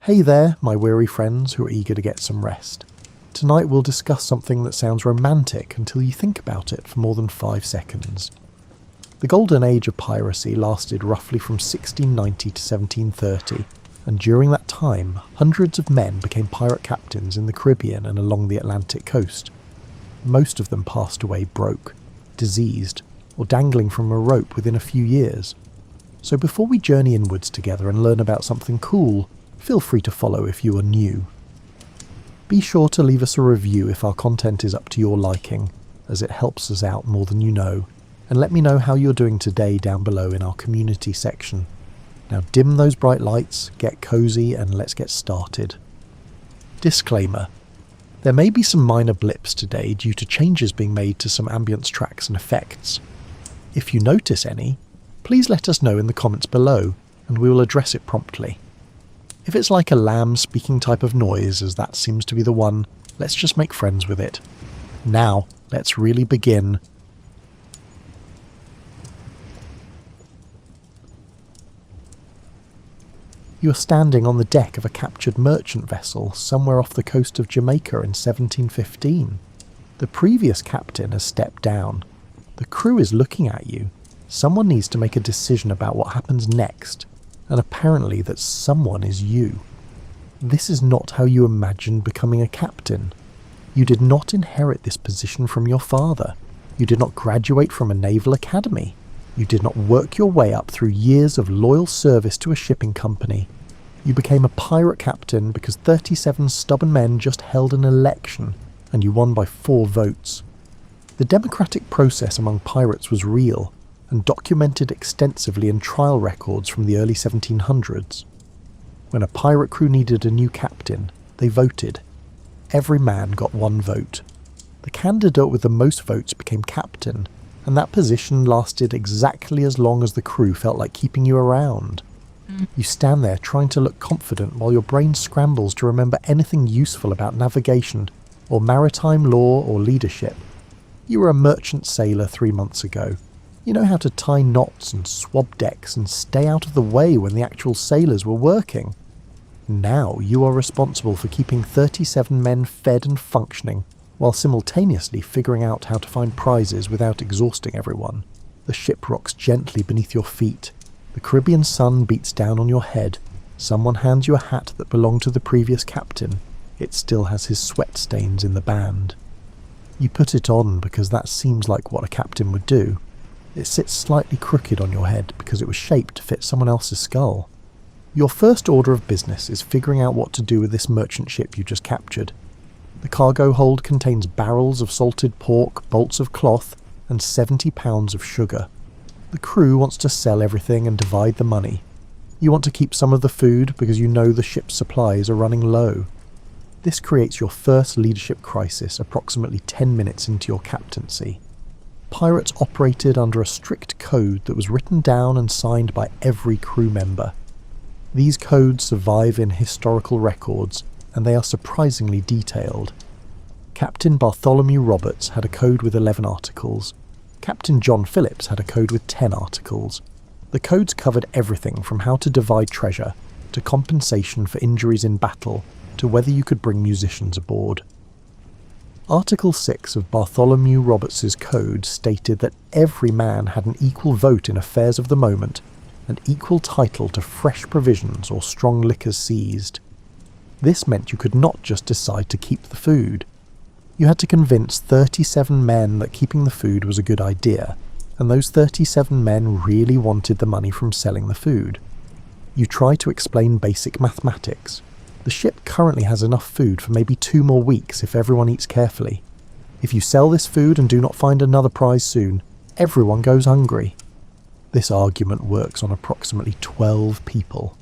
Hey there, my weary friends who are eager to get some rest. Tonight we'll discuss something that sounds romantic until you think about it for more than 5 seconds. The golden age of piracy lasted roughly from 1690 to 1730, and during that time, hundreds of men became pirate captains in the Caribbean and along the Atlantic coast. Most of them passed away broke, diseased, or dangling from a rope within a few years. So before we journey inwards together and learn about something cool, feel free to follow if you are new. Be sure to leave us a review if our content is up to your liking, as it helps us out more than you know, and let me know how you're doing today down below in our community section. Now dim those bright lights, get cozy, and let's get started. Disclaimer. There may be some minor blips today due to changes being made to some ambience tracks and effects. If you notice any, please let us know in the comments below, and we will address it promptly. If it's like a lamb speaking type of noise, as that seems to be the one, let's just make friends with it. Now, let's really begin. You are standing on the deck of a captured merchant vessel somewhere off the coast of Jamaica in 1715. The previous captain has stepped down. The crew is looking at you. Someone needs to make a decision about what happens next, and apparently that someone is you. This is not how you imagined becoming a captain. You did not inherit this position from your father. You did not graduate from a naval academy. You did not work your way up through years of loyal service to a shipping company. You became a pirate captain because 37 stubborn men just held an election, and you won by 4 votes. The democratic process among pirates was real, and documented extensively in trial records from the early 1700s. When a pirate crew needed a new captain, they voted. Every man got 1 vote. The candidate with the most votes became captain, and that position lasted exactly as long as the crew felt like keeping you around. You stand there trying to look confident while your brain scrambles to remember anything useful about navigation, or maritime law or leadership. You were a merchant sailor 3 months ago. You know how to tie knots and swab decks and stay out of the way when the actual sailors were working. Now you are responsible for keeping 37 men fed and functioning, while simultaneously figuring out how to find prizes without exhausting everyone. The ship rocks gently beneath your feet. The Caribbean sun beats down on your head. Someone hands you a hat that belonged to the previous captain. It still has his sweat stains in the band. You put it on because that seems like what a captain would do. It sits slightly crooked on your head because it was shaped to fit someone else's skull. Your first order of business is figuring out what to do with this merchant ship you just captured. The cargo hold contains barrels of salted pork, bolts of cloth, and 70 pounds of sugar. The crew wants to sell everything and divide the money. You want to keep some of the food because you know the ship's supplies are running low. This creates your first leadership crisis approximately 10 minutes into your captaincy. Pirates operated under a strict code that was written down and signed by every crew member. These codes survive in historical records, and they are surprisingly detailed. Captain Bartholomew Roberts had a code with 11 articles. Captain John Phillips had a code with 10 articles. The codes covered everything from how to divide treasure, to compensation for injuries in battle, to whether you could bring musicians aboard. Article 6 of Bartholomew Roberts's code stated that every man had an equal vote in affairs of the moment, and equal title to fresh provisions or strong liquors seized. This meant you could not just decide to keep the food. You had to convince 37 men that keeping the food was a good idea, and those 37 men really wanted the money from selling the food. You try to explain basic mathematics. The ship currently has enough food for maybe 2 more weeks if everyone eats carefully. If you sell this food and do not find another prize soon, everyone goes hungry. This argument works on approximately 12 people.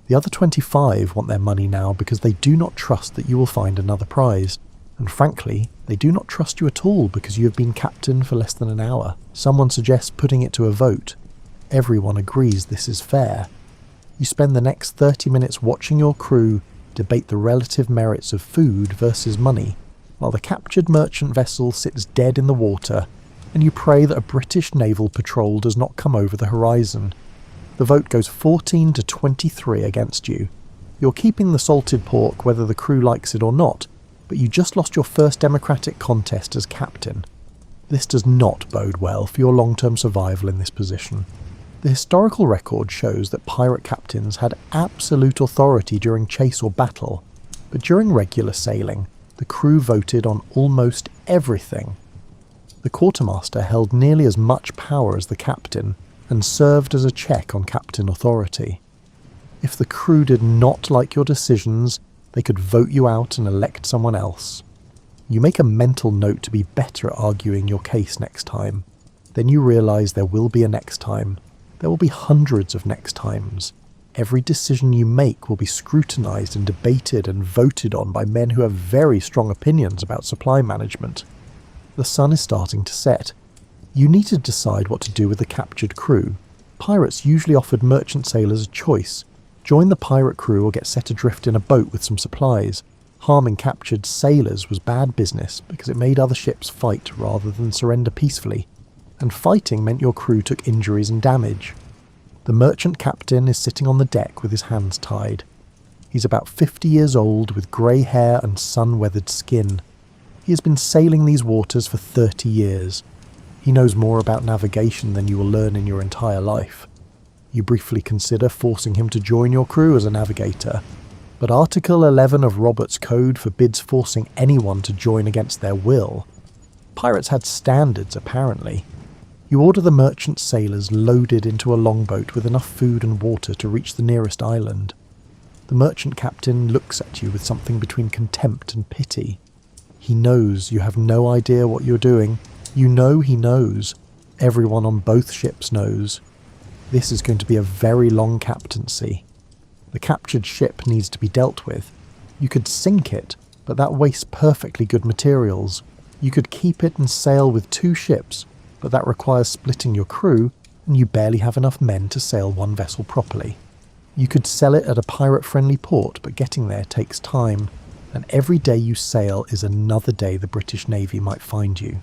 The other 25 want their money now because they do not trust that you will find another prize. And frankly, they do not trust you at all because you have been captain for less than an hour. Someone suggests putting it to a vote. Everyone agrees this is fair. You spend the next 30 minutes watching your crew debate the relative merits of food versus money, while the captured merchant vessel sits dead in the water, and you pray that a British naval patrol does not come over the horizon. The vote goes 14 to 23 against you. You're keeping the salted pork whether the crew likes it or not, but you just lost your first democratic contest as captain. This does not bode well for your long-term survival in this position. The historical record shows that pirate captains had absolute authority during chase or battle, but during regular sailing, the crew voted on almost everything. The quartermaster held nearly as much power as the captain and served as a check on captain authority. If the crew did not like your decisions, they could vote you out and elect someone else. You make a mental note to be better at arguing your case next time. Then you realise there will be a next time. There will be hundreds of next times. Every decision you make will be scrutinised and debated and voted on by men who have very strong opinions about supply management. The sun is starting to set. You need to decide what to do with the captured crew. Pirates usually offered merchant sailors a choice. Join the pirate crew or get set adrift in a boat with some supplies. Harming captured sailors was bad business because it made other ships fight rather than surrender peacefully, and fighting meant your crew took injuries and damage. The merchant captain is sitting on the deck with his hands tied. He's about 50 years old with grey hair and sun-weathered skin. He has been sailing these waters for 30 years. He knows more about navigation than you will learn in your entire life. You briefly consider forcing him to join your crew as a navigator, but Article 11 of Robert's Code forbids forcing anyone to join against their will. Pirates had standards, apparently. You order the merchant sailors loaded into a longboat with enough food and water to reach the nearest island. The merchant captain looks at you with something between contempt and pity. He knows you have no idea what you're doing. You know he knows. Everyone on both ships knows. This is going to be a very long captaincy. The captured ship needs to be dealt with. You could sink it, but that wastes perfectly good materials. You could keep it and sail with 2 ships, but that requires splitting your crew, and you barely have enough men to sail one vessel properly. You could sell it at a pirate-friendly port, but getting there takes time, and every day you sail is another day the British Navy might find you.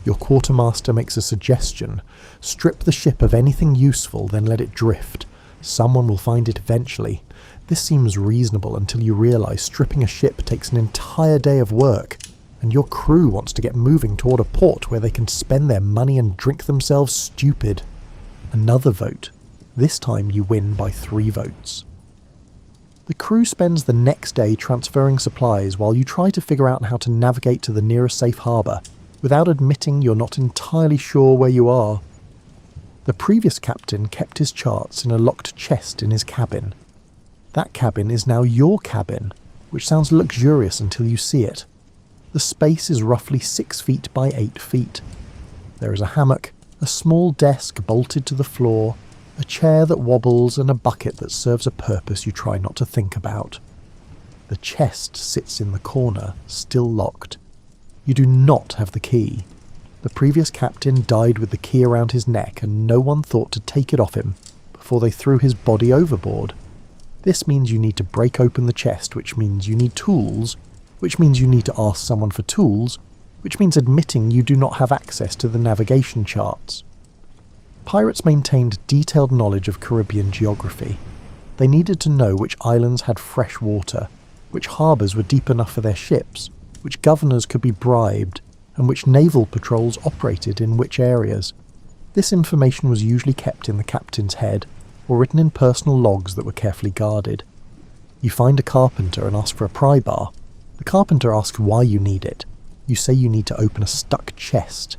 Your quartermaster makes a suggestion. Strip the ship of anything useful, then let it drift. Someone will find it eventually. This seems reasonable until you realise stripping a ship takes an entire day of work, and your crew wants to get moving toward a port where they can spend their money and drink themselves stupid. Another vote. This time you win by 3 votes. The crew spends the next day transferring supplies while you try to figure out how to navigate to the nearest safe harbour, without admitting you're not entirely sure where you are. The previous captain kept his charts in a locked chest in his cabin. That cabin is now your cabin, which sounds luxurious until you see it. The space is roughly 6 feet by 8 feet. There is a hammock, a small desk bolted to the floor, a chair that wobbles, and a bucket that serves a purpose you try not to think about. The chest sits in the corner, still locked. You do not have the key. The previous captain died with the key around his neck, and no one thought to take it off him before they threw his body overboard. This means you need to break open the chest, which means you need tools, which means you need to ask someone for tools, which means admitting you do not have access to the navigation charts. Pirates maintained detailed knowledge of Caribbean geography. They needed to know which islands had fresh water, which harbours were deep enough for their ships, which governors could be bribed, and which naval patrols operated in which areas. This information was usually kept in the captain's head, or written in personal logs that were carefully guarded. You find a carpenter and ask for a pry bar. The carpenter asks why you need it. You say you need to open a stuck chest.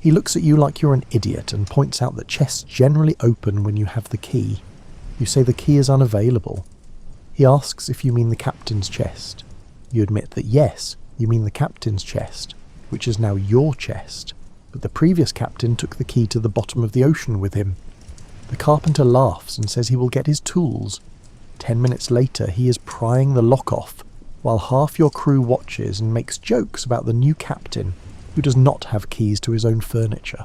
He looks at you like you're an idiot and points out that chests generally open when you have the key. You say the key is unavailable. He asks if you mean the captain's chest. You admit that yes, you mean the captain's chest, which is now your chest, but the previous captain took the key to the bottom of the ocean with him. The carpenter laughs and says he will get his tools. 10 minutes later he is prying the lock off, while half your crew watches and makes jokes about the new captain, who does not have keys to his own furniture.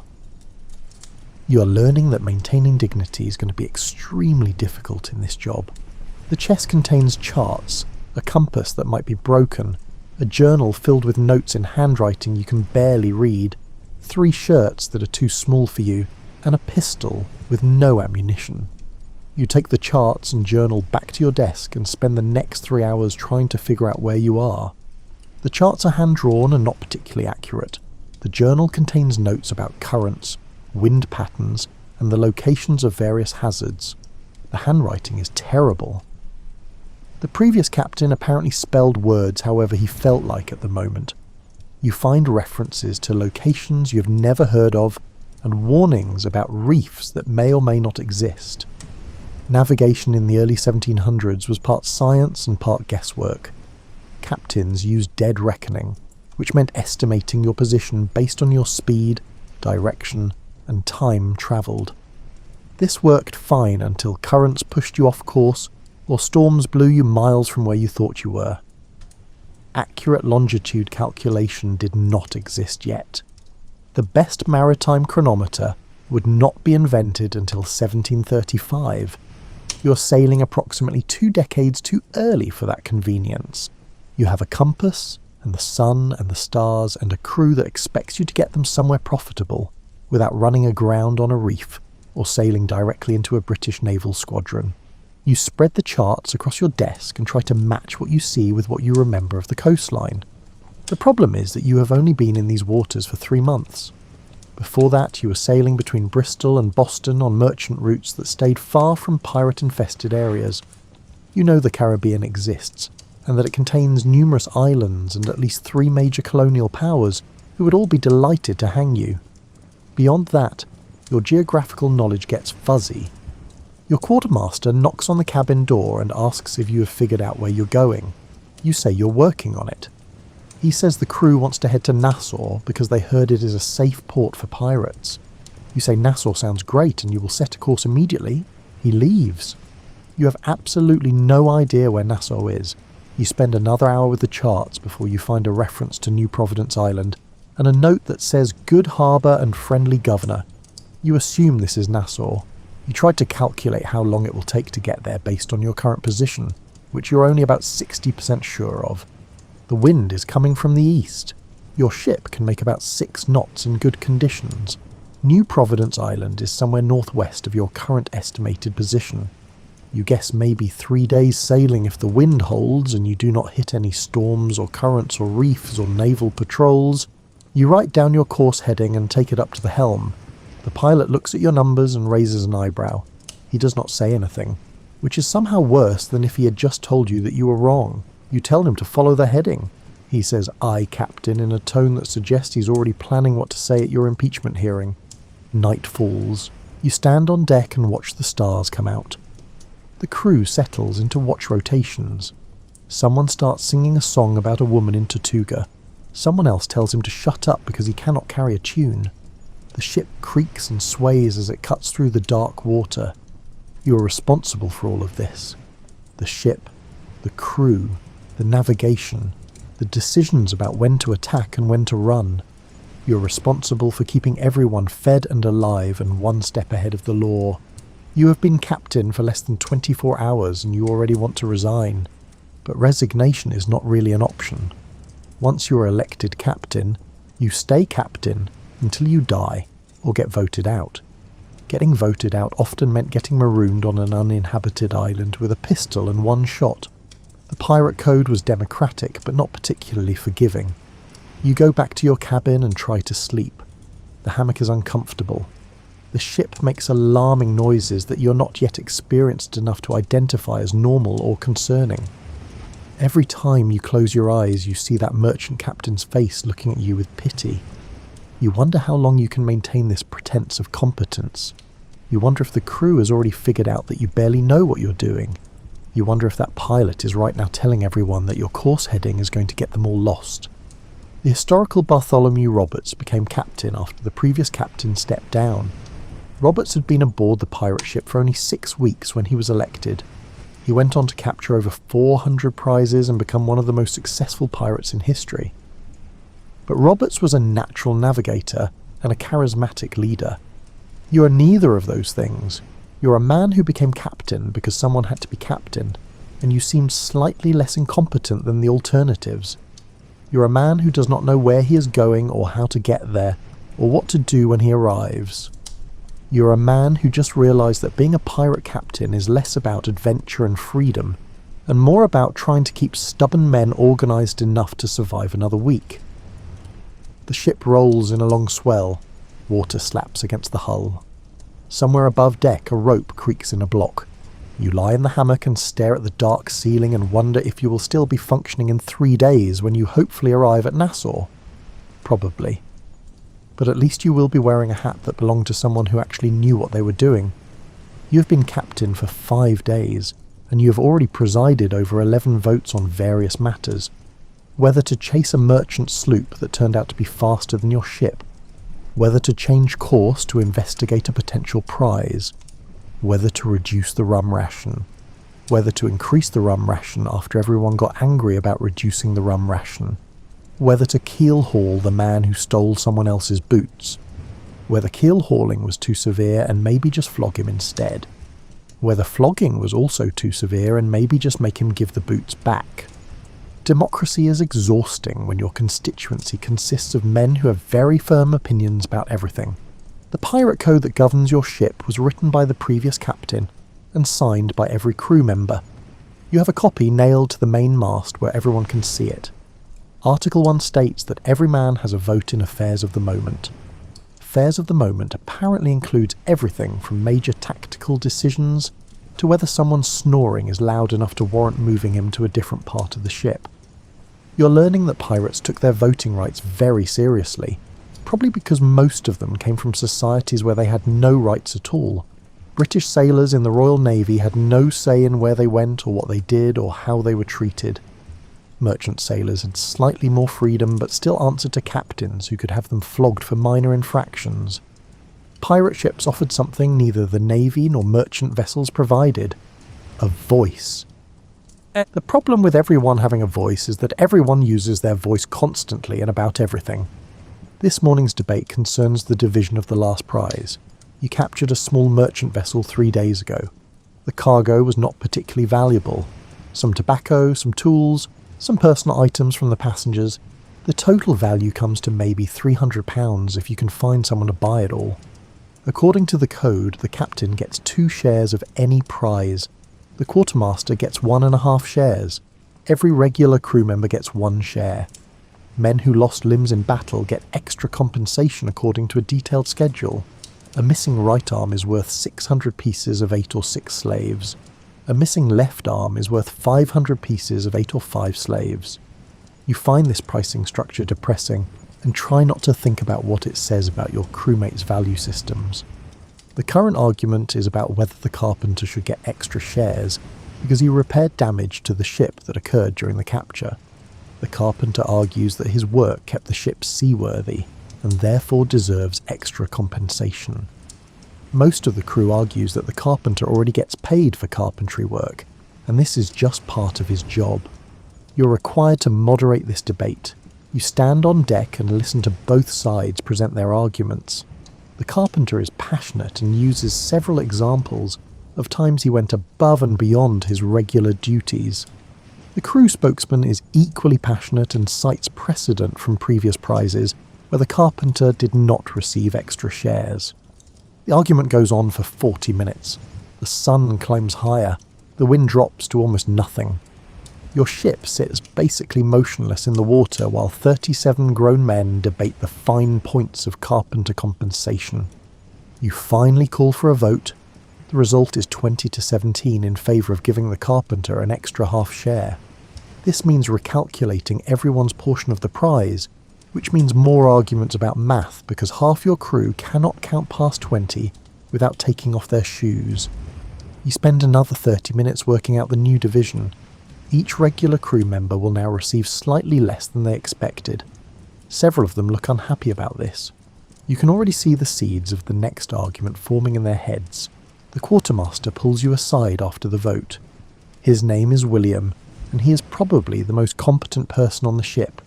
You are learning that maintaining dignity is going to be extremely difficult in this job. The chest contains charts, a compass that might be broken, a journal filled with notes in handwriting you can barely read, 3 shirts that are too small for you, and a pistol with no ammunition. You take the charts and journal back to your desk and spend the next 3 hours trying to figure out where you are. The charts are hand-drawn and not particularly accurate. The journal contains notes about currents, wind patterns, and the locations of various hazards. The handwriting is terrible. The previous captain apparently spelled words however he felt like at the moment. You find references to locations you've never heard of and warnings about reefs that may or may not exist. Navigation in the early 1700s was part science and part guesswork. Captains used dead reckoning, which meant estimating your position based on your speed, direction, and time travelled. This worked fine until currents pushed you off course or storms blew you miles from where you thought you were. Accurate longitude calculation did not exist yet. The best maritime chronometer would not be invented until 1735. You're sailing approximately 2 decades too early for that convenience. You have a compass, and the sun and the stars, and a crew that expects you to get them somewhere profitable without running aground on a reef or sailing directly into a British naval squadron. You spread the charts across your desk and try to match what you see with what you remember of the coastline. The problem is that you have only been in these waters for 3 months. Before that, you were sailing between Bristol and Boston on merchant routes that stayed far from pirate-infested areas. You know the Caribbean exists, and that it contains numerous islands and at least 3 major colonial powers who would all be delighted to hang you. Beyond that, your geographical knowledge gets fuzzy. Your quartermaster knocks on the cabin door and asks if you have figured out where you're going. You say you're working on it. He says the crew wants to head to Nassau because they heard it is a safe port for pirates. You say Nassau sounds great and you will set a course immediately. He leaves. You have absolutely no idea where Nassau is. You spend another hour with the charts before you find a reference to New Providence Island and a note that says good harbour and friendly governor. You assume this is Nassau. You tried to calculate how long it will take to get there based on your current position, which you're only about 60% sure of. The wind is coming from the east. Your ship can make about 6 knots in good conditions. New Providence Island is somewhere northwest of your current estimated position. You guess maybe 3 days sailing if the wind holds and you do not hit any storms or currents or reefs or naval patrols. You write down your course heading and take it up to the helm. The pilot looks at your numbers and raises an eyebrow. He does not say anything, which is somehow worse than if he had just told you that you were wrong. You tell him to follow the heading. He says, "Aye, Captain," in a tone that suggests he's already planning what to say at your impeachment hearing. Night falls. You stand on deck and watch the stars come out. The crew settles into watch rotations. Someone starts singing a song about a woman in Tortuga. Someone else tells him to shut up because he cannot carry a tune. The ship creaks and sways as it cuts through the dark water. You are responsible for all of this. The ship, the crew, the navigation, the decisions about when to attack and when to run. You're responsible for keeping everyone fed and alive and 1 step ahead of the law. You have been captain for less than 24 hours and you already want to resign. But resignation is not really an option. Once you are elected captain, you stay captain until you die or get voted out. Getting voted out often meant getting marooned on an uninhabited island with a pistol and 1 shot. The pirate code was democratic but not particularly forgiving. You go back to your cabin and try to sleep. The hammock is uncomfortable. The ship makes alarming noises that you're not yet experienced enough to identify as normal or concerning. Every time you close your eyes, you see that merchant captain's face looking at you with pity. You wonder how long you can maintain this pretense of competence. You wonder if the crew has already figured out that you barely know what you're doing. You wonder if that pilot is right now telling everyone that your course heading is going to get them all lost. The historical Bartholomew Roberts became captain after the previous captain stepped down. Roberts had been aboard the pirate ship for only 6 weeks when he was elected. He went on to capture over 400 prizes and become one of the most successful pirates in history. But Roberts was a natural navigator and a charismatic leader. You are neither of those things. You're a man who became captain because someone had to be captain, and you seem slightly less incompetent than the alternatives. You're a man who does not know where he is going or how to get there, or what to do when he arrives. You're a man who just realised that being a pirate captain is less about adventure and freedom, and more about trying to keep stubborn men organised enough to survive another week. The ship rolls in a long swell. Water slaps against the hull. Somewhere above deck, a rope creaks in a block. You lie in the hammock and stare at the dark ceiling and wonder if you will still be functioning in 3 days when you hopefully arrive at Nassau. Probably. But at least you will be wearing a hat that belonged to someone who actually knew what they were doing. You have been captain for 5 days, and you have already presided over 11 votes on various matters. Whether to chase a merchant sloop that turned out to be faster than your ship, whether to change course to investigate a potential prize, whether to reduce the rum ration, whether to increase the rum ration after everyone got angry about reducing the rum ration, whether to keel haul the man who stole someone else's boots, whether keel hauling was too severe and maybe just flog him instead, whether flogging was also too severe and maybe just make him give the boots back. Democracy is exhausting when your constituency consists of men who have very firm opinions about everything. The pirate code that governs your ship was written by the previous captain and signed by every crew member. You have a copy nailed to the main mast where everyone can see it. Article 1 states that every man has a vote in affairs of the moment. Affairs of the moment apparently includes everything from major tactical decisions to whether someone's snoring is loud enough to warrant moving him to a different part of the ship. You're learning that pirates took their voting rights very seriously, probably because most of them came from societies where they had no rights at all. British sailors in the Royal Navy had no say in where they went or what they did or how they were treated. Merchant sailors had slightly more freedom but still answered to captains who could have them flogged for minor infractions. Pirate ships offered something neither the Navy nor merchant vessels provided: a voice. The problem with everyone having a voice is that everyone uses their voice constantly and about everything. This morning's debate concerns the division of the last prize. You captured a small merchant vessel 3 days ago. The cargo was not particularly valuable. Some tobacco, some tools, some personal items from the passengers. The total value comes to maybe £300 if you can find someone to buy it all. According to the code, the captain gets 2 shares of any prize. The quartermaster gets 1.5 shares. Every regular crew member gets 1 share. Men who lost limbs in battle get extra compensation according to a detailed schedule. A missing right arm is worth 600 pieces of 8 or 6 slaves. A missing left arm is worth 500 pieces of 8 or 5 slaves. You find this pricing structure depressing and try not to think about what it says about your crewmates' value systems. The current argument is about whether the carpenter should get extra shares because he repaired damage to the ship that occurred during the capture. The carpenter argues that his work kept the ship seaworthy and therefore deserves extra compensation. Most of the crew argues that the carpenter already gets paid for carpentry work, and this is just part of his job. You're required to moderate this debate. You stand on deck and listen to both sides present their arguments. The carpenter is passionate and uses several examples of times he went above and beyond his regular duties. The crew spokesman is equally passionate and cites precedent from previous prizes where the carpenter did not receive extra shares. The argument goes on for 40 minutes. The sun climbs higher. The wind drops to almost nothing. Your ship sits basically motionless in the water while 37 grown men debate the fine points of carpenter compensation. You finally call for a vote. The result is 20-17 in favour of giving the carpenter an extra half share. This means recalculating everyone's portion of the prize, which means more arguments about math because half your crew cannot count past 20 without taking off their shoes. You spend another 30 minutes working out the new division. Each regular crew member will now receive slightly less than they expected. Several of them look unhappy about this. You can already see the seeds of the next argument forming in their heads. The quartermaster pulls you aside after the vote. His name is William, and he is probably the most competent person on the ship.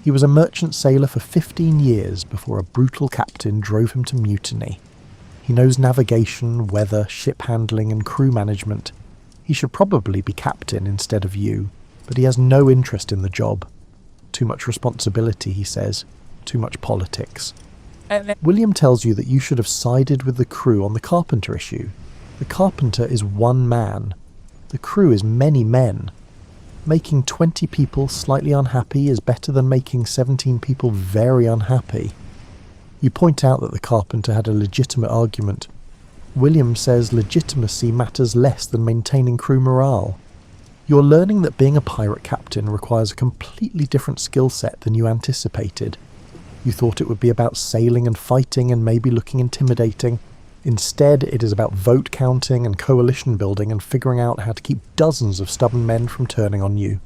He was a merchant sailor for 15 years before a brutal captain drove him to mutiny. He knows navigation, weather, ship handling and crew management. He should probably be captain instead of you, but he has no interest in the job. Too much responsibility, he says. Too much politics. William tells you that you should have sided with the crew on the carpenter issue. The carpenter is one man. The crew is many men. Making 20 people slightly unhappy is better than making 17 people very unhappy. You point out that the carpenter had a legitimate argument. William says legitimacy matters less than maintaining crew morale. You're learning that being a pirate captain requires a completely different skill set than you anticipated. You thought it would be about sailing and fighting and maybe looking intimidating. Instead, it is about vote counting and coalition building and figuring out how to keep dozens of stubborn men from turning on you.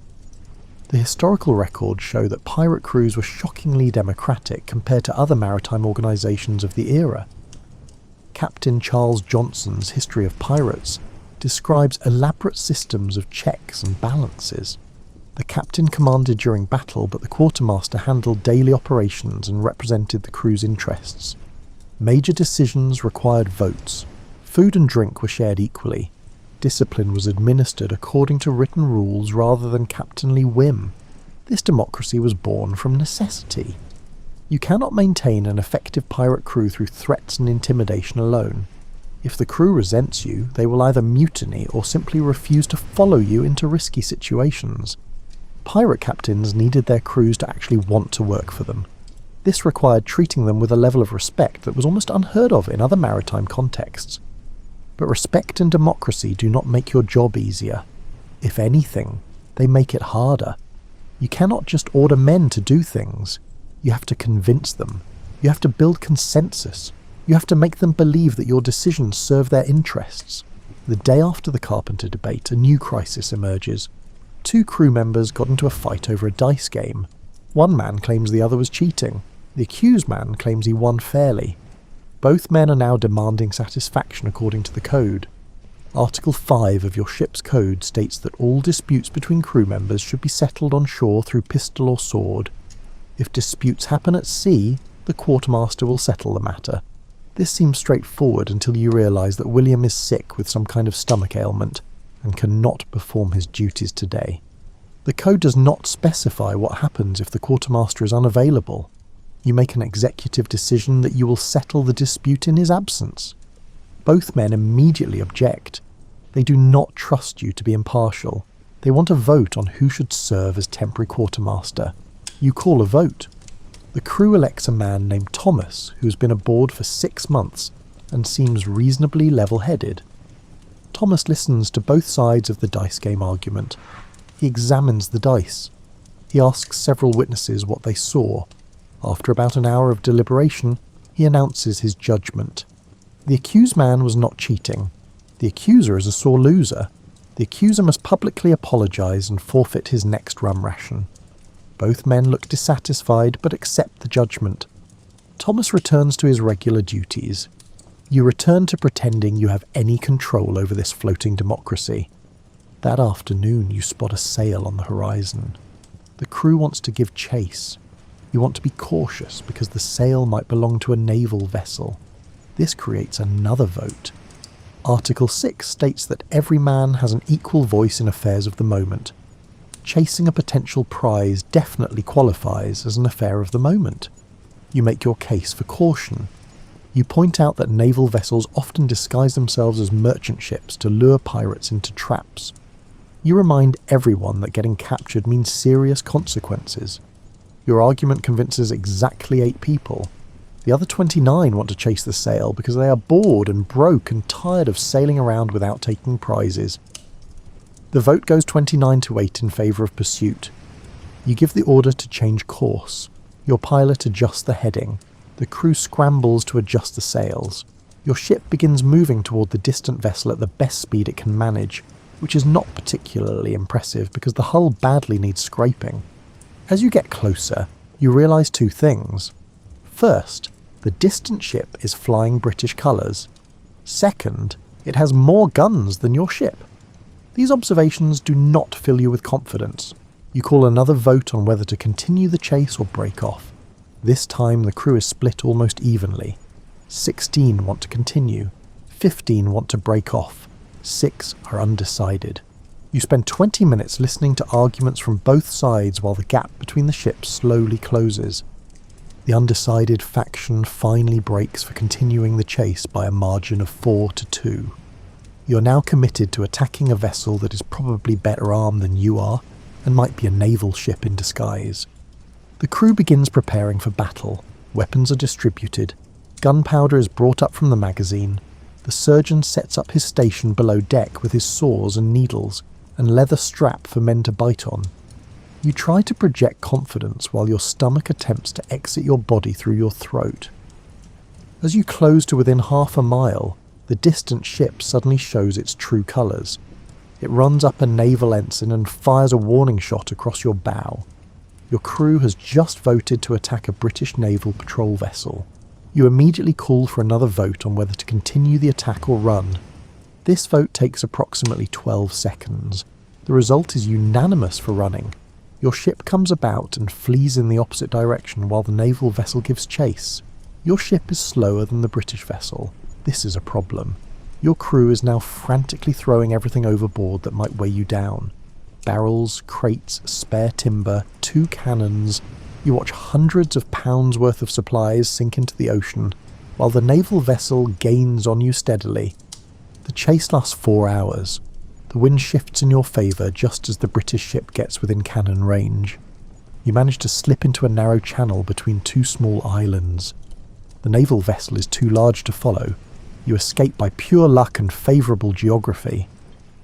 The historical records show that pirate crews were shockingly democratic compared to other maritime organisations of the era. Captain Charles Johnson's History of Pirates describes elaborate systems of checks and balances. The captain commanded during battle, but the quartermaster handled daily operations and represented the crew's interests. Major decisions required votes. Food and drink were shared equally. Discipline was administered according to written rules rather than captainly whim. This democracy was born from necessity. You cannot maintain an effective pirate crew through threats and intimidation alone. If the crew resents you, they will either mutiny or simply refuse to follow you into risky situations. Pirate captains needed their crews to actually want to work for them. This required treating them with a level of respect that was almost unheard of in other maritime contexts. But respect and democracy do not make your job easier. If anything, they make it harder. You cannot just order men to do things. You have to convince them. You have to build consensus. You have to make them believe that your decisions serve their interests. The day after the carpenter debate, a new crisis emerges. 2 crew members got into a fight over a dice game. One man claims the other was cheating. The accused man claims he won fairly. Both men are now demanding satisfaction according to the code. Article 5 of your ship's code states that all disputes between crew members should be settled on shore through pistol or sword. If disputes happen at sea, the quartermaster will settle the matter. This seems straightforward until you realise that William is sick with some kind of stomach ailment and cannot perform his duties today. The code does not specify what happens if the quartermaster is unavailable. You make an executive decision that you will settle the dispute in his absence. Both men immediately object. They do not trust you to be impartial. They want a vote on who should serve as temporary quartermaster. You call a vote. The crew elects a man named Thomas, who has been aboard for 6 months and seems reasonably level-headed. Thomas listens to both sides of the dice game argument. He examines the dice. He asks several witnesses what they saw. After about an hour of deliberation, he announces his judgment. The accused man was not cheating. The accuser is a sore loser. The accuser must publicly apologise and forfeit his next rum ration. Both men look dissatisfied but accept the judgment. Thomas returns to his regular duties. You return to pretending you have any control over this floating democracy. That afternoon you spot a sail on the horizon. The crew wants to give chase. You want to be cautious because the sail might belong to a naval vessel. This creates another vote. Article 6 states that every man has an equal voice in affairs of the moment. Chasing a potential prize definitely qualifies as an affair of the moment. You make your case for caution. You point out that naval vessels often disguise themselves as merchant ships to lure pirates into traps. You remind everyone that getting captured means serious consequences. Your argument convinces exactly 8 people. The other 29 want to chase the sail because they are bored and broke and tired of sailing around without taking prizes. The vote goes 29-8 in favour of pursuit. You give the order to change course. Your pilot adjusts the heading. The crew scrambles to adjust the sails. Your ship begins moving toward the distant vessel at the best speed it can manage, which is not particularly impressive because the hull badly needs scraping. As you get closer, you realise 2 things. First, the distant ship is flying British colours. Second, it has more guns than your ship. These observations do not fill you with confidence. You call another vote on whether to continue the chase or break off. This time the crew is split almost evenly. 16 want to continue. 15 want to break off. 6 are undecided. You spend 20 minutes listening to arguments from both sides while the gap between the ships slowly closes. The undecided faction finally breaks for continuing the chase by a margin of 4-2. You're now committed to attacking a vessel that is probably better armed than you are, and might be a naval ship in disguise. The crew begins preparing for battle. Weapons are distributed. Gunpowder is brought up from the magazine. The surgeon sets up his station below deck with his saws and needles, and leather strap for men to bite on. You try to project confidence while your stomach attempts to exit your body through your throat. As you close to within half a mile, the distant ship suddenly shows its true colours. It runs up a naval ensign and fires a warning shot across your bow. Your crew has just voted to attack a British naval patrol vessel. You immediately call for another vote on whether to continue the attack or run. This vote takes approximately 12 seconds. The result is unanimous for running. Your ship comes about and flees in the opposite direction while the naval vessel gives chase. Your ship is slower than the British vessel. This is a problem. Your crew is now frantically throwing everything overboard that might weigh you down. Barrels, crates, spare timber, 2 cannons. You watch hundreds of pounds worth of supplies sink into the ocean, while the naval vessel gains on you steadily. The chase lasts 4 hours. The wind shifts in your favour just as the British ship gets within cannon range. You manage to slip into a narrow channel between 2 small islands. The naval vessel is too large to follow. You escape by pure luck and favourable geography.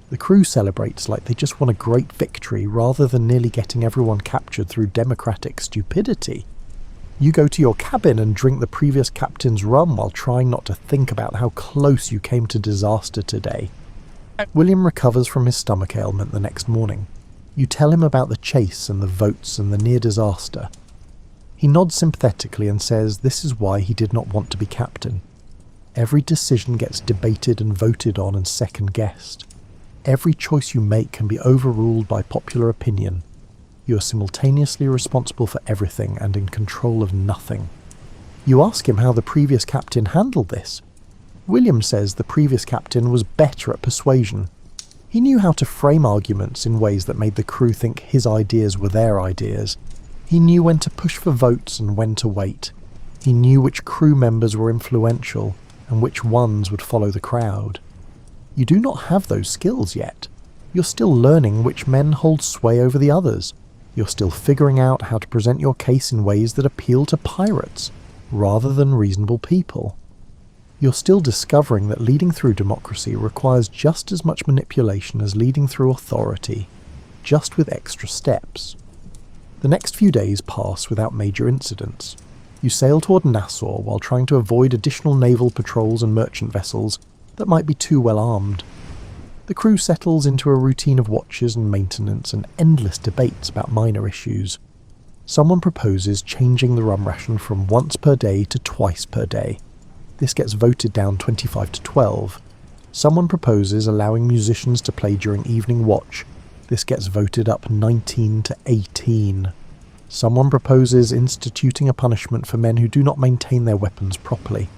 The crew celebrates like they just won a great victory rather than nearly getting everyone captured through democratic stupidity. You go to your cabin and drink the previous captain's rum while trying not to think about how close you came to disaster today. William recovers from his stomach ailment the next morning. You tell him about the chase and the votes and the near disaster. He nods sympathetically and says this is why he did not want to be captain. Every decision gets debated and voted on and second-guessed. Every choice you make can be overruled by popular opinion. You are simultaneously responsible for everything and in control of nothing. You ask him how the previous captain handled this. William says the previous captain was better at persuasion. He knew how to frame arguments in ways that made the crew think his ideas were their ideas. He knew when to push for votes and when to wait. He knew which crew members were influential and which ones would follow the crowd. You do not have those skills yet. You're still learning which men hold sway over the others. You're still figuring out how to present your case in ways that appeal to pirates, rather than reasonable people. You're still discovering that leading through democracy requires just as much manipulation as leading through authority, just with extra steps. The next few days pass without major incidents. You sail toward Nassau while trying to avoid additional naval patrols and merchant vessels that might be too well armed. The crew settles into a routine of watches and maintenance and endless debates about minor issues. Someone proposes changing the rum ration from once per day to twice per day. This gets voted down 25-12. Someone proposes allowing musicians to play during evening watch. This gets voted up 19-18. Someone proposes instituting a punishment for men who do not maintain their weapons properly.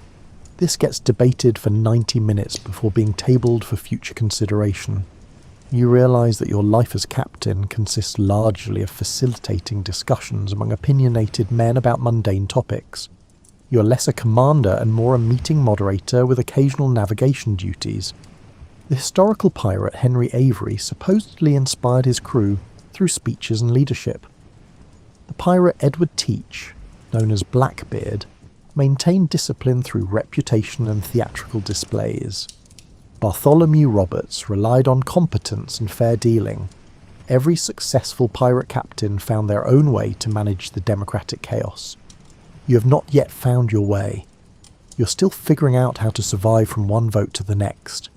This gets debated for 90 minutes before being tabled for future consideration. You realise that your life as captain consists largely of facilitating discussions among opinionated men about mundane topics. You're less a commander and more a meeting moderator with occasional navigation duties. The historical pirate Henry Avery supposedly inspired his crew through speeches and leadership. The pirate Edward Teach, known as Blackbeard, maintained discipline through reputation and theatrical displays. Bartholomew Roberts relied on competence and fair dealing. Every successful pirate captain found their own way to manage the democratic chaos. You have not yet found your way. You're still figuring out how to survive from one vote to the next.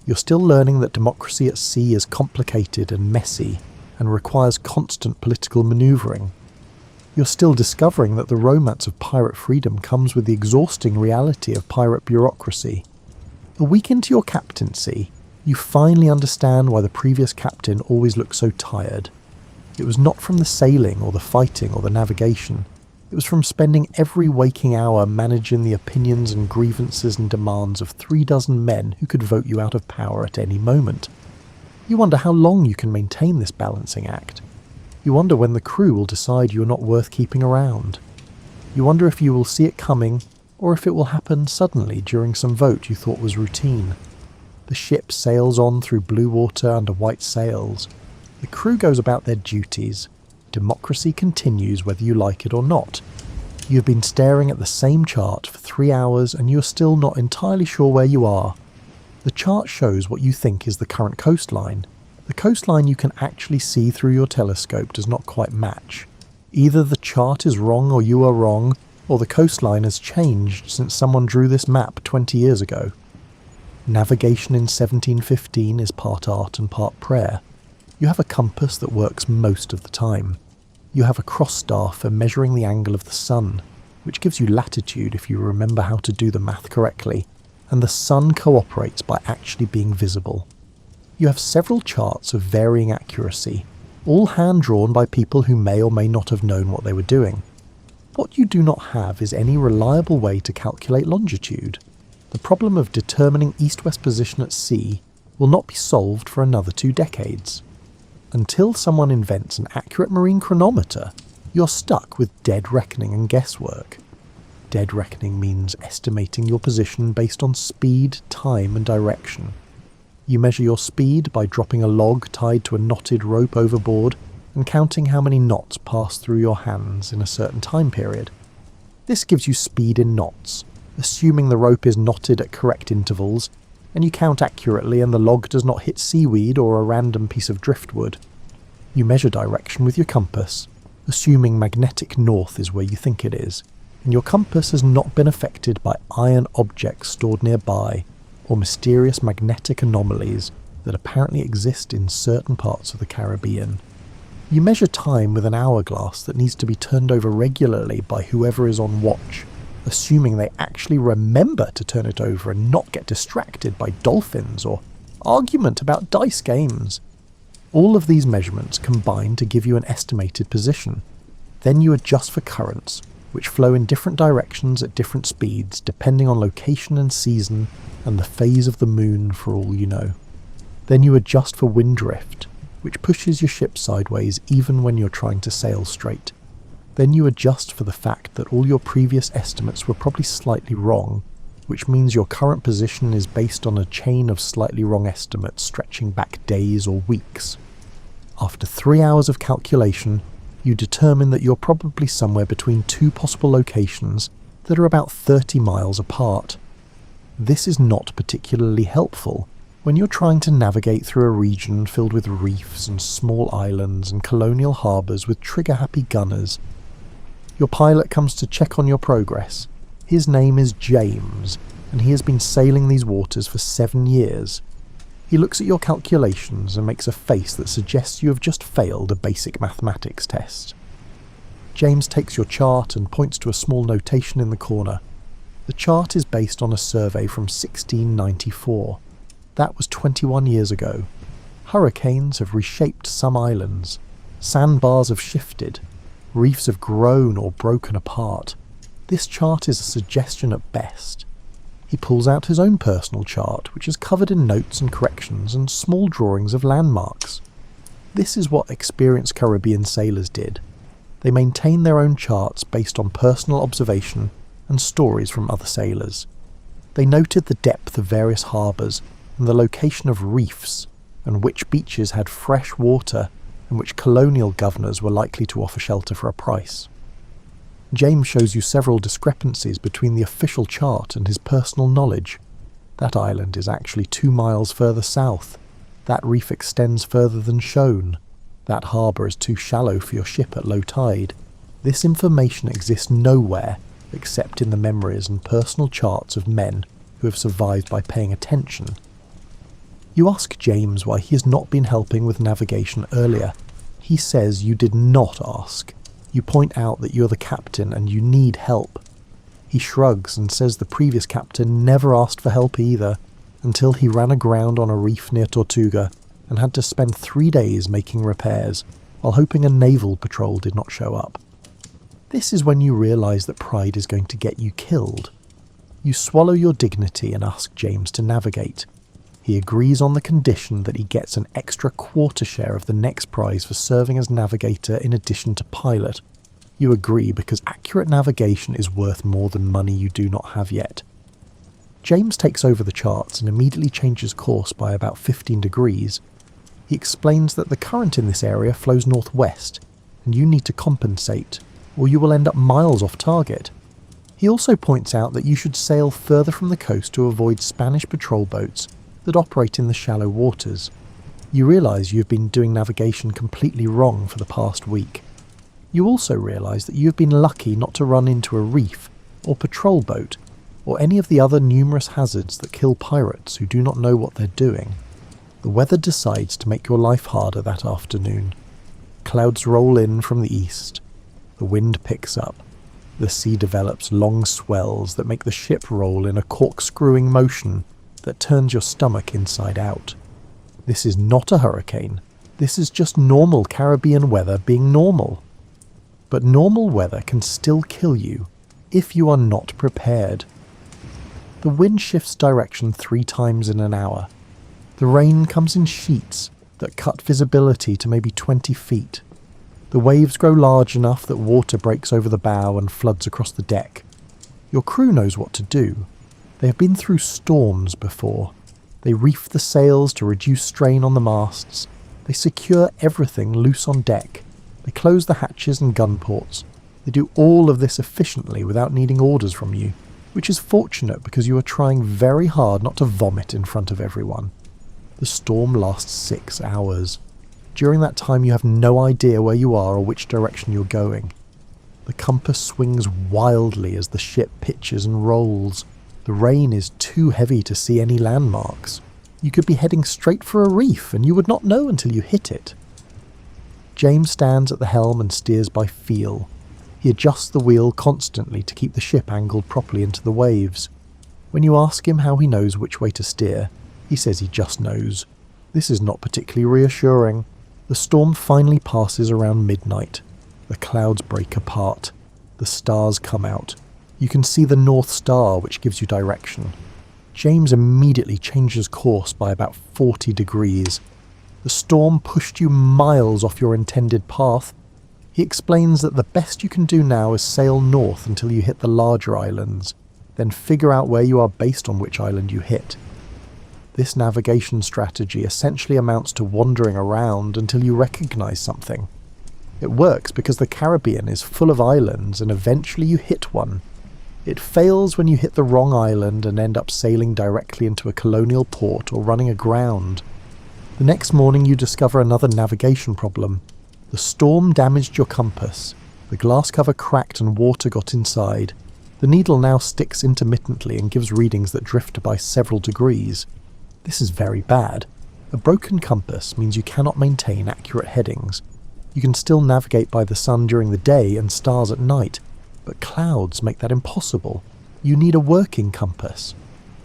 You're still learning that democracy at sea is complicated and messy and requires constant political manoeuvring. You're still discovering that the romance of pirate freedom comes with the exhausting reality of pirate bureaucracy. A week into your captaincy, you finally understand why the previous captain always looked so tired. It was not from the sailing or the fighting or the navigation. It was from spending every waking hour managing the opinions and grievances and demands of 36 men who could vote you out of power at any moment. You wonder how long you can maintain this balancing act. You wonder when the crew will decide you're not worth keeping around. You wonder if you will see it coming, or if it will happen suddenly during some vote you thought was routine. The ship sails on through blue water under white sails. The crew goes about their duties. Democracy continues whether you like it or not. You have been staring at the same chart for 3 hours and you are still not entirely sure where you are. The chart shows what you think is the current coastline. The coastline you can actually see through your telescope does not quite match. Either the chart is wrong or you are wrong, or the coastline has changed since someone drew this map 20 years ago. Navigation in 1715 is part art and part prayer. You have a compass that works most of the time. You have a cross star for measuring the angle of the sun, which gives you latitude if you remember how to do the math correctly, and the sun cooperates by actually being visible. You have several charts of varying accuracy, all hand-drawn by people who may or may not have known what they were doing. What you do not have is any reliable way to calculate longitude. The problem of determining east-west position at sea will not be solved for another 2 decades. Until someone invents an accurate marine chronometer, you're stuck with dead reckoning and guesswork. Dead reckoning means estimating your position based on speed, time and direction. You measure your speed by dropping a log tied to a knotted rope overboard and counting how many knots pass through your hands in a certain time period. This gives you speed in knots, assuming the rope is knotted at correct intervals, and you count accurately and the log does not hit seaweed or a random piece of driftwood. You measure direction with your compass, assuming magnetic north is where you think it is, and your compass has not been affected by iron objects stored nearby or mysterious magnetic anomalies that apparently exist in certain parts of the Caribbean. You measure time with an hourglass that needs to be turned over regularly by whoever is on watch, assuming they actually remember to turn it over and not get distracted by dolphins or argument about dice games. All of these measurements combine to give you an estimated position. Then you adjust for currents, which flow in different directions at different speeds depending on location and season and the phase of the moon for all you know. Then you adjust for wind drift, which pushes your ship sideways even when you're trying to sail straight. Then you adjust for the fact that all your previous estimates were probably slightly wrong, which means your current position is based on a chain of slightly wrong estimates stretching back days or weeks. After 3 hours of calculation, you determine that you're probably somewhere between 2 possible locations that are about 30 miles apart. This is not particularly helpful when you're trying to navigate through a region filled with reefs and small islands and colonial harbours with trigger-happy gunners. Your pilot comes to check on your progress. His name is James, and he has been sailing these waters for 7 years. He looks at your calculations and makes a face that suggests you have just failed a basic mathematics test. James takes your chart and points to a small notation in the corner. The chart is based on a survey from 1694. That was 21 years ago. Hurricanes have reshaped some islands. Sandbars have shifted. Reefs have grown or broken apart. This chart is a suggestion at best. He pulls out his own personal chart, which is covered in notes and corrections and small drawings of landmarks. This is what experienced Caribbean sailors did. They maintained their own charts based on personal observation and stories from other sailors. They noted the depth of various harbours and the location of reefs, and which beaches had fresh water and which colonial governors were likely to offer shelter for a price. James shows you several discrepancies between the official chart and his personal knowledge. That island is actually 2 miles further south. That reef extends further than shown. That harbour is too shallow for your ship at low tide. This information exists nowhere except in the memories and personal charts of men who have survived by paying attention. You ask James why he has not been helping with navigation earlier. He says you did not ask. You point out that you're the captain and you need help. He shrugs and says the previous captain never asked for help either, until he ran aground on a reef near Tortuga and had to spend 3 days making repairs, while hoping a naval patrol did not show up. This is when you realise that pride is going to get you killed. You swallow your dignity and ask James to navigate. He agrees on the condition that he gets an extra quarter share of the next prize for serving as navigator in addition to pilot. You agree because accurate navigation is worth more than money you do not have yet. James takes over the charts and immediately changes course by about 15 degrees. He explains that the current in this area flows northwest, and you need to compensate, or you will end up miles off target. He also points out that you should sail further from the coast to avoid Spanish patrol boats that operate in the shallow waters. You realise you have been doing navigation completely wrong for the past week. You also realise that you have been lucky not to run into a reef, or patrol boat, or any of the other numerous hazards that kill pirates who do not know what they're doing. The weather decides to make your life harder that afternoon. Clouds roll in from the east. The wind picks up. The sea develops long swells that make the ship roll in a corkscrewing motion that turns your stomach inside out. This is not a hurricane. This is just normal Caribbean weather being normal. But normal weather can still kill you if you are not prepared. The wind shifts direction 3 times in an hour. The rain comes in sheets that cut visibility to maybe 20 feet. The waves grow large enough that water breaks over the bow and floods across the deck. Your crew knows what to do. They have been through storms before. They reef the sails to reduce strain on the masts. They secure everything loose on deck. They close the hatches and gun ports. They do all of this efficiently without needing orders from you, which is fortunate because you are trying very hard not to vomit in front of everyone. The storm lasts 6 hours. During that time you have no idea where you are or which direction you're going. The compass swings wildly as the ship pitches and rolls. The rain is too heavy to see any landmarks. You could be heading straight for a reef and you would not know until you hit it. James stands at the helm and steers by feel. He adjusts the wheel constantly to keep the ship angled properly into the waves. When you ask him how he knows which way to steer, he says he just knows. This is not particularly reassuring. The storm finally passes around midnight. The clouds break apart. The stars come out. You can see the North Star, which gives you direction. James immediately changes course by about 40 degrees. The storm pushed you miles off your intended path. He explains that the best you can do now is sail north until you hit the larger islands, then figure out where you are based on which island you hit. This navigation strategy essentially amounts to wandering around until you recognize something. It works because the Caribbean is full of islands and eventually you hit one. It fails when you hit the wrong island and end up sailing directly into a colonial port or running aground. The next morning you discover another navigation problem. The storm damaged your compass. The glass cover cracked and water got inside. The needle now sticks intermittently and gives readings that drift by several degrees. This is very bad. A broken compass means you cannot maintain accurate headings. You can still navigate by the sun during the day and stars at night, but clouds make that impossible. You need a working compass.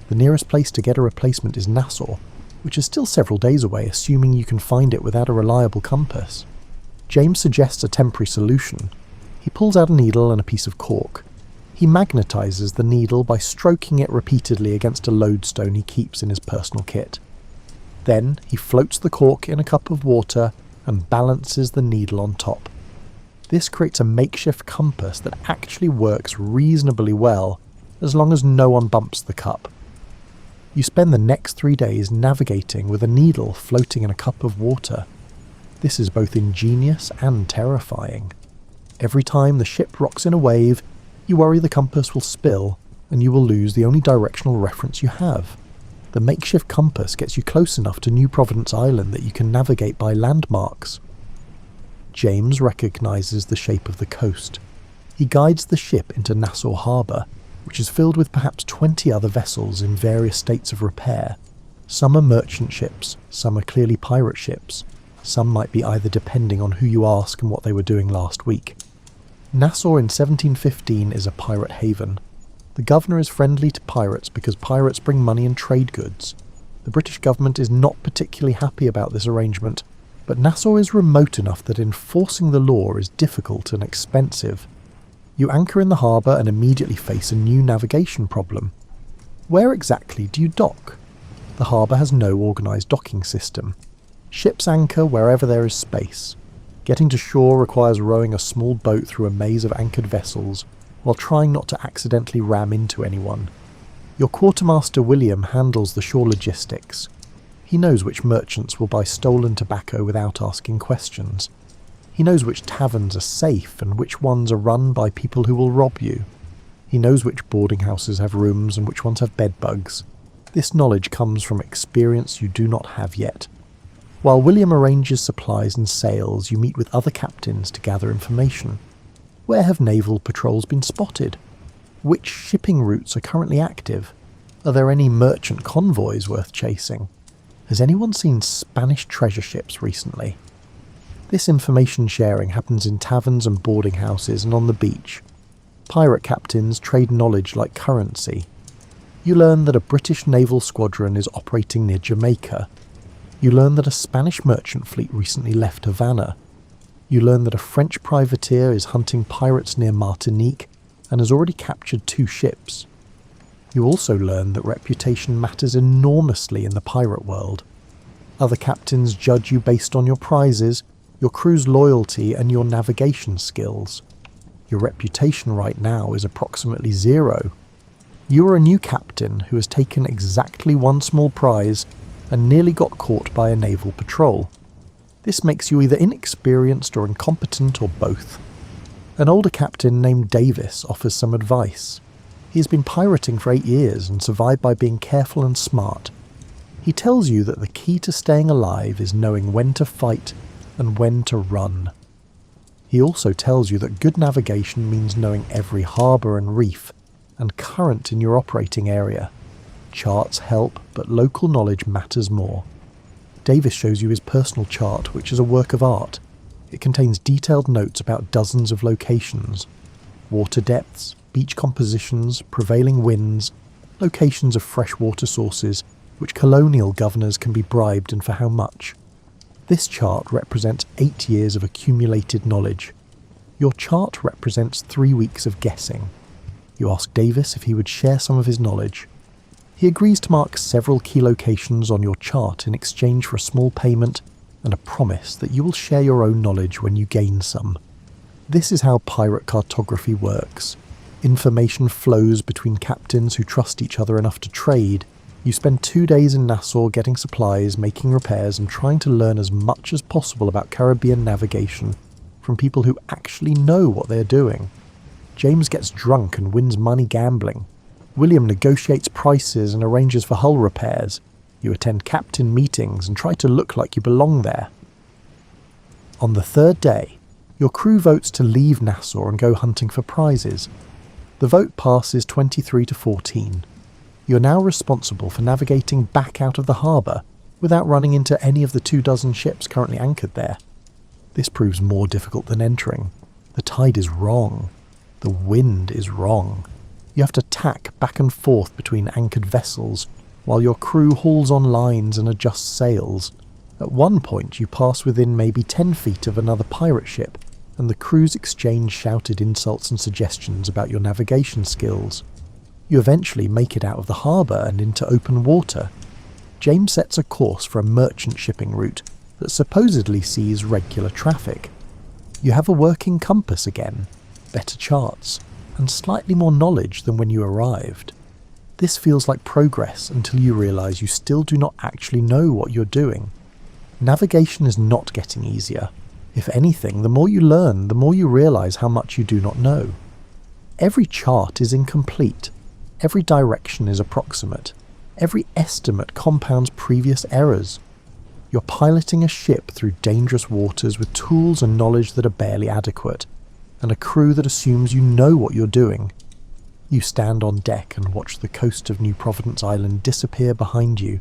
The nearest place to get a replacement is Nassau, which is still several days away, assuming you can find it without a reliable compass. James suggests a temporary solution. He pulls out a needle and a piece of cork. He magnetizes the needle by stroking it repeatedly against a lodestone he keeps in his personal kit. Then he floats the cork in a cup of water and balances the needle on top. This creates a makeshift compass that actually works reasonably well as long as no one bumps the cup. You spend the next 3 days navigating with a needle floating in a cup of water. This is both ingenious and terrifying. Every time the ship rocks in a wave, you worry the compass will spill, and you will lose the only directional reference you have. The makeshift compass gets you close enough to New Providence Island that you can navigate by landmarks. James recognizes the shape of the coast. He guides the ship into Nassau Harbour, which is filled with perhaps 20 other vessels in various states of repair. Some are merchant ships, some are clearly pirate ships. Some might be either, depending on who you ask and what they were doing last week. Nassau in 1715 is a pirate haven. The governor is friendly to pirates because pirates bring money and trade goods. The British government is not particularly happy about this arrangement, but Nassau is remote enough that enforcing the law is difficult and expensive. You anchor in the harbour and immediately face a new navigation problem. Where exactly do you dock? The harbour has no organised docking system. Ships anchor wherever there is space. Getting to shore requires rowing a small boat through a maze of anchored vessels, while trying not to accidentally ram into anyone. Your quartermaster William handles the shore logistics. He knows which merchants will buy stolen tobacco without asking questions. He knows which taverns are safe and which ones are run by people who will rob you. He knows which boarding houses have rooms and which ones have bed bugs. This knowledge comes from experience you do not have yet. While William arranges supplies and sails, you meet with other captains to gather information. Where have naval patrols been spotted? Which shipping routes are currently active? Are there any merchant convoys worth chasing? Has anyone seen Spanish treasure ships recently? This information sharing happens in taverns and boarding houses and on the beach. Pirate captains trade knowledge like currency. You learn that a British naval squadron is operating near Jamaica. You learn that a Spanish merchant fleet recently left Havana. You learn that a French privateer is hunting pirates near Martinique and has already captured 2 ships. You also learn that reputation matters enormously in the pirate world. Other captains judge you based on your prizes, your crew's loyalty and your navigation skills. Your reputation right now is approximately 0. You are a new captain who has taken exactly 1 small prize and nearly got caught by a naval patrol. This makes you either inexperienced or incompetent or both. An older captain named Davis offers some advice. He has been pirating for 8 years and survived by being careful and smart. He tells you that the key to staying alive is knowing when to fight and when to run. He also tells you that good navigation means knowing every harbour and reef and current in your operating area. Charts help, but local knowledge matters more. Davis shows you his personal chart, which is a work of art. It contains detailed notes about dozens of locations, water depths, beach compositions, prevailing winds, locations of freshwater sources, which colonial governors can be bribed and for how much. This chart represents 8 years of accumulated knowledge. Your chart represents 3 weeks of guessing. You ask Davis if he would share some of his knowledge. He agrees to mark several key locations on your chart in exchange for a small payment and a promise that you will share your own knowledge when you gain some. This is how pirate cartography works. Information flows between captains who trust each other enough to trade. You spend 2 days in Nassau getting supplies, making repairs, and trying to learn as much as possible about Caribbean navigation from people who actually know what they're doing. James gets drunk and wins money gambling. William negotiates prices and arranges for hull repairs. You attend captain meetings and try to look like you belong there. On the 3rd day, your crew votes to leave Nassau and go hunting for prizes. The vote passes 23 to 14. You're now responsible for navigating back out of the harbour without running into any of the 24 ships currently anchored there. This proves more difficult than entering. The tide is wrong. The wind is wrong. You have to tack back and forth between anchored vessels while your crew hauls on lines and adjusts sails. At one point you pass within maybe 10 feet of another pirate ship, and the crews exchange shouted insults and suggestions about your navigation skills. You eventually make it out of the harbour and into open water. James sets a course for a merchant shipping route that supposedly sees regular traffic. You have a working compass again, better charts, and slightly more knowledge than when you arrived. This feels like progress until you realise you still do not actually know what you're doing. Navigation is not getting easier. If anything, the more you learn, the more you realise how much you do not know. Every chart is incomplete. Every direction is approximate. Every estimate compounds previous errors. You're piloting a ship through dangerous waters with tools and knowledge that are barely adequate, and a crew that assumes you know what you're doing. You stand on deck and watch the coast of New Providence Island disappear behind you.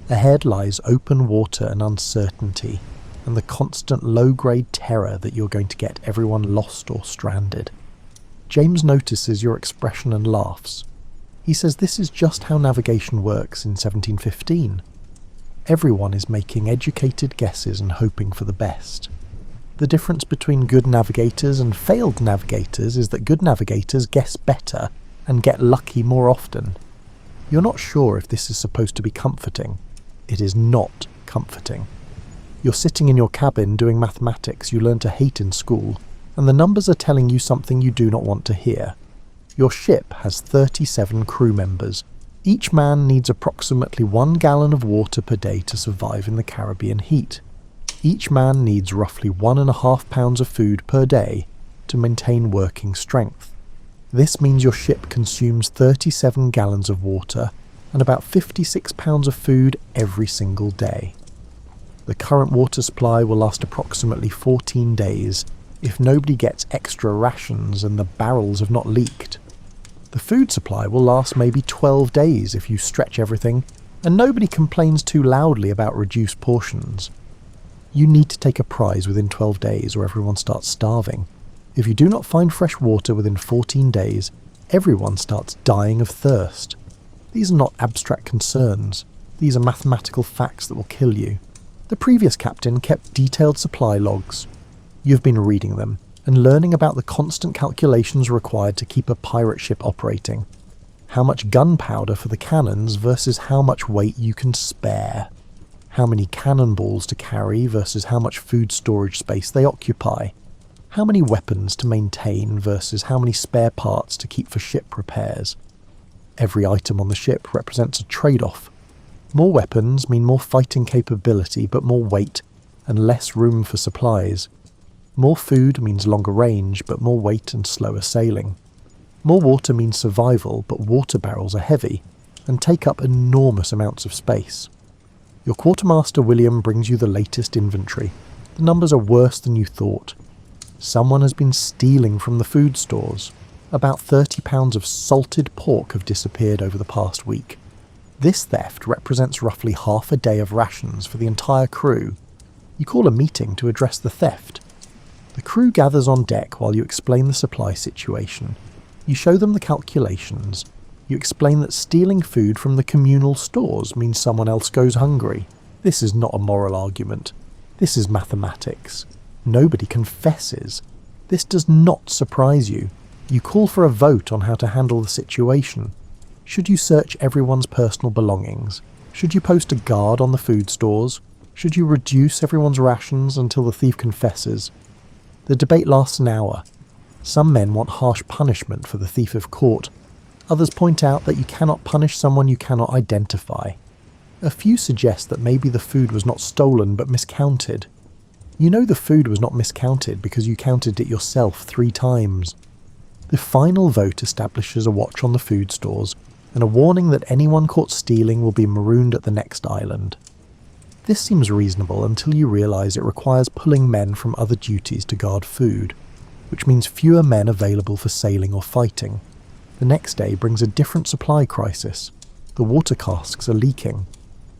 Ahead lies open water and uncertainty, and the constant low-grade terror that you're going to get everyone lost or stranded. James notices your expression and laughs. He says this is just how navigation works in 1715. Everyone is making educated guesses and hoping for the best. The difference between good navigators and failed navigators is that good navigators guess better and get lucky more often. You're not sure if this is supposed to be comforting. It is not comforting. You're sitting in your cabin doing mathematics you learn to hate in school, and the numbers are telling you something you do not want to hear. Your ship has 37 crew members. Each man needs approximately 1 gallon of water per day to survive in the Caribbean heat. Each man needs roughly 1.5 pounds of food per day to maintain working strength. This means your ship consumes 37 gallons of water and about 56 pounds of food every single day. The current water supply will last approximately 14 days if nobody gets extra rations and the barrels have not leaked. The food supply will last maybe 12 days if you stretch everything and nobody complains too loudly about reduced portions. You need to take a prize within 12 days or everyone starts starving. If you do not find fresh water within 14 days, everyone starts dying of thirst. These are not abstract concerns. These are mathematical facts that will kill you. The previous captain kept detailed supply logs. You've been reading them and learning about the constant calculations required to keep a pirate ship operating. How much gunpowder for the cannons versus how much weight you can spare. How many cannonballs to carry versus how much food storage space they occupy. How many weapons to maintain versus how many spare parts to keep for ship repairs. Every item on the ship represents a trade-off. More weapons mean more fighting capability but more weight and less room for supplies. More food means longer range but more weight and slower sailing. More water means survival, but water barrels are heavy and take up enormous amounts of space. Your quartermaster William brings you the latest inventory. The numbers are worse than you thought. Someone has been stealing from the food stores. About 30 pounds of salted pork have disappeared over the past week. This theft represents roughly half a day of rations for the entire crew. You call a meeting to address the theft. The crew gathers on deck while you explain the supply situation. You show them the calculations. You explain that stealing food from the communal stores means someone else goes hungry. This is not a moral argument. This is mathematics. Nobody confesses. This does not surprise you. You call for a vote on how to handle the situation. Should you search everyone's personal belongings? Should you post a guard on the food stores? Should you reduce everyone's rations until the thief confesses? The debate lasts an hour. Some men want harsh punishment for the thief if caught. Others point out that you cannot punish someone you cannot identify. A few suggest that maybe the food was not stolen but miscounted. You know the food was not miscounted because you counted it yourself 3 times. The final vote establishes a watch on the food stores and a warning that anyone caught stealing will be marooned at the next island. This seems reasonable until you realise it requires pulling men from other duties to guard food, which means fewer men available for sailing or fighting. The next day brings a different supply crisis. The water casks are leaking.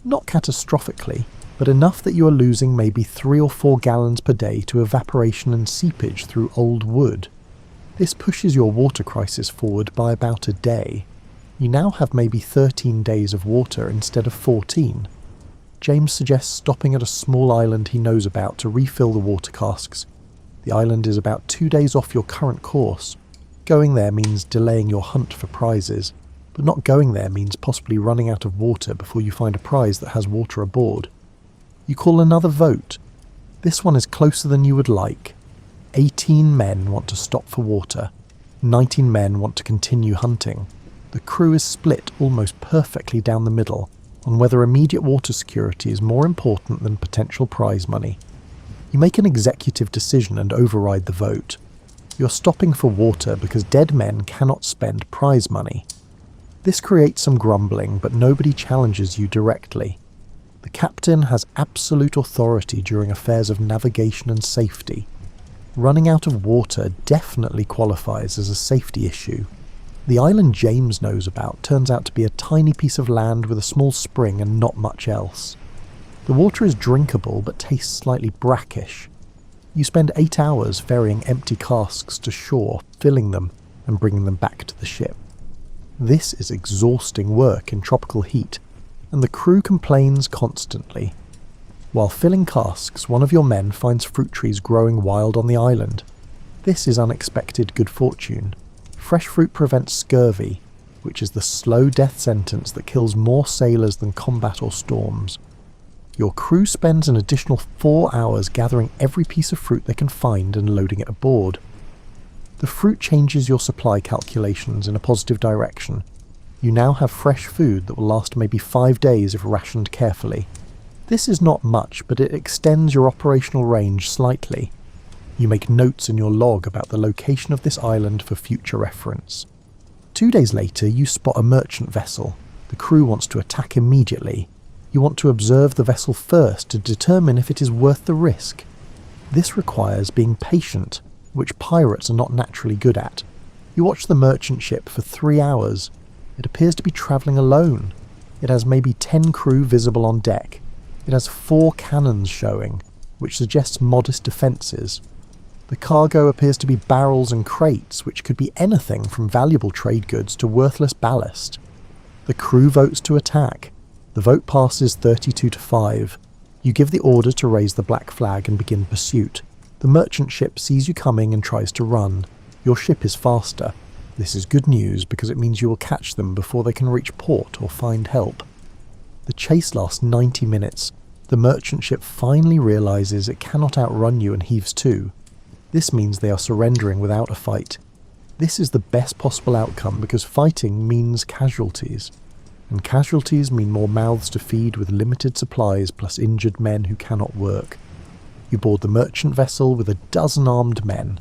Not catastrophically, but enough that you are losing maybe 3 or 4 gallons per day to evaporation and seepage through old wood. This pushes your water crisis forward by about a day. You now have maybe 13 days of water instead of 14. James suggests stopping at a small island he knows about to refill the water casks. The island is about 2 days off your current course. Going there means delaying your hunt for prizes, but not going there means possibly running out of water before you find a prize that has water aboard. You call another vote. This one is closer than you would like. 18 men want to stop for water. 19 men want to continue hunting. The crew is split almost perfectly down the middle on whether immediate water security is more important than potential prize money. You make an executive decision and override the vote. You're stopping for water because dead men cannot spend prize money. This creates some grumbling, but nobody challenges you directly. The captain has absolute authority during affairs of navigation and safety. Running out of water definitely qualifies as a safety issue. The island James knows about turns out to be a tiny piece of land with a small spring and not much else. The water is drinkable but tastes slightly brackish. You spend 8 hours ferrying empty casks to shore, filling them and bringing them back to the ship. This is exhausting work in tropical heat, and the crew complains constantly. While filling casks, one of your men finds fruit trees growing wild on the island. This is unexpected good fortune. Fresh fruit prevents scurvy, which is the slow death sentence that kills more sailors than combat or storms. Your crew spends an additional 4 hours gathering every piece of fruit they can find and loading it aboard. The fruit changes your supply calculations in a positive direction. You now have fresh food that will last maybe 5 days if rationed carefully. This is not much, but it extends your operational range slightly. You make notes in your log about the location of this island for future reference. 2 days later, you spot a merchant vessel. The crew wants to attack immediately. You want to observe the vessel first to determine if it is worth the risk. This requires being patient, which pirates are not naturally good at. You watch the merchant ship for 3 hours. It appears to be travelling alone. It has maybe 10 crew visible on deck. It has 4 cannons showing, which suggests modest defences. The cargo appears to be barrels and crates, which could be anything from valuable trade goods to worthless ballast. The crew votes to attack. The vote passes 32-5. You give the order to raise the black flag and begin pursuit. The merchant ship sees you coming and tries to run. Your ship is faster. This is good news because it means you will catch them before they can reach port or find help. The chase lasts 90 minutes. The merchant ship finally realises it cannot outrun you and heaves to. This means they are surrendering without a fight. This is the best possible outcome because fighting means casualties. And casualties mean more mouths to feed with limited supplies plus injured men who cannot work. You board the merchant vessel with a dozen armed men.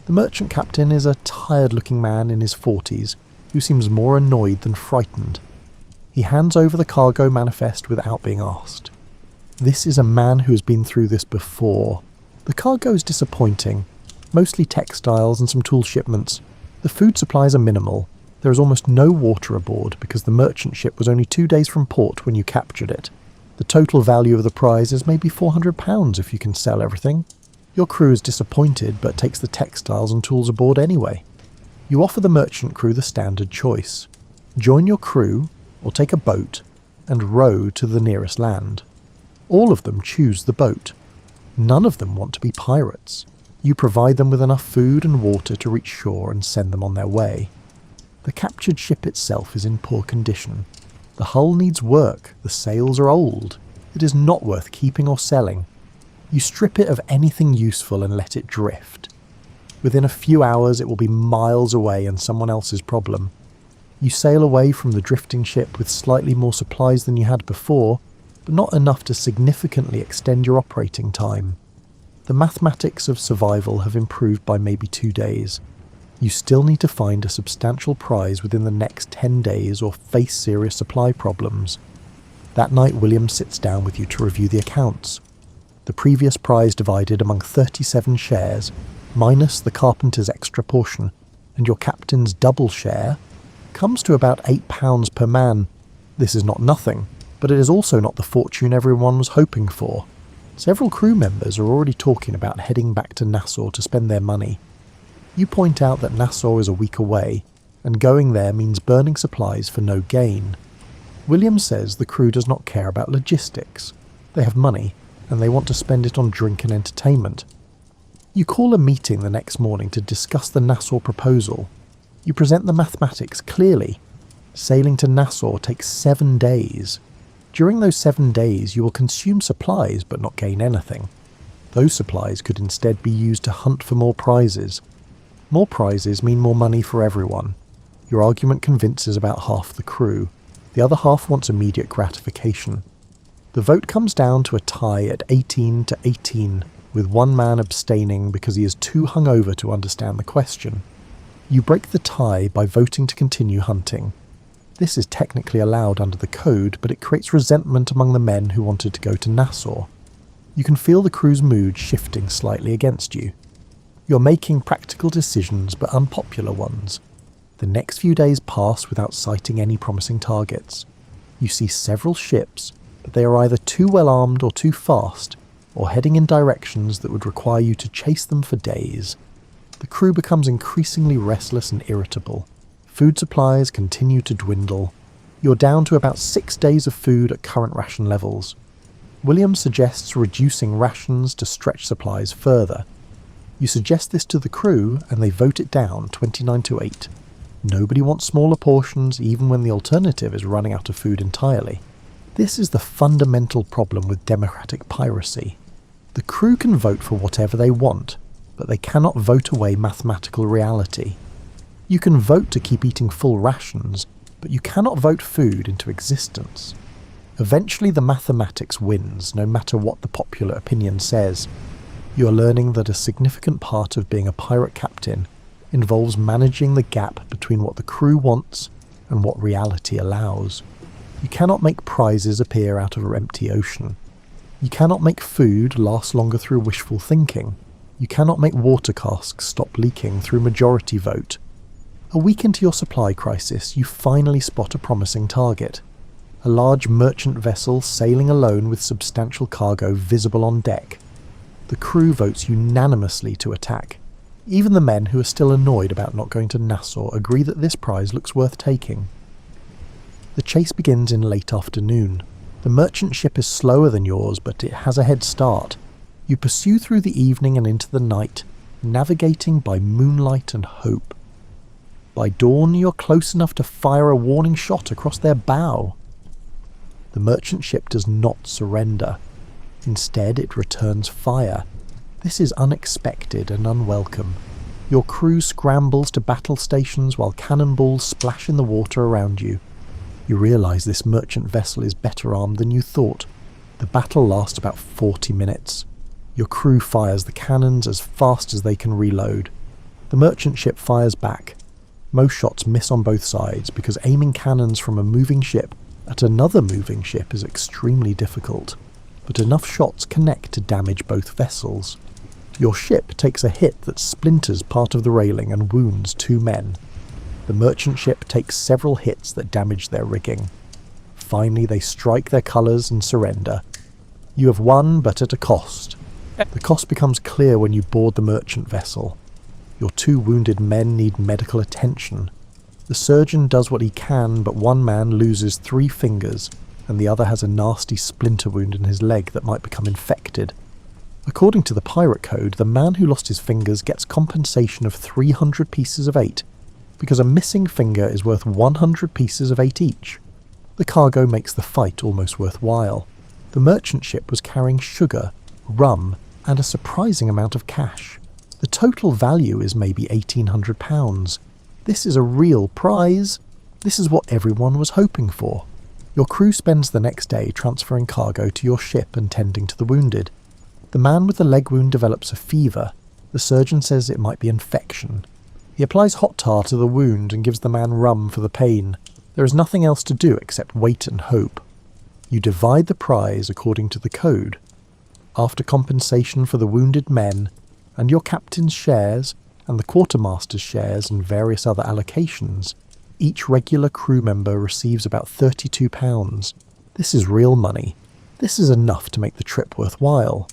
The merchant captain is a tired-looking man in his 40s who seems more annoyed than frightened. He hands over the cargo manifest without being asked. This is a man who has been through this before. The cargo is disappointing, mostly textiles and some tool shipments. The food supplies are minimal. There is almost no water aboard because the merchant ship was only 2 days from port when you captured it. The total value of the prize is maybe £400 if you can sell everything. Your crew is disappointed but takes the textiles and tools aboard anyway. You offer the merchant crew the standard choice. Join your crew or take a boat and row to the nearest land. All of them choose the boat. None of them want to be pirates. You provide them with enough food and water to reach shore and send them on their way. The captured ship itself is in poor condition. The hull needs work, the sails are old. It is not worth keeping or selling. You strip it of anything useful and let it drift. Within a few hours it will be miles away and someone else's problem. You sail away from the drifting ship with slightly more supplies than you had before, but not enough to significantly extend your operating time. The mathematics of survival have improved by maybe 2 days. You still need to find a substantial prize within the next 10 days or face serious supply problems. That night William sits down with you to review the accounts. The previous prize divided among 37 shares, minus the carpenter's extra portion, and your captain's double share, comes to about £8 per man. This is not nothing, but it is also not the fortune everyone was hoping for. Several crew members are already talking about heading back to Nassau to spend their money. You point out that Nassau is a week away, and going there means burning supplies for no gain. William says the crew does not care about logistics. They have money, and they want to spend it on drink and entertainment. You call a meeting the next morning to discuss the Nassau proposal. You present the mathematics clearly. Sailing to Nassau takes 7 days. During those 7 days you will consume supplies but not gain anything. Those supplies could instead be used to hunt for more prizes. More prizes mean more money for everyone. Your argument convinces about half the crew. The other half wants immediate gratification. The vote comes down to a tie at 18-18, with one man abstaining because he is too hungover to understand the question. You break the tie by voting to continue hunting. This is technically allowed under the code, but it creates resentment among the men who wanted to go to Nassau. You can feel the crew's mood shifting slightly against you. You're making practical decisions, but unpopular ones. The next few days pass without sighting any promising targets. You see several ships, but they are either too well armed or too fast, or heading in directions that would require you to chase them for days. The crew becomes increasingly restless and irritable. Food supplies continue to dwindle. You're down to about 6 days of food at current ration levels. William suggests reducing rations to stretch supplies further. You suggest this to the crew and they vote it down 29-8. Nobody wants smaller portions even when the alternative is running out of food entirely. This is the fundamental problem with democratic piracy. The crew can vote for whatever they want, but they cannot vote away mathematical reality. You can vote to keep eating full rations, but you cannot vote food into existence. Eventually the mathematics wins, no matter what the popular opinion says. You are learning that a significant part of being a pirate captain involves managing the gap between what the crew wants and what reality allows. You cannot make prizes appear out of an empty ocean. You cannot make food last longer through wishful thinking. You cannot make water casks stop leaking through majority vote. A week into your supply crisis, you finally spot a promising target. A large merchant vessel sailing alone with substantial cargo visible on deck. The crew votes unanimously to attack. Even the men who are still annoyed about not going to Nassau agree that this prize looks worth taking. The chase begins in late afternoon. The merchant ship is slower than yours, but it has a head start. You pursue through the evening and into the night, navigating by moonlight and hope. By dawn, you're close enough to fire a warning shot across their bow. The merchant ship does not surrender. Instead, it returns fire. This is unexpected and unwelcome. Your crew scrambles to battle stations while cannonballs splash in the water around you. You realise this merchant vessel is better armed than you thought. The battle lasts about 40 minutes. Your crew fires the cannons as fast as they can reload. The merchant ship fires back. Most shots miss on both sides because aiming cannons from a moving ship at another moving ship is extremely difficult, but enough shots connect to damage both vessels. Your ship takes a hit that splinters part of the railing and wounds 2 men. The merchant ship takes several hits that damage their rigging. Finally, they strike their colours and surrender. You have won, but at a cost. The cost becomes clear when you board the merchant vessel. Your 2 wounded men need medical attention. The surgeon does what he can, but one man loses 3 fingers, and the other has a nasty splinter wound in his leg that might become infected. According to the pirate code, the man who lost his fingers gets compensation of 300 pieces of 8, because a missing finger is worth 100 pieces of 8 each. The cargo makes the fight almost worthwhile. The merchant ship was carrying sugar, rum, and a surprising amount of cash. The total value is maybe £1,800. This is a real prize. This is what everyone was hoping for. Your crew spends the next day transferring cargo to your ship and tending to the wounded. The man with the leg wound develops a fever. The surgeon says it might be infection. He applies hot tar to the wound and gives the man rum for the pain. There is nothing else to do except wait and hope. You divide the prize according to the code. After compensation for the wounded men, and your captain's shares, and the quartermaster's shares and various other allocations, each regular crew member receives about £32. This is real money. This is enough to make the trip worthwhile.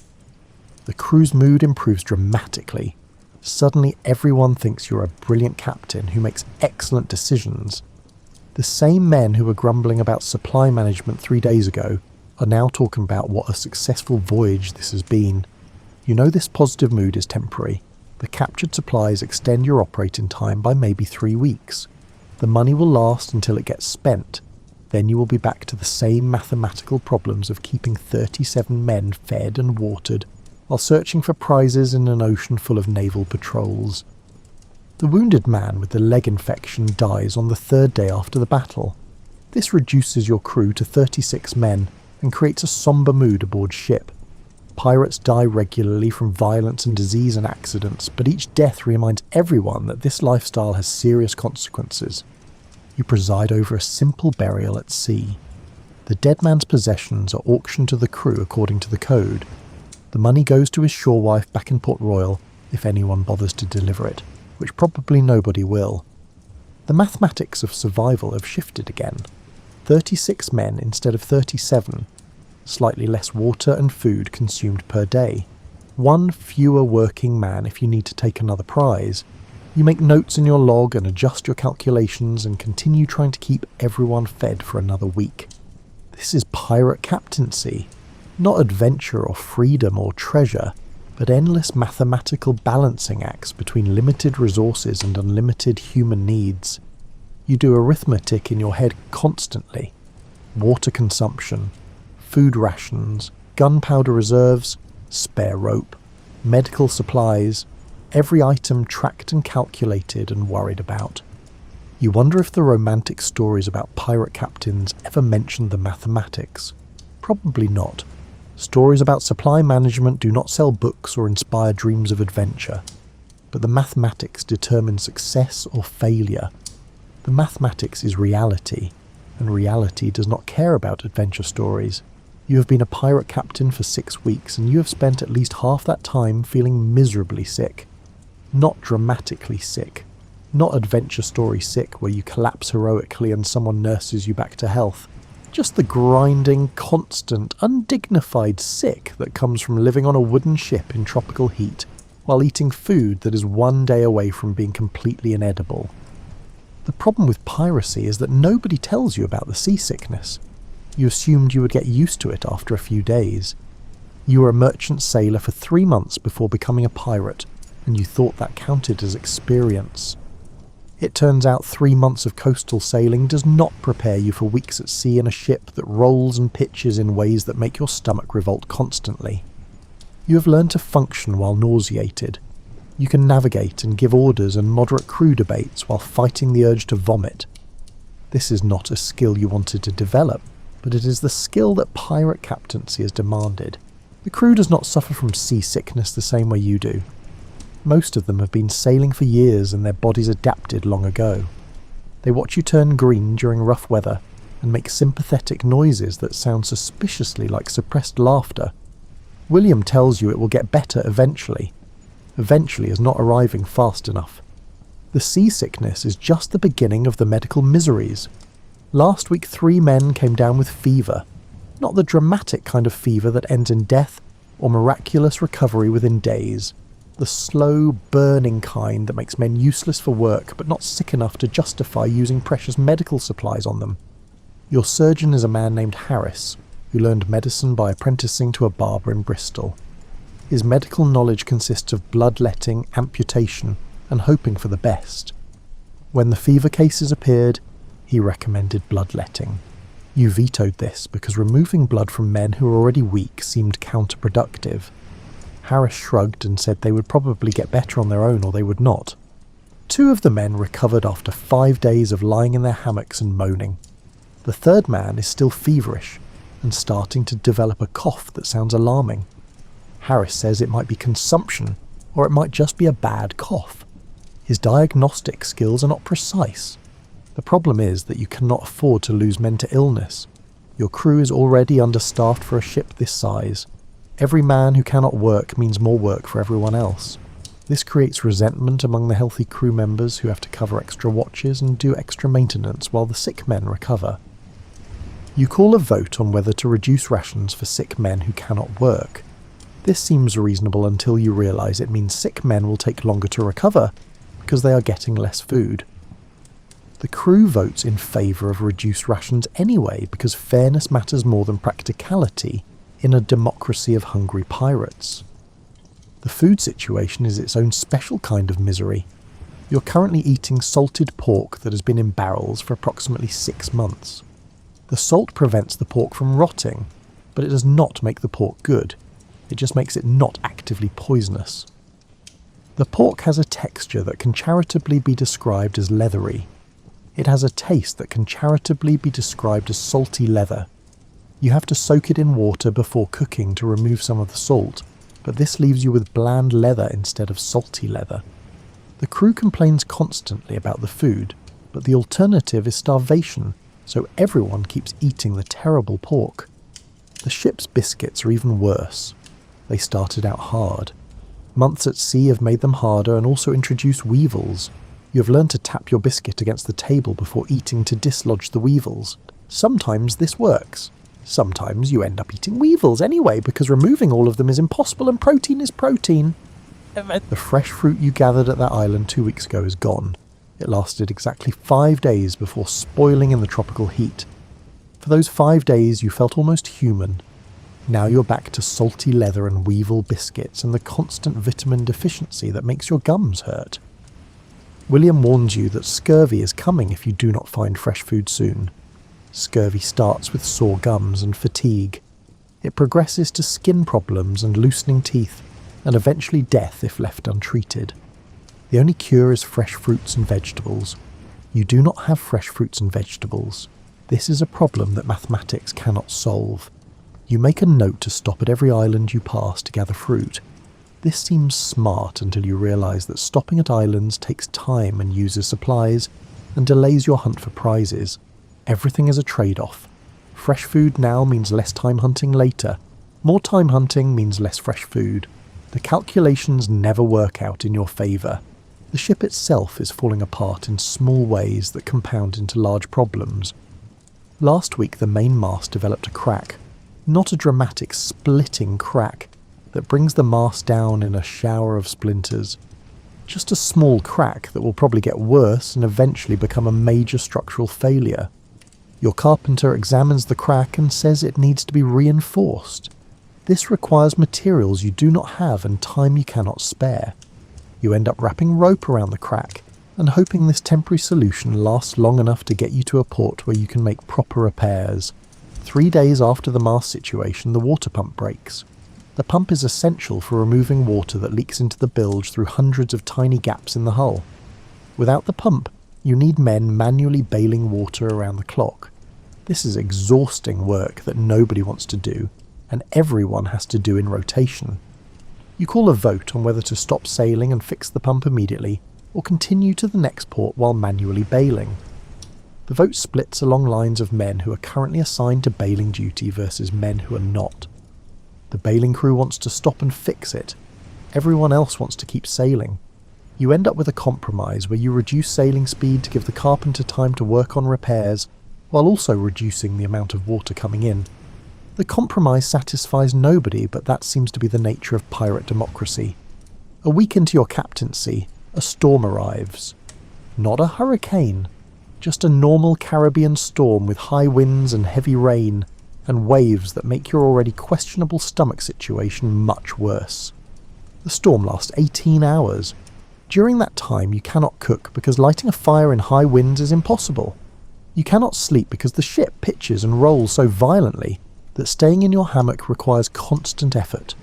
The crew's mood improves dramatically. Suddenly everyone thinks you're a brilliant captain who makes excellent decisions. The same men who were grumbling about supply management 3 days ago are now talking about what a successful voyage this has been. You know this positive mood is temporary. The captured supplies extend your operating time by maybe 3 weeks. The money will last until it gets spent. Then you will be back to the same mathematical problems of keeping 37 men fed and watered while searching for prizes in an ocean full of naval patrols. The wounded man with the leg infection dies on the 3rd day after the battle. This reduces your crew to 36 men and creates a sombre mood aboard ship. Pirates die regularly from violence and disease and accidents, but each death reminds everyone that this lifestyle has serious consequences. You preside over a simple burial at sea. The dead man's possessions are auctioned to the crew according to the code. The money goes to his shore wife back in Port Royal, if anyone bothers to deliver it, which probably nobody will. The mathematics of survival have shifted again. 36 men instead of 37. Slightly less water and food consumed per day. 1 fewer working man if you need to take another prize. You make notes in your log and adjust your calculations and continue trying to keep everyone fed for another week. This is pirate captaincy. Not adventure or freedom or treasure, but endless mathematical balancing acts between limited resources and unlimited human needs. You do arithmetic in your head constantly. water consumption, food rations, gunpowder reserves, spare rope, medical supplies, every item tracked and calculated and worried about. You wonder if the romantic stories about pirate captains ever mentioned the mathematics. Probably not. Stories about supply management do not sell books or inspire dreams of adventure. But the mathematics determine success or failure. The mathematics is reality, and reality does not care about adventure stories. You have been a pirate captain for 6 weeks, and you have spent at least half that time feeling miserably sick. Not dramatically sick. Not adventure story sick where you collapse heroically and someone nurses you back to health. Just the grinding, constant, undignified sick that comes from living on a wooden ship in tropical heat while eating food that is 1 day away from being completely inedible. The problem with piracy is that nobody tells you about the seasickness. You assumed you would get used to it after a few days. You were a merchant sailor for 3 months before becoming a pirate, and you thought that counted as experience. It turns out 3 months of coastal sailing does not prepare you for weeks at sea in a ship that rolls and pitches in ways that make your stomach revolt constantly. You have learned to function while nauseated. You can navigate and give orders and moderate crew debates while fighting the urge to vomit. This is not a skill you wanted to develop, but it is the skill that pirate captaincy has demanded. The crew does not suffer from seasickness the same way you do. Most of them have been sailing for years and their bodies adapted long ago. They watch you turn green during rough weather and make sympathetic noises that sound suspiciously like suppressed laughter. William tells you it will get better eventually. Eventually is not arriving fast enough. The seasickness is just the beginning of the medical miseries. Last week 3 men came down with fever. Not the dramatic kind of fever that ends in death or miraculous recovery within days. The slow, burning kind that makes men useless for work but not sick enough to justify using precious medical supplies on them. Your surgeon is a man named Harris, who learned medicine by apprenticing to a barber in Bristol. His medical knowledge consists of bloodletting, amputation, and hoping for the best. When the fever cases appeared, he recommended bloodletting. You vetoed this because removing blood from men who were already weak seemed counterproductive. Harris shrugged and said they would probably get better on their own or they would not. 2 of the men recovered after 5 days of lying in their hammocks and moaning. The 3rd man is still feverish and starting to develop a cough that sounds alarming. Harris says it might be consumption or it might just be a bad cough. His diagnostic skills are not precise. The problem is that you cannot afford to lose men to illness. Your crew is already understaffed for a ship this size. Every man who cannot work means more work for everyone else. This creates resentment among the healthy crew members who have to cover extra watches and do extra maintenance while the sick men recover. You call a vote on whether to reduce rations for sick men who cannot work. This seems reasonable until you realise it means sick men will take longer to recover because they are getting less food. The crew votes in favour of reduced rations anyway because fairness matters more than practicality in a democracy of hungry pirates. The food situation is its own special kind of misery. You're currently eating salted pork that has been in barrels for approximately 6 months. The salt prevents the pork from rotting, but it does not make the pork good. It just makes it not actively poisonous. The pork has a texture that can charitably be described as leathery. It has a taste that can charitably be described as salty leather. You have to soak it in water before cooking to remove some of the salt, but this leaves you with bland leather instead of salty leather. The crew complains constantly about the food, but the alternative is starvation, so everyone keeps eating the terrible pork. The ship's biscuits are even worse. They started out hard. Months at sea have made them harder and also introduced weevils. You have learned to tap your biscuit against the table before eating to dislodge the weevils. Sometimes this works. Sometimes you end up eating weevils anyway because removing all of them is impossible and protein is protein. The fresh fruit you gathered at that island 2 weeks ago is gone. It lasted exactly 5 days before spoiling in the tropical heat. For those 5 days you felt almost human. Now you're back to salty leather and weevil biscuits and the constant vitamin deficiency that makes your gums hurt. William warns you that scurvy is coming if you do not find fresh food soon. Scurvy starts with sore gums and fatigue. It progresses to skin problems and loosening teeth, and eventually death if left untreated. The only cure is fresh fruits and vegetables. You do not have fresh fruits and vegetables. This is a problem that mathematics cannot solve. You make a note to stop at every island you pass to gather fruit. This seems smart until you realise that stopping at islands takes time and uses supplies, and delays your hunt for prizes. Everything is a trade-off. Fresh food now means less time hunting later. More time hunting means less fresh food. The calculations never work out in your favour. The ship itself is falling apart in small ways that compound into large problems. Last week the main mast developed a crack. Not a dramatic splitting crack that brings the mast down in a shower of splinters. Just a small crack that will probably get worse and eventually become a major structural failure. Your carpenter examines the crack and says it needs to be reinforced. This requires materials you do not have and time you cannot spare. You end up wrapping rope around the crack and hoping this temporary solution lasts long enough to get you to a port where you can make proper repairs. 3 days after the mast situation, the water pump breaks. The pump is essential for removing water that leaks into the bilge through hundreds of tiny gaps in the hull. Without the pump, you need men manually bailing water around the clock. This is exhausting work that nobody wants to do, and everyone has to do in rotation. You call a vote on whether to stop sailing and fix the pump immediately, or continue to the next port while manually bailing. The vote splits along lines of men who are currently assigned to bailing duty versus men who are not. The bailing crew wants to stop and fix it. Everyone else wants to keep sailing. You end up with a compromise where you reduce sailing speed to give the carpenter time to work on repairs, while also reducing the amount of water coming in. The compromise satisfies nobody, but that seems to be the nature of pirate democracy. A week into your captaincy, a storm arrives. Not a hurricane, just a normal Caribbean storm with high winds and heavy rain, and waves that make your already questionable stomach situation much worse. The storm lasts 18 hours. During that time you cannot cook because lighting a fire in high winds is impossible. You cannot sleep because the ship pitches and rolls so violently that staying in your hammock requires constant effort.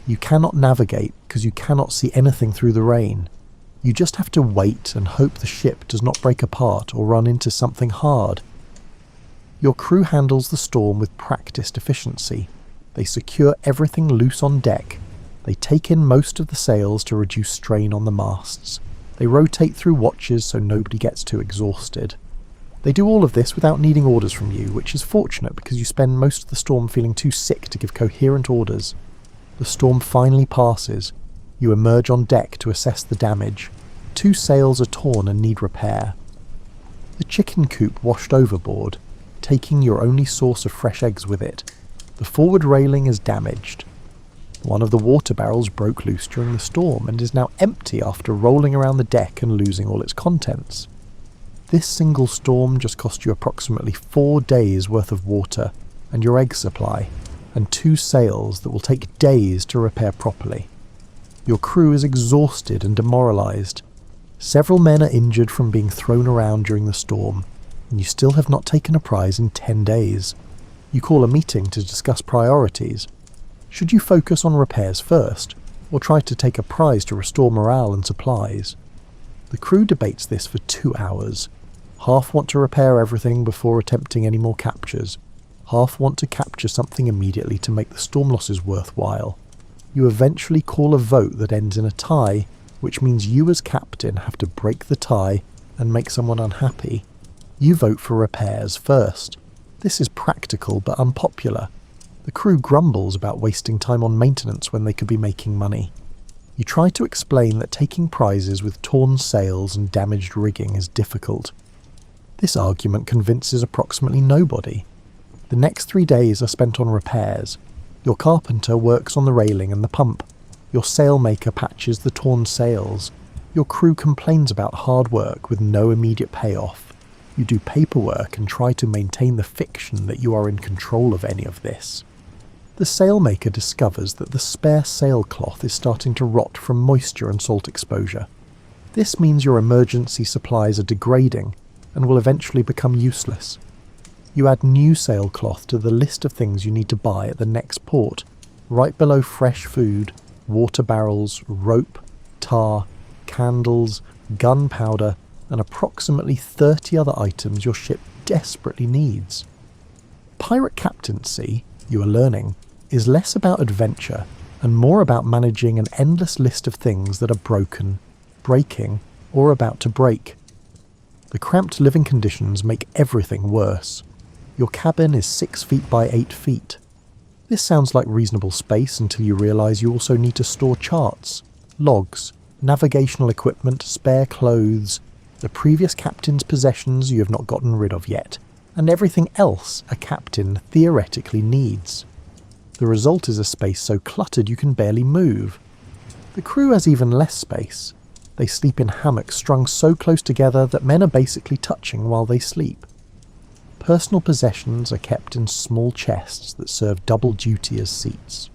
You cannot navigate because you cannot see anything through the rain. You just have to wait and hope the ship does not break apart or run into something hard. Your crew handles the storm with practiced efficiency. They secure everything loose on deck. They take in most of the sails to reduce strain on the masts. They rotate through watches so nobody gets too exhausted. They do all of this without needing orders from you, which is fortunate because you spend most of the storm feeling too sick to give coherent orders. The storm finally passes. You emerge on deck to assess the damage. 2 sails are torn and need repair. The chicken coop washed overboard, taking your only source of fresh eggs with it. The forward railing is damaged. One of the water barrels broke loose during the storm and is now empty after rolling around the deck and losing all its contents. This single storm just cost you approximately 4 days worth of water and your egg supply, and 2 sails that will take days to repair properly. Your crew is exhausted and demoralised. Several men are injured from being thrown around during the storm, and you still have not taken a prize in 10 days. You call a meeting to discuss priorities. Should you focus on repairs first, or try to take a prize to restore morale and supplies? The crew debates this for 2 hours. Half want to repair everything before attempting any more captures. Half want to capture something immediately to make the storm losses worthwhile. You eventually call a vote that ends in a tie, which means you as captain have to break the tie and make someone unhappy. You vote for repairs first. This is practical but unpopular. The crew grumbles about wasting time on maintenance when they could be making money. You try to explain that taking prizes with torn sails and damaged rigging is difficult. This argument convinces approximately nobody. The next 3 days are spent on repairs. Your carpenter works on the railing and the pump. Your sailmaker patches the torn sails. Your crew complains about hard work with no immediate payoff. You do paperwork and try to maintain the fiction that you are in control of any of this. The sailmaker discovers that the spare sailcloth is starting to rot from moisture and salt exposure. This means your emergency supplies are degrading and will eventually become useless. You add new sailcloth to the list of things you need to buy at the next port, right below fresh food, water barrels, rope, tar, candles, gunpowder, and approximately 30 other items your ship desperately needs. Pirate captaincy, you are learning, is less about adventure and more about managing an endless list of things that are broken, breaking, or about to break. The cramped living conditions make everything worse. Your cabin is 6 feet by 8 feet. This sounds like reasonable space until you realise you also need to store charts, logs, navigational equipment, spare clothes, the previous captain's possessions you have not gotten rid of yet, and everything else a captain theoretically needs. The result is a space so cluttered you can barely move. The crew has even less space. They sleep in hammocks strung so close together that men are basically touching while they sleep. Personal possessions are kept in small chests that serve double duty as seats.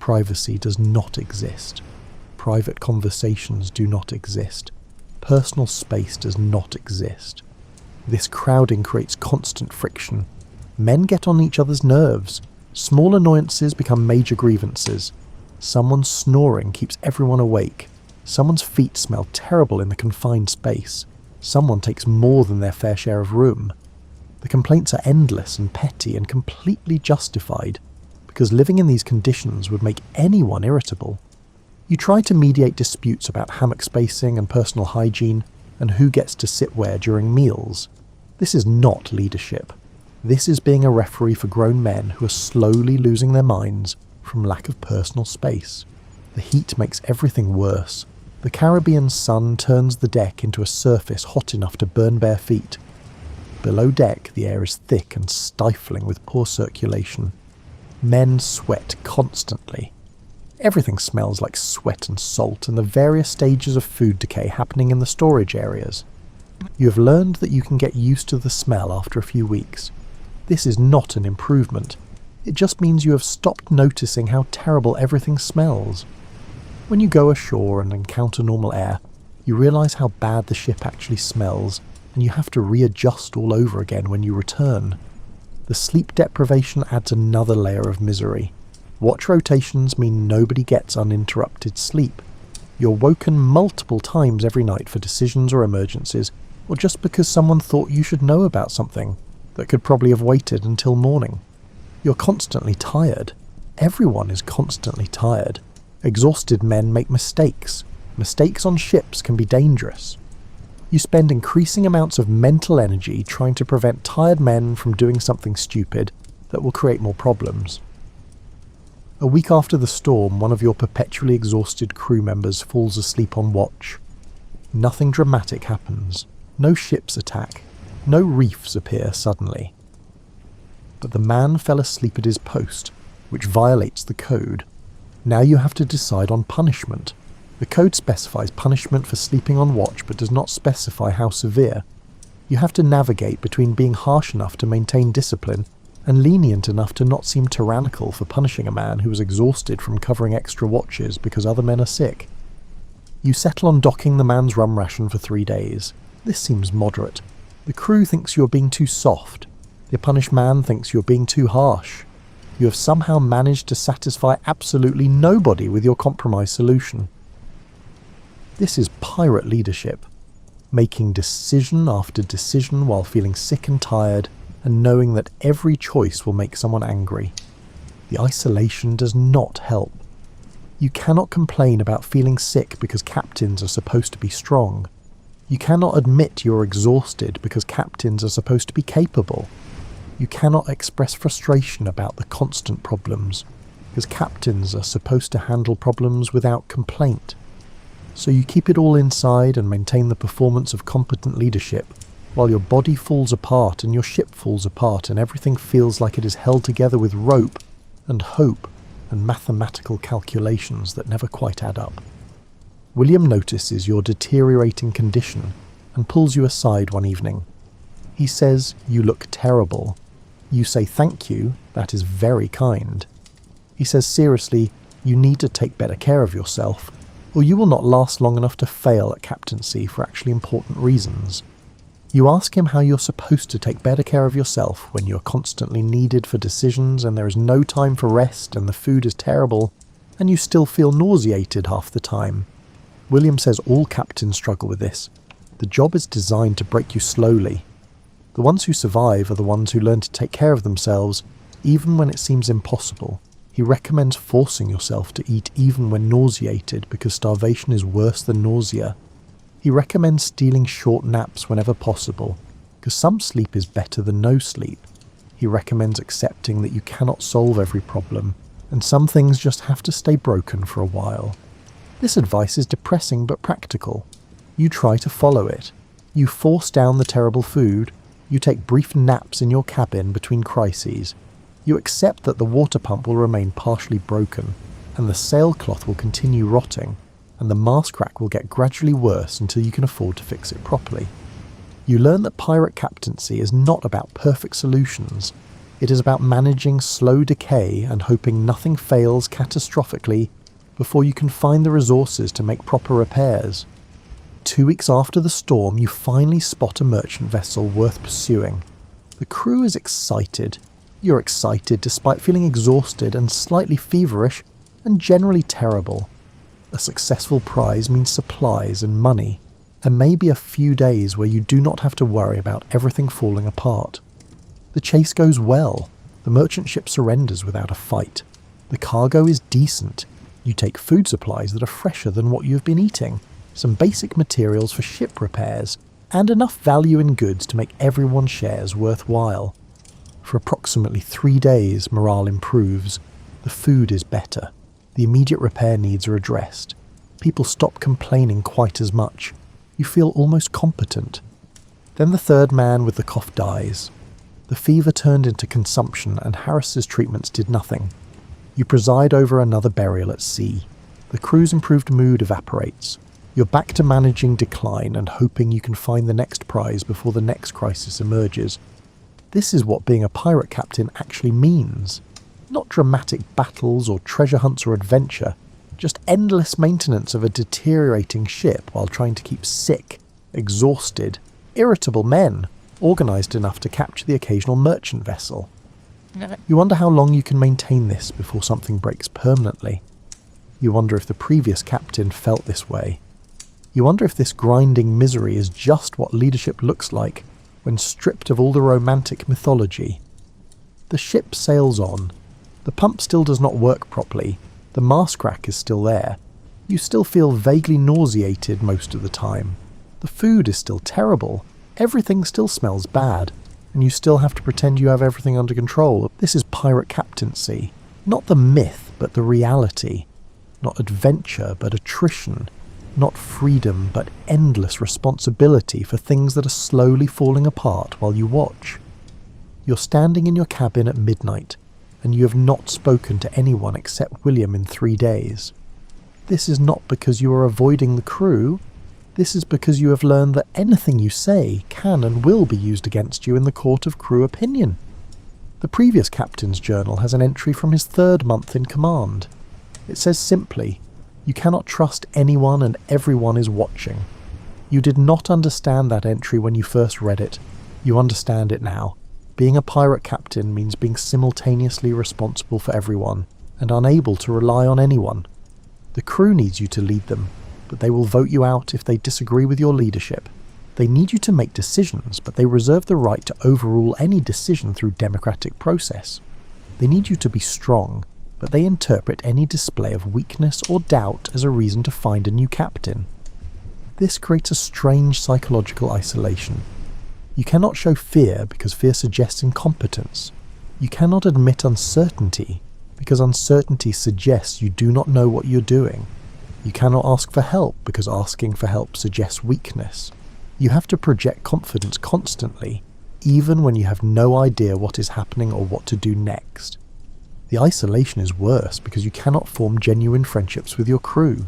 Privacy does not exist. Private conversations do not exist. Personal space does not exist. This crowding creates constant friction. Men get on each other's nerves. Small annoyances become major grievances. Someone's snoring keeps everyone awake. Someone's feet smell terrible in the confined space. Someone takes more than their fair share of room. The complaints are endless and petty and completely justified, because living in these conditions would make anyone irritable. You try to mediate disputes about hammock spacing and personal hygiene, and who gets to sit where during meals. This is not leadership. This is being a referee for grown men who are slowly losing their minds from lack of personal space. The heat makes everything worse. The Caribbean sun turns the deck into a surface hot enough to burn bare feet. Below deck, the air is thick and stifling with poor circulation. Men sweat constantly. Everything smells like sweat and salt, and the various stages of food decay happening in the storage areas. You have learned that you can get used to the smell after a few weeks. This is not an improvement. It just means you have stopped noticing how terrible everything smells. When you go ashore and encounter normal air, you realise how bad the ship actually smells, and you have to readjust all over again when you return. The sleep deprivation adds another layer of misery. Watch rotations mean nobody gets uninterrupted sleep. You're woken multiple times every night for decisions or emergencies, or just because someone thought you should know about something that could probably have waited until morning. You're constantly tired. Everyone is constantly tired. Exhausted men make mistakes. Mistakes on ships can be dangerous. You spend increasing amounts of mental energy trying to prevent tired men from doing something stupid that will create more problems. A week after the storm, one of your perpetually exhausted crew members falls asleep on watch. Nothing dramatic happens. No ships attack. No reefs appear suddenly. But the man fell asleep at his post, which violates the code. Now you have to decide on punishment. The code specifies punishment for sleeping on watch but does not specify how severe. You have to navigate between being harsh enough to maintain discipline and lenient enough to not seem tyrannical for punishing a man who is exhausted from covering extra watches because other men are sick. You settle on docking the man's rum ration for 3 days. This seems moderate. The crew thinks you're being too soft. The punished man thinks you're being too harsh. You have somehow managed to satisfy absolutely nobody with your compromise solution. This is pirate leadership. Making decision after decision while feeling sick and tired, and knowing that every choice will make someone angry. The isolation does not help. You cannot complain about feeling sick because captains are supposed to be strong. You cannot admit you're exhausted because captains are supposed to be capable. You cannot express frustration about the constant problems because captains are supposed to handle problems without complaint. So you keep it all inside and maintain the performance of competent leadership, while your body falls apart and your ship falls apart and everything feels like it is held together with rope and hope and mathematical calculations that never quite add up. William notices your deteriorating condition and pulls you aside one evening. He says, "You look terrible." You say, "Thank you, that is very kind." He says seriously, "You need to take better care of yourself, or you will not last long enough to fail at captaincy for actually important reasons." You ask him how you're supposed to take better care of yourself when you're constantly needed for decisions and there is no time for rest and the food is terrible and you still feel nauseated half the time. William says all captains struggle with this. The job is designed to break you slowly. The ones who survive are the ones who learn to take care of themselves even when it seems impossible. He recommends forcing yourself to eat even when nauseated because starvation is worse than nausea. He recommends stealing short naps whenever possible because some sleep is better than no sleep. He recommends accepting that you cannot solve every problem and some things just have to stay broken for a while. This advice is depressing but practical. You try to follow it. You force down the terrible food. You take brief naps in your cabin between crises. You accept that the water pump will remain partially broken, and the sailcloth will continue rotting, and the mast crack will get gradually worse until you can afford to fix it properly. You learn that pirate captaincy is not about perfect solutions. It is about managing slow decay and hoping nothing fails catastrophically before you can find the resources to make proper repairs. 2 weeks after the storm, you finally spot a merchant vessel worth pursuing. The crew is excited. You're excited despite feeling exhausted and slightly feverish and generally terrible. A successful prize means supplies and money, and maybe a few days where you do not have to worry about everything falling apart. The chase goes well. The merchant ship surrenders without a fight. The cargo is decent. You take food supplies that are fresher than what you have been eating, some basic materials for ship repairs, and enough value in goods to make everyone's shares worthwhile. For approximately 3 days, morale improves. The food is better. The immediate repair needs are addressed. People stop complaining quite as much. You feel almost competent. Then the third man with the cough dies. The fever turned into consumption and Harris's treatments did nothing. You preside over another burial at sea. The crew's improved mood evaporates. You're back to managing decline and hoping you can find the next prize before the next crisis emerges. This is what being a pirate captain actually means. Not dramatic battles or treasure hunts or adventure, just endless maintenance of a deteriorating ship while trying to keep sick, exhausted, irritable men, organised enough to capture the occasional merchant vessel. You wonder how long you can maintain this before something breaks permanently. You wonder if the previous captain felt this way. You wonder if this grinding misery is just what leadership looks like when stripped of all the romantic mythology. The ship sails on. The pump still does not work properly. The mast crack is still there. You still feel vaguely nauseated most of the time. The food is still terrible. Everything still smells bad. And you still have to pretend you have everything under control. This is pirate captaincy. Not the myth, but the reality. Not adventure, but attrition. Not freedom, but endless responsibility for things that are slowly falling apart while you watch. You're standing in your cabin at midnight, and you have not spoken to anyone except William in 3 days. This is not because you are avoiding the crew. This is because you have learned that anything you say can and will be used against you in the court of crew opinion. The previous captain's journal has an entry from his 3rd month in command. It says simply, "You cannot trust anyone and everyone is watching." You did not understand that entry when you first read it. You understand it now. Being a pirate captain means being simultaneously responsible for everyone and unable to rely on anyone. The crew needs you to lead them, but they will vote you out if they disagree with your leadership. They need you to make decisions, but they reserve the right to overrule any decision through democratic process. They need you to be strong, but they interpret any display of weakness or doubt as a reason to find a new captain. This creates a strange psychological isolation. You cannot show fear because fear suggests incompetence. You cannot admit uncertainty because uncertainty suggests you do not know what you're doing. You cannot ask for help because asking for help suggests weakness. You have to project confidence constantly, even when you have no idea what is happening or what to do next. The isolation is worse because you cannot form genuine friendships with your crew.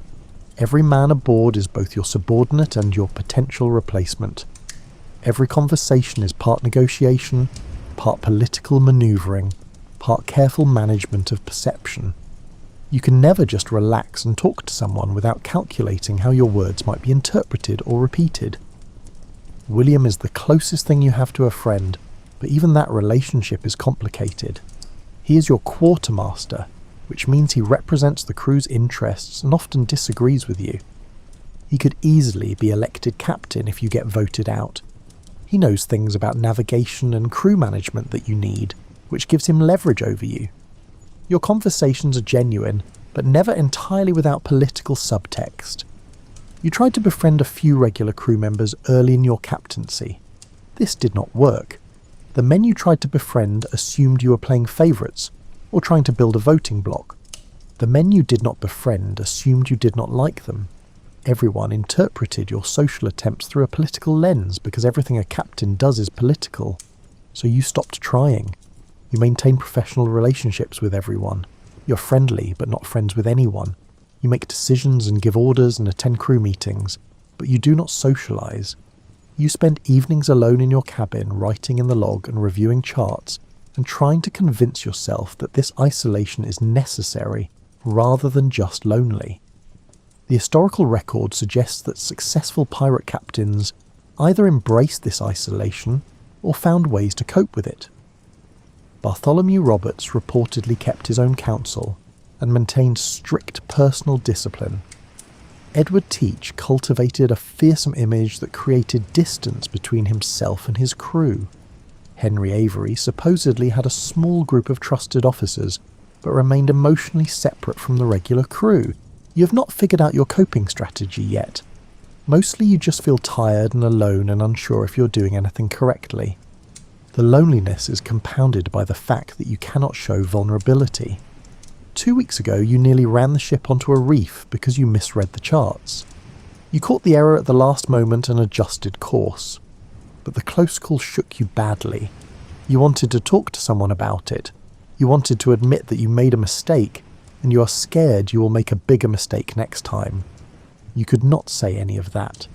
Every man aboard is both your subordinate and your potential replacement. Every conversation is part negotiation, part political manoeuvring, part careful management of perception. You can never just relax and talk to someone without calculating how your words might be interpreted or repeated. William is the closest thing you have to a friend, but even that relationship is complicated. He is your quartermaster, which means he represents the crew's interests and often disagrees with you. He could easily be elected captain if you get voted out. He knows things about navigation and crew management that you need, which gives him leverage over you. Your conversations are genuine, but never entirely without political subtext. You tried to befriend a few regular crew members early in your captaincy. This did not work. The men you tried to befriend assumed you were playing favourites, or trying to build a voting bloc. The men you did not befriend assumed you did not like them. Everyone interpreted your social attempts through a political lens because everything a captain does is political. So you stopped trying. You maintain professional relationships with everyone. You're friendly, but not friends with anyone. You make decisions and give orders and attend crew meetings, but you do not socialise. You spend evenings alone in your cabin writing in the log and reviewing charts and trying to convince yourself that this isolation is necessary rather than just lonely. The historical record suggests that successful pirate captains either embraced this isolation or found ways to cope with it. Bartholomew Roberts reportedly kept his own counsel and maintained strict personal discipline. Edward Teach cultivated a fearsome image that created distance between himself and his crew. Henry Avery supposedly had a small group of trusted officers, but remained emotionally separate from the regular crew. You have not figured out your coping strategy yet. Mostly you just feel tired and alone and unsure if you're doing anything correctly. The loneliness is compounded by the fact that you cannot show vulnerability. 2 weeks ago you nearly ran the ship onto a reef because you misread the charts. You caught the error at the last moment and adjusted course. But the close call shook you badly. You wanted to talk to someone about it. You wanted to admit that you made a mistake, and you are scared you will make a bigger mistake next time. You could not say any of that.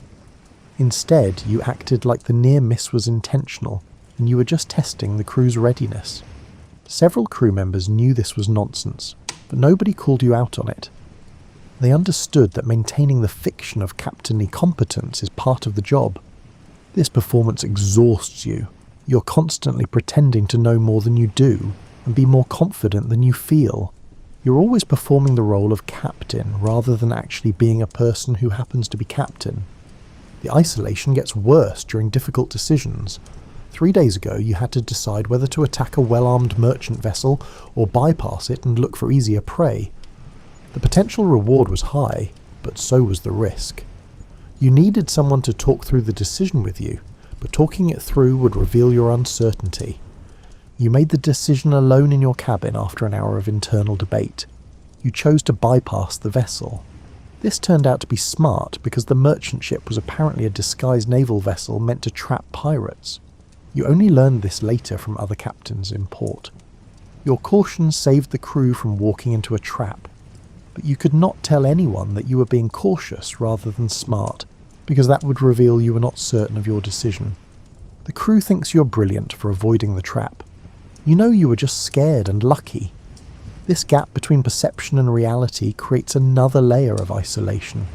Instead, you acted like the near miss was intentional, and you were just testing the crew's readiness. Several crew members knew this was nonsense, but nobody called you out on it. They understood that maintaining the fiction of captainly competence is part of the job. This performance exhausts you. You're constantly pretending to know more than you do, and be more confident than you feel. You're always performing the role of captain rather than actually being a person who happens to be captain. The isolation gets worse during difficult decisions. 3 days ago you had to decide whether to attack a well-armed merchant vessel or bypass it and look for easier prey. The potential reward was high, but so was the risk. You needed someone to talk through the decision with you, but talking it through would reveal your uncertainty. You made the decision alone in your cabin after an hour of internal debate. You chose to bypass the vessel. This turned out to be smart because the merchant ship was apparently a disguised naval vessel meant to trap pirates. You only learned this later from other captains in port. Your caution saved the crew from walking into a trap, but you could not tell anyone that you were being cautious rather than smart, because that would reveal you were not certain of your decision. The crew thinks you're brilliant for avoiding the trap. You know you were just scared and lucky. This gap between perception and reality creates another layer of isolation.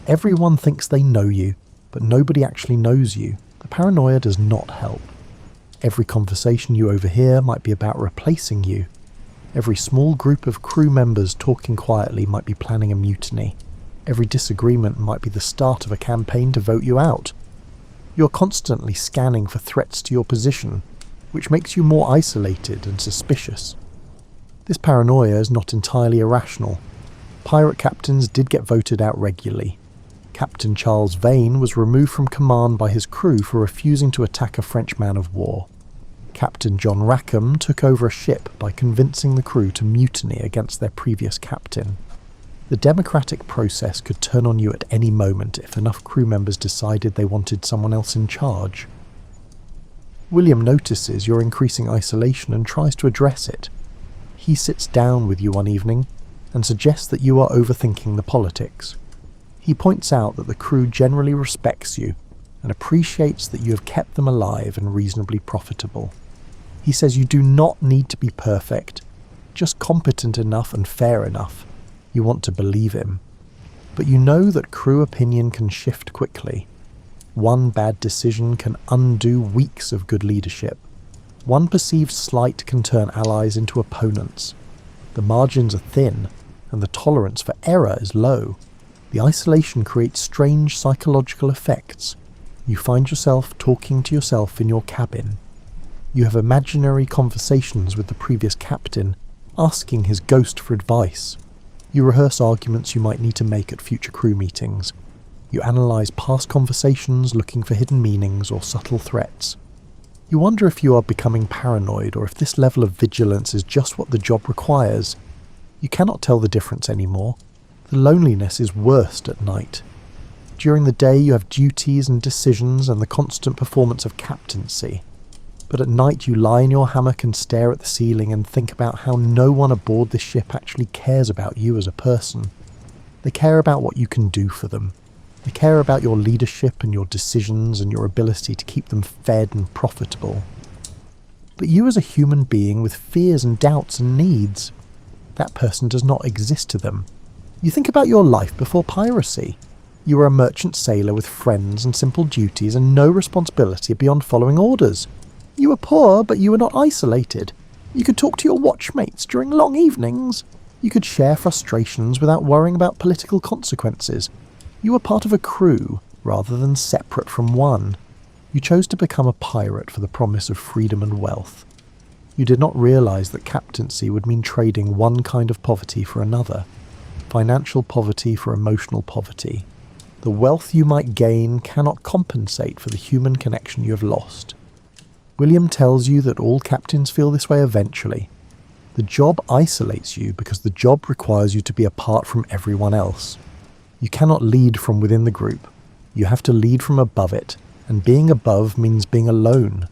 Everyone thinks they know you, but nobody actually knows you. The paranoia does not help. Every conversation you overhear might be about replacing you. Every small group of crew members talking quietly might be planning a mutiny. Every disagreement might be the start of a campaign to vote you out. You're constantly scanning for threats to your position, which makes you more isolated and suspicious. This paranoia is not entirely irrational. Pirate captains did get voted out regularly. Captain Charles Vane was removed from command by his crew for refusing to attack a French man of war. Captain John Rackham took over a ship by convincing the crew to mutiny against their previous captain. The democratic process could turn on you at any moment if enough crew members decided they wanted someone else in charge. William notices your increasing isolation and tries to address it. He sits down with you one evening and suggests that you are overthinking the politics. He points out that the crew generally respects you and appreciates that you have kept them alive and reasonably profitable. He says you do not need to be perfect, just competent enough and fair enough. You want to believe him. But you know that crew opinion can shift quickly. One bad decision can undo weeks of good leadership. One perceived slight can turn allies into opponents. The margins are thin, and the tolerance for error is low. The isolation creates strange psychological effects. You find yourself talking to yourself in your cabin. You have imaginary conversations with the previous captain, asking his ghost for advice. You rehearse arguments you might need to make at future crew meetings. You analyse past conversations looking for hidden meanings or subtle threats. You wonder if you are becoming paranoid or if this level of vigilance is just what the job requires. You cannot tell the difference anymore. The loneliness is worst at night. During the day you have duties and decisions and the constant performance of captaincy. But at night you lie in your hammock and stare at the ceiling and think about how no one aboard this ship actually cares about you as a person. They care about what you can do for them. They care about your leadership and your decisions and your ability to keep them fed and profitable. But you as a human being with fears and doubts and needs, that person does not exist to them. You think about your life before piracy. You were a merchant sailor with friends and simple duties and no responsibility beyond following orders. You were poor, but you were not isolated. You could talk to your watchmates during long evenings. You could share frustrations without worrying about political consequences. You were part of a crew, rather than separate from one. You chose to become a pirate for the promise of freedom and wealth. You did not realise that captaincy would mean trading one kind of poverty for another. Financial poverty for emotional poverty. The wealth you might gain cannot compensate for the human connection you have lost. William tells you that all captains feel this way eventually. The job isolates you because the job requires you to be apart from everyone else. You cannot lead from within the group. You have to lead from above it, and being above means being alone.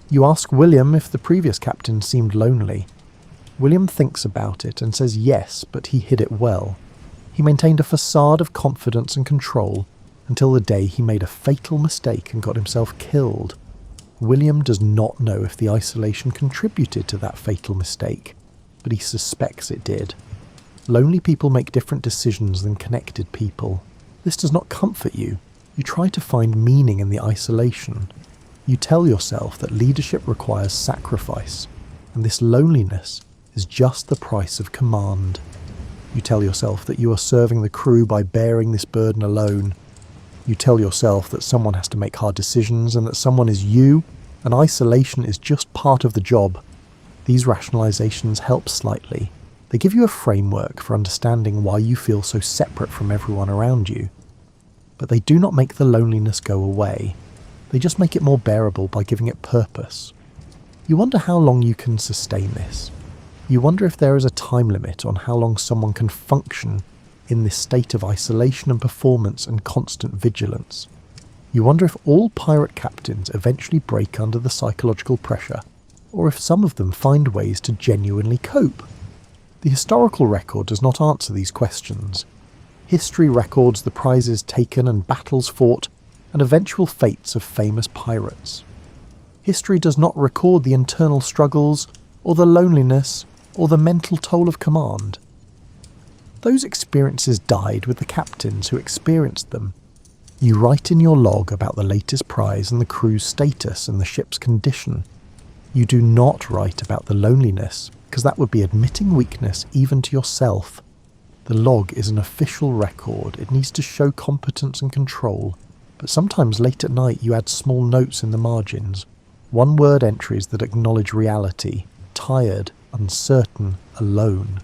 You ask William if the previous captain seemed lonely. William thinks about it and says yes, but he hid it well. He maintained a facade of confidence and control until the day he made a fatal mistake and got himself killed. William does not know if the isolation contributed to that fatal mistake, but he suspects it did. Lonely people make different decisions than connected people. This does not comfort you. You try to find meaning in the isolation. You tell yourself that leadership requires sacrifice, and this loneliness is just the price of command. You tell yourself that you are serving the crew by bearing this burden alone. You tell yourself that someone has to make hard decisions and that someone is you, and isolation is just part of the job. These rationalizations help slightly. They give you a framework for understanding why you feel so separate from everyone around you. But they do not make the loneliness go away. They just make it more bearable by giving it purpose. You wonder how long you can sustain this. You wonder if there is a time limit on how long someone can function in this state of isolation and performance and constant vigilance. You wonder if all pirate captains eventually break under the psychological pressure, or if some of them find ways to genuinely cope. The historical record does not answer these questions. History records the prizes taken and battles fought and eventual fates of famous pirates. History does not record the internal struggles, or the loneliness, or the mental toll of command. Those experiences died with the captains who experienced them. You write in your log about the latest prize and the crew's status and the ship's condition. You do not write about the loneliness, because that would be admitting weakness even to yourself. The log is an official record. It needs to show competence and control, but sometimes late at night you add small notes in the margins, one-word entries that acknowledge reality, tired, uncertain, alone.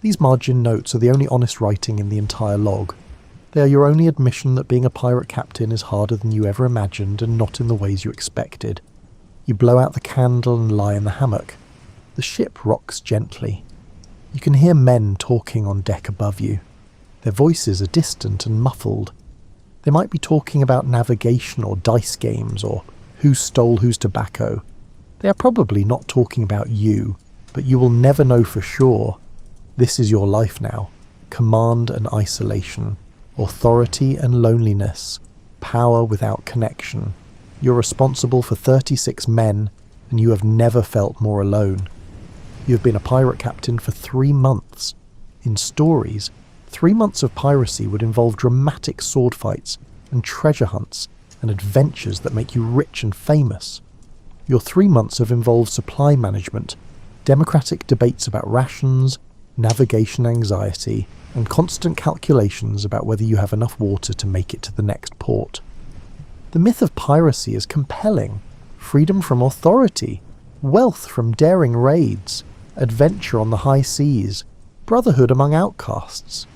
These margin notes are the only honest writing in the entire log. They are your only admission that being a pirate captain is harder than you ever imagined and not in the ways you expected. You blow out the candle and lie in the hammock. The ship rocks gently. You can hear men talking on deck above you. Their voices are distant and muffled. They might be talking about navigation or dice games or who stole whose tobacco. They are probably not talking about you, but you will never know for sure. This is your life now. Command and isolation. Authority and loneliness. Power without connection. You're responsible for 36 men, and you have never felt more alone. You have been a pirate captain for 3 months. In stories, 3 months of piracy would involve dramatic sword fights and treasure hunts and adventures that make you rich and famous. Your 3 months have involved supply management, democratic debates about rations, navigation anxiety, and constant calculations about whether you have enough water to make it to the next port. The myth of piracy is compelling. Freedom from authority, wealth from daring raids, adventure on the high seas, brotherhood among outcasts.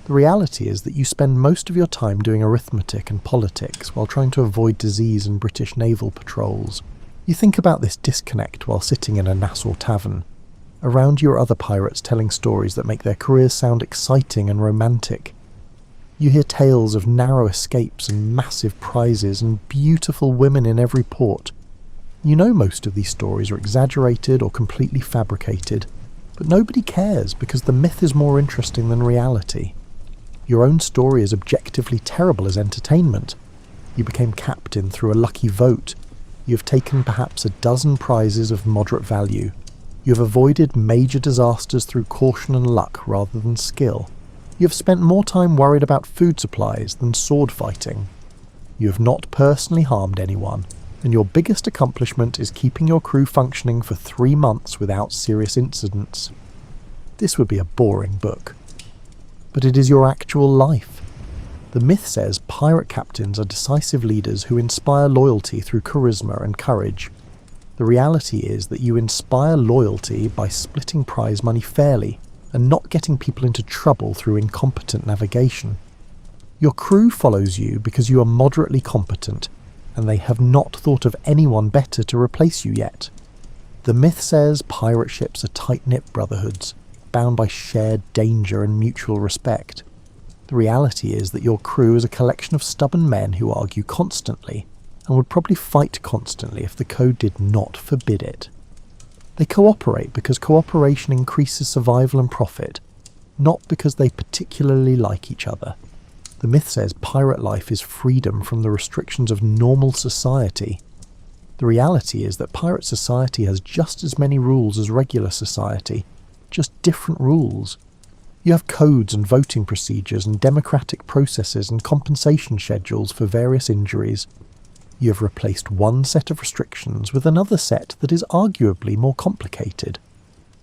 The reality is that you spend most of your time doing arithmetic and politics while trying to avoid disease and British naval patrols. You think about this disconnect while sitting in a Nassau tavern. Around you are other pirates telling stories that make their careers sound exciting and romantic. You hear tales of narrow escapes and massive prizes and beautiful women in every port. You know most of these stories are exaggerated or completely fabricated, but nobody cares because the myth is more interesting than reality. Your own story is objectively terrible as entertainment. You became captain through a lucky vote. You have taken perhaps a dozen prizes of moderate value. You have avoided major disasters through caution and luck rather than skill. You have spent more time worried about food supplies than sword fighting. You have not personally harmed anyone, and your biggest accomplishment is keeping your crew functioning for 3 months without serious incidents. This would be a boring book. But it is your actual life. The myth says pirate captains are decisive leaders who inspire loyalty through charisma and courage. The reality is that you inspire loyalty by splitting prize money fairly and not getting people into trouble through incompetent navigation. Your crew follows you because you are moderately competent, and they have not thought of anyone better to replace you yet. The myth says pirate ships are tight-knit brotherhoods, bound by shared danger and mutual respect. The reality is that your crew is a collection of stubborn men who argue constantly, and would probably fight constantly if the code did not forbid it. They cooperate because cooperation increases survival and profit, not because they particularly like each other. The myth says pirate life is freedom from the restrictions of normal society. The reality is that pirate society has just as many rules as regular society, just different rules. You have codes and voting procedures and democratic processes and compensation schedules for various injuries. You have replaced one set of restrictions with another set that is arguably more complicated.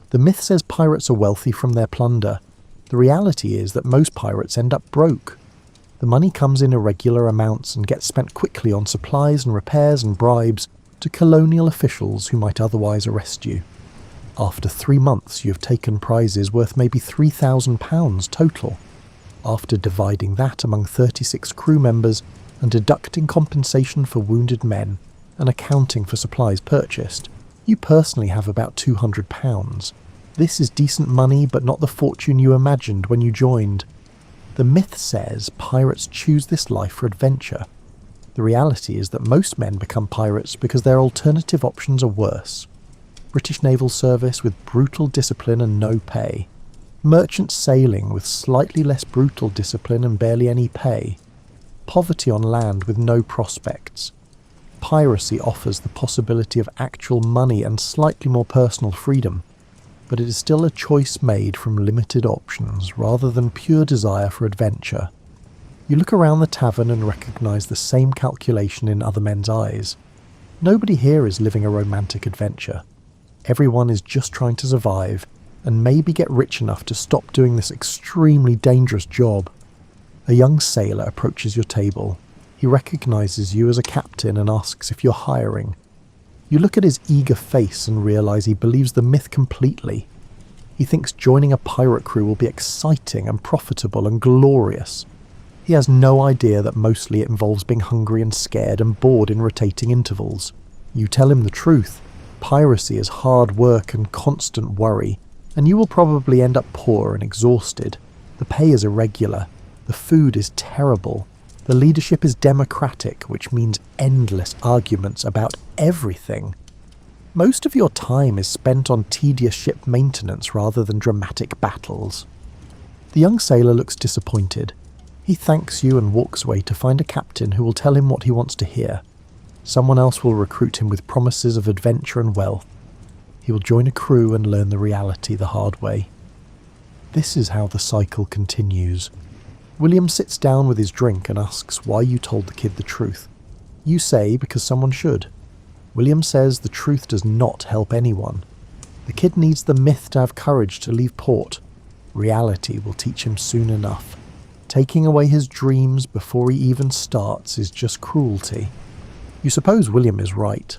The myth says pirates are wealthy from their plunder. The reality is that most pirates end up broke. The money comes in irregular amounts and gets spent quickly on supplies and repairs and bribes to colonial officials who might otherwise arrest you. After 3 months you have taken prizes worth maybe £3,000 total. After dividing that among 36 crew members and deducting compensation for wounded men and accounting for supplies purchased, you personally have about £200. This is decent money, but not the fortune you imagined when you joined. The myth says pirates choose this life for adventure. The reality is that most men become pirates because their alternative options are worse. British naval service with brutal discipline and no pay. Merchant sailing with slightly less brutal discipline and barely any pay. Poverty on land with no prospects. Piracy offers the possibility of actual money and slightly more personal freedom, but it is still a choice made from limited options rather than pure desire for adventure. You look around the tavern and recognise the same calculation in other men's eyes. Nobody here is living a romantic adventure. Everyone is just trying to survive and maybe get rich enough to stop doing this extremely dangerous job. A young sailor approaches your table. He recognises you as a captain and asks if you're hiring. You look at his eager face and realise he believes the myth completely. He thinks joining a pirate crew will be exciting and profitable and glorious. He has no idea that mostly it involves being hungry and scared and bored in rotating intervals. You tell him the truth. Piracy is hard work and constant worry, and you will probably end up poor and exhausted. The pay is irregular. The food is terrible. The leadership is democratic, which means endless arguments about everything. Most of your time is spent on tedious ship maintenance rather than dramatic battles. The young sailor looks disappointed. He thanks you and walks away to find a captain who will tell him what he wants to hear. Someone else will recruit him with promises of adventure and wealth. He will join a crew and learn the reality the hard way. This is how the cycle continues. William sits down with his drink and asks why you told the kid the truth. You say because someone should. William says the truth does not help anyone. The kid needs the myth to have courage to leave port. Reality will teach him soon enough. Taking away his dreams before he even starts is just cruelty. You suppose William is right.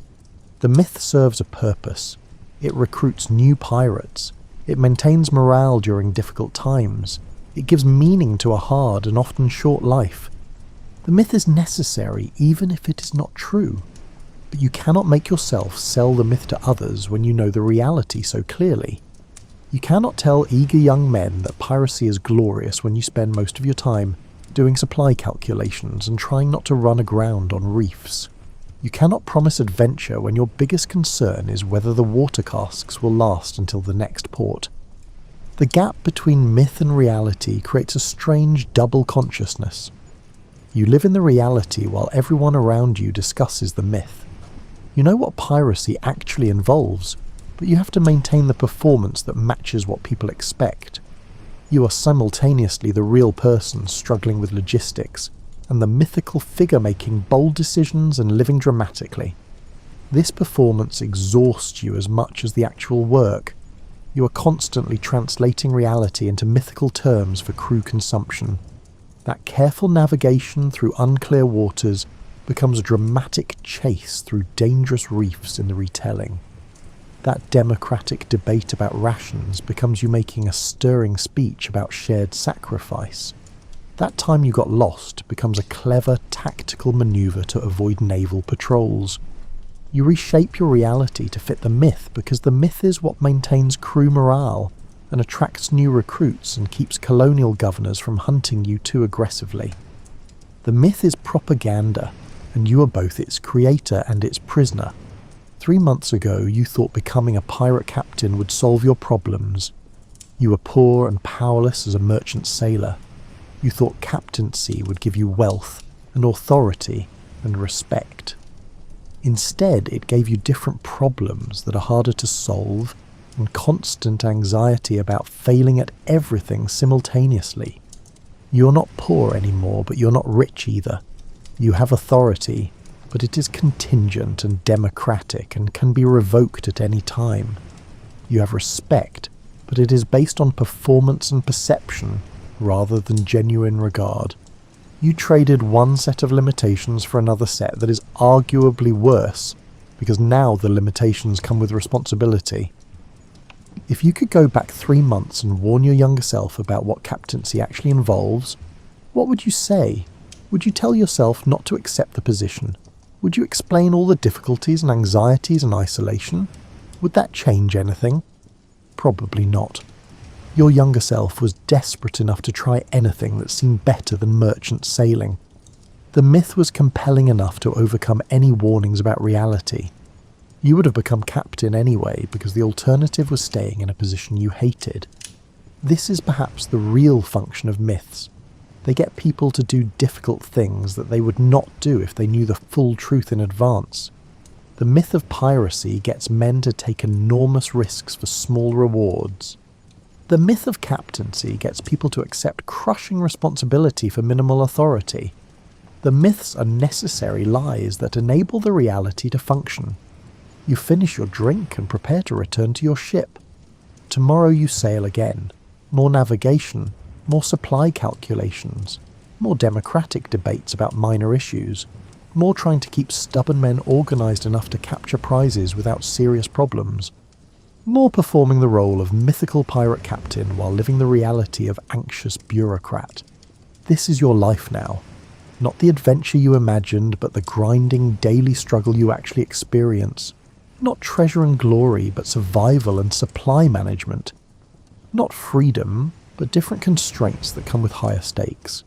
The myth serves a purpose. It recruits new pirates. It maintains morale during difficult times. It gives meaning to a hard and often short life. The myth is necessary even if it is not true. But you cannot make yourself sell the myth to others when you know the reality so clearly. You cannot tell eager young men that piracy is glorious when you spend most of your time doing supply calculations and trying not to run aground on reefs. You cannot promise adventure when your biggest concern is whether the water casks will last until the next port. The gap between myth and reality creates a strange double consciousness. You live in the reality while everyone around you discusses the myth. You know what piracy actually involves, but you have to maintain the performance that matches what people expect. You are simultaneously the real person struggling with logistics, and the mythical figure making bold decisions and living dramatically. This performance exhausts you as much as the actual work. You are constantly translating reality into mythical terms for crew consumption. That careful navigation through unclear waters becomes a dramatic chase through dangerous reefs in the retelling. That democratic debate about rations becomes you making a stirring speech about shared sacrifice. That time you got lost becomes a clever tactical maneuver to avoid naval patrols. You reshape your reality to fit the myth because the myth is what maintains crew morale and attracts new recruits and keeps colonial governors from hunting you too aggressively. The myth is propaganda, and you are both its creator and its prisoner. 3 months ago you thought becoming a pirate captain would solve your problems. You were poor and powerless as a merchant sailor. You thought captaincy would give you wealth and authority and respect. Instead, it gave you different problems that are harder to solve and constant anxiety about failing at everything simultaneously. You're not poor anymore, but you're not rich either. You have authority, but it is contingent and democratic and can be revoked at any time. You have respect, but it is based on performance and perception rather than genuine regard. You traded one set of limitations for another set that is arguably worse, because now the limitations come with responsibility. If you could go back 3 months and warn your younger self about what captaincy actually involves, what would you say? Would you tell yourself not to accept the position? Would you explain all the difficulties and anxieties and isolation? Would that change anything? Probably not. Your younger self was desperate enough to try anything that seemed better than merchant sailing. The myth was compelling enough to overcome any warnings about reality. You would have become captain anyway because the alternative was staying in a position you hated. This is perhaps the real function of myths. They get people to do difficult things that they would not do if they knew the full truth in advance. The myth of piracy gets men to take enormous risks for small rewards. The myth of captaincy gets people to accept crushing responsibility for minimal authority. The myths are necessary lies that enable the reality to function. You finish your drink and prepare to return to your ship. Tomorrow you sail again. More navigation, more supply calculations, more democratic debates about minor issues, more trying to keep stubborn men organised enough to capture prizes without serious problems, more performing the role of mythical pirate captain while living the reality of anxious bureaucrat. This is your life now. Not the adventure you imagined, but the grinding daily struggle you actually experience. Not treasure and glory, but survival and supply management. Not freedom, but different constraints that come with higher stakes.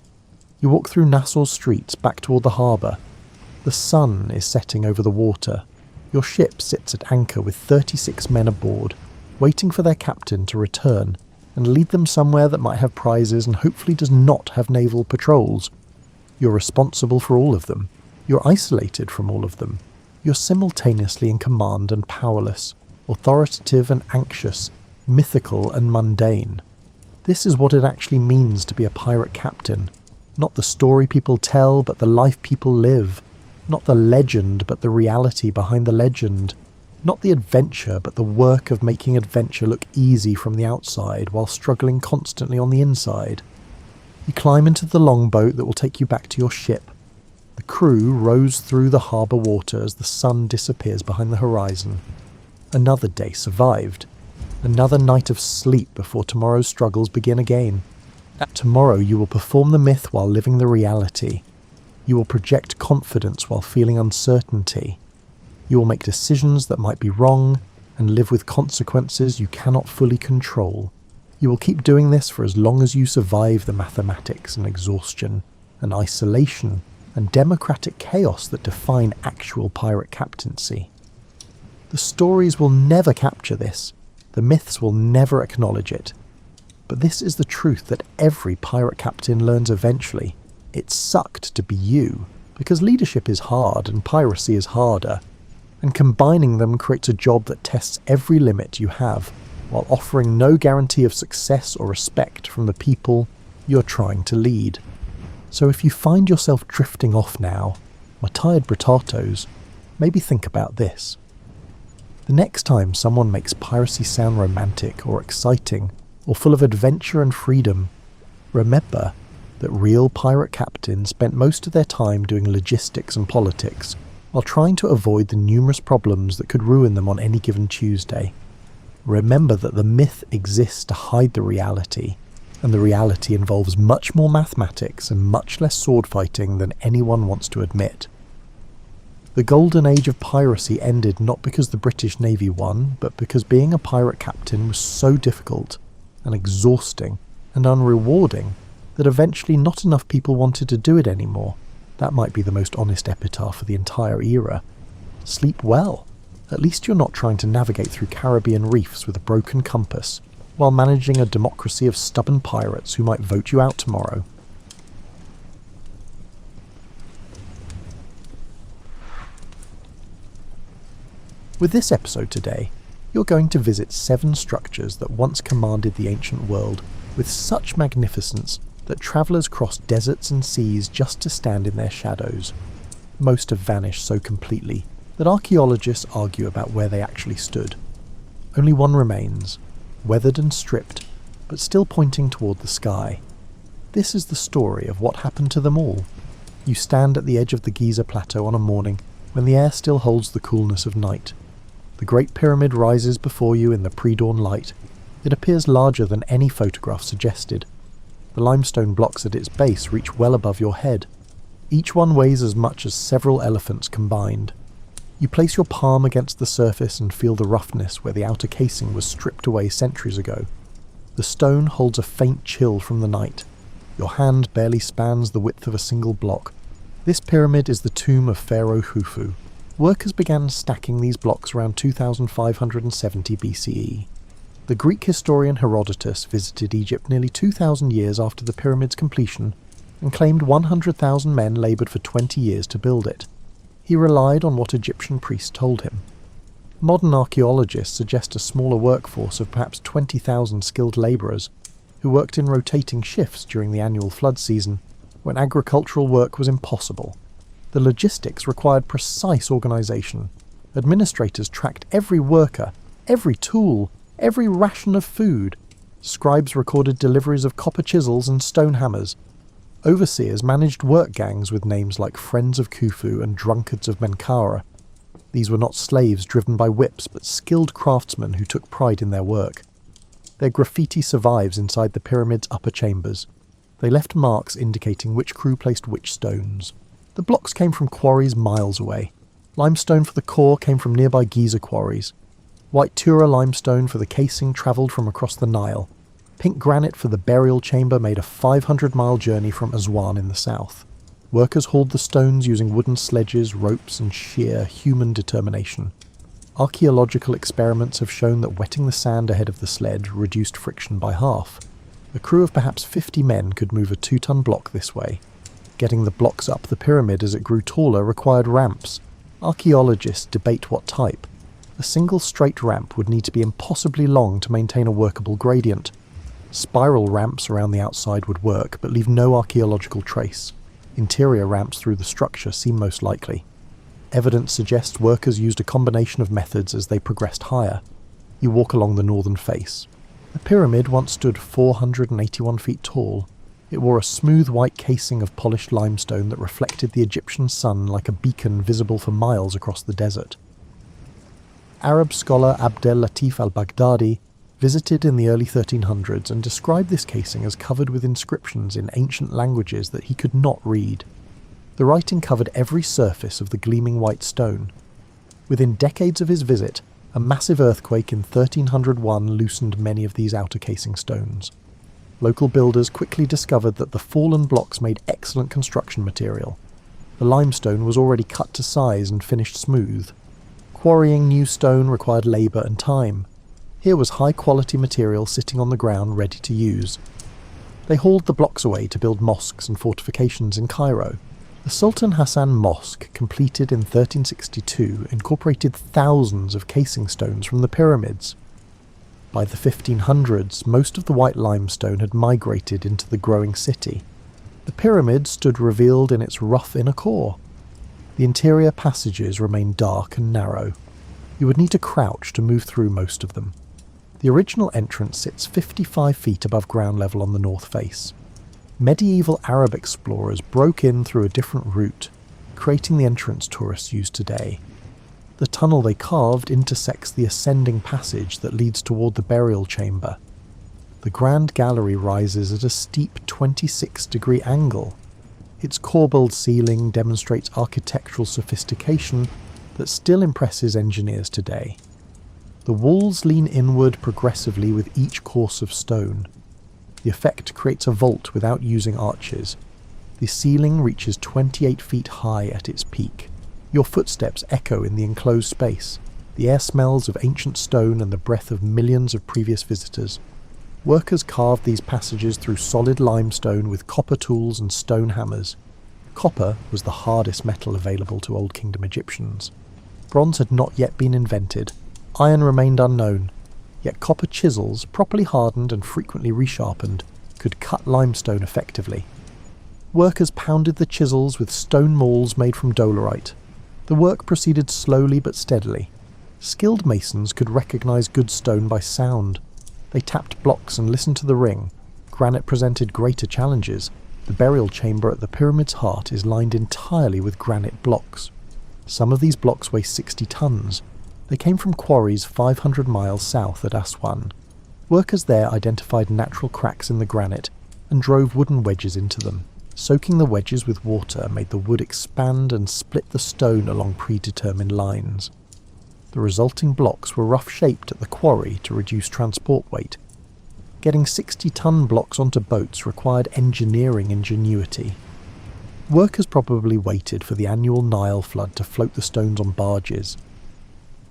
You walk through Nassau's streets back toward the harbour. The sun is setting over the water. Your ship sits at anchor with 36 men aboard, waiting for their captain to return and lead them somewhere that might have prizes and hopefully does not have naval patrols. You're responsible for all of them. You're isolated from all of them. You're simultaneously in command and powerless, authoritative and anxious, mythical and mundane. This is what it actually means to be a pirate captain. Not the story people tell, but the life people live. Not the legend, but the reality behind the legend. Not the adventure, but the work of making adventure look easy from the outside while struggling constantly on the inside. You climb into the longboat that will take you back to your ship. The crew rows through the harbour water as the sun disappears behind the horizon. Another day survived. Another night of sleep before tomorrow's struggles begin again. Tomorrow you will perform the myth while living the reality. You will project confidence while feeling uncertainty. You will make decisions that might be wrong and live with consequences you cannot fully control. You will keep doing this for as long as you survive the mathematics and exhaustion and isolation and democratic chaos that define actual pirate captaincy. The stories will never capture this. The myths will never acknowledge it. But this is the truth that every pirate captain learns eventually. It sucked to be you, because leadership is hard and piracy is harder, and combining them creates a job that tests every limit you have, while offering no guarantee of success or respect from the people you're trying to lead. So if you find yourself drifting off now, my tired brittatos, maybe think about this. The next time someone makes piracy sound romantic or exciting, or full of adventure and freedom, remember that real pirate captains spent most of their time doing logistics and politics, while trying to avoid the numerous problems that could ruin them on any given Tuesday. Remember that the myth exists to hide the reality, and the reality involves much more mathematics and much less sword fighting than anyone wants to admit. The golden age of piracy ended not because the British Navy won, but because being a pirate captain was so difficult and exhausting and unrewarding that eventually not enough people wanted to do it anymore. That might be the most honest epitaph of the entire era. Sleep well. At least you're not trying to navigate through Caribbean reefs with a broken compass, while managing a democracy of stubborn pirates who might vote you out tomorrow. With this episode today, you're going to visit 7 structures that once commanded the ancient world with such magnificence that travellers crossed deserts and seas just to stand in their shadows. Most have vanished so completely that archaeologists argue about where they actually stood. Only one remains, weathered and stripped, but still pointing toward the sky. This is the story of what happened to them all. You stand at the edge of the Giza Plateau on a morning when the air still holds the coolness of night. The Great Pyramid rises before you in the pre-dawn light. It appears larger than any photograph suggested. The limestone blocks at its base reach well above your head. Each one weighs as much as several elephants combined. You place your palm against the surface and feel the roughness where the outer casing was stripped away centuries ago. The stone holds a faint chill from the night. Your hand barely spans the width of a single block. This pyramid is the tomb of Pharaoh Khufu. Workers began stacking these blocks around 2570 BCE. The Greek historian Herodotus visited Egypt nearly 2,000 years after the pyramid's completion and claimed 100,000 men laboured for 20 years to build it. He relied on what Egyptian priests told him. Modern archaeologists suggest a smaller workforce of perhaps 20,000 skilled labourers who worked in rotating shifts during the annual flood season, when agricultural work was impossible. The logistics required precise organisation. Administrators tracked every worker, every tool, every ration of food. Scribes recorded deliveries of copper chisels and stone hammers. Overseers managed work gangs with names like Friends of Khufu and Drunkards of Menkaura. These were not slaves driven by whips, but skilled craftsmen who took pride in their work. Their graffiti survives inside the pyramid's upper chambers. They left marks indicating which crew placed which stones. The blocks came from quarries miles away. Limestone for the core came from nearby Giza quarries. White Tura limestone for the casing travelled from across the Nile. Pink granite for the burial chamber made a 500-mile journey from Aswan in the south. Workers hauled the stones using wooden sledges, ropes, and sheer human determination. Archaeological experiments have shown that wetting the sand ahead of the sled reduced friction by half. A crew of perhaps 50 men could move a 2-ton block this way. Getting the blocks up the pyramid as it grew taller required ramps. Archaeologists debate what type. A single straight ramp would need to be impossibly long to maintain a workable gradient. Spiral ramps around the outside would work, but leave no archaeological trace. Interior ramps through the structure seem most likely. Evidence suggests workers used a combination of methods as they progressed higher. You walk along the northern face. The pyramid once stood 481 feet tall. It wore a smooth white casing of polished limestone that reflected the Egyptian sun like a beacon visible for miles across the desert. Arab scholar Abdel Latif al-Baghdadi visited in the early 1300s and described this casing as covered with inscriptions in ancient languages that he could not read. The writing covered every surface of the gleaming white stone. Within decades of his visit, a massive earthquake in 1301 loosened many of these outer casing stones. Local builders quickly discovered that the fallen blocks made excellent construction material. The limestone was already cut to size and finished smooth. Quarrying new stone required labour and time. Here was high-quality material sitting on the ground ready to use. They hauled the blocks away to build mosques and fortifications in Cairo. The Sultan Hassan Mosque, completed in 1362, incorporated thousands of casing stones from the pyramids. By the 1500s, most of the white limestone had migrated into the growing city. The pyramid stood revealed in its rough inner core. The interior passages remained dark and narrow. You would need to crouch to move through most of them. The original entrance sits 55 feet above ground level on the north face. Medieval Arab explorers broke in through a different route, creating the entrance tourists use today. The tunnel they carved intersects the ascending passage that leads toward the burial chamber. The grand gallery rises at a steep 26-degree angle. Its corbelled ceiling demonstrates architectural sophistication that still impresses engineers today. The walls lean inward progressively with each course of stone. The effect creates a vault without using arches. The ceiling reaches 28 feet high at its peak. Your footsteps echo in the enclosed space. The air smells of ancient stone and the breath of millions of previous visitors. Workers carved these passages through solid limestone with copper tools and stone hammers. Copper was the hardest metal available to Old Kingdom Egyptians. Bronze had not yet been invented. Iron remained unknown, yet copper chisels, properly hardened and frequently resharpened, could cut limestone effectively. Workers pounded the chisels with stone mauls made from dolerite. The work proceeded slowly but steadily. Skilled masons could recognize good stone by sound. They tapped blocks and listened to the ring. Granite presented greater challenges. The burial chamber at the pyramid's heart is lined entirely with granite blocks. Some of these blocks weigh 60 tons. They came from quarries 500 miles south at Aswan. Workers there identified natural cracks in the granite and drove wooden wedges into them. Soaking the wedges with water made the wood expand and split the stone along predetermined lines. The resulting blocks were rough-shaped at the quarry to reduce transport weight. Getting 60-ton blocks onto boats required engineering ingenuity. Workers probably waited for the annual Nile flood to float the stones on barges.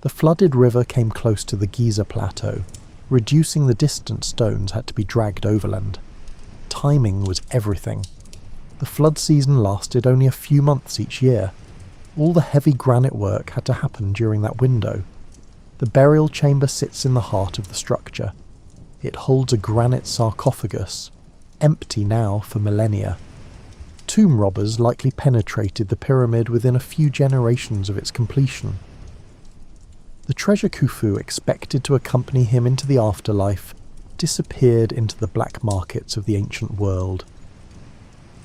The flooded river came close to the Giza Plateau. Reducing the distance, stones had to be dragged overland. Timing was everything. The flood season lasted only a few months each year. All the heavy granite work had to happen during that window. The burial chamber sits in the heart of the structure. It holds a granite sarcophagus, empty now for millennia. Tomb robbers likely penetrated the pyramid within a few generations of its completion. The treasure Khufu expected to accompany him into the afterlife disappeared into the black markets of the ancient world.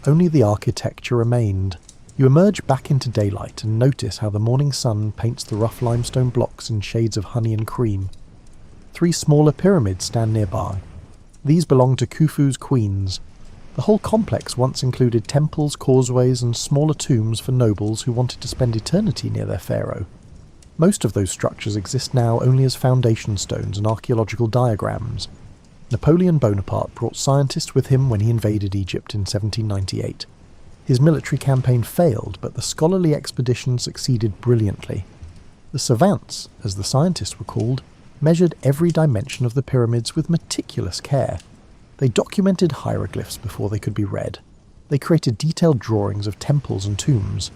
Only the architecture remained. You emerge back into daylight and notice how the morning sun paints the rough limestone blocks in shades of honey and cream. 3 smaller pyramids stand nearby. These belong to Khufu's queens. The whole complex once included temples, causeways, and smaller tombs for nobles who wanted to spend eternity near their pharaoh. Most of those structures exist now only as foundation stones and archaeological diagrams. Napoleon Bonaparte brought scientists with him when he invaded Egypt in 1798. His military campaign failed, but the scholarly expedition succeeded brilliantly. The savants, as the scientists were called, measured every dimension of the pyramids with meticulous care. They documented hieroglyphs before they could be read. They created detailed drawings of temples and tombs.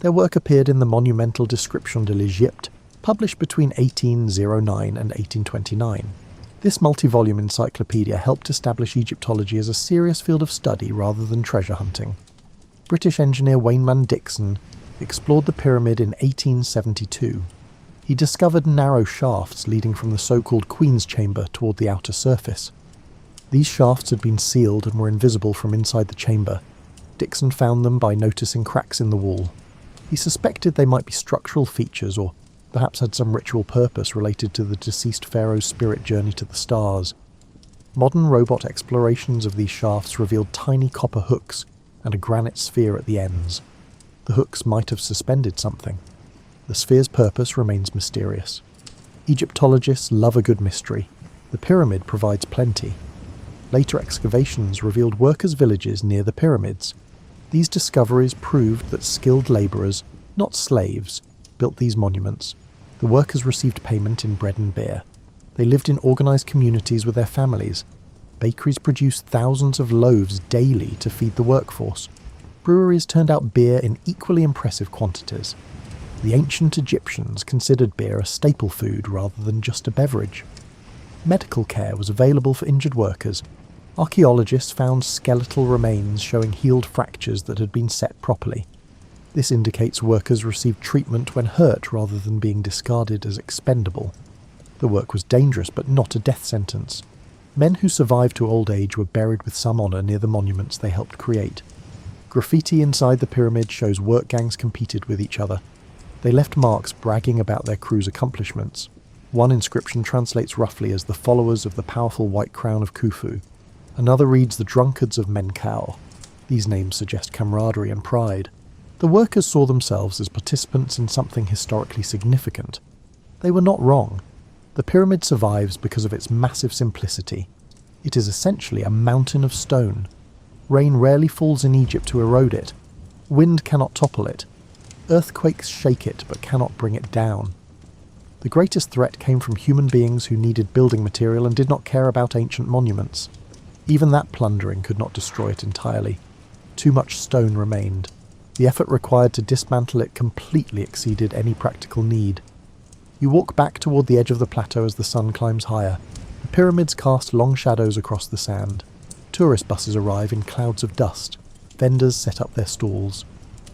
Their work appeared in the monumental Description de l'Egypte, published between 1809 and 1829. This multi-volume encyclopedia helped establish Egyptology as a serious field of study rather than treasure hunting. British engineer Wayneman Dixon explored the pyramid in 1872. He discovered narrow shafts leading from the so-called Queen's Chamber toward the outer surface. These shafts had been sealed and were invisible from inside the chamber. Dixon found them by noticing cracks in the wall. He suspected they might be structural features or perhaps had some ritual purpose related to the deceased pharaoh's spirit journey to the stars. Modern robot explorations of these shafts revealed tiny copper hooks and a granite sphere at the ends. The hooks might have suspended something. The sphere's purpose remains mysterious. Egyptologists love a good mystery. The pyramid provides plenty. Later excavations revealed workers' villages near the pyramids. These discoveries proved that skilled labourers, not slaves, built these monuments. The workers received payment in bread and beer. They lived in organised communities with their families. Bakeries produced thousands of loaves daily to feed the workforce. Breweries turned out beer in equally impressive quantities. The ancient Egyptians considered beer a staple food rather than just a beverage. Medical care was available for injured workers. Archaeologists found skeletal remains showing healed fractures that had been set properly. This indicates workers received treatment when hurt rather than being discarded as expendable. The work was dangerous but not a death sentence. Men who survived to old age were buried with some honour near the monuments they helped create. Graffiti inside the pyramid shows work gangs competed with each other. They left marks bragging about their crew's accomplishments. One inscription translates roughly as the followers of the powerful White Crown of Khufu. Another reads the drunkards of Menkaure. These names suggest camaraderie and pride. The workers saw themselves as participants in something historically significant. They were not wrong. The pyramid survives because of its massive simplicity. It is essentially a mountain of stone. Rain rarely falls in Egypt to erode it. Wind cannot topple it. Earthquakes shake it but cannot bring it down. The greatest threat came from human beings who needed building material and did not care about ancient monuments. Even that plundering could not destroy it entirely. Too much stone remained. The effort required to dismantle it completely exceeded any practical need. You walk back toward the edge of the plateau as the sun climbs higher. The pyramids cast long shadows across the sand. Tourist buses arrive in clouds of dust. Vendors set up their stalls.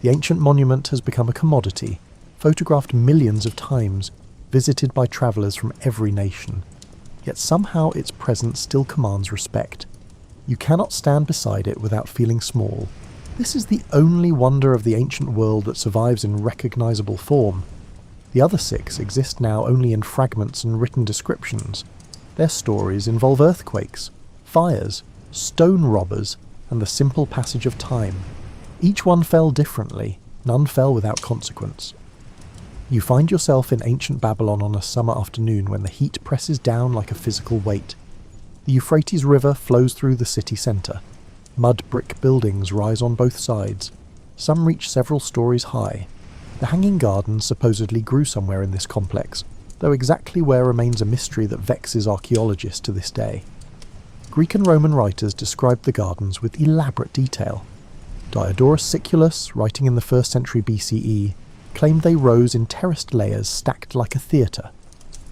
The ancient monument has become a commodity, photographed millions of times, visited by travellers from every nation. Yet somehow its presence still commands respect. You cannot stand beside it without feeling small. This is the only wonder of the ancient world that survives in recognisable form. The other 6 exist now only in fragments and written descriptions. Their stories involve earthquakes, fires, stone robbers, and the simple passage of time. Each one fell differently, none fell without consequence. You find yourself in ancient Babylon on a summer afternoon when the heat presses down like a physical weight. The Euphrates River flows through the city centre. Mud brick buildings rise on both sides. Some reach several stories high. The Hanging Gardens supposedly grew somewhere in this complex, though exactly where remains a mystery that vexes archaeologists to this day. Greek and Roman writers described the gardens with elaborate detail. Diodorus Siculus, writing in the 1st century BCE, claimed they rose in terraced layers stacked like a theatre.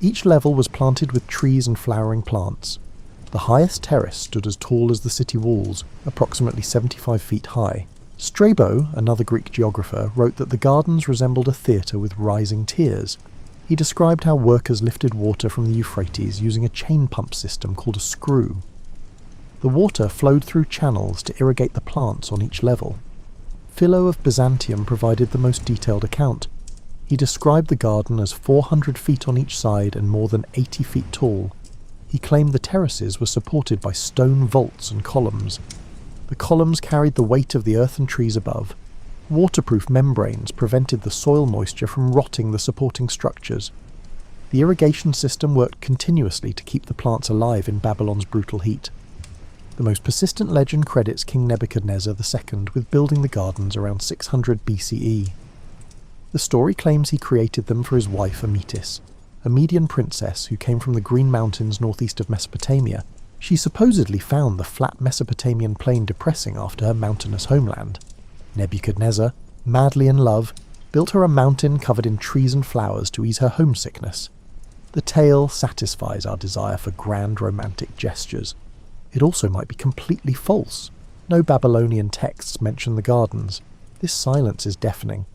Each level was planted with trees and flowering plants. The highest terrace stood as tall as the city walls, approximately 75 feet high. Strabo, another Greek geographer, wrote that the gardens resembled a theatre with rising tiers. He described how workers lifted water from the Euphrates using a chain pump system called a screw. The water flowed through channels to irrigate the plants on each level. Philo of Byzantium provided the most detailed account. He described the garden as 400 feet on each side and more than 80 feet tall. He claimed the terraces were supported by stone vaults and columns. The columns carried the weight of the earth and trees above. Waterproof membranes prevented the soil moisture from rotting the supporting structures. The irrigation system worked continuously to keep the plants alive in Babylon's brutal heat. The most persistent legend credits King Nebuchadnezzar II with building the gardens around 600 BCE. The story claims he created them for his wife Amytis, a Median princess who came from the Green Mountains northeast of Mesopotamia. She supposedly found the flat Mesopotamian plain depressing after her mountainous homeland. Nebuchadnezzar, madly in love, built her a mountain covered in trees and flowers to ease her homesickness. The tale satisfies our desire for grand romantic gestures. It also might be completely false. No Babylonian texts mention the gardens. This silence is deafening.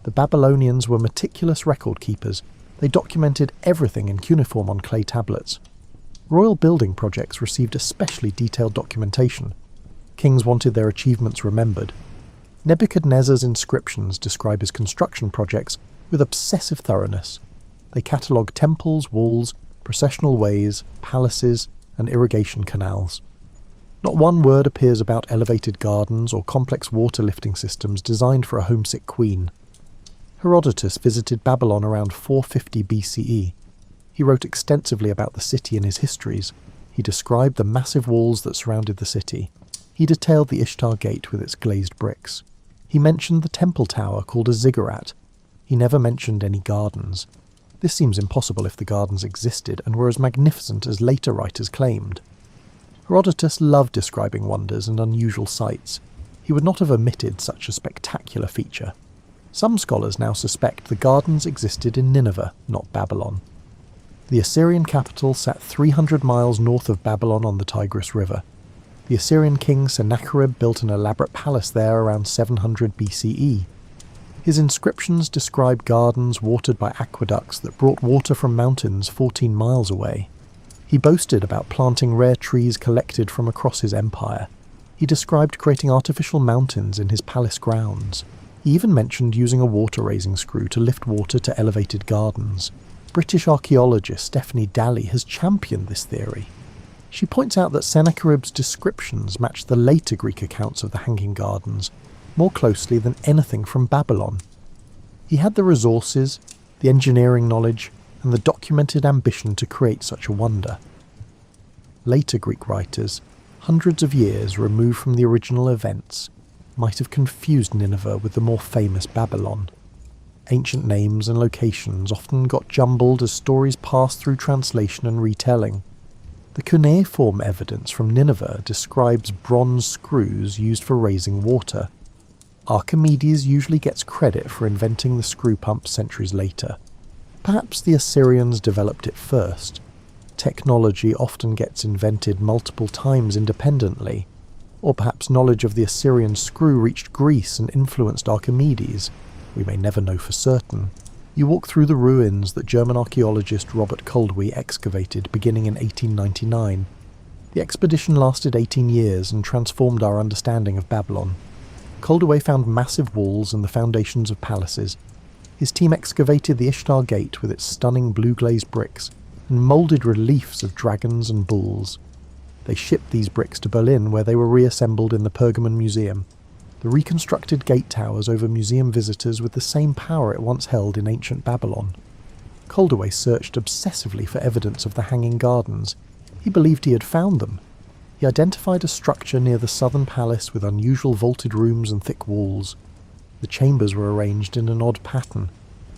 The Babylonians were meticulous record keepers. They documented everything in cuneiform on clay tablets. Royal building projects received especially detailed documentation. Kings wanted their achievements remembered. Nebuchadnezzar's inscriptions describe his construction projects with obsessive thoroughness. They catalogue temples, walls, processional ways, palaces, and irrigation canals. Not one word appears about elevated gardens or complex water-lifting systems designed for a homesick queen. Herodotus visited Babylon around 450 BCE. He wrote extensively about the city in his histories. He described the massive walls that surrounded the city. He detailed the Ishtar Gate with its glazed bricks. He mentioned the temple tower called a ziggurat. He never mentioned any gardens. This seems impossible if the gardens existed and were as magnificent as later writers claimed. Herodotus loved describing wonders and unusual sights. He would not have omitted such a spectacular feature. Some scholars now suspect the gardens existed in Nineveh, not Babylon. The Assyrian capital sat 300 miles north of Babylon on the Tigris River. The Assyrian king Sennacherib built an elaborate palace there around 700 BCE. His inscriptions describe gardens watered by aqueducts that brought water from mountains 14 miles away. He boasted about planting rare trees collected from across his empire. He described creating artificial mountains in his palace grounds. He even mentioned using a water-raising screw to lift water to elevated gardens. British archaeologist Stephanie Daly has championed this theory. She points out that Sennacherib's descriptions match the later Greek accounts of the Hanging Gardens more closely than anything from Babylon. He had the resources, the engineering knowledge, and the documented ambition to create such a wonder. Later Greek writers, hundreds of years removed from the original events, might have confused Nineveh with the more famous Babylon. Ancient names and locations often got jumbled as stories passed through translation and retelling. The cuneiform evidence from Nineveh describes bronze screws used for raising water. Archimedes usually gets credit for inventing the screw pump centuries later. Perhaps the Assyrians developed it first. Technology often gets invented multiple times independently. Or perhaps knowledge of the Assyrian screw reached Greece and influenced Archimedes. We may never know for certain. You walk through the ruins that German archaeologist Robert Koldewey excavated beginning in 1899. The expedition lasted 18 years and transformed our understanding of Babylon. Koldewey found massive walls and the foundations of palaces. His team excavated the Ishtar Gate with its stunning blue-glazed bricks and moulded reliefs of dragons and bulls. They shipped these bricks to Berlin, where they were reassembled in the Pergamon Museum. The reconstructed gate towers over museum visitors with the same power it once held in ancient Babylon. Koldewey searched obsessively for evidence of the Hanging Gardens. He believed he had found them. He identified a structure near the southern palace with unusual vaulted rooms and thick walls. The chambers were arranged in an odd pattern.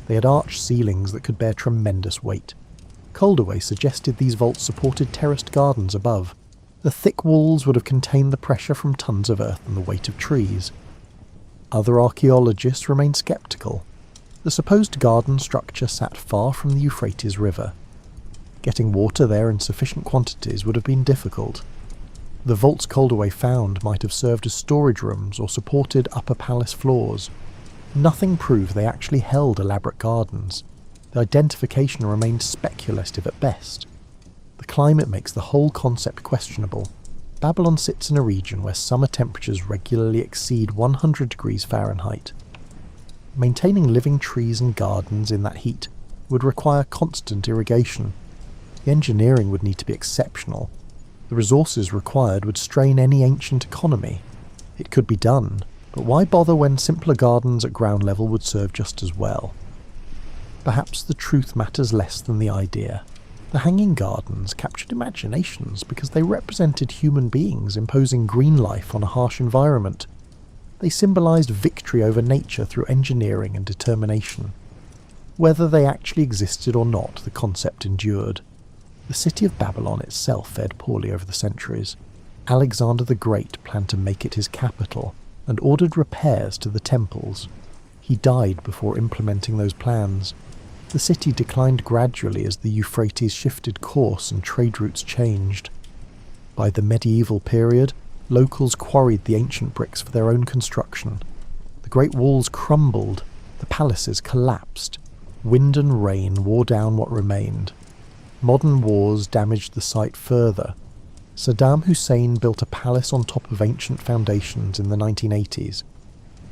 They had arched ceilings that could bear tremendous weight. Koldewey suggested these vaults supported terraced gardens above. The thick walls would have contained the pressure from tons of earth and the weight of trees. Other archaeologists remained sceptical. The supposed garden structure sat far from the Euphrates River. Getting water there in sufficient quantities would have been difficult. The vaults Koldewey found might have served as storage rooms or supported upper palace floors. Nothing proved they actually held elaborate gardens. The identification remained speculative at best. The climate makes the whole concept questionable. Babylon sits in a region where summer temperatures regularly exceed 100 degrees Fahrenheit. Maintaining living trees and gardens in that heat would require constant irrigation. The engineering would need to be exceptional. The resources required would strain any ancient economy. It could be done, but why bother when simpler gardens at ground level would serve just as well? Perhaps the truth matters less than the idea. The Hanging Gardens captured imaginations because they represented human beings imposing green life on a harsh environment. They symbolised victory over nature through engineering and determination. Whether they actually existed or not, the concept endured. The city of Babylon itself fared poorly over the centuries. Alexander the Great planned to make it his capital and ordered repairs to the temples. He died before implementing those plans. The city declined gradually as the Euphrates shifted course and trade routes changed. By the medieval period, locals quarried the ancient bricks for their own construction. The great walls crumbled, the palaces collapsed. Wind and rain wore down what remained. Modern wars damaged the site further. Saddam Hussein built a palace on top of ancient foundations in the 1980s.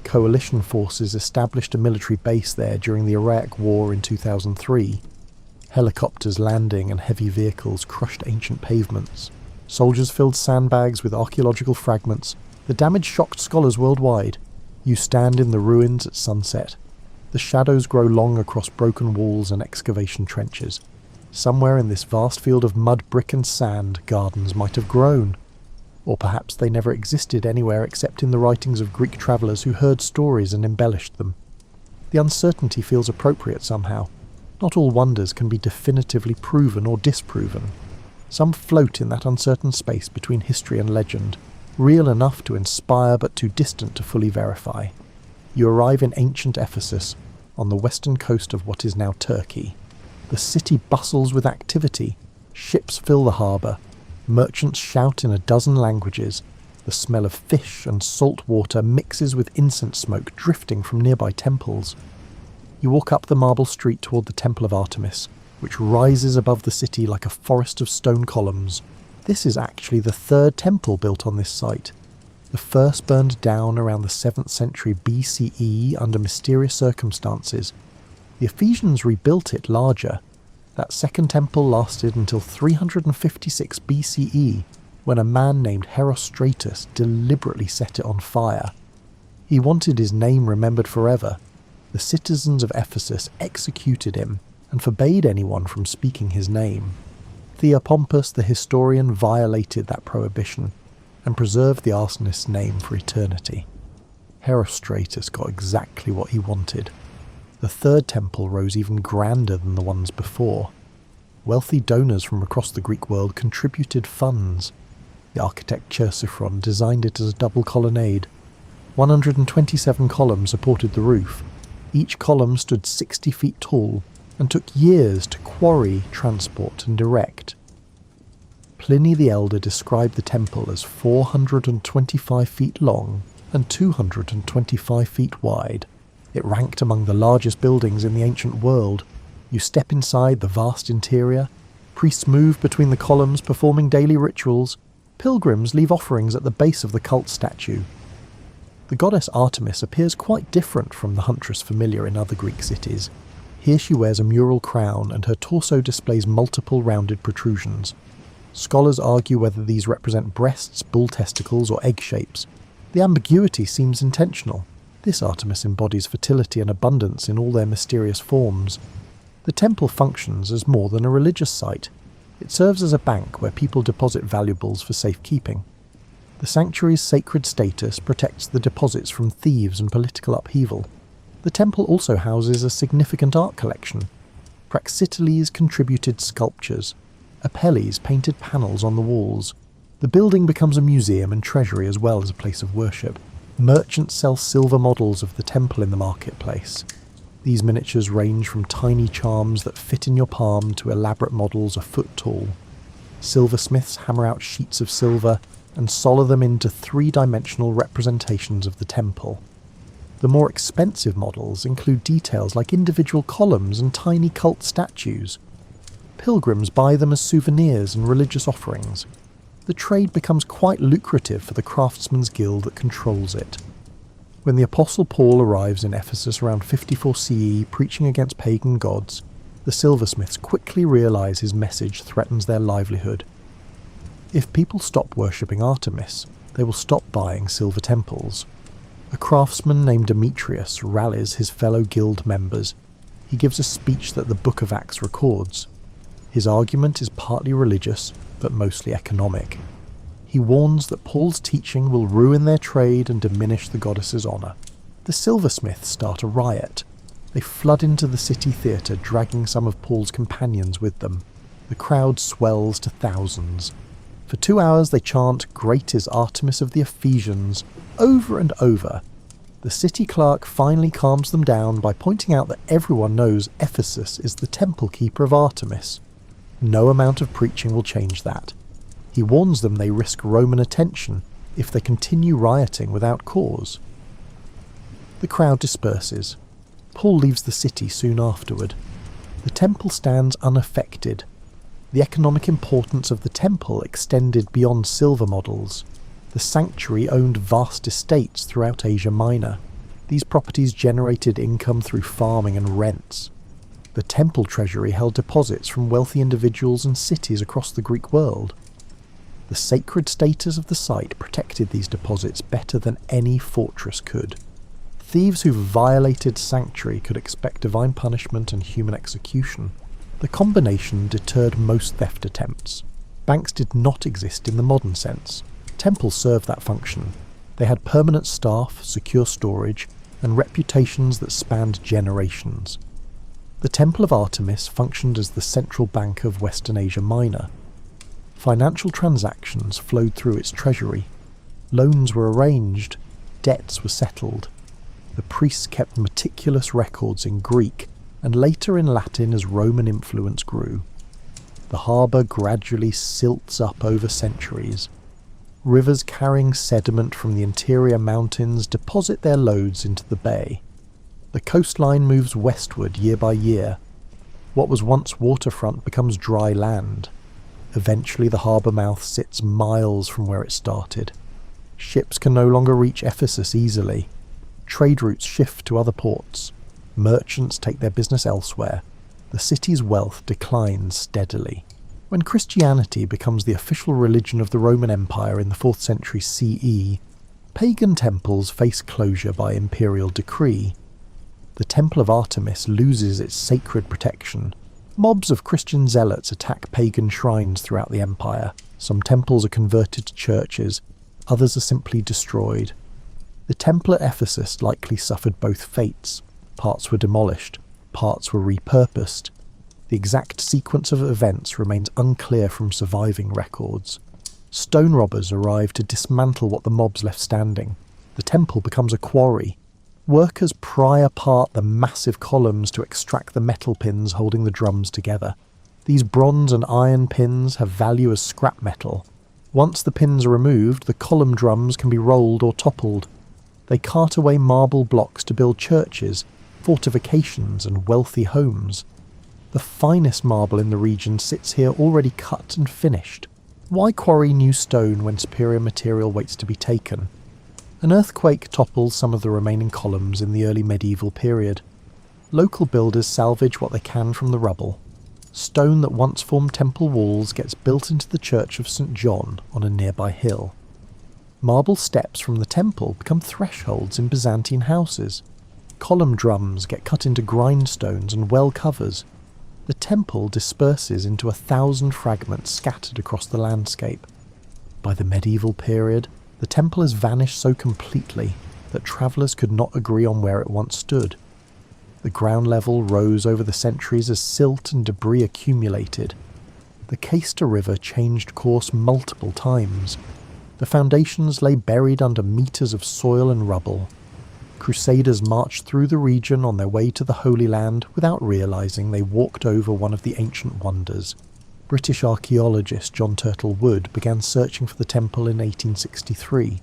Coalition forces established a military base there during the Iraq War in 2003. Helicopters landing and heavy vehicles crushed ancient pavements. Soldiers filled sandbags with archaeological fragments. The damage shocked scholars worldwide. You stand in the ruins at sunset. The shadows grow long across broken walls and excavation trenches. Somewhere in this vast field of mud, brick and sand, gardens might have grown. Or perhaps they never existed anywhere except in the writings of Greek travellers who heard stories and embellished them. The uncertainty feels appropriate somehow. Not all wonders can be definitively proven or disproven. Some float in that uncertain space between history and legend, real enough to inspire but too distant to fully verify. You arrive in ancient Ephesus, on the western coast of what is now Turkey. The city bustles with activity. Ships fill the harbour. Merchants shout in a dozen languages. The smell of fish and salt water mixes with incense smoke drifting from nearby temples. You walk up the marble street toward the Temple of Artemis, which rises above the city like a forest of stone columns. This is actually the third temple built on this site. The first burned down around the 7th century BCE under mysterious circumstances. The Ephesians rebuilt it larger. That second temple lasted until 356 BCE, when a man named Herostratus deliberately set it on fire. He wanted his name remembered forever. The citizens of Ephesus executed him and forbade anyone from speaking his name. Theopompus the historian violated that prohibition and preserved the arsonist's name for eternity. Herostratus got exactly what he wanted. The third temple rose even grander than the ones before. Wealthy donors from across the Greek world contributed funds. The architect Chersiphron designed it as a double colonnade. 127 columns supported the roof. Each column stood 60 feet tall and took years to quarry, transport and erect. Pliny the Elder described the temple as 425 feet long and 225 feet wide. It ranked among the largest buildings in the ancient world. You step inside the vast interior. Priests move between the columns performing daily rituals. Pilgrims leave offerings at the base of the cult statue. The goddess Artemis appears quite different from the huntress familiar in other Greek cities. Here she wears a mural crown and her torso displays multiple rounded protrusions. Scholars argue whether these represent breasts, bull testicles or egg shapes. The ambiguity seems intentional. This Artemis embodies fertility and abundance in all their mysterious forms. The temple functions as more than a religious site. It serves as a bank where people deposit valuables for safekeeping. The sanctuary's sacred status protects the deposits from thieves and political upheaval. The temple also houses a significant art collection. Praxiteles contributed sculptures. Apelles painted panels on the walls. The building becomes a museum and treasury as well as a place of worship. Merchants sell silver models of the temple in the marketplace. These miniatures range from tiny charms that fit in your palm to elaborate models a foot tall. Silversmiths hammer out sheets of silver and solder them into three-dimensional representations of the temple. The more expensive models include details like individual columns and tiny cult statues. Pilgrims buy them as souvenirs and religious offerings. The trade becomes quite lucrative for the craftsman's guild that controls it. When the Apostle Paul arrives in Ephesus around 54 CE preaching against pagan gods, the silversmiths quickly realise his message threatens their livelihood. If people stop worshipping Artemis, they will stop buying silver temples. A craftsman named Demetrius rallies his fellow guild members. He gives a speech that the Book of Acts records. His argument is partly religious, but mostly economic. He warns that Paul's teaching will ruin their trade and diminish the goddess's honour. The silversmiths start a riot. They flood into the city theatre, dragging some of Paul's companions with them. The crowd swells to thousands. For 2 hours they chant, "Great is Artemis of the Ephesians," over and over. The city clerk finally calms them down by pointing out that everyone knows Ephesus is the temple keeper of Artemis. No amount of preaching will change that. He warns them they risk Roman attention if they continue rioting without cause. The crowd disperses. Paul leaves the city soon afterward. The temple stands unaffected. The economic importance of the temple extended beyond silver models. The sanctuary owned vast estates throughout Asia Minor. These properties generated income through farming and rents. The temple treasury held deposits from wealthy individuals and cities across the Greek world. The sacred status of the site protected these deposits better than any fortress could. Thieves who violated sanctuary could expect divine punishment and human execution. The combination deterred most theft attempts. Banks did not exist in the modern sense. Temples served that function. They had permanent staff, secure storage, and reputations that spanned generations. The Temple of Artemis functioned as the central bank of Western Asia Minor. Financial transactions flowed through its treasury. Loans were arranged, debts were settled. The priests kept meticulous records in Greek and later in Latin as Roman influence grew. The harbour gradually silts up over centuries. Rivers carrying sediment from the interior mountains deposit their loads into the bay. The coastline moves westward year by year. What was once waterfront becomes dry land. Eventually the harbour mouth sits miles from where it started. Ships can no longer reach Ephesus easily. Trade routes shift to other ports. Merchants take their business elsewhere. The city's wealth declines steadily. When Christianity becomes the official religion of the Roman Empire in the 4th century CE, pagan temples face closure by imperial decree. The Temple of Artemis loses its sacred protection. Mobs of Christian zealots attack pagan shrines throughout the empire. Some temples are converted to churches, others are simply destroyed. The temple at Ephesus likely suffered both fates. Parts were demolished, parts were repurposed. The exact sequence of events remains unclear from surviving records. Stone robbers arrive to dismantle what the mobs left standing. The temple becomes a quarry. Workers pry apart the massive columns to extract the metal pins holding the drums together. These bronze and iron pins have value as scrap metal. Once the pins are removed, the column drums can be rolled or toppled. They cart away marble blocks to build churches, fortifications, and wealthy homes. The finest marble in the region sits here already cut and finished. Why quarry new stone when superior material waits to be taken? An earthquake topples some of the remaining columns in the early medieval period. Local builders salvage what they can from the rubble. Stone that once formed temple walls gets built into the church of St. John on a nearby hill. Marble steps from the temple become thresholds in Byzantine houses. Column drums get cut into grindstones and well covers. The temple disperses into 1,000 fragments scattered across the landscape. By the medieval period, the temple has vanished so completely that travellers could not agree on where it once stood. The ground level rose over the centuries as silt and debris accumulated. The Caister River changed course multiple times. The foundations lay buried under metres of soil and rubble. Crusaders marched through the region on their way to the Holy Land without realising they walked over one of the ancient wonders. British archaeologist John Turtle Wood began searching for the temple in 1863.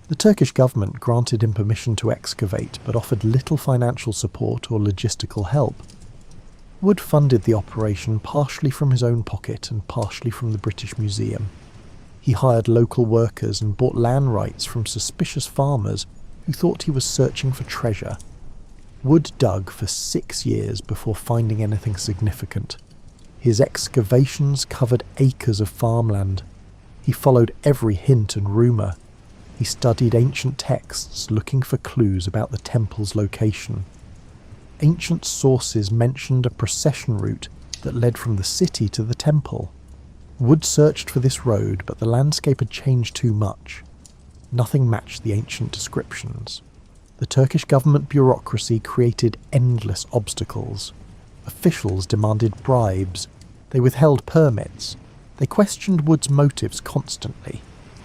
The Turkish government granted him permission to excavate, but offered little financial support or logistical help. Wood funded the operation partially from his own pocket and partially from the British Museum. He hired local workers and bought land rights from suspicious farmers who thought he was searching for treasure. Wood dug for 6 years before finding anything significant. His excavations covered acres of farmland. He followed every hint and rumour. He studied ancient texts looking for clues about the temple's location. Ancient sources mentioned a procession route that led from the city to the temple. Wood searched for this road, but the landscape had changed too much. Nothing matched the ancient descriptions. The Turkish government bureaucracy created endless obstacles. Officials demanded bribes. They withheld permits. They questioned Wood's motives constantly.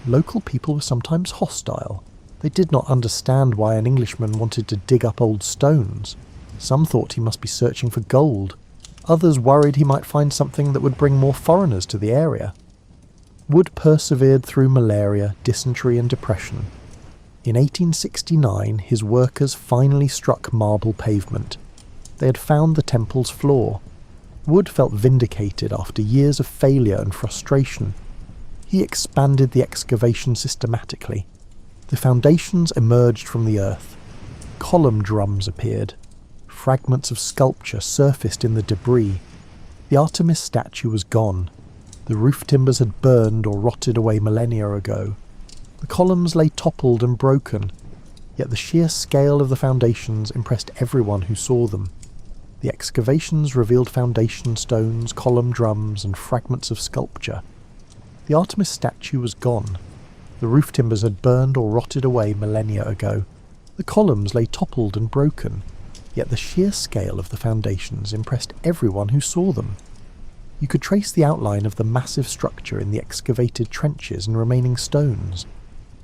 Local people were sometimes hostile. They did not understand why an Englishman wanted to dig up old stones. Some thought he must be searching for gold. Others worried he might find something that would bring more foreigners to the area. Wood persevered through malaria, dysentery and depression. In 1869, his workers finally struck marble pavement. They had found the temple's floor. Wood felt vindicated after years of failure and frustration. He expanded the excavation systematically. The foundations emerged from the earth. Column drums appeared. Fragments of sculpture surfaced in the debris. The Artemis statue was gone. The roof timbers had burned or rotted away millennia ago. The columns lay toppled and broken, yet the sheer scale of the foundations impressed everyone who saw them. The excavations revealed foundation stones, column drums, and fragments of sculpture. The Artemis statue was gone. The roof timbers had burned or rotted away millennia ago. The columns lay toppled and broken, yet the sheer scale of the foundations impressed everyone who saw them. You could trace the outline of the massive structure in the excavated trenches and remaining stones.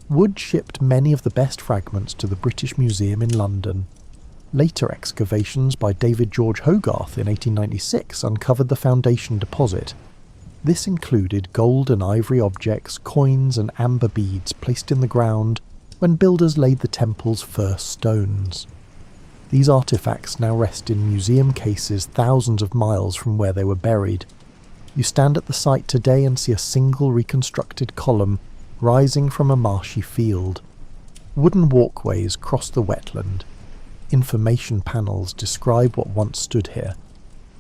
Wood shipped many of the best fragments to the British Museum in London. Later excavations by David George Hogarth in 1896 uncovered the foundation deposit. This included gold and ivory objects, coins and amber beads placed in the ground when builders laid the temple's first stones. These artifacts now rest in museum cases thousands of miles from where they were buried. You stand at the site today and see a single reconstructed column rising from a marshy field. Wooden walkways cross the wetland. Information panels describe what once stood here.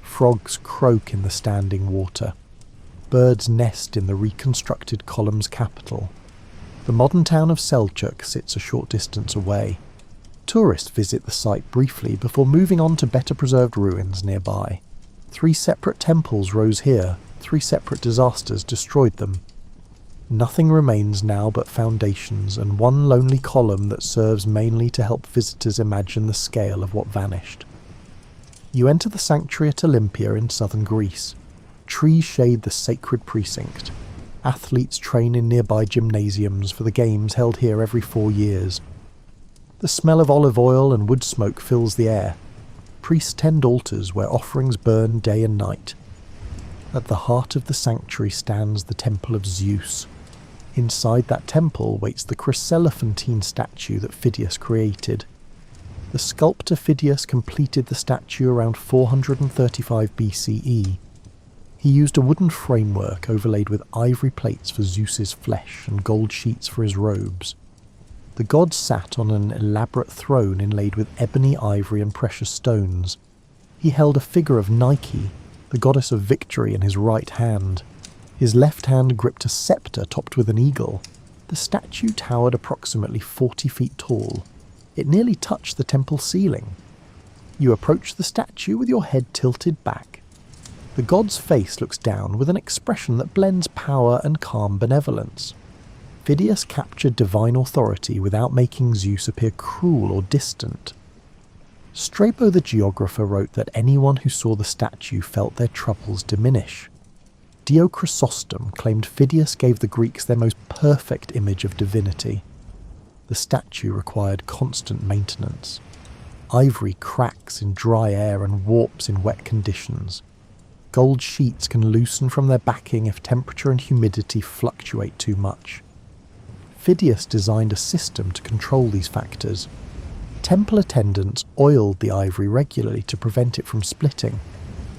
Frogs croak in the standing water. Birds nest in the reconstructed column's capital. The modern town of Selçuk sits a short distance away. Tourists visit the site briefly before moving on to better preserved ruins nearby. 3 separate temples rose here. 3 separate disasters destroyed them. Nothing remains now but foundations and one lonely column that serves mainly to help visitors imagine the scale of what vanished. You enter the sanctuary at Olympia in southern Greece. Trees shade the sacred precinct. Athletes train in nearby gymnasiums for the games held here every 4 years. The smell of olive oil and wood smoke fills the air. Priests tend altars where offerings burn day and night. At the heart of the sanctuary stands the Temple of Zeus. Inside that temple waits the Chryselephantine statue that Phidias created. The sculptor Phidias completed the statue around 435 BCE. He used a wooden framework overlaid with ivory plates for Zeus's flesh and gold sheets for his robes. The god sat on an elaborate throne inlaid with ebony, ivory and precious stones. He held a figure of Nike, the goddess of victory, in his right hand. His left hand gripped a scepter topped with an eagle. The statue towered approximately 40 feet tall. It nearly touched the temple ceiling. You approach the statue with your head tilted back. The god's face looks down with an expression that blends power and calm benevolence. Phidias captured divine authority without making Zeus appear cruel or distant. Strabo the geographer wrote that anyone who saw the statue felt their troubles diminish. Dio Chrysostom claimed Phidias gave the Greeks their most perfect image of divinity. The statue required constant maintenance. Ivory cracks in dry air and warps in wet conditions. Gold sheets can loosen from their backing if temperature and humidity fluctuate too much. Phidias designed a system to control these factors. Temple attendants oiled the ivory regularly to prevent it from splitting.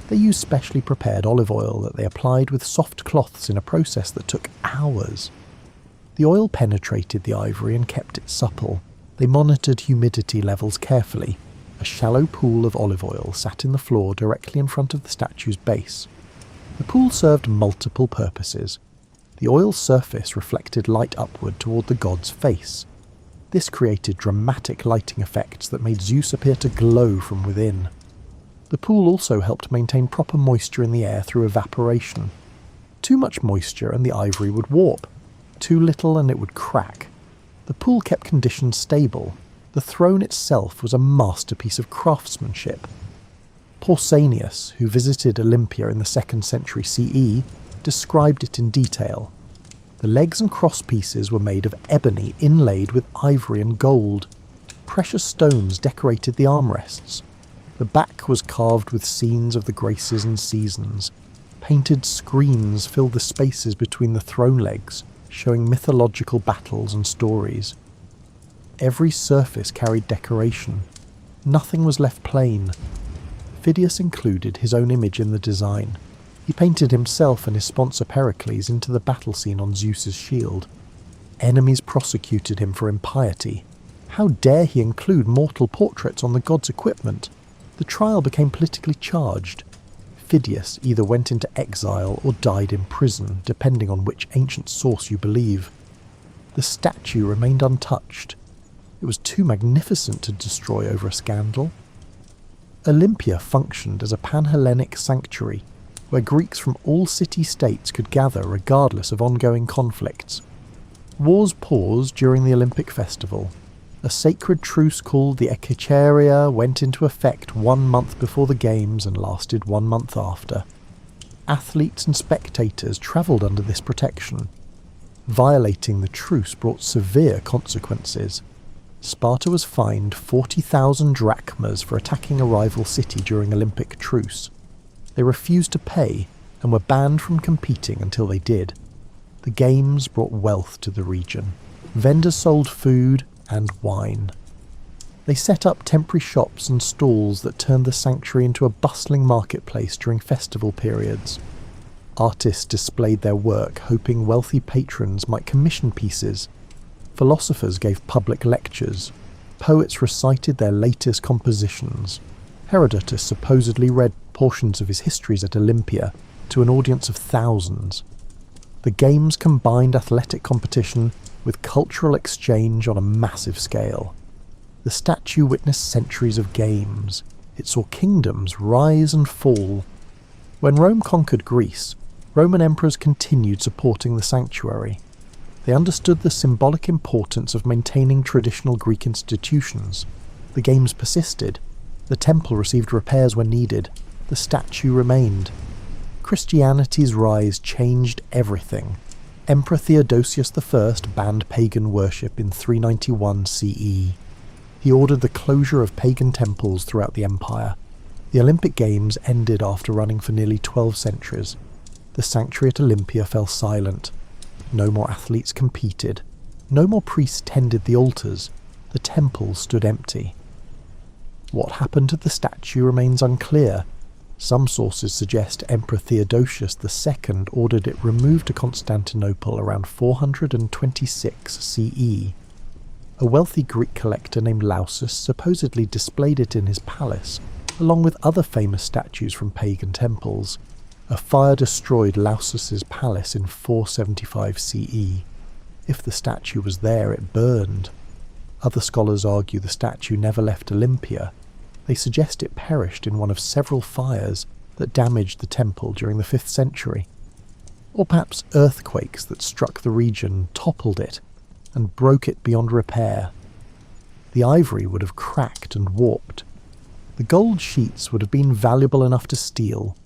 They used specially prepared olive oil that they applied with soft cloths in a process that took hours. The oil penetrated the ivory and kept it supple. They monitored humidity levels carefully. A shallow pool of olive oil sat in the floor directly in front of the statue's base. The pool served multiple purposes. The oil's surface reflected light upward toward the god's face. This created dramatic lighting effects that made Zeus appear to glow from within. The pool also helped maintain proper moisture in the air through evaporation. Too much moisture and the ivory would warp. Too little and it would crack. The pool kept conditions stable. The throne itself was a masterpiece of craftsmanship. Pausanias, who visited Olympia in the 2nd century CE, described it in detail. The legs and crosspieces were made of ebony inlaid with ivory and gold. Precious stones decorated the armrests. The back was carved with scenes of the graces and seasons. Painted screens filled the spaces between the throne legs, showing mythological battles and stories. Every surface carried decoration. Nothing was left plain. Phidias included his own image in the design. He painted himself and his sponsor Pericles into the battle scene on Zeus's shield. Enemies prosecuted him for impiety. How dare he include mortal portraits on the god's equipment? The trial became politically charged. Phidias either went into exile or died in prison, depending on which ancient source you believe. The statue remained untouched. It was too magnificent to destroy over a scandal. Olympia functioned as a pan-Hellenic sanctuary, where Greeks from all city-states could gather regardless of ongoing conflicts. Wars paused during the Olympic festival. A sacred truce called the Echecheria went into effect 1 month before the Games and lasted 1 month after. Athletes and spectators travelled under this protection. Violating the truce brought severe consequences. Sparta was fined 40,000 drachmas for attacking a rival city during Olympic truce. They refused to pay and were banned from competing until they did. The Games brought wealth to the region. Vendors sold food and wine. They set up temporary shops and stalls that turned the sanctuary into a bustling marketplace during festival periods. Artists displayed their work, hoping wealthy patrons might commission pieces. Philosophers gave public lectures. Poets recited their latest compositions. Herodotus supposedly read portions of his histories at Olympia to an audience of thousands. The Games combined athletic competition with cultural exchange on a massive scale. The statue witnessed centuries of games. It saw kingdoms rise and fall. When Rome conquered Greece, Roman emperors continued supporting the sanctuary. They understood the symbolic importance of maintaining traditional Greek institutions. The Games persisted. The temple received repairs when needed. The statue remained. Christianity's rise changed everything. Emperor Theodosius I banned pagan worship in 391 CE. He ordered the closure of pagan temples throughout the empire. The Olympic Games ended after running for nearly 12 centuries. The sanctuary at Olympia fell silent. No more athletes competed. No more priests tended the altars. The temple stood empty. What happened to the statue remains unclear. Some sources suggest Emperor Theodosius II ordered it removed to Constantinople around 426 CE. A wealthy Greek collector named Lausus supposedly displayed it in his palace, along with other famous statues from pagan temples. A fire destroyed Lausus's palace in 475 CE. If the statue was there, it burned. Other scholars argue the statue never left Olympia. They suggest it perished in one of several fires that damaged the temple during the 5th century. Or perhaps earthquakes that struck the region toppled it and broke it beyond repair. The ivory would have cracked and warped. The gold sheets would have been valuable enough to steal.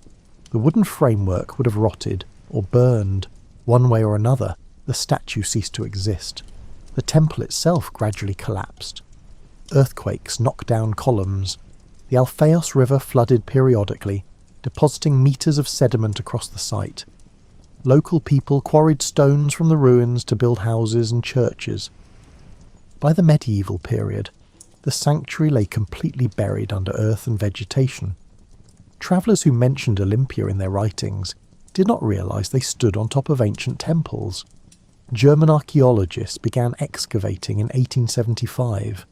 The wooden framework would have rotted or burned. One way or another, the statue ceased to exist. The temple itself gradually collapsed. Earthquakes knocked down columns. The Alpheus River flooded periodically, depositing meters of sediment across the site. Local people quarried stones from the ruins to build houses and churches. By the medieval period, the sanctuary lay completely buried under earth and vegetation. Travellers who mentioned Olympia in their writings did not realise they stood on top of ancient temples. German archaeologists began excavating in 1875.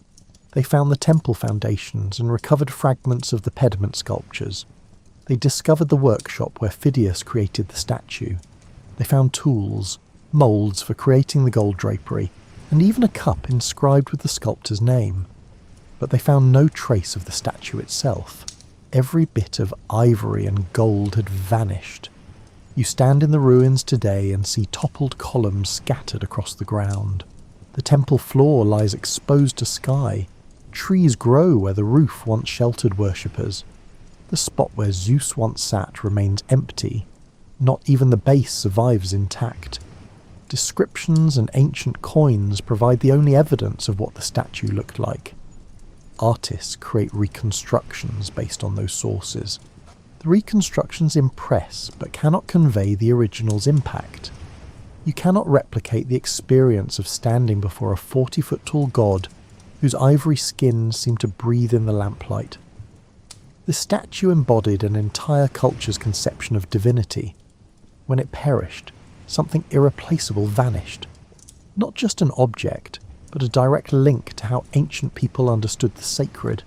They found the temple foundations and recovered fragments of the pediment sculptures. They discovered the workshop where Phidias created the statue. They found tools, moulds for creating the gold drapery, and even a cup inscribed with the sculptor's name. But they found no trace of the statue itself. Every bit of ivory and gold had vanished. You stand in the ruins today and see toppled columns scattered across the ground. The temple floor lies exposed to sky. Trees grow where the roof once sheltered worshippers. The spot where Zeus once sat remains empty. Not even the base survives intact. Descriptions and ancient coins provide the only evidence of what the statue looked like. Artists create reconstructions based on those sources. The reconstructions impress, but cannot convey the original's impact. You cannot replicate the experience of standing before a 40-foot-tall god whose ivory skin seemed to breathe in the lamplight. The statue embodied an entire culture's conception of divinity. When it perished, something irreplaceable vanished. Not just an object, but a direct link to how ancient people understood the sacred.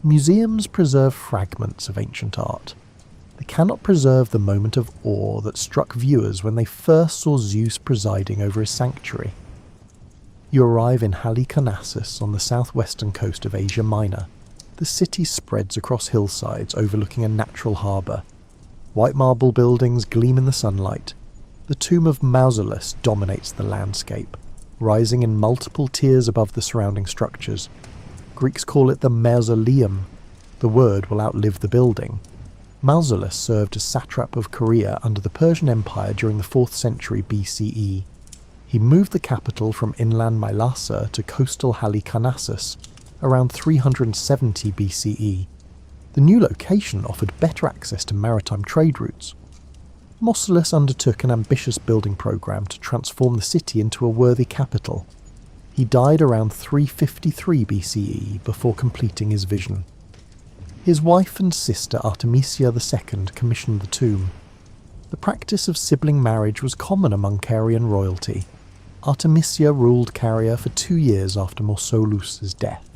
Museums preserve fragments of ancient art. They cannot preserve the moment of awe that struck viewers when they first saw Zeus presiding over his sanctuary. You arrive in Halicarnassus on the southwestern coast of Asia Minor. The city spreads across hillsides overlooking a natural harbour. White marble buildings gleam in the sunlight. The tomb of Mausolus dominates the landscape, rising in multiple tiers above the surrounding structures. Greeks call it the mausoleum. The word will outlive the building. Mausolus served as satrap of Korea under the Persian Empire during the 4th century BCE. He moved the capital from inland Mylasa to coastal Halicarnassus around 370 BCE. The new location offered better access to maritime trade routes. Mausolus undertook an ambitious building program to transform the city into a worthy capital. He died around 353 BCE before completing his vision. His wife and sister Artemisia II commissioned the tomb. The practice of sibling marriage was common among Carian royalty. Artemisia ruled Caria for 2 years after Mausolus's death.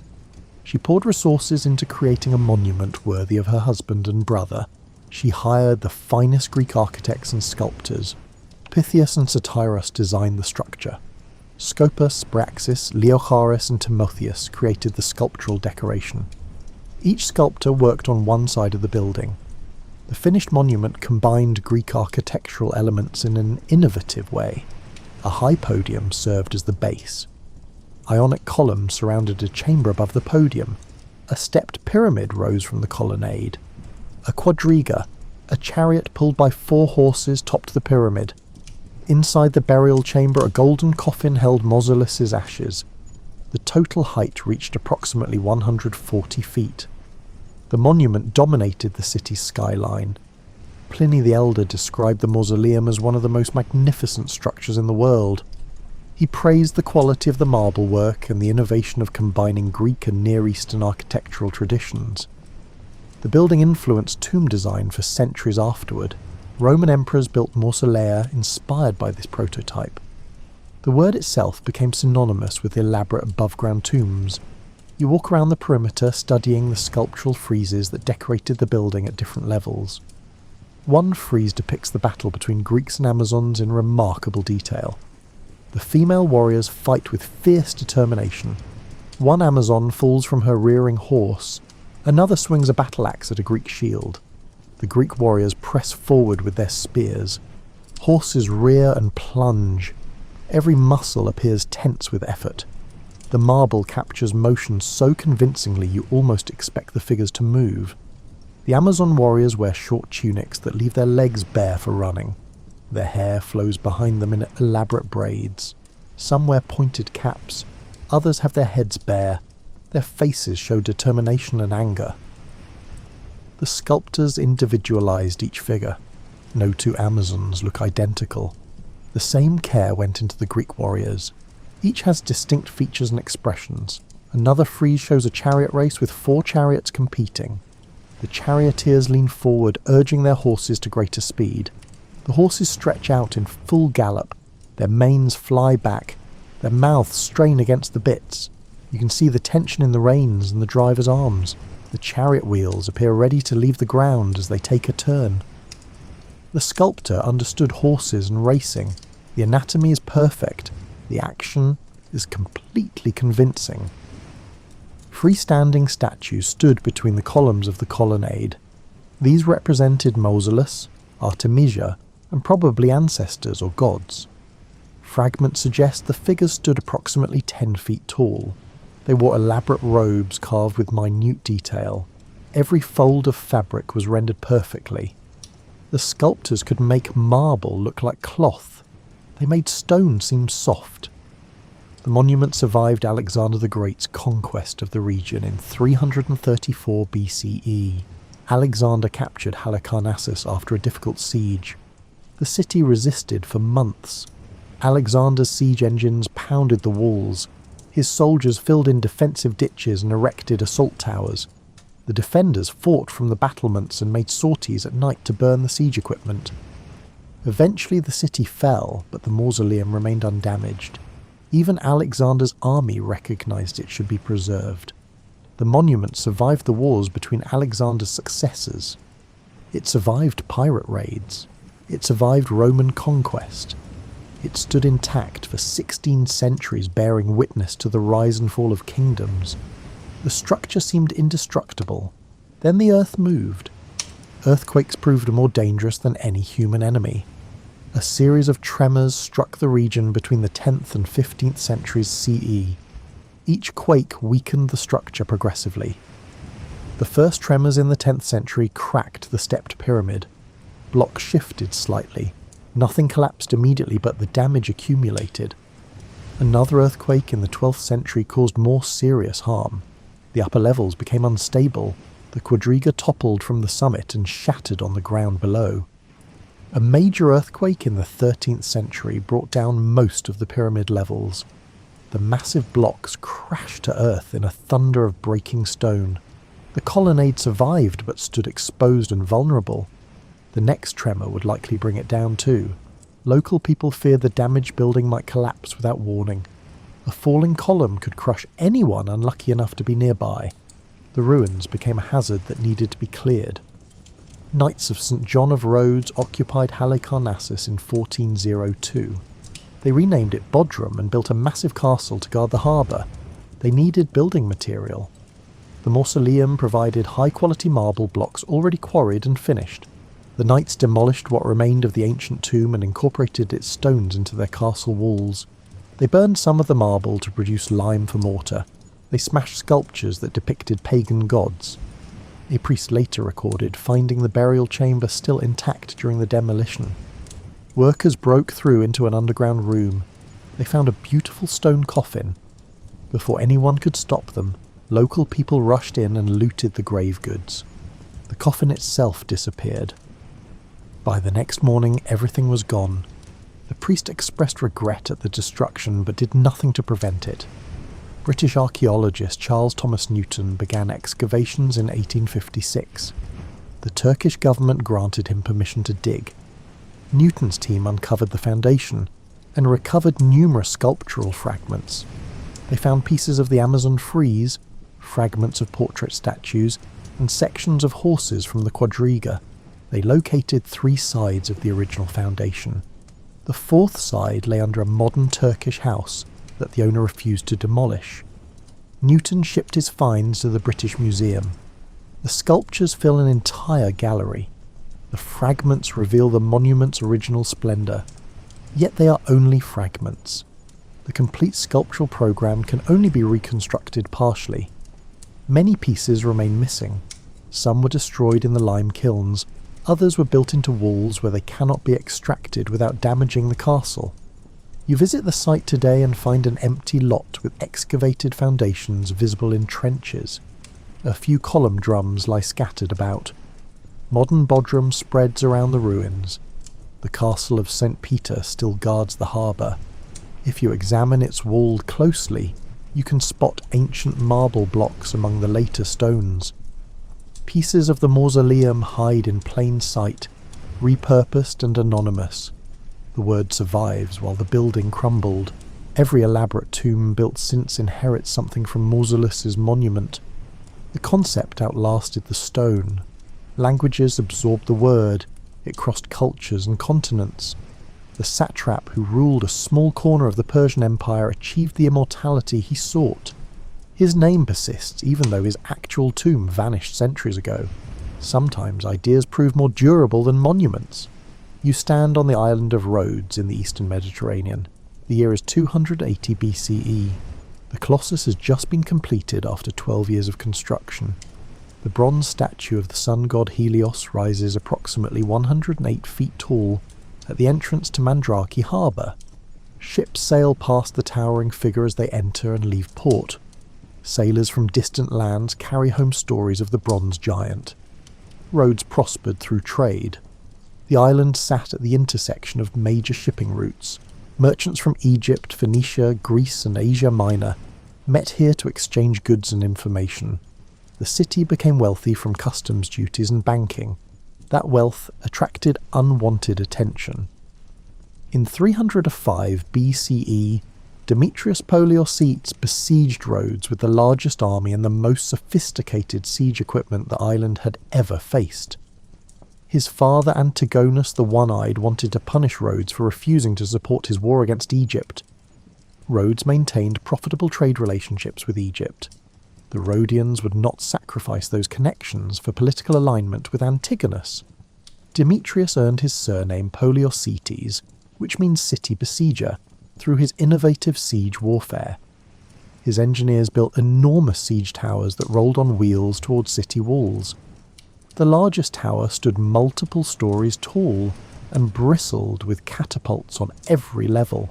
She poured resources into creating a monument worthy of her husband and brother. She hired the finest Greek architects and sculptors. Pythias and Satyros designed the structure. Scopas, Bryaxis, Leocharis and Timotheus created the sculptural decoration. Each sculptor worked on one side of the building. The finished monument combined Greek architectural elements in an innovative way. A high podium served as the base. Ionic columns surrounded a chamber above the podium. A stepped pyramid rose from the colonnade. A quadriga, a chariot pulled by 4 horses, topped the pyramid. Inside the burial chamber, a golden coffin held Mausolus's ashes. The total height reached approximately 140 feet. The monument dominated the city's skyline. Pliny the Elder described the mausoleum as one of the most magnificent structures in the world. He praised the quality of the marble work and the innovation of combining Greek and Near Eastern architectural traditions. The building influenced tomb design for centuries afterward. Roman emperors built mausolea inspired by this prototype. The word itself became synonymous with elaborate above-ground tombs. You walk around the perimeter studying the sculptural friezes that decorated the building at different levels. One frieze depicts the battle between Greeks and Amazons in remarkable detail. The female warriors fight with fierce determination. One Amazon falls from her rearing horse. Another swings a battle axe at a Greek shield. The Greek warriors press forward with their spears. Horses rear and plunge. Every muscle appears tense with effort. The marble captures motion so convincingly you almost expect the figures to move. The Amazon warriors wear short tunics that leave their legs bare for running. Their hair flows behind them in elaborate braids. Some wear pointed caps. Others have their heads bare. Their faces show determination and anger. The sculptors individualized each figure. No 2 Amazons look identical. The same care went into the Greek warriors. Each has distinct features and expressions. Another frieze shows a chariot race with 4 chariots competing. The charioteers lean forward, urging their horses to greater speed. The horses stretch out in full gallop. Their manes fly back. Their mouths strain against the bits. You can see the tension in the reins and the driver's arms. The chariot wheels appear ready to leave the ground as they take a turn. The sculptor understood horses and racing. The anatomy is perfect. The action is completely convincing. Freestanding statues stood between the columns of the colonnade. These represented Mausolus, Artemisia, and probably ancestors or gods. Fragments suggest the figures stood approximately 10 feet tall. They wore elaborate robes carved with minute detail. Every fold of fabric was rendered perfectly. The sculptors could make marble look like cloth. They made stone seem soft. The monument survived Alexander the Great's conquest of the region in 334 BCE. Alexander captured Halicarnassus after a difficult siege. The city resisted for months. Alexander's siege engines pounded the walls. His soldiers filled in defensive ditches and erected assault towers. The defenders fought from the battlements and made sorties at night to burn the siege equipment. Eventually the city fell, but the mausoleum remained undamaged. Even Alexander's army recognized it should be preserved. The monument survived the wars between Alexander's successors. It survived pirate raids. It survived Roman conquest. It stood intact for 16 centuries, bearing witness to the rise and fall of kingdoms. The structure seemed indestructible. Then the earth moved. Earthquakes proved more dangerous than any human enemy. A series of tremors struck the region between the 10th and 15th centuries CE. Each quake weakened the structure progressively. The first tremors in the 10th century cracked the stepped pyramid. Blocks shifted slightly. Nothing collapsed immediately, but the damage accumulated. Another earthquake in the 12th century caused more serious harm. The upper levels became unstable. The quadriga toppled from the summit and shattered on the ground below. A major earthquake in the 13th century brought down most of the pyramid levels. The massive blocks crashed to earth in a thunder of breaking stone. The colonnade survived but stood exposed and vulnerable. The next tremor would likely bring it down too. Local people feared the damaged building might collapse without warning. A falling column could crush anyone unlucky enough to be nearby. The ruins became a hazard that needed to be cleared. Knights of St. John of Rhodes occupied Halicarnassus in 1402. They renamed it Bodrum and built a massive castle to guard the harbour. They needed building material. The mausoleum provided high-quality marble blocks already quarried and finished. The knights demolished what remained of the ancient tomb and incorporated its stones into their castle walls. They burned some of the marble to produce lime for mortar. They smashed sculptures that depicted pagan gods. A priest later recorded finding the burial chamber still intact during the demolition. Workers broke through into an underground room. They found a beautiful stone coffin. Before anyone could stop them, local people rushed in and looted the grave goods. The coffin itself disappeared. By the next morning, everything was gone. The priest expressed regret at the destruction but did nothing to prevent it. British archaeologist Charles Thomas Newton began excavations in 1856. The Turkish government granted him permission to dig. Newton's team uncovered the foundation and recovered numerous sculptural fragments. They found pieces of the Amazon frieze, fragments of portrait statues, and sections of horses from the quadriga. They located 3 sides of the original foundation. The 4th side lay under a modern Turkish house that the owner refused to demolish. Newton shipped his finds to the British Museum. The sculptures fill an entire gallery. The fragments reveal the monument's original splendour. Yet they are only fragments. The complete sculptural program can only be reconstructed partially. Many pieces remain missing. Some were destroyed in the lime kilns. Others were built into walls where they cannot be extracted without damaging the castle. You visit the site today and find an empty lot with excavated foundations visible in trenches. A few column drums lie scattered about. Modern Bodrum spreads around the ruins. The castle of St. Peter still guards the harbour. If you examine its wall closely, you can spot ancient marble blocks among the later stones. Pieces of the mausoleum hide in plain sight, repurposed and anonymous. The word survives while the building crumbled. Every elaborate tomb built since inherits something from Mausolus's monument. The concept outlasted the stone. Languages absorbed the word. It crossed cultures and continents. The satrap who ruled a small corner of the Persian Empire achieved the immortality he sought. His name persists even though his actual tomb vanished centuries ago. Sometimes ideas prove more durable than monuments. You stand on the island of Rhodes in the eastern Mediterranean. The year is 280 BCE. The Colossus has just been completed after 12 years of construction. The bronze statue of the sun god Helios rises approximately 108 feet tall at the entrance to Mandraki Harbour. Ships sail past the towering figure as they enter and leave port. Sailors from distant lands carry home stories of the bronze giant. Roads prospered through trade. The island sat at the intersection of major shipping routes. Merchants from Egypt, Phoenicia, Greece and Asia Minor met here to exchange goods and information. The city became wealthy from customs duties and banking. That wealth attracted unwanted attention. In 305 BCE, Demetrius Poliorcetes besieged Rhodes with the largest army and the most sophisticated siege equipment the island had ever faced. His father Antigonus the One-Eyed wanted to punish Rhodes for refusing to support his war against Egypt. Rhodes maintained profitable trade relationships with Egypt. The Rhodians would not sacrifice those connections for political alignment with Antigonus. Demetrius earned his surname Poliorcetes, which means city besieger, through his innovative siege warfare. His engineers built enormous siege towers that rolled on wheels towards city walls. The largest tower stood multiple stories tall and bristled with catapults on every level.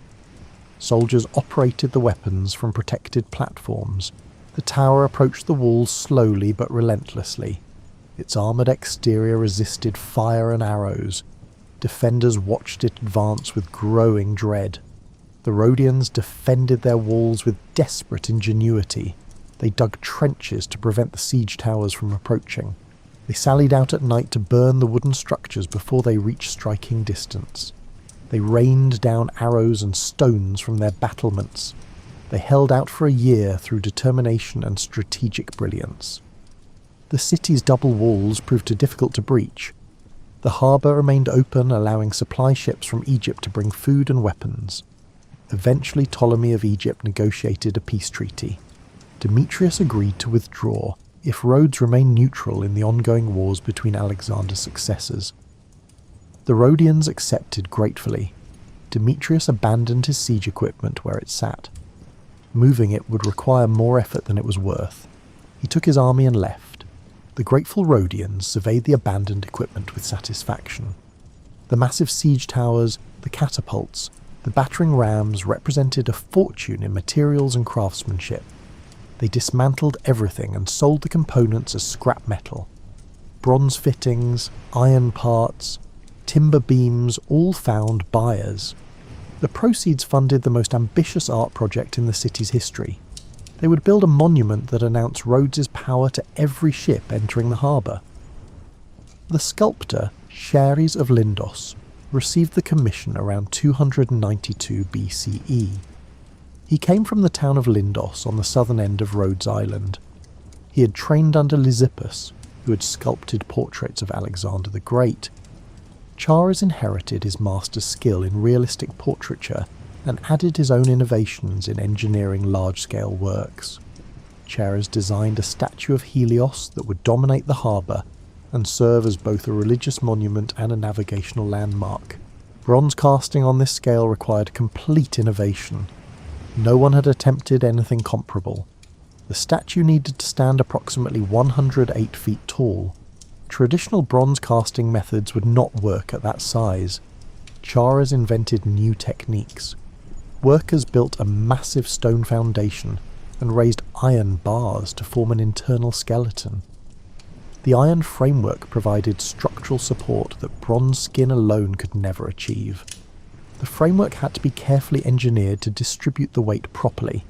Soldiers operated the weapons from protected platforms. The tower approached the walls slowly but relentlessly. Its armoured exterior resisted fire and arrows. Defenders watched it advance with growing dread. The Rhodians defended their walls with desperate ingenuity. They dug trenches to prevent the siege towers from approaching. They sallied out at night to burn the wooden structures before they reached striking distance. They rained down arrows and stones from their battlements. They held out for a year through determination and strategic brilliance. The city's double walls proved too difficult to breach. The harbour remained open, allowing supply ships from Egypt to bring food and weapons. Eventually Ptolemy of Egypt negotiated a peace treaty. Demetrius agreed to withdraw if Rhodes remained neutral in the ongoing wars between Alexander's successors. The Rhodians accepted gratefully. Demetrius abandoned his siege equipment where it sat. Moving it would require more effort than it was worth. He took his army and left. The grateful Rhodians surveyed the abandoned equipment with satisfaction. The massive siege towers, the catapults, the battering rams represented a fortune in materials and craftsmanship. They dismantled everything and sold the components as scrap metal. Bronze fittings, iron parts, timber beams all found buyers. The proceeds funded the most ambitious art project in the city's history. They would build a monument that announced Rhodes's power to every ship entering the harbour. The sculptor, Chares of Lindos, received the commission around 292 BCE. He came from the town of Lindos on the southern end of Rhodes Island. He had trained under Lysippus, who had sculpted portraits of Alexander the Great. Chares inherited his master's skill in realistic portraiture and added his own innovations in engineering large-scale works. Chares designed a statue of Helios that would dominate the harbour and serve as both a religious monument and a navigational landmark. Bronze casting on this scale required complete innovation. No one had attempted anything comparable. The statue needed to stand approximately 108 feet tall. Traditional bronze casting methods would not work at that size. Chares invented new techniques. Workers built a massive stone foundation and raised iron bars to form an internal skeleton. The iron framework provided structural support that bronze skin alone could never achieve. The framework had to be carefully engineered to distribute the weight properly.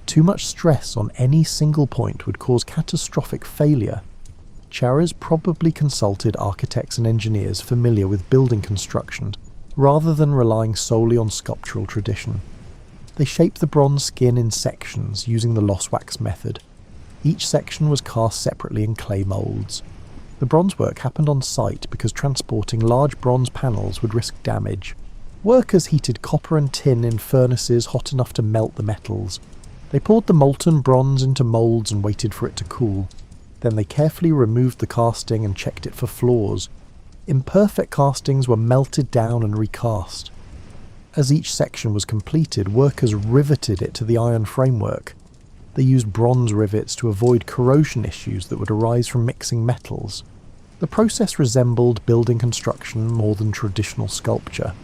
Too much stress on any single point would cause catastrophic failure. Chares probably consulted architects and engineers familiar with building construction, rather than relying solely on sculptural tradition. They shaped the bronze skin in sections using the loss wax method. Each section was cast separately in clay moulds. The bronze work happened on site because transporting large bronze panels would risk damage. Workers heated copper and tin in furnaces hot enough to melt the metals. They poured the molten bronze into moulds and waited for it to cool. Then they carefully removed the casting and checked it for flaws. Imperfect castings were melted down and recast. As each section was completed, workers riveted it to the iron framework. They used bronze rivets to avoid corrosion issues that would arise from mixing metals. The process resembled building construction more than traditional sculpture.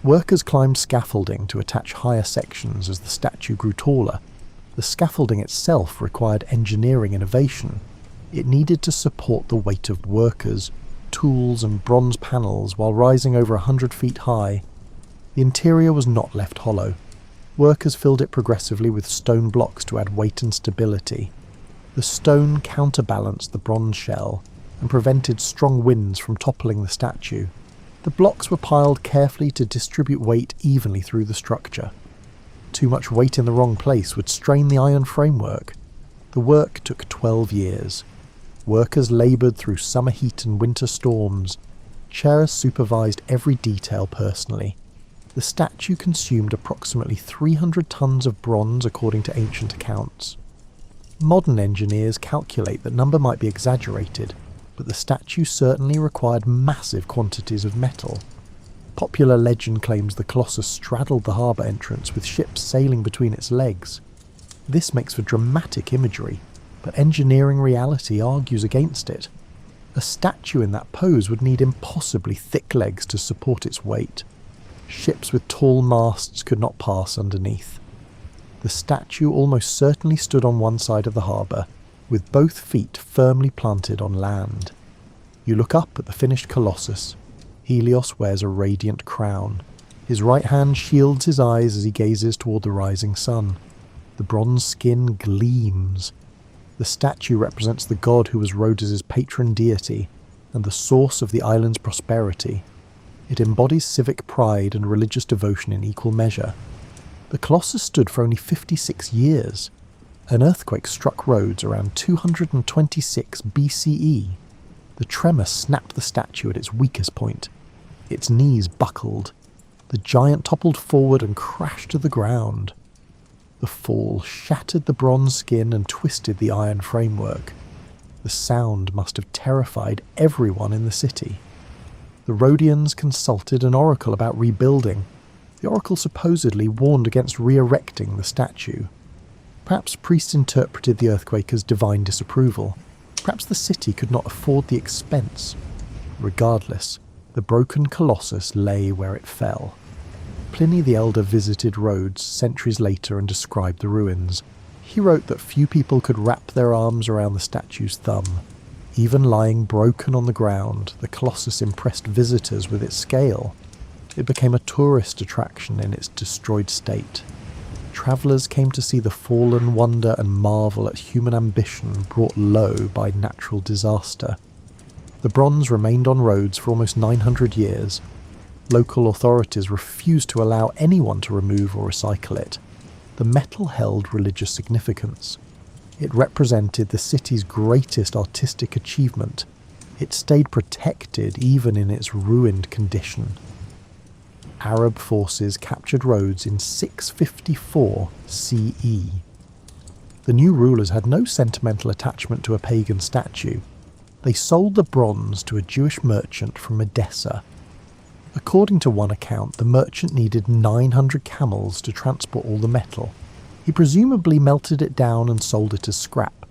Workers climbed scaffolding to attach higher sections as the statue grew taller. The scaffolding itself required engineering innovation. It needed to support the weight of workers, tools and bronze panels while rising over 100 feet high. The interior was not left hollow. Workers filled it progressively with stone blocks to add weight and stability. The stone counterbalanced the bronze shell and prevented strong winds from toppling the statue. The blocks were piled carefully to distribute weight evenly through the structure. Too much weight in the wrong place would strain the iron framework. The work took 12 years. Workers laboured through summer heat and winter storms. Cheras supervised every detail personally. The statue consumed approximately 300 tons of bronze according to ancient accounts. Modern engineers calculate that number might be exaggerated, but the statue certainly required massive quantities of metal. Popular legend claims the Colossus straddled the harbour entrance with ships sailing between its legs. This makes for dramatic imagery, but engineering reality argues against it. A statue in that pose would need impossibly thick legs to support its weight. Ships with tall masts could not pass underneath. The statue almost certainly stood on one side of the harbour, with both feet firmly planted on land. You look up at the finished Colossus. Helios wears a radiant crown. His right hand shields his eyes as he gazes toward the rising sun. The bronze skin gleams. The statue represents the god who was Rhodes' patron deity and the source of the island's prosperity. It embodies civic pride and religious devotion in equal measure. The Colossus stood for only 56 years. An earthquake struck Rhodes around 226 BCE. The tremor snapped the statue at its weakest point. Its knees buckled. The giant toppled forward and crashed to the ground. The fall shattered the bronze skin and twisted the iron framework. The sound must have terrified everyone in the city. The Rhodians consulted an oracle about rebuilding. The oracle supposedly warned against re-erecting the statue. Perhaps priests interpreted the earthquake as divine disapproval. Perhaps the city could not afford the expense. Regardless, the broken Colossus lay where it fell. Pliny the Elder visited Rhodes centuries later and described the ruins. He wrote that few people could wrap their arms around the statue's thumb. Even lying broken on the ground, the Colossus impressed visitors with its scale. It became a tourist attraction in its destroyed state. Travellers came to see the fallen wonder and marvel at human ambition brought low by natural disaster. The bronze remained on Rhodes for almost 900 years. Local authorities refused to allow anyone to remove or recycle it. The metal held religious significance. It represented the city's greatest artistic achievement. It stayed protected even in its ruined condition. Arab forces captured Rhodes in 654 CE. The new rulers had no sentimental attachment to a pagan statue. They sold the bronze to a Jewish merchant from Edessa. According to one account, the merchant needed 900 camels to transport all the metal. He presumably melted it down and sold it as scrap.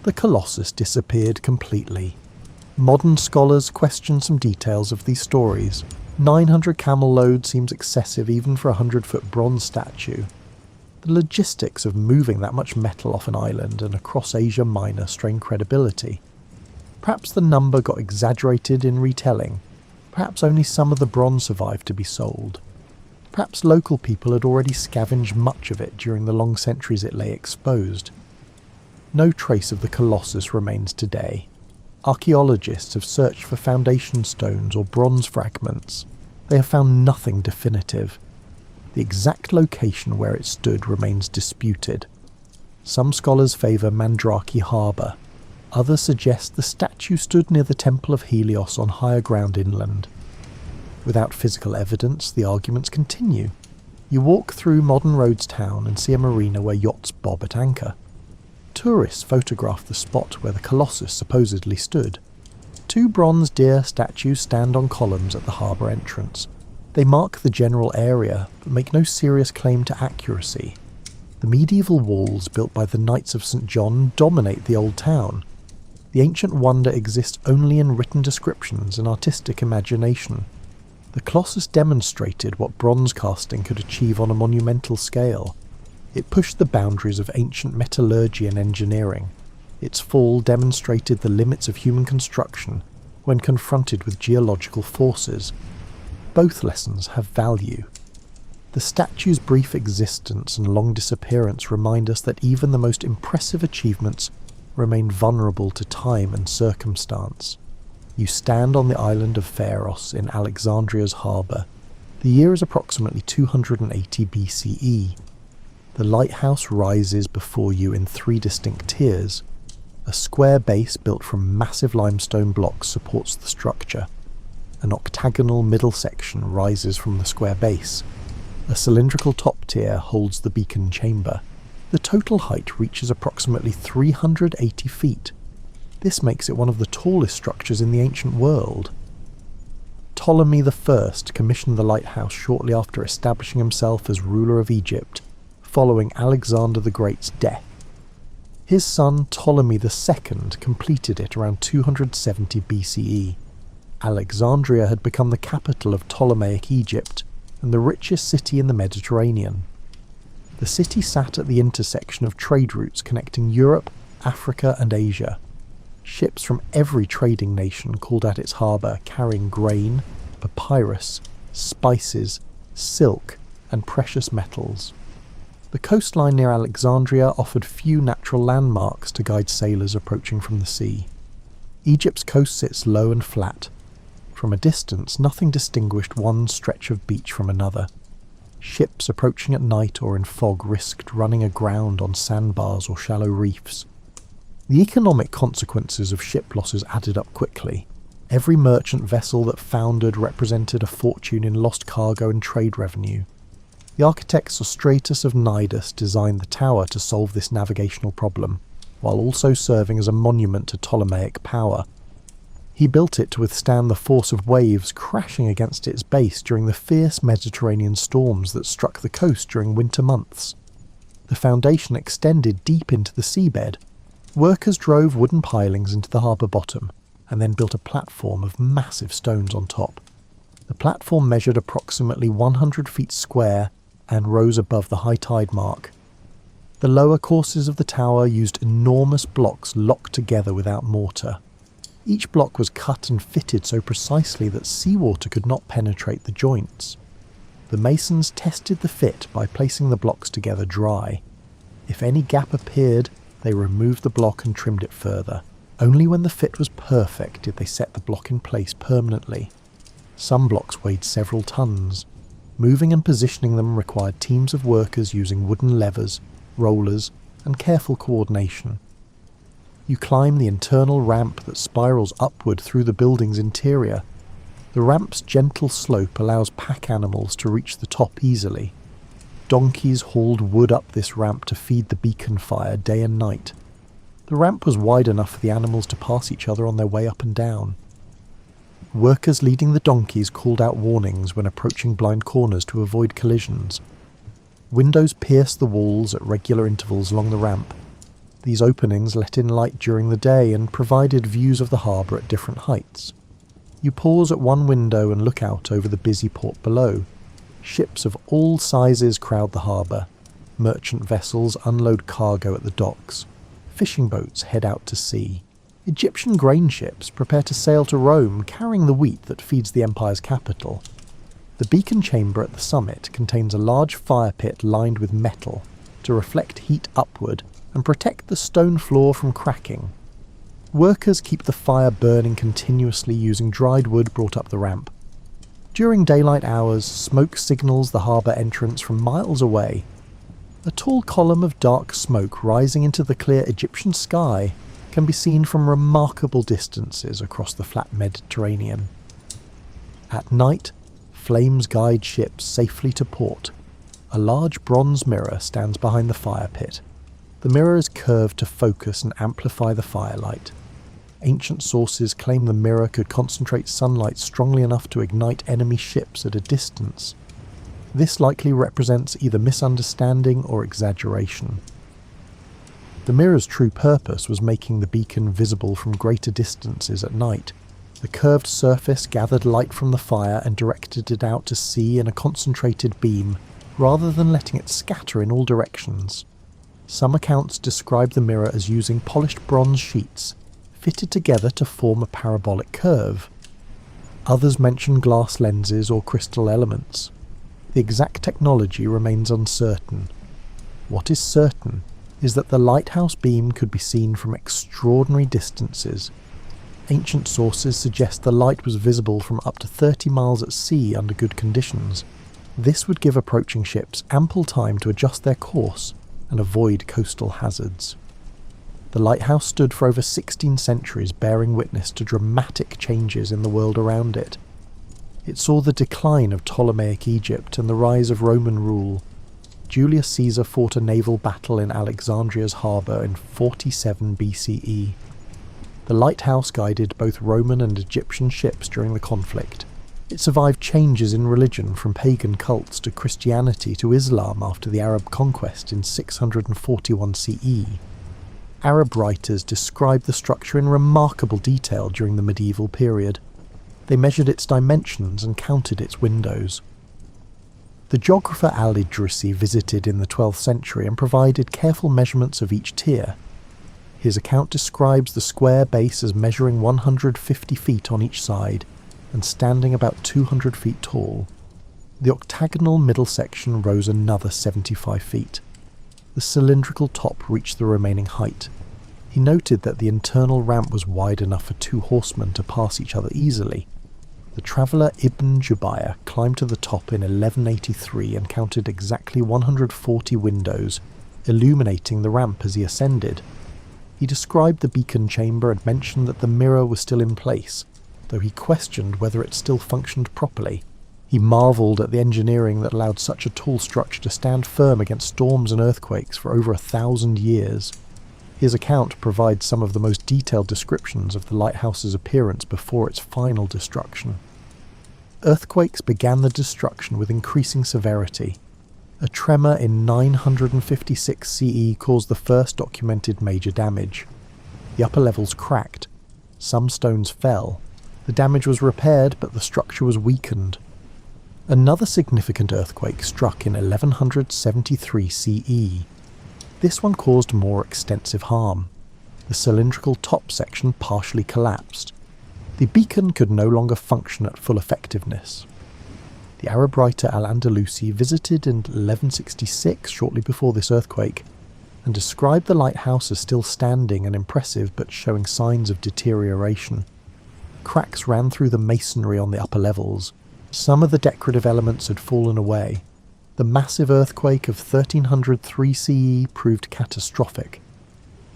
The Colossus disappeared completely. Modern scholars question some details of these stories. 900 camel load seems excessive even for a 100-foot bronze statue. The logistics of moving that much metal off an island and across Asia Minor strain credibility. Perhaps the number got exaggerated in retelling. Perhaps only some of the bronze survived to be sold. Perhaps local people had already scavenged much of it during the long centuries it lay exposed. No trace of the Colossus remains today. Archaeologists have searched for foundation stones or bronze fragments. They have found nothing definitive. The exact location where it stood remains disputed. Some scholars favour Mandrake Harbour. Others suggest the statue stood near the Temple of Helios on higher ground inland. Without physical evidence, the arguments continue. You walk through modern Rhodes town and see a marina where yachts bob at anchor. Tourists photograph the spot where the Colossus supposedly stood. Two bronze deer statues stand on columns at the harbour entrance. They mark the general area, but make no serious claim to accuracy. The medieval walls built by the Knights of St. John dominate the old town. The ancient wonder exists only in written descriptions and artistic imagination. The Colossus demonstrated what bronze casting could achieve on a monumental scale. It pushed the boundaries of ancient metallurgy and engineering. Its fall demonstrated the limits of human construction when confronted with geological forces. Both lessons have value. The statue's brief existence and long disappearance remind us that even the most impressive achievements remain vulnerable to time and circumstance. You stand on the island of Pharos in Alexandria's harbour. The year is approximately 280 BCE. The lighthouse rises before you in 3 distinct tiers. A square base built from massive limestone blocks supports the structure. An octagonal middle section rises from the square base. A cylindrical top tier holds the beacon chamber. The total height reaches approximately 380 feet. This makes it one of the tallest structures in the ancient world. Ptolemy I commissioned the lighthouse shortly after establishing himself as ruler of Egypt, following Alexander the Great's death. His son Ptolemy II completed it around 270 BCE. Alexandria had become the capital of Ptolemaic Egypt and the richest city in the Mediterranean. The city sat at the intersection of trade routes connecting Europe, Africa and Asia. Ships from every trading nation called at its harbour carrying grain, papyrus, spices, silk and precious metals. The coastline near Alexandria offered few natural landmarks to guide sailors approaching from the sea. Egypt's coast sits low and flat. From a distance, nothing distinguished one stretch of beach from another. Ships approaching at night or in fog risked running aground on sandbars or shallow reefs. The economic consequences of ship losses added up quickly. Every merchant vessel that foundered represented a fortune in lost cargo and trade revenue. The architect Sostratus of Cnidus designed the tower to solve this navigational problem, while also serving as a monument to Ptolemaic power. He built it to withstand the force of waves crashing against its base during the fierce Mediterranean storms that struck the coast during winter months. The foundation extended deep into the seabed. Workers drove wooden pilings into the harbour bottom, and then built a platform of massive stones on top. The platform measured approximately 100 feet square and rose above the high tide mark. The lower courses of the tower used enormous blocks locked together without mortar. Each block was cut and fitted so precisely that seawater could not penetrate the joints. The masons tested the fit by placing the blocks together dry. If any gap appeared, they removed the block and trimmed it further. Only when the fit was perfect did they set the block in place permanently. Some blocks weighed several tons. Moving and positioning them required teams of workers using wooden levers, rollers, and careful coordination. You climb the internal ramp that spirals upward through the building's interior. The ramp's gentle slope allows pack animals to reach the top easily. Donkeys hauled wood up this ramp to feed the beacon fire day and night. The ramp was wide enough for the animals to pass each other on their way up and down. Workers leading the donkeys called out warnings when approaching blind corners to avoid collisions. Windows pierced the walls at regular intervals along the ramp. These openings let in light during the day and provided views of the harbour at different heights. You pause at one window and look out over the busy port below. Ships of all sizes crowd the harbour. Merchant vessels unload cargo at the docks. Fishing boats head out to sea. Egyptian grain ships prepare to sail to Rome, carrying the wheat that feeds the empire's capital. The beacon chamber at the summit contains a large fire pit lined with metal to reflect heat upward and protect the stone floor from cracking. Workers keep the fire burning continuously using dried wood brought up the ramp. During daylight hours, smoke signals the harbour entrance from miles away. A tall column of dark smoke rising into the clear Egyptian sky can be seen from remarkable distances across the flat Mediterranean. At night, flames guide ships safely to port. A large bronze mirror stands behind the fire pit. The mirror is curved to focus and amplify the firelight. Ancient sources claim the mirror could concentrate sunlight strongly enough to ignite enemy ships at a distance. This likely represents either misunderstanding or exaggeration. The mirror's true purpose was making the beacon visible from greater distances at night. The curved surface gathered light from the fire and directed it out to sea in a concentrated beam, rather than letting it scatter in all directions. Some accounts describe the mirror as using polished bronze sheets, fitted together to form a parabolic curve. Others mention glass lenses or crystal elements. The exact technology remains uncertain. What is certain is that the lighthouse beam could be seen from extraordinary distances. Ancient sources suggest the light was visible from up to 30 miles at sea under good conditions. This would give approaching ships ample time to adjust their course and avoid coastal hazards. The lighthouse stood for over 16 centuries, bearing witness to dramatic changes in the world around it. It saw the decline of Ptolemaic Egypt and the rise of Roman rule. Julius Caesar fought a naval battle in Alexandria's harbour in 47 BCE. The lighthouse guided both Roman and Egyptian ships during the conflict. It survived changes in religion from pagan cults to Christianity to Islam after the Arab conquest in 641 CE. Arab writers describe the structure in remarkable detail during the medieval period. They measured its dimensions and counted its windows. The geographer Al-Idrisi visited in the 12th century and provided careful measurements of each tier. His account describes the square base as measuring 150 feet on each side and standing about 200 feet tall. The octagonal middle section rose another 75 feet. The cylindrical top reached the remaining height. He noted that the internal ramp was wide enough for 2 horsemen to pass each other easily. The traveller Ibn Jubayr climbed to the top in 1183 and counted exactly 140 windows, illuminating the ramp as he ascended. He described the beacon chamber and mentioned that the mirror was still in place, though he questioned whether it still functioned properly. He marvelled at the engineering that allowed such a tall structure to stand firm against storms and earthquakes for over 1,000 years. His account provides some of the most detailed descriptions of the lighthouse's appearance before its final destruction. Earthquakes began the destruction with increasing severity. A tremor in 956 CE caused the first documented major damage. The upper levels cracked. Some stones fell. The damage was repaired, but the structure was weakened. Another significant earthquake struck in 1173 CE. This one caused more extensive harm. The cylindrical top section partially collapsed. The beacon could no longer function at full effectiveness. The Arab writer Al-Andalusi visited in 1166, shortly before this earthquake, and described the lighthouse as still standing and impressive but showing signs of deterioration. Cracks ran through the masonry on the upper levels. Some of the decorative elements had fallen away. The massive earthquake of 1303 CE proved catastrophic.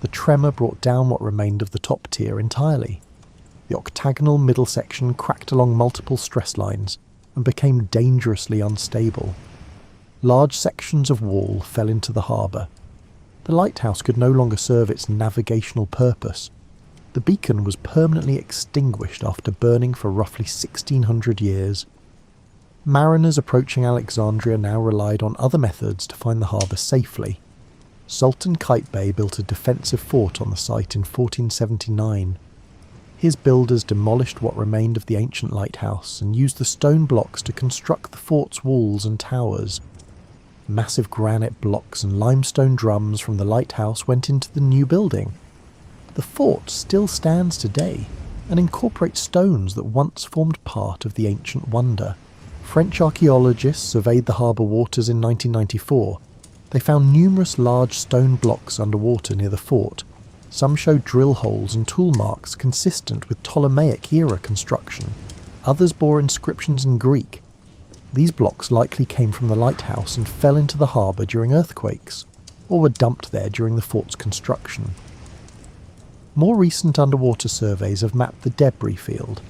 The tremor brought down what remained of the top tier entirely. The octagonal middle section cracked along multiple stress lines and became dangerously unstable. Large sections of wall fell into the harbour. The lighthouse could no longer serve its navigational purpose. The beacon was permanently extinguished after burning for roughly 1600 years. Mariners approaching Alexandria now relied on other methods to find the harbour safely. Sultan Qaitbay built a defensive fort on the site in 1479. His builders demolished what remained of the ancient lighthouse and used the stone blocks to construct the fort's walls and towers. Massive granite blocks and limestone drums from the lighthouse went into the new building. The fort still stands today and incorporates stones that once formed part of the ancient wonder. French archaeologists surveyed the harbour waters in 1994. They found numerous large stone blocks underwater near the fort. Some showed drill holes and tool marks consistent with Ptolemaic-era construction. Others bore inscriptions in Greek. These blocks likely came from the lighthouse and fell into the harbour during earthquakes, or were dumped there during the fort's construction. More recent underwater surveys have mapped the debris field.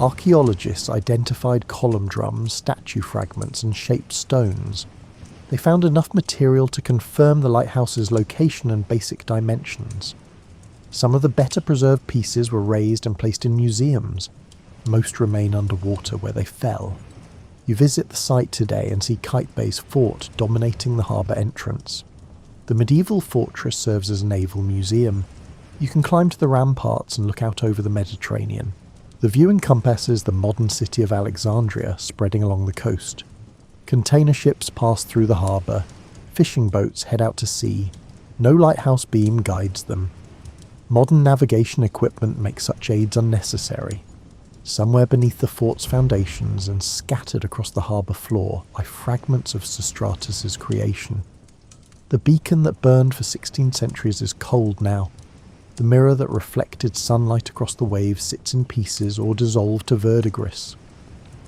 Archaeologists identified column drums, statue fragments, and shaped stones. They found enough material to confirm the lighthouse's location and basic dimensions. Some of the better preserved pieces were raised and placed in museums. Most remain underwater where they fell. You visit the site today and see Qaitbay's fort dominating the harbour entrance. The medieval fortress serves as a naval museum. You can climb to the ramparts and look out over the Mediterranean. The view encompasses the modern city of Alexandria spreading along the coast. Container ships pass through the harbour, fishing boats head out to sea, no lighthouse beam guides them. Modern navigation equipment makes such aids unnecessary. Somewhere beneath the fort's foundations and scattered across the harbour floor lie fragments of Sostratus's creation. The beacon that burned for 16 centuries is cold now. The mirror that reflected sunlight across the waves sits in pieces or dissolved to verdigris.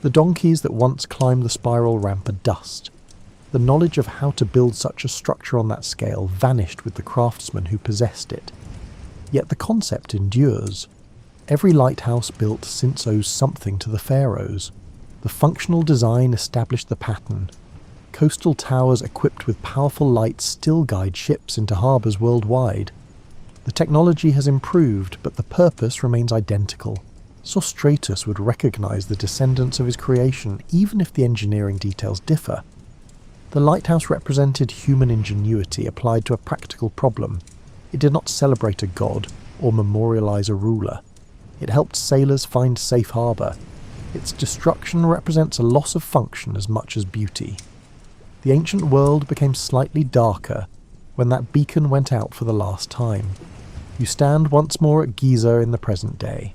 The donkeys that once climbed the spiral ramp are dust. The knowledge of how to build such a structure on that scale vanished with the craftsmen who possessed it. Yet the concept endures. Every lighthouse built since owes something to the pharaohs. The functional design established the pattern. Coastal towers equipped with powerful lights still guide ships into harbours worldwide. The technology has improved, but the purpose remains identical. Sostratus would recognise the descendants of his creation even if the engineering details differ. The lighthouse represented human ingenuity applied to a practical problem. It did not celebrate a god or memorialise a ruler. It helped sailors find safe harbour. Its destruction represents a loss of function as much as beauty. The ancient world became slightly darker when that beacon went out for the last time. You stand once more at Giza in the present day.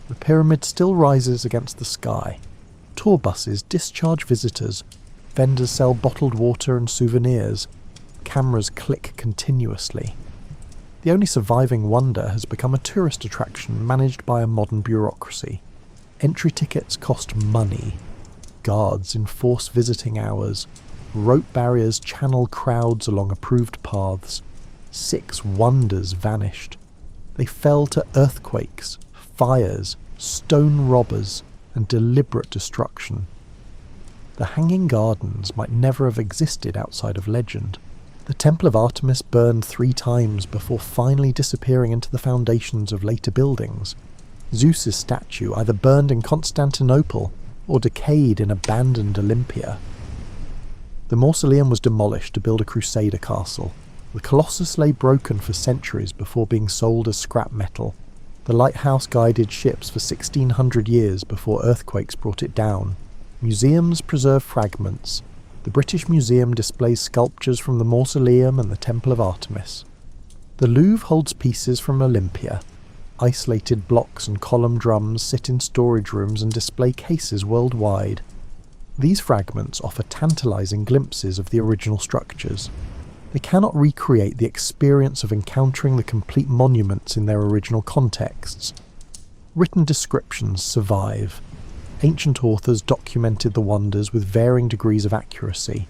The pyramid still rises against the sky. Tour buses discharge visitors. Vendors sell bottled water and souvenirs. Cameras click continuously. The only surviving wonder has become a tourist attraction managed by a modern bureaucracy. Entry tickets cost money. Guards enforce visiting hours. Rope barriers channel crowds along approved paths. 6 wonders vanished. They fell to earthquakes, fires, stone robbers, and deliberate destruction. The Hanging Gardens might never have existed outside of legend. The Temple of Artemis burned 3 times before finally disappearing into the foundations of later buildings. Zeus's statue either burned in Constantinople or decayed in abandoned Olympia. The mausoleum was demolished to build a crusader castle. The Colossus lay broken for centuries before being sold as scrap metal. The lighthouse guided ships for 1600 years before earthquakes brought it down. Museums preserve fragments. The British Museum displays sculptures from the mausoleum and the Temple of Artemis. The Louvre holds pieces from Olympia. Isolated blocks and column drums sit in storage rooms and display cases worldwide. These fragments offer tantalizing glimpses of the original structures. They cannot recreate the experience of encountering the complete monuments in their original contexts. Written descriptions survive. Ancient authors documented the wonders with varying degrees of accuracy.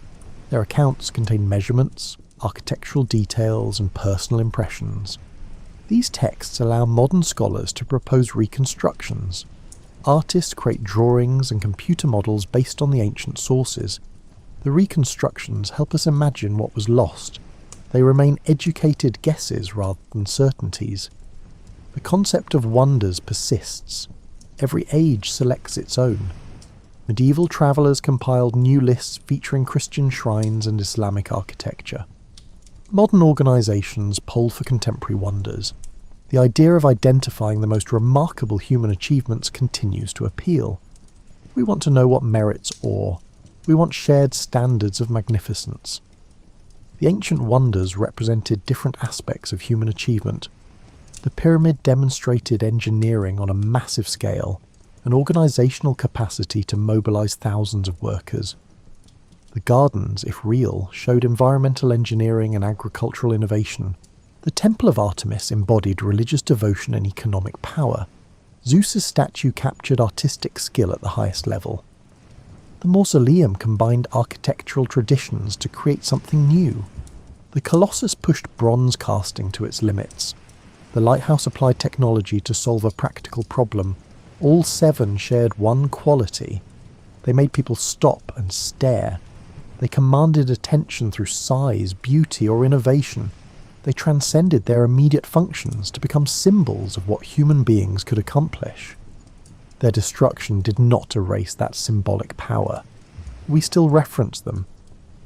Their accounts contain measurements, architectural details, and personal impressions. These texts allow modern scholars to propose reconstructions. Artists create drawings and computer models based on the ancient sources. The reconstructions help us imagine what was lost. They remain educated guesses rather than certainties. The concept of wonders persists. Every age selects its own. Medieval travellers compiled new lists featuring Christian shrines and Islamic architecture. Modern organisations poll for contemporary wonders. The idea of identifying the most remarkable human achievements continues to appeal. We want to know what merits awe. We want shared standards of magnificence. The ancient wonders represented different aspects of human achievement. The pyramid demonstrated engineering on a massive scale, an organisational capacity to mobilise thousands of workers. The gardens, if real, showed environmental engineering and agricultural innovation. The Temple of Artemis embodied religious devotion and economic power. Zeus's statue captured artistic skill at the highest level. The mausoleum combined architectural traditions to create something new. The Colossus pushed bronze casting to its limits. The lighthouse applied technology to solve a practical problem. All 7 shared one quality. They made people stop and stare. They commanded attention through size, beauty, or innovation. They transcended their immediate functions to become symbols of what human beings could accomplish. Their destruction did not erase that symbolic power. We still reference them.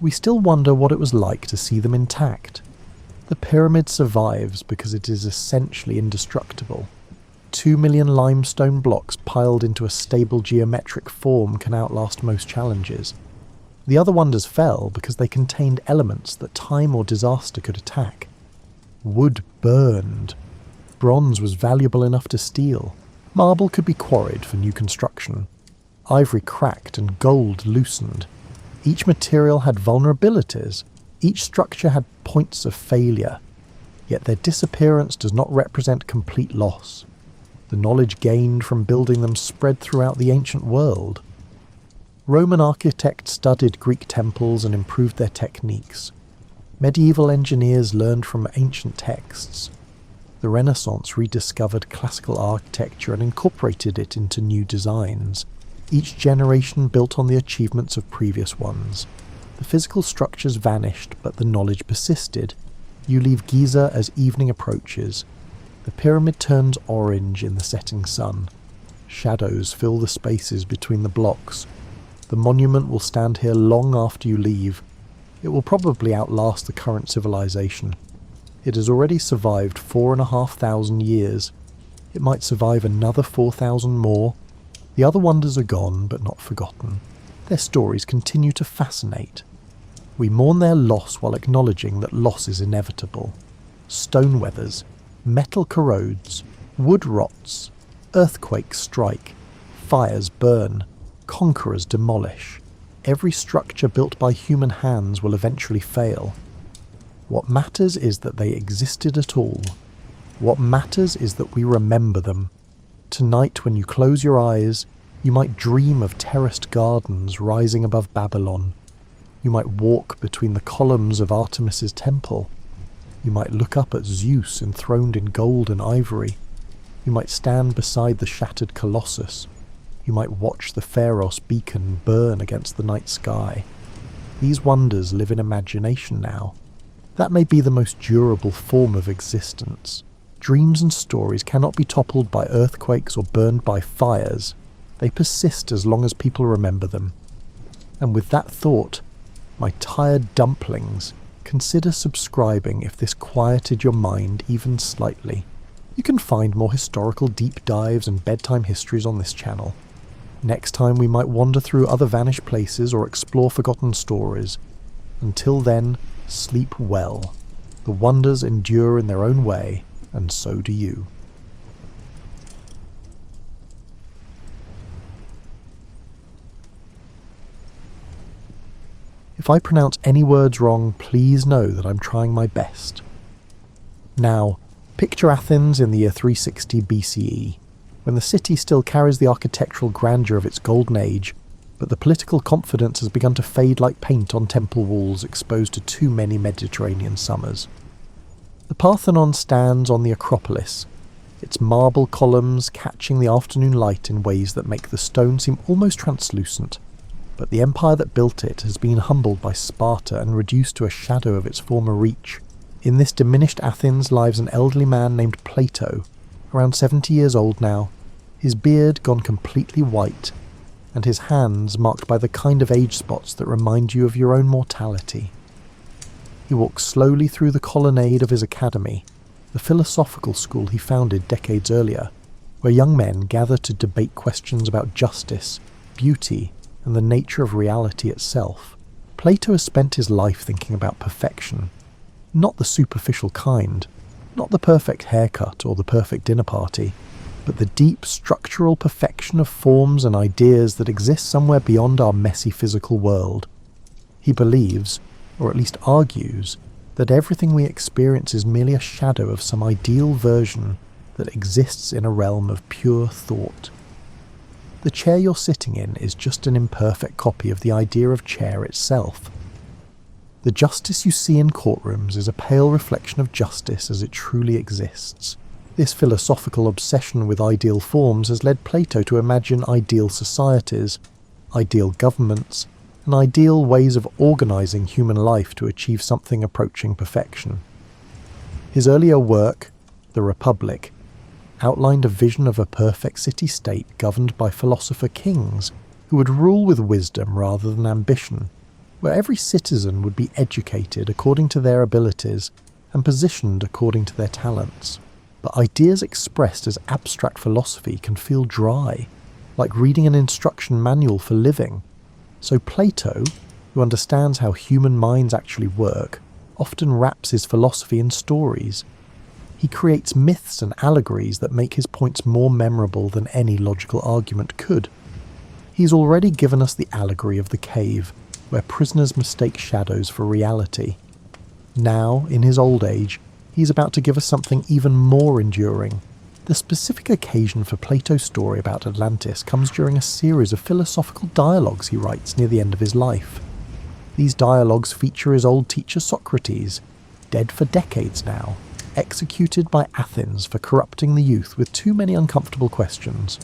We still wonder what it was like to see them intact. The pyramid survives because it is essentially indestructible. 2 million limestone blocks piled into a stable geometric form can outlast most challenges. The other wonders fell because they contained elements that time or disaster could attack. Wood burned. Bronze was valuable enough to steal. Marble could be quarried for new construction. Ivory cracked and gold loosened. Each material had vulnerabilities. Each structure had points of failure. Yet their disappearance does not represent complete loss. The knowledge gained from building them spread throughout the ancient world. Roman architects studied Greek temples and improved their techniques. Medieval engineers learned from ancient texts. The Renaissance rediscovered classical architecture and incorporated it into new designs. Each generation built on the achievements of previous ones. The physical structures vanished, but the knowledge persisted. You leave Giza as evening approaches. The pyramid turns orange in the setting sun. Shadows fill the spaces between the blocks. The monument will stand here long after you leave. It will probably outlast the current civilization. It has already survived 4,500 years. It might survive another 4,000 more. The other wonders are gone, but not forgotten. Their stories continue to fascinate. We mourn their loss while acknowledging that loss is inevitable. Stone weathers, metal corrodes, wood rots, earthquakes strike, fires burn, conquerors demolish. Every structure built by human hands will eventually fail. What matters is that they existed at all. What matters is that we remember them. Tonight, when you close your eyes, you might dream of terraced gardens rising above Babylon. You might walk between the columns of Artemis's temple. You might look up at Zeus enthroned in gold and ivory. You might stand beside the shattered Colossus. You might watch the Pharos beacon burn against the night sky. These wonders live in imagination now. That may be the most durable form of existence. Dreams and stories cannot be toppled by earthquakes or burned by fires. They persist as long as people remember them. And with that thought, my tired dumplings, consider subscribing if this quieted your mind even slightly. You can find more historical deep dives and bedtime histories on this channel. Next time we might wander through other vanished places or explore forgotten stories. Until then, sleep well. The wonders endure in their own way, and so do you. If I pronounce any words wrong, please know that I'm trying my best. Now, picture Athens in the year 360 BCE, when the city still carries the architectural grandeur of its golden age, but the political confidence has begun to fade like paint on temple walls exposed to too many Mediterranean summers. The Parthenon stands on the Acropolis, its marble columns catching the afternoon light in ways that make the stone seem almost translucent. But the empire that built it has been humbled by Sparta and reduced to a shadow of its former reach. In this diminished Athens lives an elderly man named Plato, around 70 years old now, his beard gone completely white, and his hands marked by the kind of age spots that remind you of your own mortality. He walks slowly through the colonnade of his academy, the philosophical school he founded decades earlier, where young men gather to debate questions about justice, beauty, and the nature of reality itself. Plato has spent his life thinking about perfection, not the superficial kind, not the perfect haircut or the perfect dinner party, but the deep structural perfection of forms and ideas that exist somewhere beyond our messy physical world. He believes, or at least argues, that everything we experience is merely a shadow of some ideal version that exists in a realm of pure thought. The chair you're sitting in is just an imperfect copy of the idea of chair itself. The justice you see in courtrooms is a pale reflection of justice as it truly exists. This philosophical obsession with ideal forms has led Plato to imagine ideal societies, ideal governments, and ideal ways of organising human life to achieve something approaching perfection. His earlier work, The Republic, outlined a vision of a perfect city-state governed by philosopher kings who would rule with wisdom rather than ambition, where every citizen would be educated according to their abilities and positioned according to their talents. but ideas expressed as abstract philosophy can feel dry, like reading an instruction manual for living. So Plato, who understands how human minds actually work, often wraps his philosophy in stories. He creates myths and allegories that make his points more memorable than any logical argument could. He's already given us the allegory of the cave, where prisoners mistake shadows for reality. Now, in his old age, he's about to give us something even more enduring. The specific occasion for Plato's story about Atlantis comes during a series of philosophical dialogues he writes near the end of his life. These dialogues feature his old teacher Socrates, dead for decades now, executed by Athens for corrupting the youth with too many uncomfortable questions,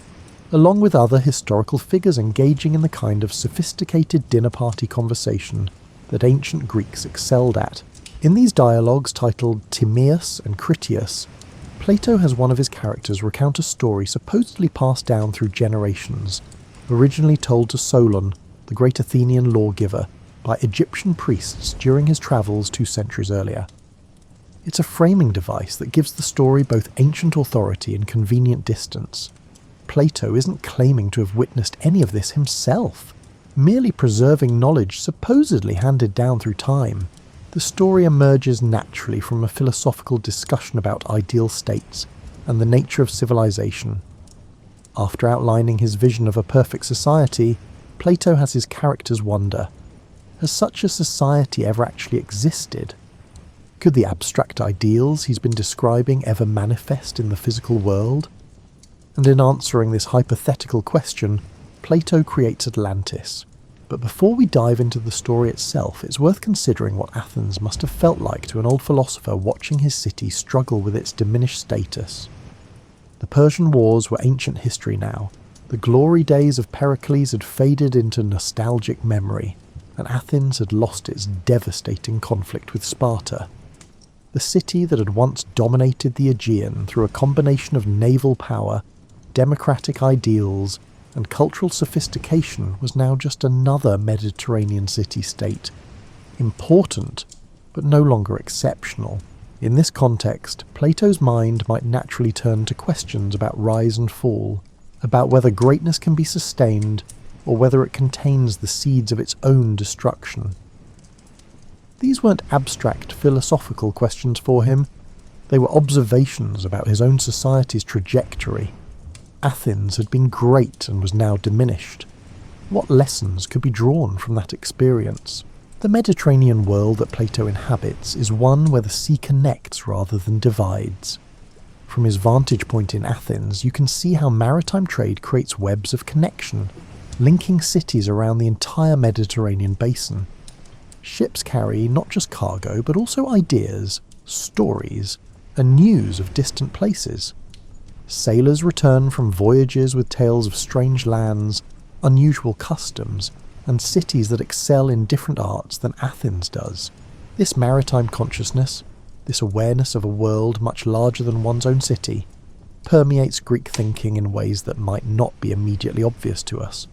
along with other historical figures engaging in the kind of sophisticated dinner party conversation that ancient Greeks excelled at. In these dialogues titled Timaeus and Critias, Plato has one of his characters recount a story supposedly passed down through generations, originally told to Solon, the great Athenian lawgiver, by Egyptian priests during his travels 2 centuries earlier. It's a framing device that gives the story both ancient authority and convenient distance. Plato isn't claiming to have witnessed any of this himself, merely preserving knowledge supposedly handed down through time. The story emerges naturally from a philosophical discussion about ideal states and the nature of civilization. After outlining his vision of a perfect society, Plato has his characters wonder, has such a society ever actually existed? Could the abstract ideals he's been describing ever manifest in the physical world? And in answering this hypothetical question, Plato creates Atlantis. But before we dive into the story itself, it's worth considering what Athens must have felt like to an old philosopher watching his city struggle with its diminished status. The Persian Wars were ancient history now. The glory days of Pericles had faded into nostalgic memory, and Athens had lost its devastating conflict with Sparta. The city that had once dominated the Aegean through a combination of naval power, democratic ideals, and cultural sophistication was now just another Mediterranean city-state. Important, but no longer exceptional. In this context, Plato's mind might naturally turn to questions about rise and fall, about whether greatness can be sustained, or whether it contains the seeds of its own destruction. These weren't abstract philosophical questions for him, they were observations about his own society's trajectory. Athens had been great and was now diminished. What lessons could be drawn from that experience? The Mediterranean world that Plato inhabits is one where the sea connects rather than divides. From his vantage point in Athens, you can see how maritime trade creates webs of connection, linking cities around the entire Mediterranean basin. Ships carry not just cargo, but also ideas, stories, and news of distant places. Sailors return from voyages with tales of strange lands, unusual customs, and cities that excel in different arts than Athens does. This maritime consciousness, this awareness of a world much larger than one's own city, permeates Greek thinking in ways that might not be immediately obvious to us.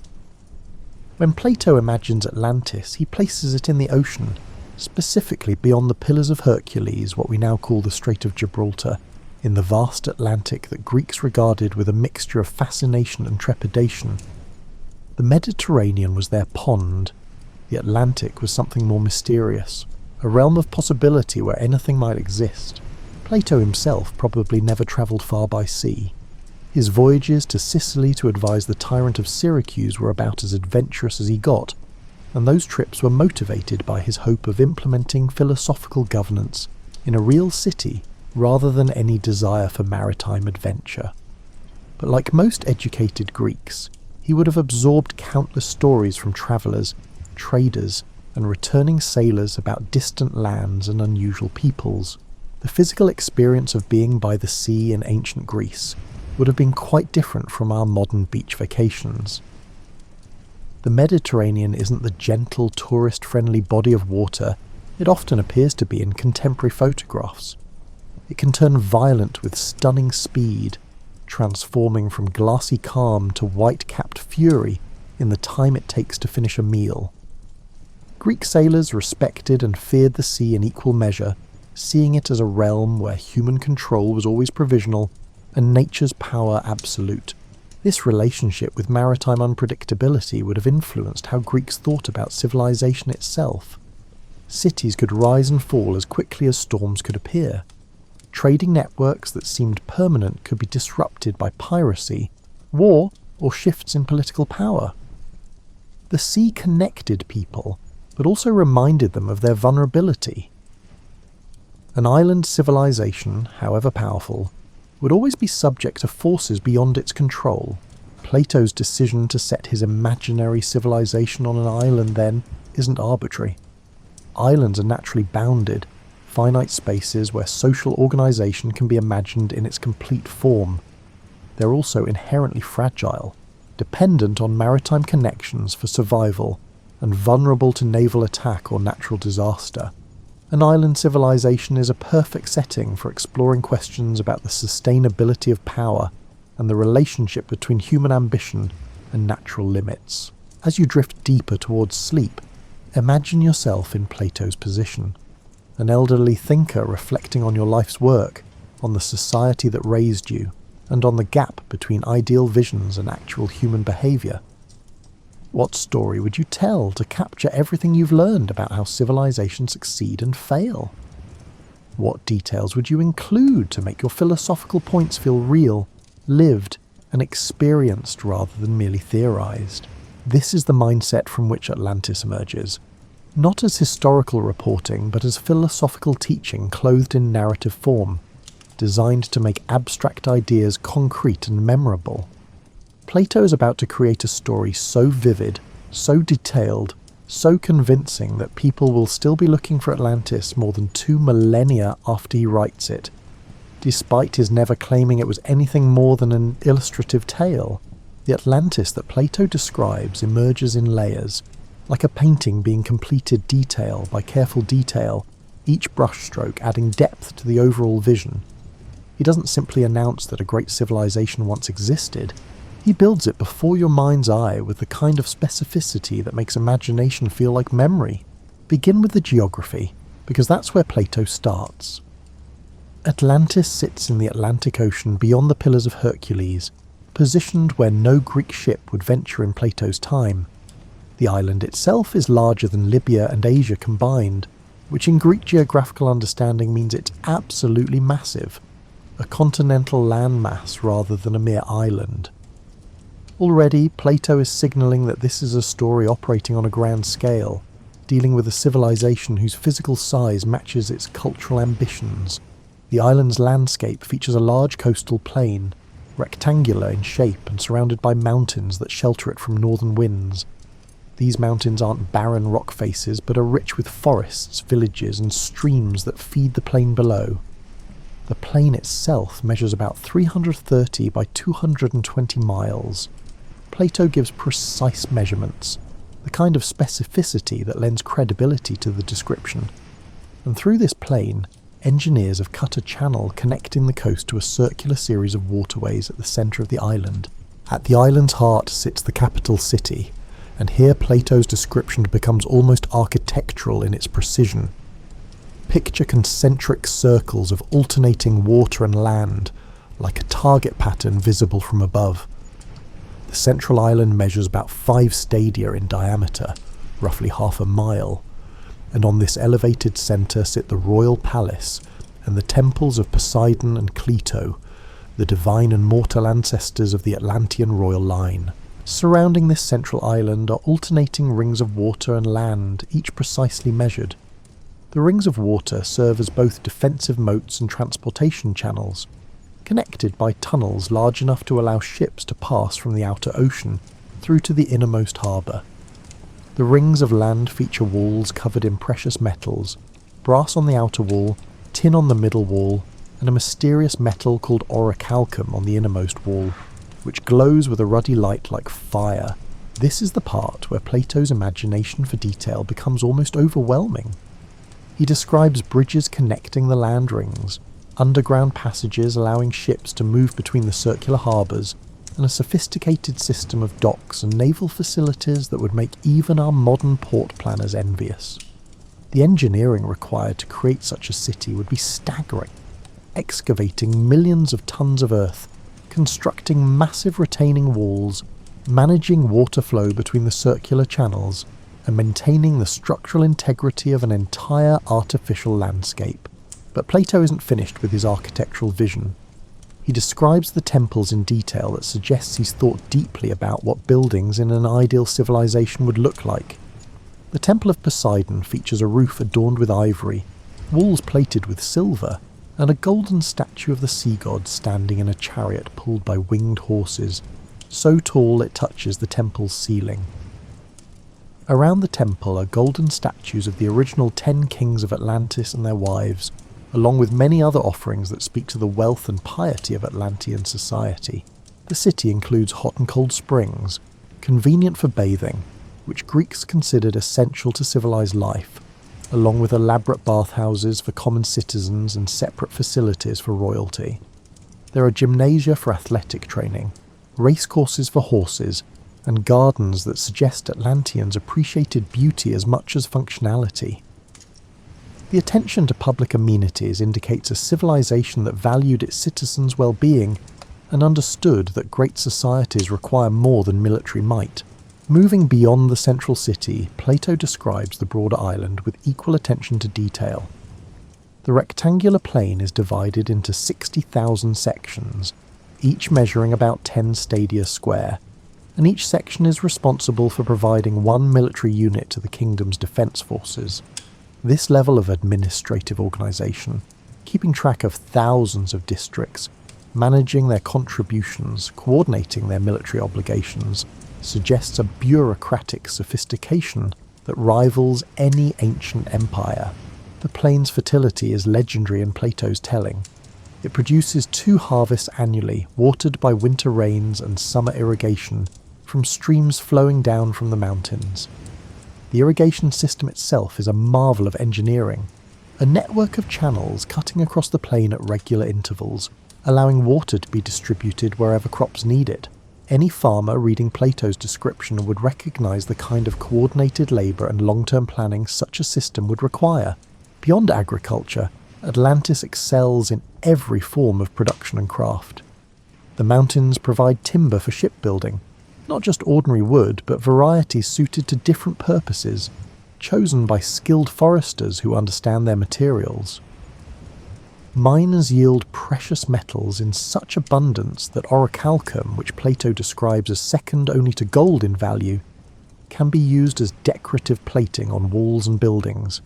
When Plato imagines Atlantis, he places it in the ocean, specifically beyond the Pillars of Hercules, what we now call the Strait of Gibraltar, in the vast Atlantic that Greeks regarded with a mixture of fascination and trepidation. The Mediterranean was their pond, the Atlantic was something more mysterious, a realm of possibility where anything might exist. Plato himself probably never travelled far by sea. His voyages to Sicily to advise the tyrant of Syracuse were about as adventurous as he got, and those trips were motivated by his hope of implementing philosophical governance in a real city rather than any desire for maritime adventure. But like most educated Greeks, he would have absorbed countless stories from travellers, traders, and returning sailors about distant lands and unusual peoples. The physical experience of being by the sea in ancient Greece would have been quite different from our modern beach vacations. The Mediterranean isn't the gentle, tourist-friendly body of water it often appears to be in contemporary photographs. It can turn violent with stunning speed, transforming from glassy calm to white-capped fury in the time it takes to finish a meal. Greek sailors respected and feared the sea in equal measure, seeing it as a realm where human control was always provisional and nature's power absolute. This relationship with maritime unpredictability would have influenced how Greeks thought about civilization itself. Cities could rise and fall as quickly as storms could appear. Trading networks that seemed permanent could be disrupted by piracy, war, or shifts in political power. The sea connected people, but also reminded them of their vulnerability. An island civilization, however powerful, would always be subject to forces beyond its control. Plato's decision to set his imaginary civilization on an island, then, isn't arbitrary. Islands are naturally bounded, finite spaces where social organization can be imagined in its complete form. They're also inherently fragile, dependent on maritime connections for survival, and vulnerable to naval attack or natural disaster. An island civilization is a perfect setting for exploring questions about the sustainability of power and the relationship between human ambition and natural limits. As you drift deeper towards sleep, imagine yourself in Plato's position, an elderly thinker reflecting on your life's work, on the society that raised you, and on the gap between ideal visions and actual human behaviour. What story would you tell to capture everything you've learned about how civilizations succeed and fail? What details would you include to make your philosophical points feel real, lived, and experienced rather than merely theorized? This is the mindset from which Atlantis emerges, not as historical reporting but as philosophical teaching clothed in narrative form, designed to make abstract ideas concrete and memorable. Plato is about to create a story so vivid, so detailed, so convincing that people will still be looking for Atlantis more than 2 millennia after he writes it, despite his never claiming it was anything more than an illustrative tale. The Atlantis that Plato describes emerges in layers, like a painting being completed detail by careful detail, each brushstroke adding depth to the overall vision. He doesn't simply announce that a great civilization once existed. He builds it before your mind's eye with the kind of specificity that makes imagination feel like memory. Begin with the geography, because that's where Plato starts. Atlantis sits in the Atlantic Ocean beyond the Pillars of Hercules, positioned where no Greek ship would venture in Plato's time. The island itself is larger than Libya and Asia combined, which in Greek geographical understanding means it's absolutely massive, a continental landmass rather than a mere island. Already, Plato is signalling that this is a story operating on a grand scale, dealing with a civilization whose physical size matches its cultural ambitions. The island's landscape features a large coastal plain, rectangular in shape and surrounded by mountains that shelter it from northern winds. These mountains aren't barren rock faces, but are rich with forests, villages, and streams that feed the plain below. The plain itself measures about 330 by 220 miles. Plato gives precise measurements, the kind of specificity that lends credibility to the description. And through this plain, engineers have cut a channel connecting the coast to a circular series of waterways at the centre of the island. At the island's heart sits the capital city, and here Plato's description becomes almost architectural in its precision. Picture concentric circles of alternating water and land, like a target pattern visible from above. The central island measures about 5 stadia in diameter, roughly half a mile, and on this elevated centre sit the royal palace and the temples of Poseidon and Clito, the divine and mortal ancestors of the Atlantean royal line. Surrounding this central island are alternating rings of water and land, each precisely measured. The rings of water serve as both defensive moats and transportation channels, connected by tunnels large enough to allow ships to pass from the outer ocean through to the innermost harbour. The rings of land feature walls covered in precious metals, brass on the outer wall, tin on the middle wall, and a mysterious metal called orichalcum on the innermost wall, which glows with a ruddy light like fire. This is the part where Plato's imagination for detail becomes almost overwhelming. He describes bridges connecting the land rings, underground passages allowing ships to move between the circular harbours, and a sophisticated system of docks and naval facilities that would make even our modern port planners envious. The engineering required to create such a city would be staggering. Excavating millions of tons of earth, constructing massive retaining walls, managing water flow between the circular channels, and maintaining the structural integrity of an entire artificial landscape. But Plato isn't finished with his architectural vision. He describes the temples in detail that suggests he's thought deeply about what buildings in an ideal civilization would look like. The Temple of Poseidon features a roof adorned with ivory, walls plated with silver, and a golden statue of the sea god standing in a chariot pulled by winged horses, so tall it touches the temple's ceiling. Around the temple are golden statues of the original 10 kings of Atlantis and their wives, along with many other offerings that speak to the wealth and piety of Atlantean society. The city includes hot and cold springs, convenient for bathing, which Greeks considered essential to civilized life, along with elaborate bathhouses for common citizens and separate facilities for royalty. There are gymnasia for athletic training, racecourses for horses, and gardens that suggest Atlanteans appreciated beauty as much as functionality. The attention to public amenities indicates a civilization that valued its citizens' well-being and understood that great societies require more than military might. Moving beyond the central city, Plato describes the broader island with equal attention to detail. The rectangular plain is divided into 60,000 sections, each measuring about 10 stadia square, and each section is responsible for providing one military unit to the kingdom's defence forces. This level of administrative organisation, keeping track of thousands of districts, managing their contributions, coordinating their military obligations, suggests a bureaucratic sophistication that rivals any ancient empire. The plain's fertility is legendary in Plato's telling. It produces 2 harvests annually, watered by winter rains and summer irrigation from streams flowing down from the mountains. The irrigation system itself is a marvel of engineering, a network of channels cutting across the plain at regular intervals, allowing water to be distributed wherever crops need it. Any farmer reading Plato's description would recognise the kind of coordinated labour and long-term planning such a system would require. Beyond agriculture, Atlantis excels in every form of production and craft. The mountains provide timber for shipbuilding, not just ordinary wood, but varieties suited to different purposes, chosen by skilled foresters who understand their materials. Mines yield precious metals in such abundance that orichalcum, which Plato describes as second only to gold in value, can be used as decorative plating on walls and buildings.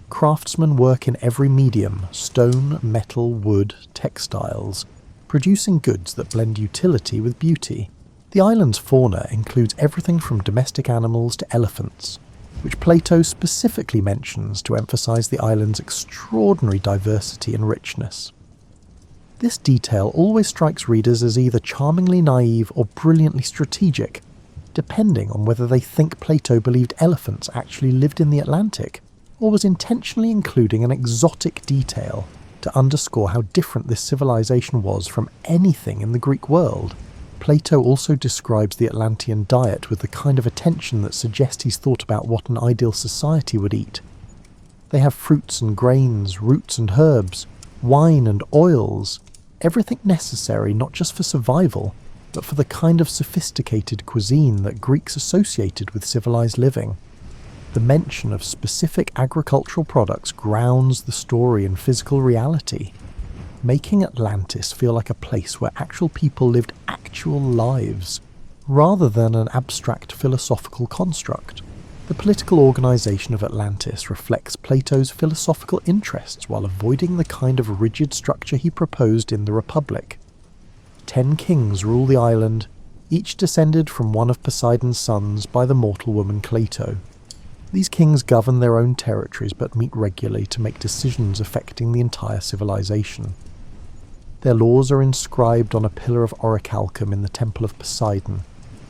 Craftsmen work in every medium, stone, metal, wood, textiles, producing goods that blend utility with beauty. The island's fauna includes everything from domestic animals to elephants, which Plato specifically mentions to emphasize the island's extraordinary diversity and richness. This detail always strikes readers as either charmingly naive or brilliantly strategic, depending on whether they think Plato believed elephants actually lived in the Atlantic, or was intentionally including an exotic detail to underscore how different this civilization was from anything in the Greek world. Plato also describes the Atlantean diet with the kind of attention that suggests he's thought about what an ideal society would eat. They have fruits and grains, roots and herbs, wine and oils, everything necessary not just for survival, but for the kind of sophisticated cuisine that Greeks associated with civilized living. The mention of specific agricultural products grounds the story in physical reality, making Atlantis feel like a place where actual people lived actual lives, rather than an abstract philosophical construct. The political organisation of Atlantis reflects Plato's philosophical interests while avoiding the kind of rigid structure he proposed in the Republic. 10 kings rule the island, each descended from one of Poseidon's sons by the mortal woman Plato. These kings govern their own territories but meet regularly to make decisions affecting the entire civilization. Their laws are inscribed on a pillar of orichalcum in the Temple of Poseidon,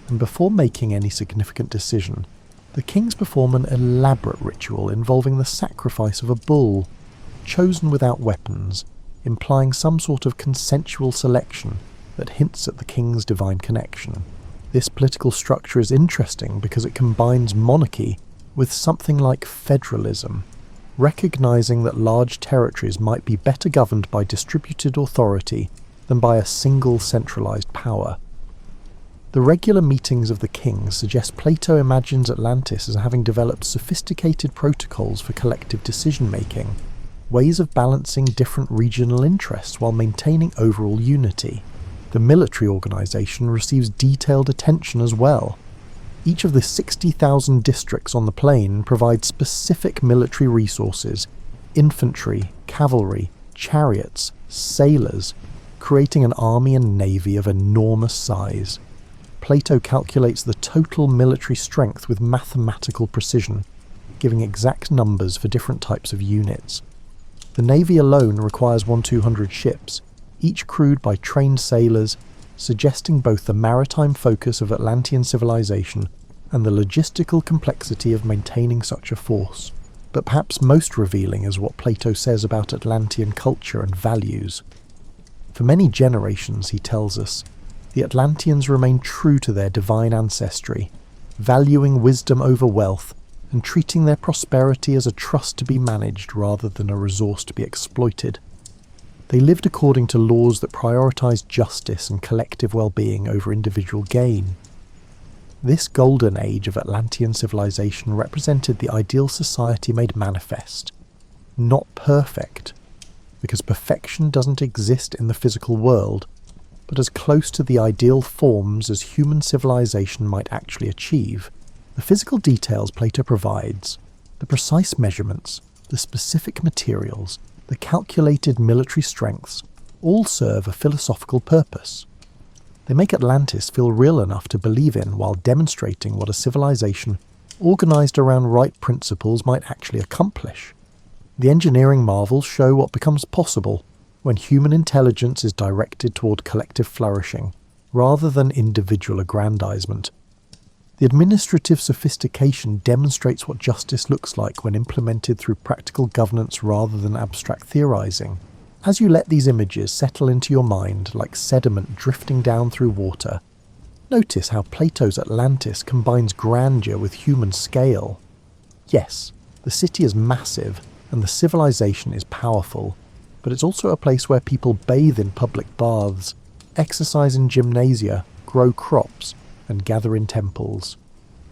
and before making any significant decision, the kings perform an elaborate ritual involving the sacrifice of a bull, chosen without weapons, implying some sort of consensual selection that hints at the king's divine connection. This political structure is interesting because it combines monarchy with something like federalism, recognizing that large territories might be better governed by distributed authority than by a single centralized power. The regular meetings of the kings suggest Plato imagines Atlantis as having developed sophisticated protocols for collective decision-making, ways of balancing different regional interests while maintaining overall unity. The military organization receives detailed attention as well. Each of the 60,000 districts on the plain provides specific military resources: infantry, cavalry, chariots, sailors, creating an army and navy of enormous size. Plato calculates the total military strength with mathematical precision, giving exact numbers for different types of units. The navy alone requires 200 ships, each crewed by trained sailors, suggesting both the maritime focus of Atlantean civilization and the logistical complexity of maintaining such a force. But perhaps most revealing is what Plato says about Atlantean culture and values. For many generations, he tells us, the Atlanteans remained true to their divine ancestry, valuing wisdom over wealth and treating their prosperity as a trust to be managed rather than a resource to be exploited. They lived according to laws that prioritized justice and collective well-being over individual gain. This golden age of Atlantean civilization represented the ideal society made manifest. Not perfect, because perfection doesn't exist in the physical world, but as close to the ideal forms as human civilization might actually achieve. The physical details Plato provides, the precise measurements, the specific materials, the calculated military strengths, all serve a philosophical purpose. They make Atlantis feel real enough to believe in while demonstrating what a civilization organized around right principles might actually accomplish. The engineering marvels show what becomes possible when human intelligence is directed toward collective flourishing, rather than individual aggrandizement. The administrative sophistication demonstrates what justice looks like when implemented through practical governance rather than abstract theorizing. As you let these images settle into your mind like sediment drifting down through water, notice how Plato's Atlantis combines grandeur with human scale. Yes, the city is massive and the civilization is powerful, but it's also a place where people bathe in public baths, exercise in gymnasia, grow crops, and gather in temples.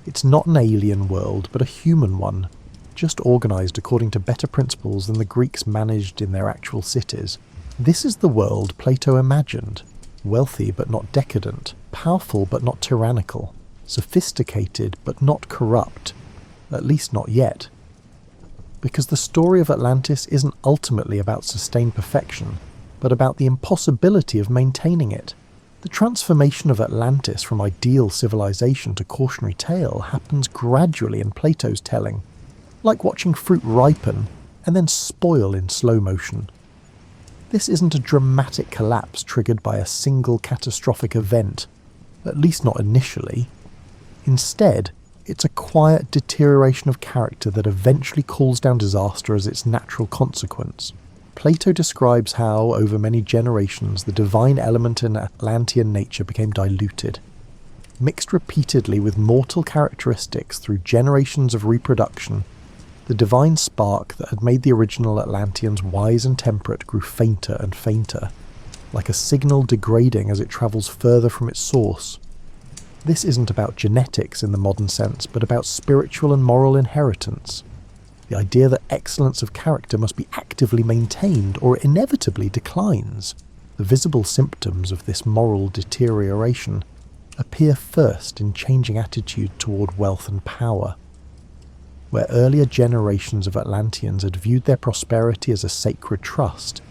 It's not an alien world, but a human one, just organized according to better principles than the Greeks managed in their actual cities. This is the world Plato imagined: wealthy but not decadent, powerful but not tyrannical, sophisticated but not corrupt, at least not yet. Because the story of Atlantis isn't ultimately about sustained perfection, but about the impossibility of maintaining it. The transformation of Atlantis from ideal civilization to cautionary tale happens gradually in Plato's telling, like watching fruit ripen and then spoil in slow motion. This isn't a dramatic collapse triggered by a single catastrophic event, at least not initially. Instead, it's a quiet deterioration of character that eventually calls down disaster as its natural consequence. Plato describes how, over many generations, the divine element in Atlantean nature became diluted, mixed repeatedly with mortal characteristics through generations of reproduction. The divine spark that had made the original Atlanteans wise and temperate grew fainter and fainter, like a signal degrading as it travels further from its source. This isn't about genetics in the modern sense, but about spiritual and moral inheritance. The idea that excellence of character must be actively maintained or it inevitably declines. The visible symptoms of this moral deterioration appear first in changing attitude toward wealth and power. Where earlier generations of Atlanteans had viewed their prosperity as a sacred trust,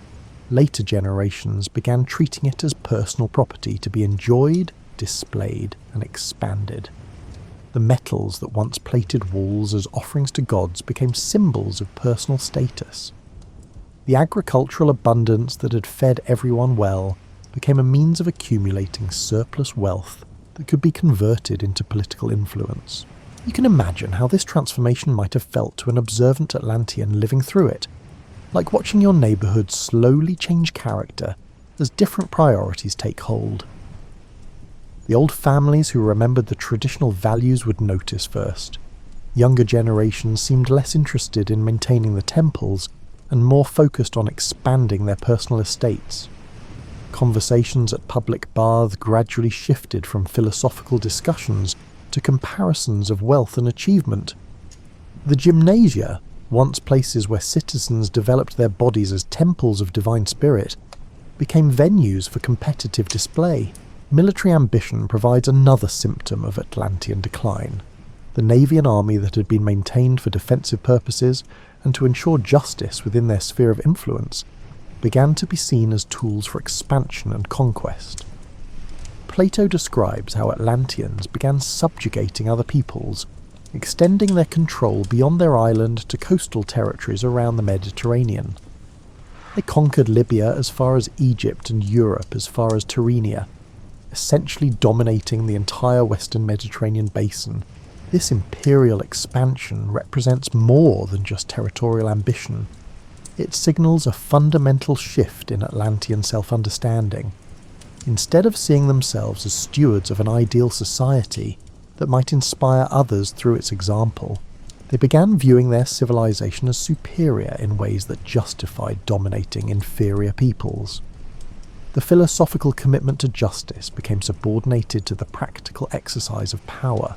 later generations began treating it as personal property to be enjoyed, displayed, and expanded. The metals that once plated walls as offerings to gods became symbols of personal status. The agricultural abundance that had fed everyone well became a means of accumulating surplus wealth that could be converted into political influence. You can imagine how this transformation might have felt to an observant Atlantean living through it, like watching your neighbourhood slowly change character as different priorities take hold. The old families who remembered the traditional values would notice first. Younger generations seemed less interested in maintaining the temples and more focused on expanding their personal estates. Conversations at public baths gradually shifted from philosophical discussions to comparisons of wealth and achievement. The gymnasia, once places where citizens developed their bodies as temples of divine spirit, became venues for competitive display. Military ambition provides another symptom of Atlantean decline. The navy and army that had been maintained for defensive purposes and to ensure justice within their sphere of influence began to be seen as tools for expansion and conquest. Plato describes how Atlanteans began subjugating other peoples, extending their control beyond their island to coastal territories around the Mediterranean. They conquered Libya as far as Egypt and Europe as far as Tyrrhenia, essentially dominating the entire western Mediterranean basin. This imperial expansion represents more than just territorial ambition. It signals a fundamental shift in Atlantean self-understanding. Instead of seeing themselves as stewards of an ideal society that might inspire others through its example, they began viewing their civilization as superior in ways that justified dominating inferior peoples. The philosophical commitment to justice became subordinated to the practical exercise of power.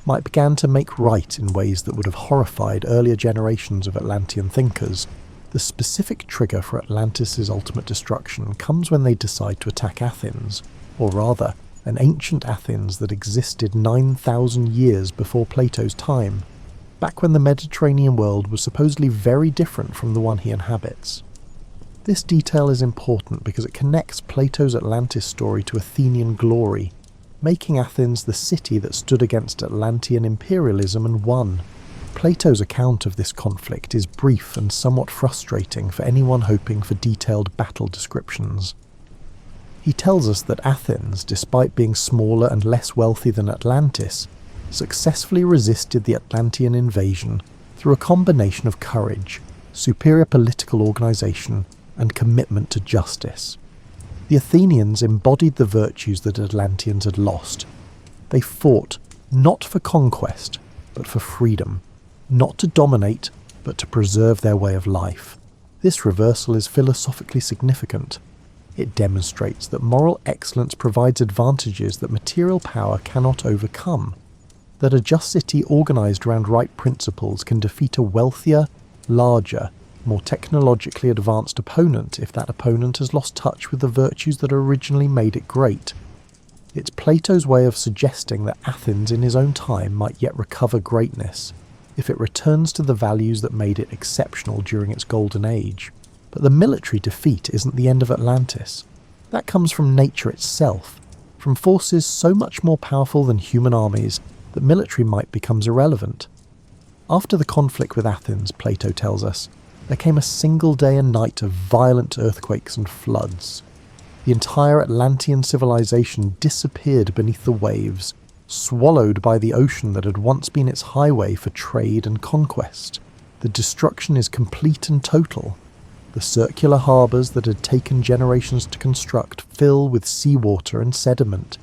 Might began to make right in ways that would have horrified earlier generations of Atlantean thinkers. The specific trigger for Atlantis' ultimate destruction comes when they decide to attack Athens, or rather, an ancient Athens that existed 9,000 years before Plato's time, back when the Mediterranean world was supposedly very different from the one he inhabits. This detail is important because it connects Plato's Atlantis story to Athenian glory, making Athens the city that stood against Atlantean imperialism and won. Plato's account of this conflict is brief and somewhat frustrating for anyone hoping for detailed battle descriptions. He tells us that Athens, despite being smaller and less wealthy than Atlantis, successfully resisted the Atlantean invasion through a combination of courage, superior political organisation, and commitment to justice. The Athenians embodied the virtues that Atlanteans had lost. They fought not for conquest, but for freedom, not to dominate, but to preserve their way of life. This reversal is philosophically significant. It demonstrates that moral excellence provides advantages that material power cannot overcome, that a just city organised around right principles can defeat a wealthier, larger, more technologically advanced opponent if that opponent has lost touch with the virtues that originally made it great. It's Plato's way of suggesting that Athens in his own time might yet recover greatness, if it returns to the values that made it exceptional during its golden age. But the military defeat isn't the end of Atlantis. That comes from nature itself, from forces so much more powerful than human armies that military might becomes irrelevant. After the conflict with Athens, Plato tells us, there came a single day and night of violent earthquakes and floods. The entire Atlantean civilization disappeared beneath the waves, swallowed by the ocean that had once been its highway for trade and conquest. The destruction is complete and total. The circular harbours that had taken generations to construct fill with seawater and sediment.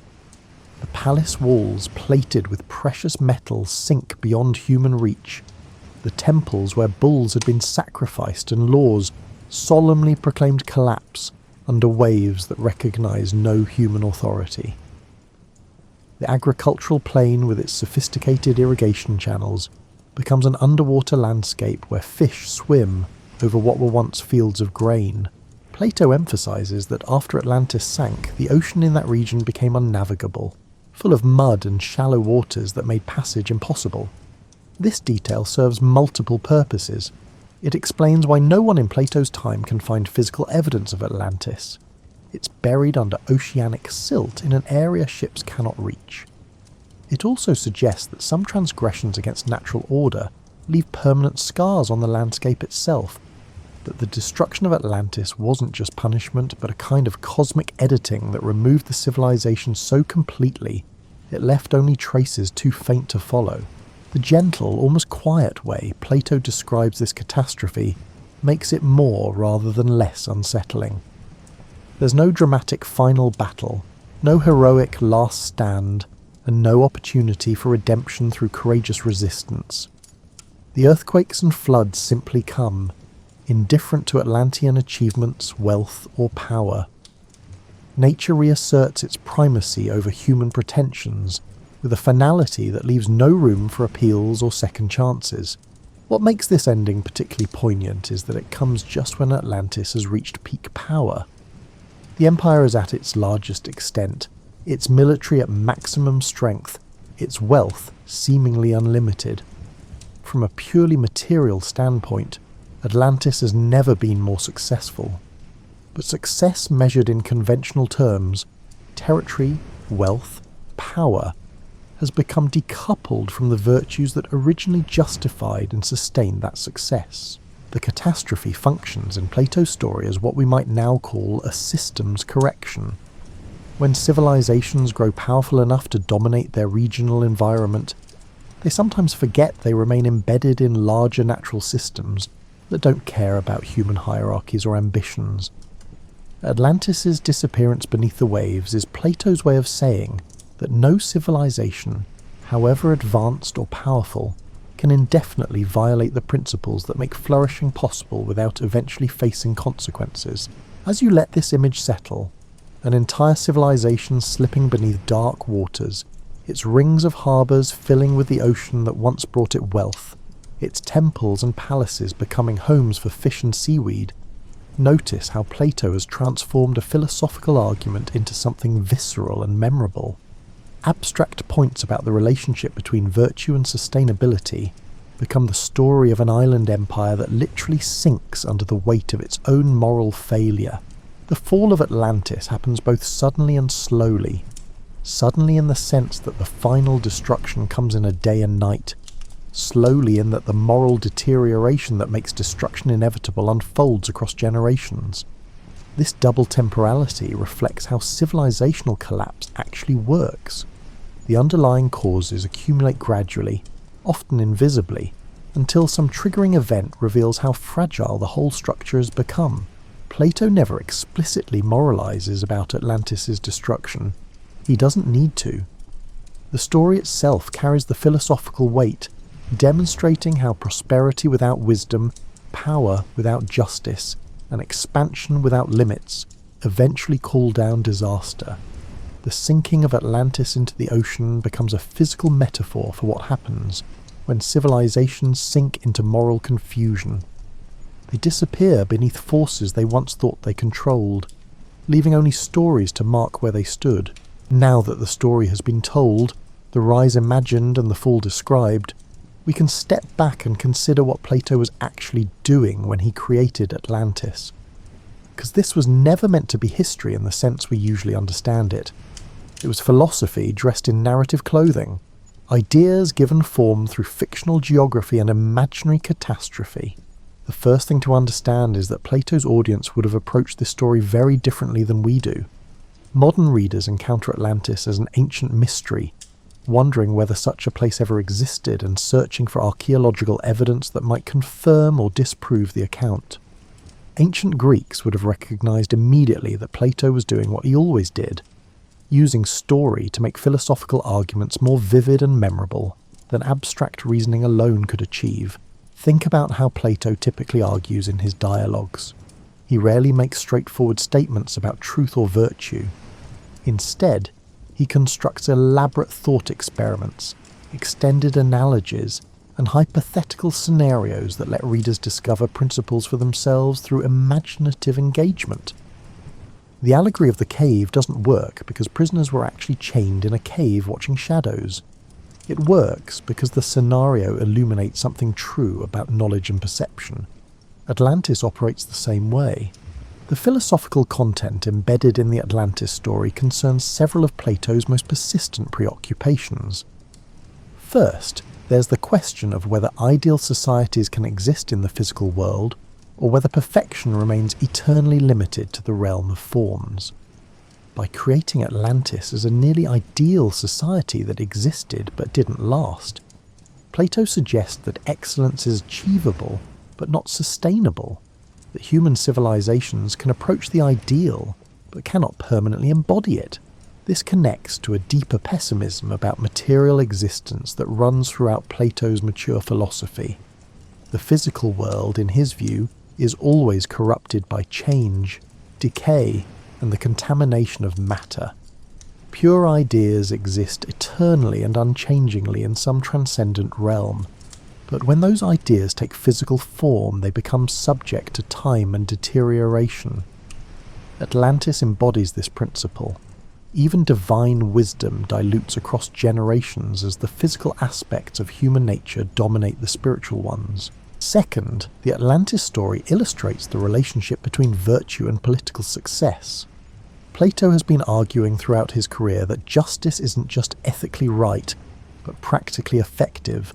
The palace walls, plated with precious metals, sink beyond human reach. The temples where bulls had been sacrificed and laws solemnly proclaimed collapse under waves that recognise no human authority. The agricultural plain with its sophisticated irrigation channels becomes an underwater landscape where fish swim over what were once fields of grain. Plato emphasises that after Atlantis sank, the ocean in that region became unnavigable, full of mud and shallow waters that made passage impossible. This detail serves multiple purposes. It explains why no one in Plato's time can find physical evidence of Atlantis. It's buried under oceanic silt in an area ships cannot reach. It also suggests that some transgressions against natural order leave permanent scars on the landscape itself, that the destruction of Atlantis wasn't just punishment but a kind of cosmic editing that removed the civilization so completely it left only traces too faint to follow. The gentle, almost quiet way Plato describes this catastrophe makes it more rather than less unsettling. There's no dramatic final battle, no heroic last stand, and no opportunity for redemption through courageous resistance. The earthquakes and floods simply come, indifferent to Atlantean achievements, wealth, or power. Nature reasserts its primacy over human pretensions, with a finality that leaves no room for appeals or second chances. What makes this ending particularly poignant is that it comes just when Atlantis has reached peak power. The empire is at its largest extent, its military at maximum strength, its wealth seemingly unlimited. From a purely material standpoint, Atlantis has never been more successful. But success measured in conventional terms, territory, wealth, power, has become decoupled from the virtues that originally justified and sustained that success. The catastrophe functions in Plato's story as what we might now call a systems correction. When civilizations grow powerful enough to dominate their regional environment, they sometimes forget they remain embedded in larger natural systems that don't care about human hierarchies or ambitions. Atlantis' disappearance beneath the waves is Plato's way of saying that no civilization, however advanced or powerful, can indefinitely violate the principles that make flourishing possible without eventually facing consequences. As you let this image settle, an entire civilization slipping beneath dark waters, its rings of harbours filling with the ocean that once brought it wealth, its temples and palaces becoming homes for fish and seaweed, notice how Plato has transformed a philosophical argument into something visceral and memorable. Abstract points about the relationship between virtue and sustainability become the story of an island empire that literally sinks under the weight of its own moral failure. The fall of Atlantis happens both suddenly and slowly. Suddenly in the sense that the final destruction comes in a day and night, slowly in that the moral deterioration that makes destruction inevitable unfolds across generations. This double temporality reflects how civilizational collapse actually works. The underlying causes accumulate gradually, often invisibly, until some triggering event reveals how fragile the whole structure has become. Plato never explicitly moralizes about Atlantis' destruction. He doesn't need to. The story itself carries the philosophical weight, demonstrating how prosperity without wisdom, power without justice, and expansion without limits eventually call down disaster. The sinking of Atlantis into the ocean becomes a physical metaphor for what happens when civilizations sink into moral confusion. They disappear beneath forces they once thought they controlled, leaving only stories to mark where they stood. Now that the story has been told, the rise imagined and the fall described, we can step back and consider what Plato was actually doing when he created Atlantis. Because this was never meant to be history in the sense we usually understand it. It was philosophy dressed in narrative clothing, ideas given form through fictional geography and imaginary catastrophe. The first thing to understand is that Plato's audience would have approached this story very differently than we do. Modern readers encounter Atlantis as an ancient mystery, wondering whether such a place ever existed and searching for archaeological evidence that might confirm or disprove the account. Ancient Greeks would have recognized immediately that Plato was doing what he always did, using story to make philosophical arguments more vivid and memorable than abstract reasoning alone could achieve. Think about how Plato typically argues in his dialogues. He rarely makes straightforward statements about truth or virtue. Instead, he constructs elaborate thought experiments, extended analogies, and hypothetical scenarios that let readers discover principles for themselves through imaginative engagement. The allegory of the cave doesn't work because prisoners were actually chained in a cave watching shadows. It works because the scenario illuminates something true about knowledge and perception. Atlantis operates the same way. The philosophical content embedded in the Atlantis story concerns several of Plato's most persistent preoccupations. First, there's the question of whether ideal societies can exist in the physical world, or whether perfection remains eternally limited to the realm of forms. By creating Atlantis as a nearly ideal society that existed but didn't last, Plato suggests that excellence is achievable but not sustainable, that human civilizations can approach the ideal but cannot permanently embody it. This connects to a deeper pessimism about material existence that runs throughout Plato's mature philosophy. The physical world, in his view, is always corrupted by change, decay, and the contamination of matter. Pure ideas exist eternally and unchangingly in some transcendent realm, but when those ideas take physical form, they become subject to time and deterioration. Atlantis embodies this principle. Even divine wisdom dilutes across generations as the physical aspects of human nature dominate the spiritual ones. Second, the Atlantis story illustrates the relationship between virtue and political success. Plato has been arguing throughout his career that justice isn't just ethically right, but practically effective,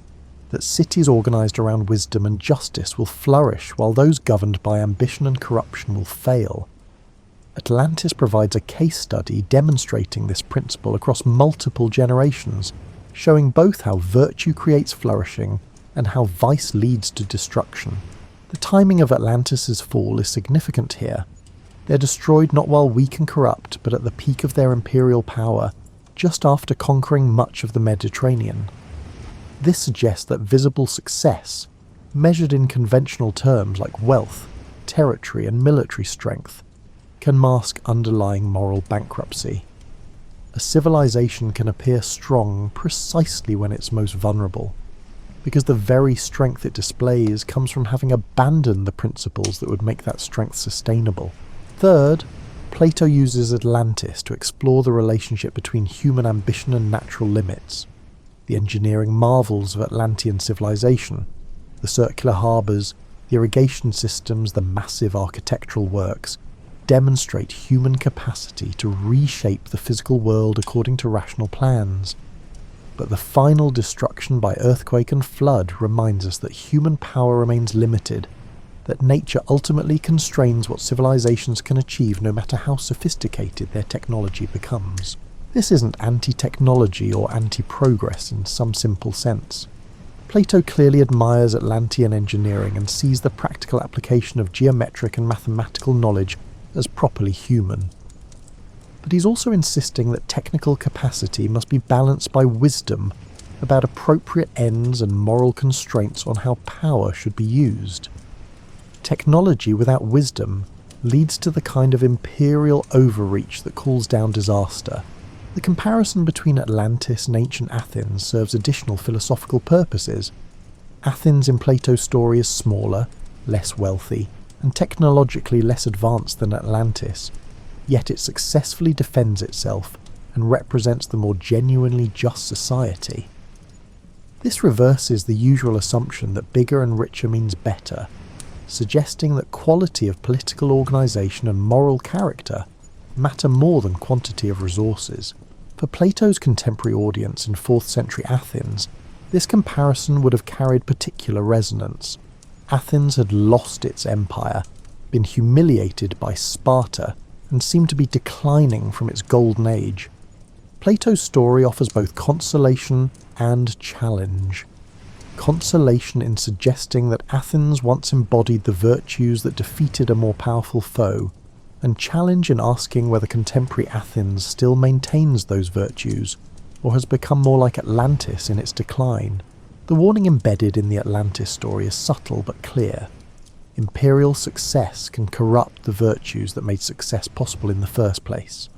that cities organised around wisdom and justice will flourish while those governed by ambition and corruption will fail. Atlantis provides a case study demonstrating this principle across multiple generations, showing both how virtue creates flourishing and how vice leads to destruction. The timing of Atlantis' fall is significant here. They're destroyed not while weak and corrupt, but at the peak of their imperial power, just after conquering much of the Mediterranean. This suggests that visible success, measured in conventional terms like wealth, territory, and military strength, can mask underlying moral bankruptcy. A civilization can appear strong precisely when it's most vulnerable, because the very strength it displays comes from having abandoned the principles that would make that strength sustainable. Third, Plato uses Atlantis to explore the relationship between human ambition and natural limits. The engineering marvels of Atlantean civilization, the circular harbours, the irrigation systems, the massive architectural works, demonstrate human capacity to reshape the physical world according to rational plans. But the final destruction by earthquake and flood reminds us that human power remains limited, that nature ultimately constrains what civilizations can achieve no matter how sophisticated their technology becomes. This isn't anti-technology or anti-progress in some simple sense. Plato clearly admires Atlantean engineering and sees the practical application of geometric and mathematical knowledge as properly human. But he's also insisting that technical capacity must be balanced by wisdom about appropriate ends and moral constraints on how power should be used. Technology without wisdom leads to the kind of imperial overreach that calls down disaster. The comparison between Atlantis and ancient Athens serves additional philosophical purposes. Athens in Plato's story is smaller, less wealthy, and technologically less advanced than Atlantis, yet it successfully defends itself and represents the more genuinely just society. This reverses the usual assumption that bigger and richer means better, suggesting that quality of political organisation and moral character matter more than quantity of resources. For Plato's contemporary audience in 4th century Athens, this comparison would have carried particular resonance. Athens had lost its empire, been humiliated by Sparta, and seemed to be declining from its golden age. Plato's story offers both consolation and challenge. Consolation in suggesting that Athens once embodied the virtues that defeated a more powerful foe, and challenge in asking whether contemporary Athens still maintains those virtues, or has become more like Atlantis in its decline. The warning embedded in the Atlantis story is subtle but clear. Imperial success can corrupt the virtues that made success possible in the first place.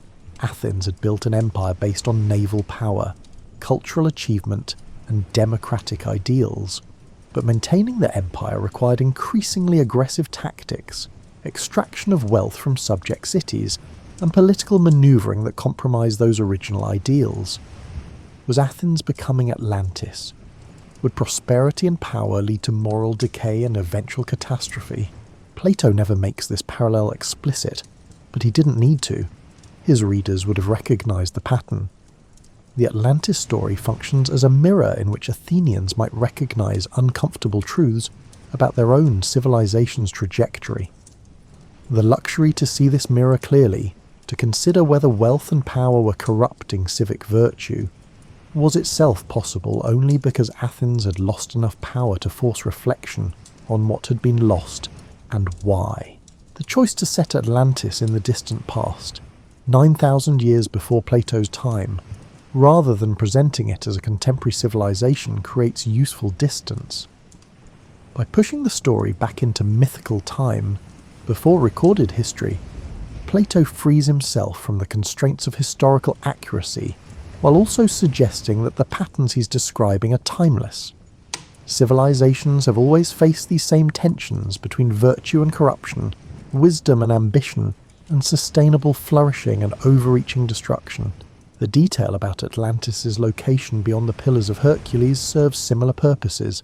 Athens had built an empire based on naval power, cultural achievement, and democratic ideals, but maintaining the empire required increasingly aggressive tactics, extraction of wealth from subject cities, and political manoeuvring that compromised those original ideals. Was Athens becoming Atlantis? Would prosperity and power lead to moral decay and eventual catastrophe? Plato never makes this parallel explicit, but he didn't need to. His readers would have recognized the pattern. The Atlantis story functions as a mirror in which Athenians might recognize uncomfortable truths about their own civilization's trajectory. The luxury to see this mirror clearly, to consider whether wealth and power were corrupting civic virtue, was itself possible only because Athens had lost enough power to force reflection on what had been lost and why. The choice to set Atlantis in the distant past, 9,000 years before Plato's time, rather than presenting it as a contemporary civilization, creates useful distance. By pushing the story back into mythical time, before recorded history, Plato frees himself from the constraints of historical accuracy, while also suggesting that the patterns he's describing are timeless. Civilizations have always faced these same tensions between virtue and corruption, wisdom and ambition, and sustainable flourishing and overreaching destruction. The detail about Atlantis' location beyond the Pillars of Hercules serves similar purposes.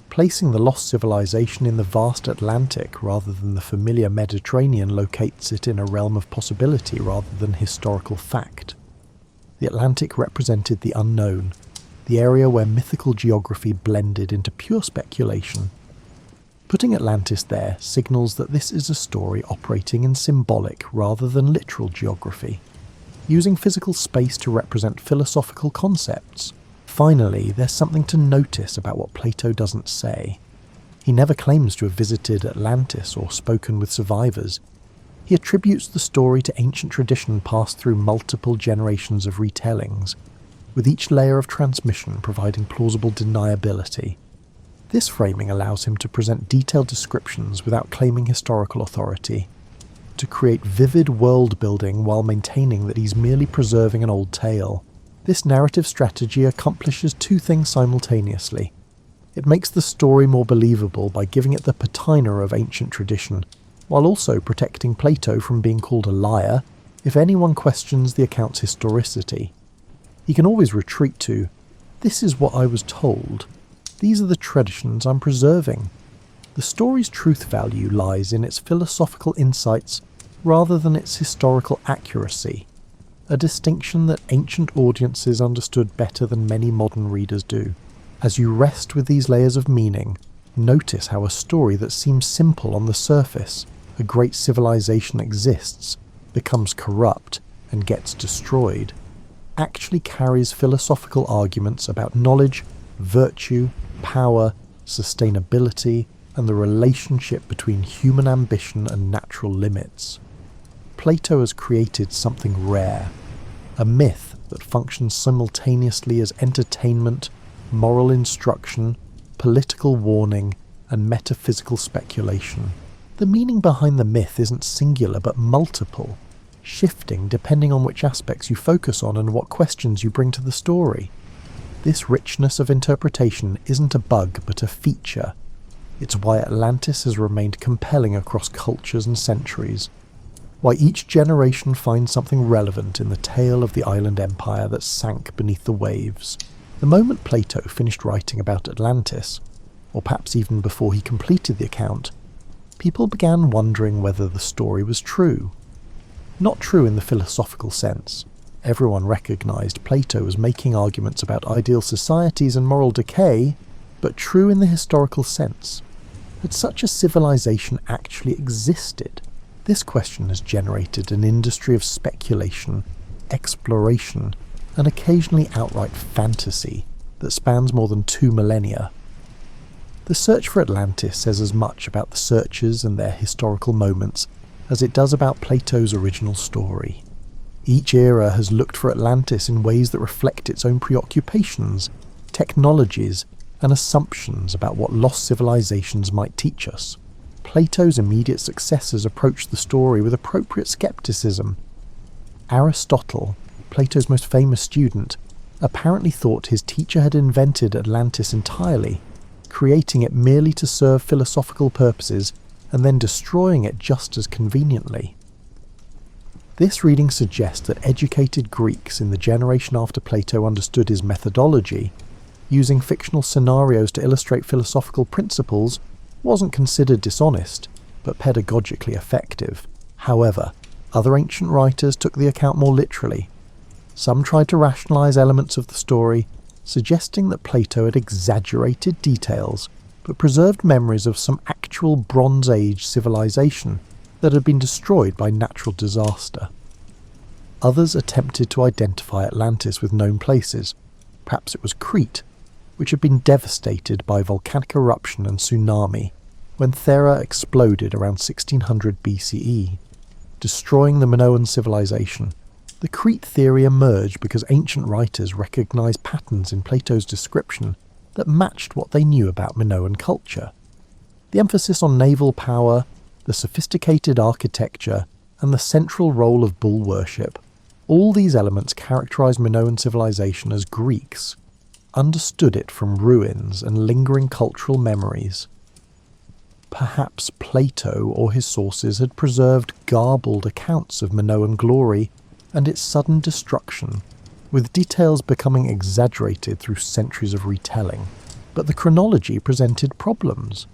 Placing the lost civilization in the vast Atlantic rather than the familiar Mediterranean locates it in a realm of possibility rather than historical fact. The Atlantic represented the unknown, the area where mythical geography blended into pure speculation. Putting Atlantis there signals that this is a story operating in symbolic rather than literal geography, using physical space to represent philosophical concepts. Finally, there's something to notice about what Plato doesn't say. He never claims to have visited Atlantis or spoken with survivors. He attributes the story to ancient tradition passed through multiple generations of retellings, with each layer of transmission providing plausible deniability. This framing allows him to present detailed descriptions without claiming historical authority, to create vivid world building while maintaining that he's merely preserving an old tale. This narrative strategy accomplishes two things simultaneously. It makes the story more believable by giving it the patina of ancient tradition, while also protecting Plato from being called a liar if anyone questions the account's historicity. He can always retreat to, "This is what I was told. These are the traditions I'm preserving." The story's truth value lies in its philosophical insights rather than its historical accuracy, a distinction that ancient audiences understood better than many modern readers do. As you rest with these layers of meaning, notice how a story that seems simple on the surface, a great civilization exists, becomes corrupt, and gets destroyed, actually carries philosophical arguments about knowledge, virtue, power, sustainability, and the relationship between human ambition and natural limits. Plato has created something rare, a myth that functions simultaneously as entertainment, moral instruction, political warning, and metaphysical speculation. The meaning behind the myth isn't singular but multiple, shifting depending on which aspects you focus on and what questions you bring to the story. This richness of interpretation isn't a bug but a feature. It's why Atlantis has remained compelling across cultures and centuries, why each generation finds something relevant in the tale of the island empire that sank beneath the waves. The moment Plato finished writing about Atlantis, or perhaps even before he completed the account, people began wondering whether the story was true. Not true in the philosophical sense. Everyone recognized Plato as making arguments about ideal societies and moral decay, but true in the historical sense. Had such a civilization actually existed? This question has generated an industry of speculation, exploration, and occasionally outright fantasy that spans more than 2 millennia. The search for Atlantis says as much about the searchers and their historical moments as it does about Plato's original story. Each era has looked for Atlantis in ways that reflect its own preoccupations, technologies, and assumptions about what lost civilizations might teach us. Plato's immediate successors approached the story with appropriate skepticism. Aristotle, Plato's most famous student, apparently thought his teacher had invented Atlantis entirely, creating it merely to serve philosophical purposes and then destroying it just as conveniently. This reading suggests that educated Greeks in the generation after Plato understood his methodology, using fictional scenarios to illustrate philosophical principles, wasn't considered dishonest, but pedagogically effective. However, other ancient writers took the account more literally. Some tried to rationalize elements of the story, suggesting that Plato had exaggerated details, but preserved memories of some actual Bronze Age civilization that had been destroyed by natural disaster. Others attempted to identify Atlantis with known places. Perhaps it was Crete, which had been devastated by volcanic eruption and tsunami when Thera exploded around 1600 BCE. destroying the Minoan civilization. The Crete theory emerged because ancient writers recognized patterns in Plato's description that matched what they knew about Minoan culture. The emphasis on naval power, the sophisticated architecture, and the central role of bull worship, all these elements characterized Minoan civilization as Greeks understood it from ruins and lingering cultural memories. Perhaps Plato or his sources had preserved garbled accounts of Minoan glory and its sudden destruction, with details becoming exaggerated through centuries of retelling. But the chronology presented problems.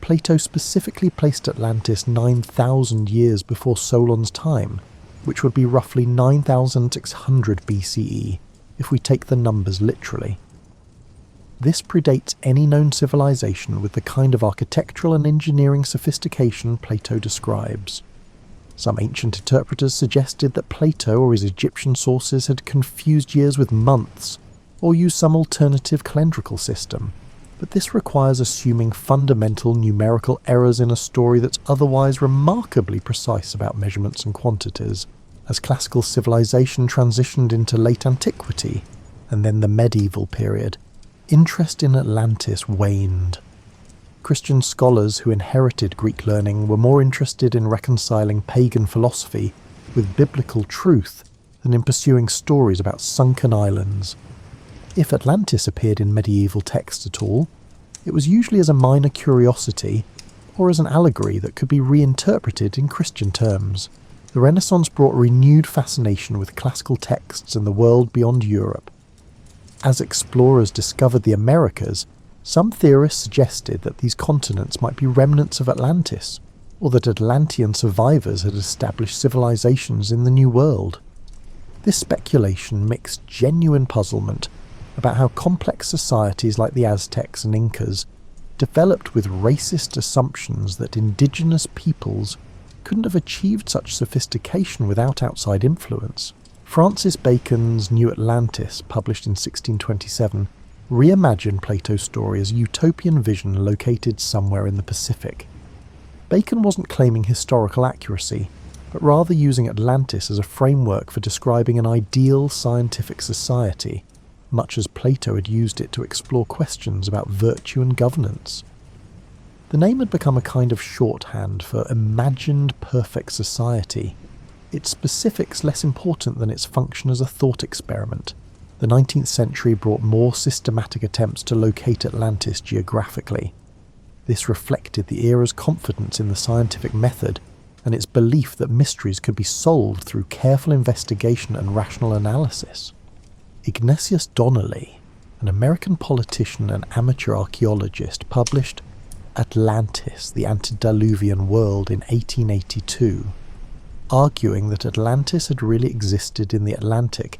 Plato specifically placed Atlantis 9,000 years before Solon's time, which would be roughly 9,600 BCE, if we take the numbers literally. This predates any known civilization with the kind of architectural and engineering sophistication Plato describes. Some ancient interpreters suggested that Plato or his Egyptian sources had confused years with months, or used some alternative calendrical system, but this requires assuming fundamental numerical errors in a story that's otherwise remarkably precise about measurements and quantities. As classical civilization transitioned into late antiquity, and then the medieval period, interest in Atlantis waned. Christian scholars who inherited Greek learning were more interested in reconciling pagan philosophy with biblical truth than in pursuing stories about sunken islands. If Atlantis appeared in medieval texts at all, it was usually as a minor curiosity or as an allegory that could be reinterpreted in Christian terms. The Renaissance brought renewed fascination with classical texts and the world beyond Europe. As explorers discovered the Americas, some theorists suggested that these continents might be remnants of Atlantis, or that Atlantean survivors had established civilizations in the New World. This speculation mixed genuine puzzlement about how complex societies like the Aztecs and Incas developed with racist assumptions that indigenous peoples couldn't have achieved such sophistication without outside influence. Francis Bacon's New Atlantis, published in 1627, reimagined Plato's story as a utopian vision located somewhere in the Pacific. Bacon wasn't claiming historical accuracy, but rather using Atlantis as a framework for describing an ideal scientific society, much as Plato had used it to explore questions about virtue and governance. The name had become a kind of shorthand for imagined perfect society, its specifics less important than its function as a thought experiment. The 19th century brought more systematic attempts to locate Atlantis geographically. This reflected the era's confidence in the scientific method and its belief that mysteries could be solved through careful investigation and rational analysis. Ignatius Donnelly, an American politician and amateur archaeologist, published Atlantis, the Antediluvian World in 1882, arguing that Atlantis had really existed in the Atlantic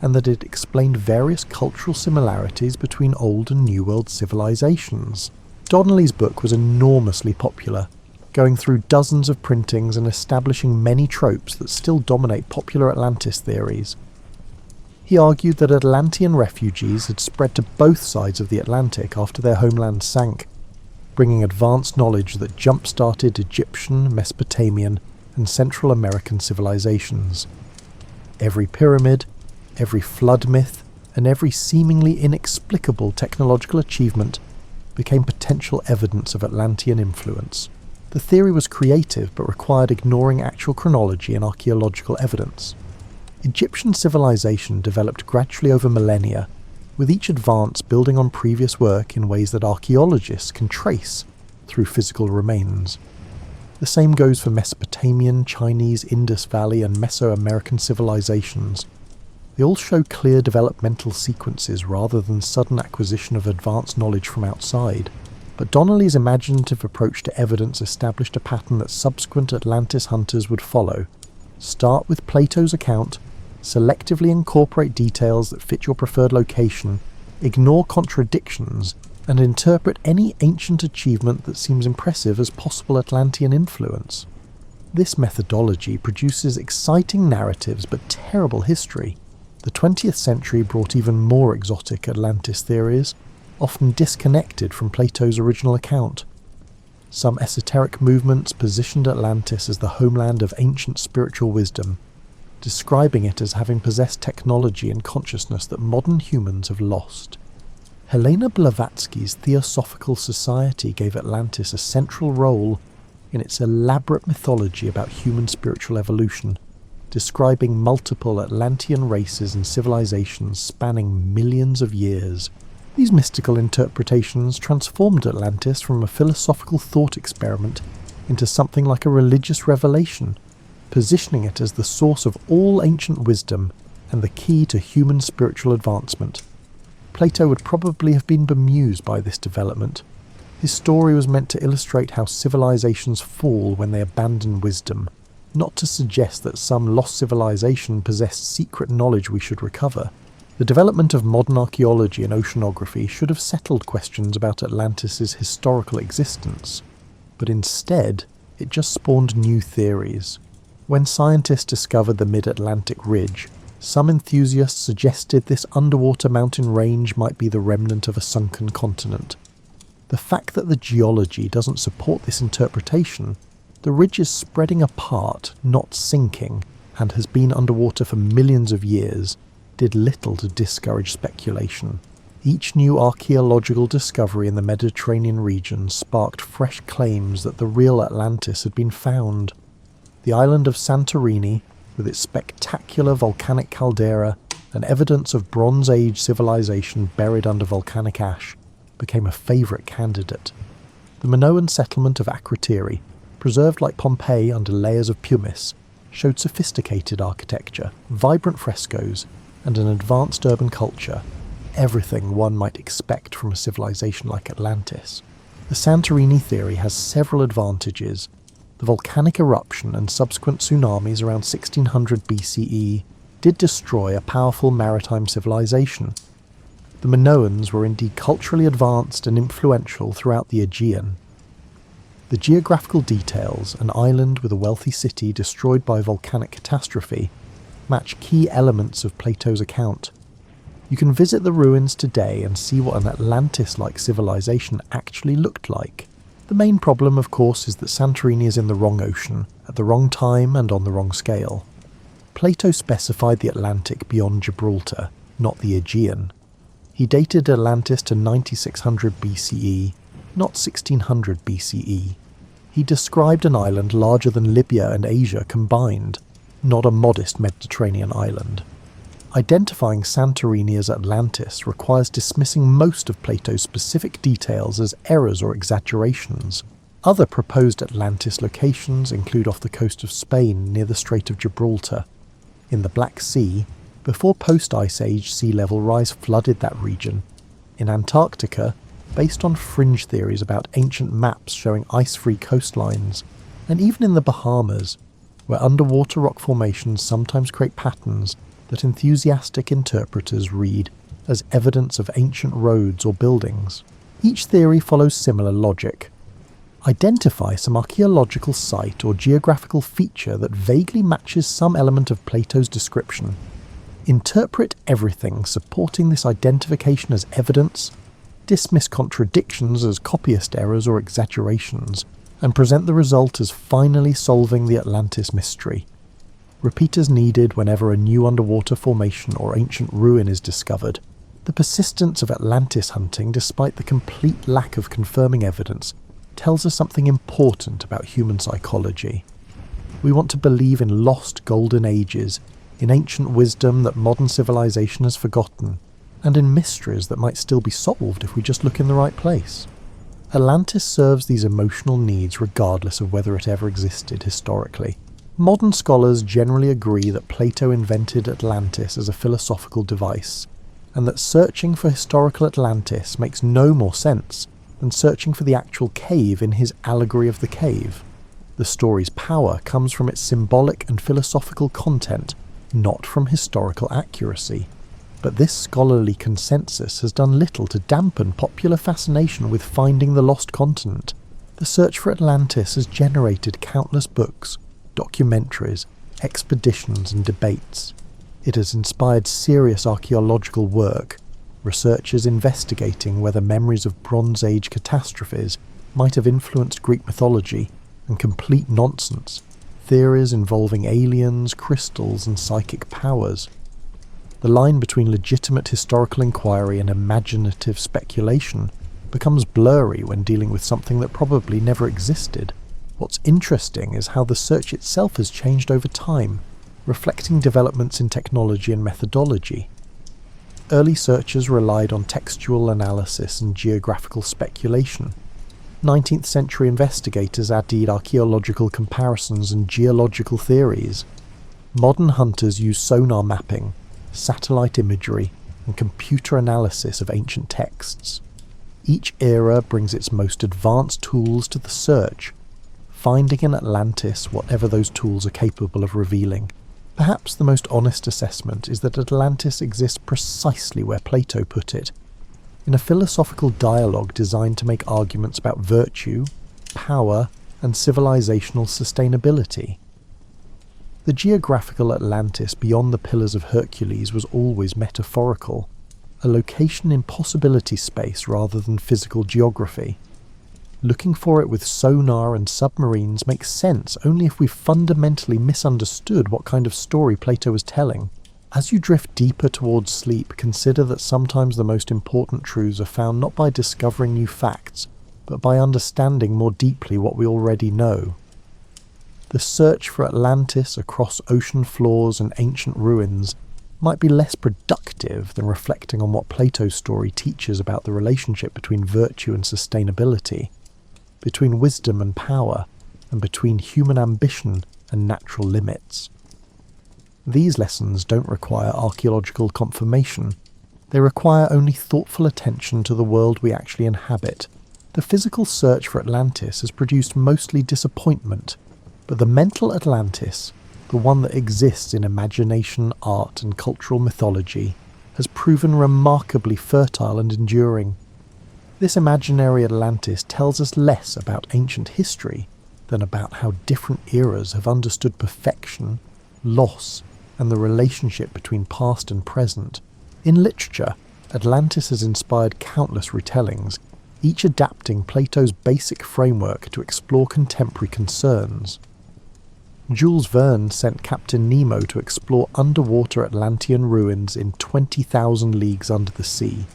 and that it explained various cultural similarities between Old and New World civilizations. Donnelly's book was enormously popular, going through dozens of printings and establishing many tropes that still dominate popular Atlantis theories. He argued that Atlantean refugees had spread to both sides of the Atlantic after their homeland sank, bringing advanced knowledge that jump-started Egyptian, Mesopotamian, and Central American civilizations. Every pyramid, every flood myth, and every seemingly inexplicable technological achievement became potential evidence of Atlantean influence. The theory was creative but required ignoring actual chronology and archaeological evidence. Egyptian civilization developed gradually over millennia, with each advance building on previous work in ways that archaeologists can trace through physical remains. The same goes for Mesopotamian, Chinese, Indus Valley, and Mesoamerican civilizations. They all show clear developmental sequences rather than sudden acquisition of advanced knowledge from outside. But Donnelly's imaginative approach to evidence established a pattern that subsequent Atlantis hunters would follow. Start with Plato's account, selectively incorporate details that fit your preferred location, ignore contradictions, and interpret any ancient achievement that seems impressive as possible Atlantean influence. This methodology produces exciting narratives but terrible history. The 20th century brought even more exotic Atlantis theories, often disconnected from Plato's original account. Some esoteric movements positioned Atlantis as the homeland of ancient spiritual wisdom, describing it as having possessed technology and consciousness that modern humans have lost. Helena Blavatsky's Theosophical Society gave Atlantis a central role in its elaborate mythology about human spiritual evolution, describing multiple Atlantean races and civilizations spanning millions of years. These mystical interpretations transformed Atlantis from a philosophical thought experiment into something like a religious revelation, positioning it as the source of all ancient wisdom and the key to human spiritual advancement. Plato would probably have been bemused by this development. His story was meant to illustrate how civilizations fall when they abandon wisdom, not to suggest that some lost civilization possessed secret knowledge we should recover. The development of modern archaeology and oceanography should have settled questions about Atlantis' historical existence, but instead it just spawned new theories. When scientists discovered the mid-Atlantic ridge, some enthusiasts suggested this underwater mountain range might be the remnant of a sunken continent. The fact that the geology doesn't support this interpretation, the ridge is spreading apart, not sinking, and has been underwater for millions of years, did little to discourage speculation. Each new archaeological discovery in the Mediterranean region sparked fresh claims that the real Atlantis had been found. The island of Santorini, with its spectacular volcanic caldera and evidence of Bronze Age civilization buried under volcanic ash, became a favourite candidate. The Minoan settlement of Akrotiri, preserved like Pompeii under layers of pumice, showed sophisticated architecture, vibrant frescoes, and an advanced urban culture, everything one might expect from a civilization like Atlantis. The Santorini theory has several advantages. The volcanic eruption and subsequent tsunamis around 1600 BCE did destroy a powerful maritime civilization. The Minoans were indeed culturally advanced and influential throughout the Aegean. The geographical details, an island with a wealthy city destroyed by volcanic catastrophe, match key elements of Plato's account. You can visit the ruins today and see what an Atlantis-like civilization actually looked like. The main problem, of course, is that Santorini is in the wrong ocean, at the wrong time and on the wrong scale. Plato specified the Atlantic beyond Gibraltar, not the Aegean. He dated Atlantis to 9600 BCE, not 1600 BCE. He described an island larger than Libya and Asia combined, not a modest Mediterranean island. Identifying Santorini as Atlantis requires dismissing most of Plato's specific details as errors or exaggerations. Other proposed Atlantis locations include off the coast of Spain near the Strait of Gibraltar, in the Black Sea, before post-Ice Age sea level rise flooded that region, in Antarctica, based on fringe theories about ancient maps showing ice-free coastlines, and even in the Bahamas, where underwater rock formations sometimes create patterns that enthusiastic interpreters read as evidence of ancient roads or buildings. Each theory follows similar logic. Identify some archaeological site or geographical feature that vaguely matches some element of Plato's description. Interpret everything supporting this identification as evidence, dismiss contradictions as copyist errors or exaggerations, and present the result as finally solving the Atlantis mystery. Repeat as needed whenever a new underwater formation or ancient ruin is discovered. The persistence of Atlantis hunting, despite the complete lack of confirming evidence, tells us something important about human psychology. We want to believe in lost golden ages, in ancient wisdom that modern civilization has forgotten, and in mysteries that might still be solved if we just look in the right place. Atlantis serves these emotional needs regardless of whether it ever existed historically. Modern scholars generally agree that Plato invented Atlantis as a philosophical device, and that searching for historical Atlantis makes no more sense than searching for the actual cave in his Allegory of the Cave. The story's power comes from its symbolic and philosophical content, not from historical accuracy. But this scholarly consensus has done little to dampen popular fascination with finding the lost continent. The search for Atlantis has generated countless books, documentaries, expeditions and debates. It has inspired serious archaeological work, researchers investigating whether memories of Bronze Age catastrophes might have influenced Greek mythology, and complete nonsense, theories involving aliens, crystals, and psychic powers. The line between legitimate historical inquiry and imaginative speculation becomes blurry when dealing with something that probably never existed. What's interesting is how the search itself has changed over time, reflecting developments in technology and methodology. Early searchers relied on textual analysis and geographical speculation. 19th century investigators added archaeological comparisons and geological theories. Modern hunters use sonar mapping, satellite imagery, and computer analysis of ancient texts. Each era brings its most advanced tools to the search, finding in Atlantis whatever those tools are capable of revealing. Perhaps the most honest assessment is that Atlantis exists precisely where Plato put it, in a philosophical dialogue designed to make arguments about virtue, power, and civilizational sustainability. The geographical Atlantis beyond the Pillars of Hercules was always metaphorical, a location in possibility space rather than physical geography. Looking for it with sonar and submarines makes sense only if we've fundamentally misunderstood what kind of story Plato was telling. As you drift deeper towards sleep, consider that sometimes the most important truths are found not by discovering new facts, but by understanding more deeply what we already know. The search for Atlantis across ocean floors and ancient ruins might be less productive than reflecting on what Plato's story teaches about the relationship between virtue and sustainability, between wisdom and power, and between human ambition and natural limits. These lessons don't require archaeological confirmation. They require only thoughtful attention to the world we actually inhabit. The physical search for Atlantis has produced mostly disappointment, but the mental Atlantis, the one that exists in imagination, art, and cultural mythology, has proven remarkably fertile and enduring. This imaginary Atlantis tells us less about ancient history than about how different eras have understood perfection, loss, and the relationship between past and present. In literature, Atlantis has inspired countless retellings, each adapting Plato's basic framework to explore contemporary concerns. Jules Verne sent Captain Nemo to explore underwater Atlantean ruins in 20,000 Leagues Under the Sea,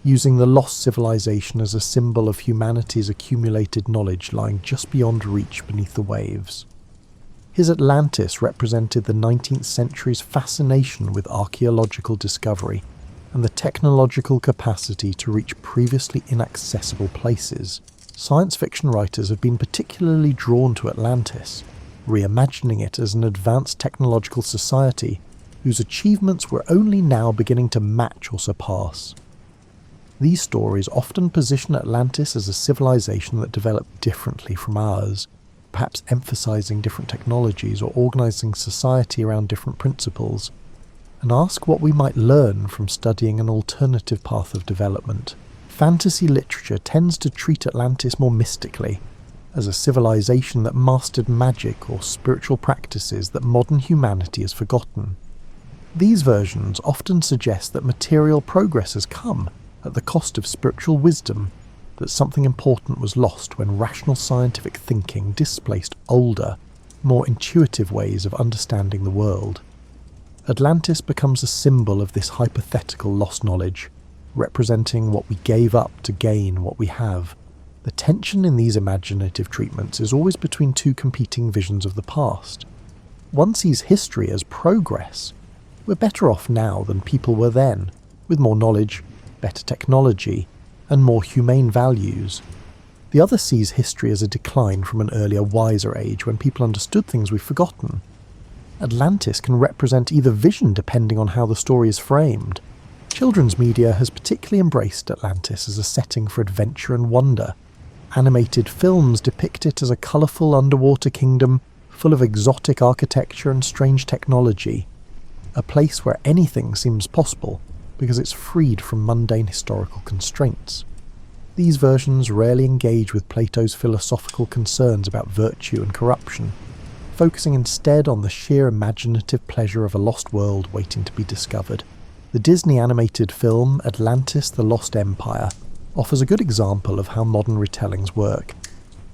using the lost civilization as a symbol of humanity's accumulated knowledge lying just beyond reach beneath the waves. His Atlantis represented the 19th century's fascination with archaeological discovery and the technological capacity to reach previously inaccessible places. Science fiction writers have been particularly drawn to Atlantis, reimagining it as an advanced technological society whose achievements were only now beginning to match or surpass. These stories often position Atlantis as a civilization that developed differently from ours, perhaps emphasizing different technologies or organizing society around different principles, and ask what we might learn from studying an alternative path of development. Fantasy literature tends to treat Atlantis more mystically, as a civilization that mastered magic or spiritual practices that modern humanity has forgotten. These versions often suggest that material progress has come at the cost of spiritual wisdom, that something important was lost when rational scientific thinking displaced older, more intuitive ways of understanding the world. Atlantis becomes a symbol of this hypothetical lost knowledge, representing what we gave up to gain what we have. The tension in these imaginative treatments is always between two competing visions of the past. One sees history as progress. We're better off now than people were then, with more knowledge, better technology, and more humane values. The other sees history as a decline from an earlier, wiser age when people understood things we've forgotten. Atlantis can represent either vision depending on how the story is framed. Children's media has particularly embraced Atlantis as a setting for adventure and wonder. Animated films depict it as a colourful underwater kingdom full of exotic architecture and strange technology, a place where anything seems possible because it's freed from mundane historical constraints. These versions rarely engage with Plato's philosophical concerns about virtue and corruption, focusing instead on the sheer imaginative pleasure of a lost world waiting to be discovered. The Disney animated film Atlantis: The Lost Empire offers a good example of how modern retellings work.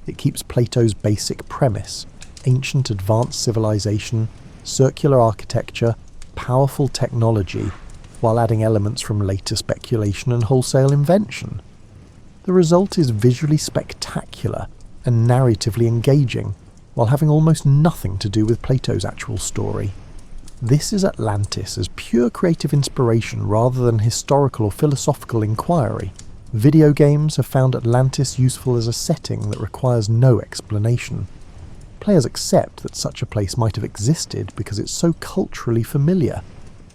It keeps Plato's basic premise: ancient advanced civilization, circular architecture, powerful technology, while adding elements from later speculation and wholesale invention. The result is visually spectacular and narratively engaging, while having almost nothing to do with Plato's actual story. This is Atlantis as pure creative inspiration rather than historical or philosophical inquiry. Video games have found Atlantis useful as a setting that requires no explanation. Players accept that such a place might have existed because it's so culturally familiar,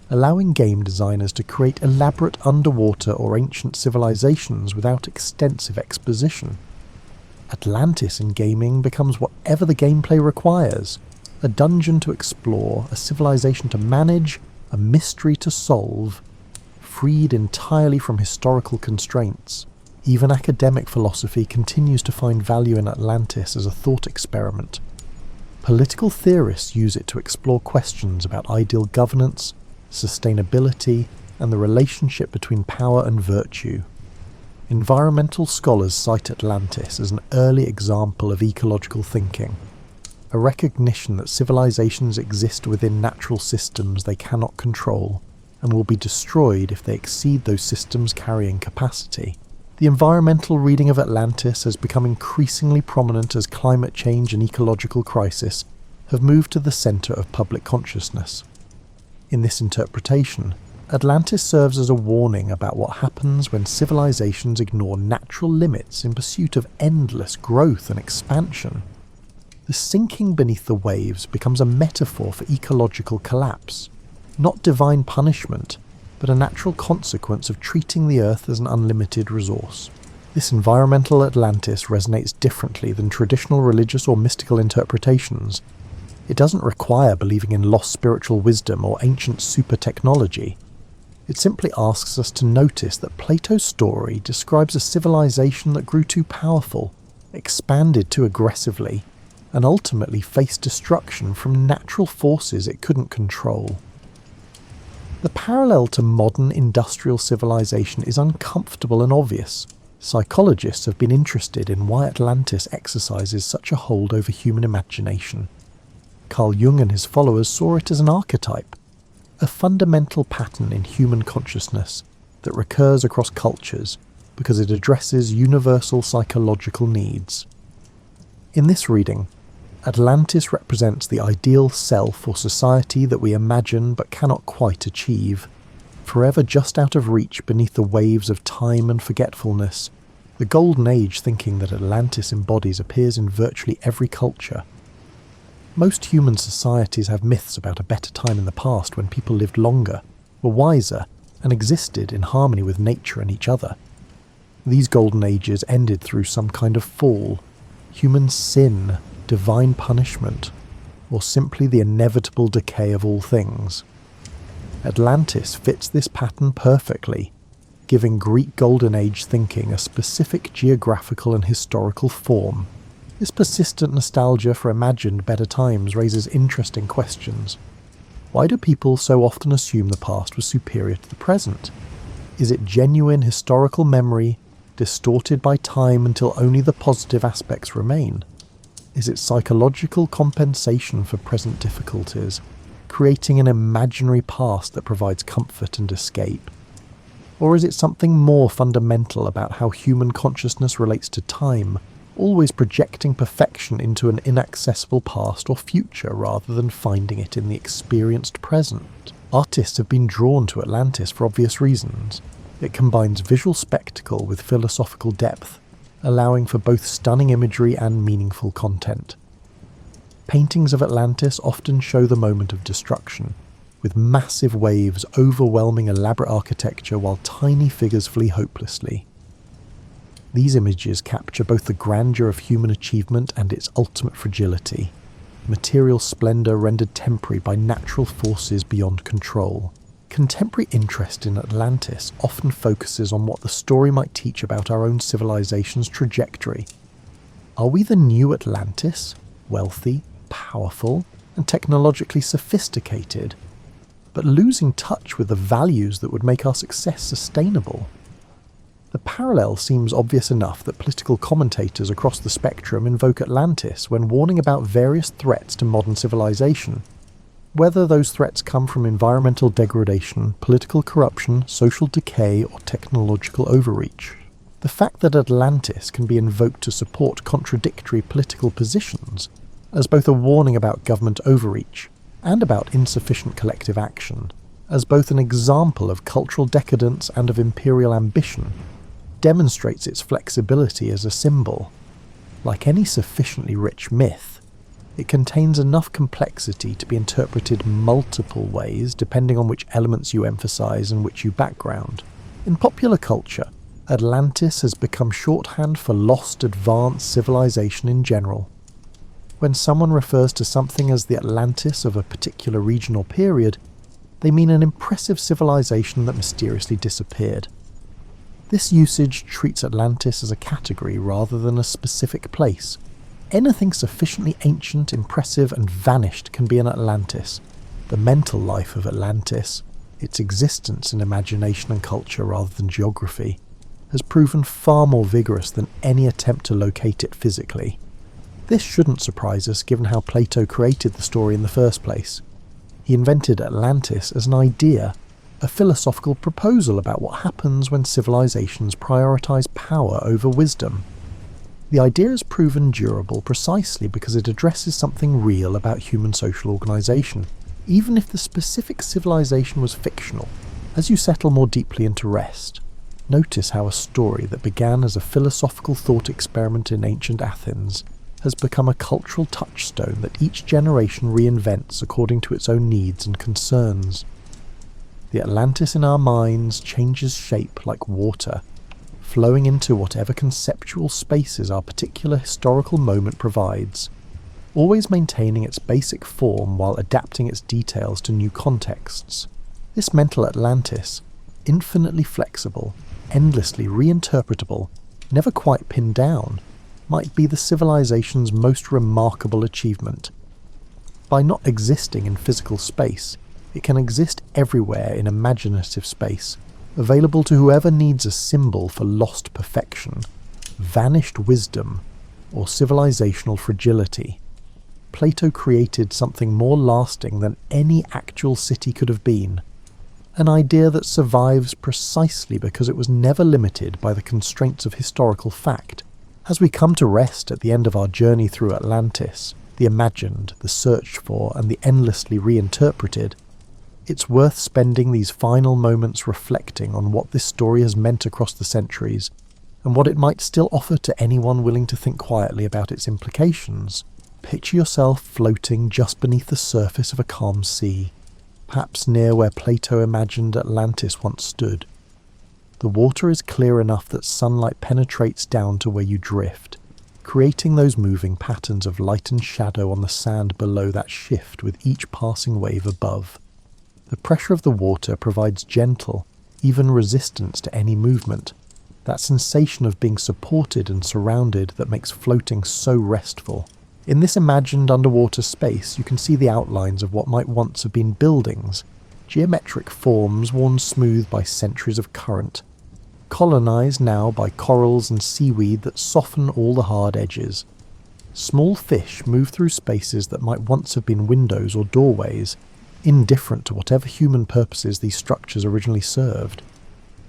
allowing game designers to create elaborate underwater or ancient civilizations without extensive exposition. Atlantis in gaming becomes whatever the gameplay requires: a dungeon to explore, a civilization to manage, a mystery to solve, freed entirely from historical constraints. Even academic philosophy continues to find value in Atlantis as a thought experiment. Political theorists use it to explore questions about ideal governance, sustainability, and the relationship between power and virtue. Environmental scholars cite Atlantis as an early example of ecological thinking, a recognition that civilizations exist within natural systems they cannot control, and will be destroyed if they exceed those systems' carrying capacity. The environmental reading of Atlantis has become increasingly prominent as climate change and ecological crisis have moved to the centre of public consciousness. In this interpretation, Atlantis serves as a warning about what happens when civilizations ignore natural limits in pursuit of endless growth and expansion. The sinking beneath the waves becomes a metaphor for ecological collapse, not divine punishment, but a natural consequence of treating the Earth as an unlimited resource. This environmental Atlantis resonates differently than traditional religious or mystical interpretations. It doesn't require believing in lost spiritual wisdom or ancient super technology. It simply asks us to notice that Plato's story describes a civilization that grew too powerful, expanded too aggressively, and ultimately faced destruction from natural forces it couldn't control. The parallel to modern industrial civilization is uncomfortable and obvious. Psychologists have been interested in why Atlantis exercises such a hold over human imagination. Carl Jung and his followers saw it as an archetype, a fundamental pattern in human consciousness that recurs across cultures because it addresses universal psychological needs. In this reading, Atlantis represents the ideal self or society that we imagine but cannot quite achieve, forever just out of reach beneath the waves of time and forgetfulness. The Golden Age thinking that Atlantis embodies appears in virtually every culture. Most human societies have myths about a better time in the past when people lived longer, were wiser, and existed in harmony with nature and each other. These golden ages ended through some kind of fall, human sin, divine punishment, or simply the inevitable decay of all things. Atlantis fits this pattern perfectly, giving Greek Golden Age thinking a specific geographical and historical form. This persistent nostalgia for imagined better times raises interesting questions. Why do people so often assume the past was superior to the present? Is it genuine historical memory, distorted by time until only the positive aspects remain? Is it psychological compensation for present difficulties, creating an imaginary past that provides comfort and escape? Or is it something more fundamental about how human consciousness relates to time, always projecting perfection into an inaccessible past or future rather than finding it in the experienced present? Artists have been drawn to Atlantis for obvious reasons. It combines visual spectacle with philosophical depth, allowing for both stunning imagery and meaningful content. Paintings of Atlantis often show the moment of destruction, with massive waves overwhelming elaborate architecture while tiny figures flee hopelessly. These images capture both the grandeur of human achievement and its ultimate fragility, material splendor rendered temporary by natural forces beyond control. Contemporary interest in Atlantis often focuses on what the story might teach about our own civilization's trajectory. Are we the new Atlantis, wealthy, powerful, and technologically sophisticated, but losing touch with the values that would make our success sustainable? The parallel seems obvious enough that political commentators across the spectrum invoke Atlantis when warning about various threats to modern civilization. Whether those threats come from environmental degradation, political corruption, social decay, or technological overreach. The fact that Atlantis can be invoked to support contradictory political positions, as both a warning about government overreach and about insufficient collective action, as both an example of cultural decadence and of imperial ambition, demonstrates its flexibility as a symbol. Like any sufficiently rich myth, it contains enough complexity to be interpreted multiple ways depending on which elements you emphasize and which you background. In popular culture, Atlantis has become shorthand for lost advanced civilization in general. When someone refers to something as the Atlantis of a particular region or period, they mean an impressive civilization that mysteriously disappeared. This usage treats Atlantis as a category rather than a specific place. Anything sufficiently ancient, impressive, and vanished can be an Atlantis. The mental life of Atlantis, its existence in imagination and culture rather than geography, has proven far more vigorous than any attempt to locate it physically. This shouldn't surprise us given how Plato created the story in the first place. He invented Atlantis as an idea, a philosophical proposal about what happens when civilizations prioritize power over wisdom. The idea has proven durable precisely because it addresses something real about human social organization, even if the specific civilization was fictional. As you settle more deeply into rest, notice how a story that began as a philosophical thought experiment in ancient Athens has become a cultural touchstone that each generation reinvents according to its own needs and concerns. The Atlantis in our minds changes shape like water, flowing into whatever conceptual spaces our particular historical moment provides, always maintaining its basic form while adapting its details to new contexts. This mental Atlantis, infinitely flexible, endlessly reinterpretable, never quite pinned down, might be the civilization's most remarkable achievement. By not existing in physical space, it can exist everywhere in imaginative space, available to whoever needs a symbol for lost perfection, vanished wisdom, or civilizational fragility. Plato created something more lasting than any actual city could have been, an idea that survives precisely because it was never limited by the constraints of historical fact. As we come to rest at the end of our journey through Atlantis, the imagined, the searched for, and the endlessly reinterpreted, it's worth spending these final moments reflecting on what this story has meant across the centuries, and what it might still offer to anyone willing to think quietly about its implications. Picture yourself floating just beneath the surface of a calm sea, perhaps near where Plato imagined Atlantis once stood. The water is clear enough that sunlight penetrates down to where you drift, creating those moving patterns of light and shadow on the sand below that shift with each passing wave above. The pressure of the water provides gentle, even resistance to any movement, that sensation of being supported and surrounded that makes floating so restful. In this imagined underwater space, you can see the outlines of what might once have been buildings, geometric forms worn smooth by centuries of current, colonized now by corals and seaweed that soften all the hard edges. Small fish move through spaces that might once have been windows or doorways, indifferent to whatever human purposes these structures originally served.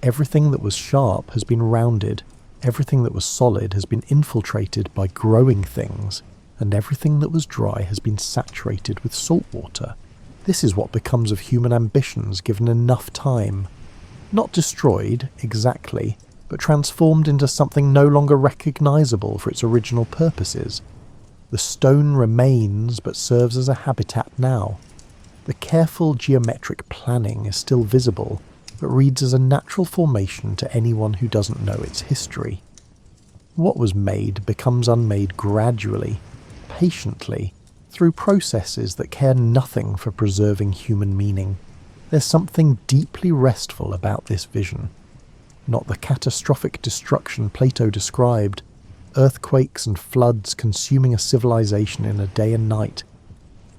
Everything that was sharp has been rounded, everything that was solid has been infiltrated by growing things, and everything that was dry has been saturated with salt water. This is what becomes of human ambitions given enough time. Not destroyed, exactly, but transformed into something no longer recognizable for its original purposes. The stone remains but serves as a habitat now. The careful geometric planning is still visible, but reads as a natural formation to anyone who doesn't know its history. What was made becomes unmade gradually, patiently, through processes that care nothing for preserving human meaning. There's something deeply restful about this vision. Not the catastrophic destruction Plato described, earthquakes and floods consuming a civilization in a day and night,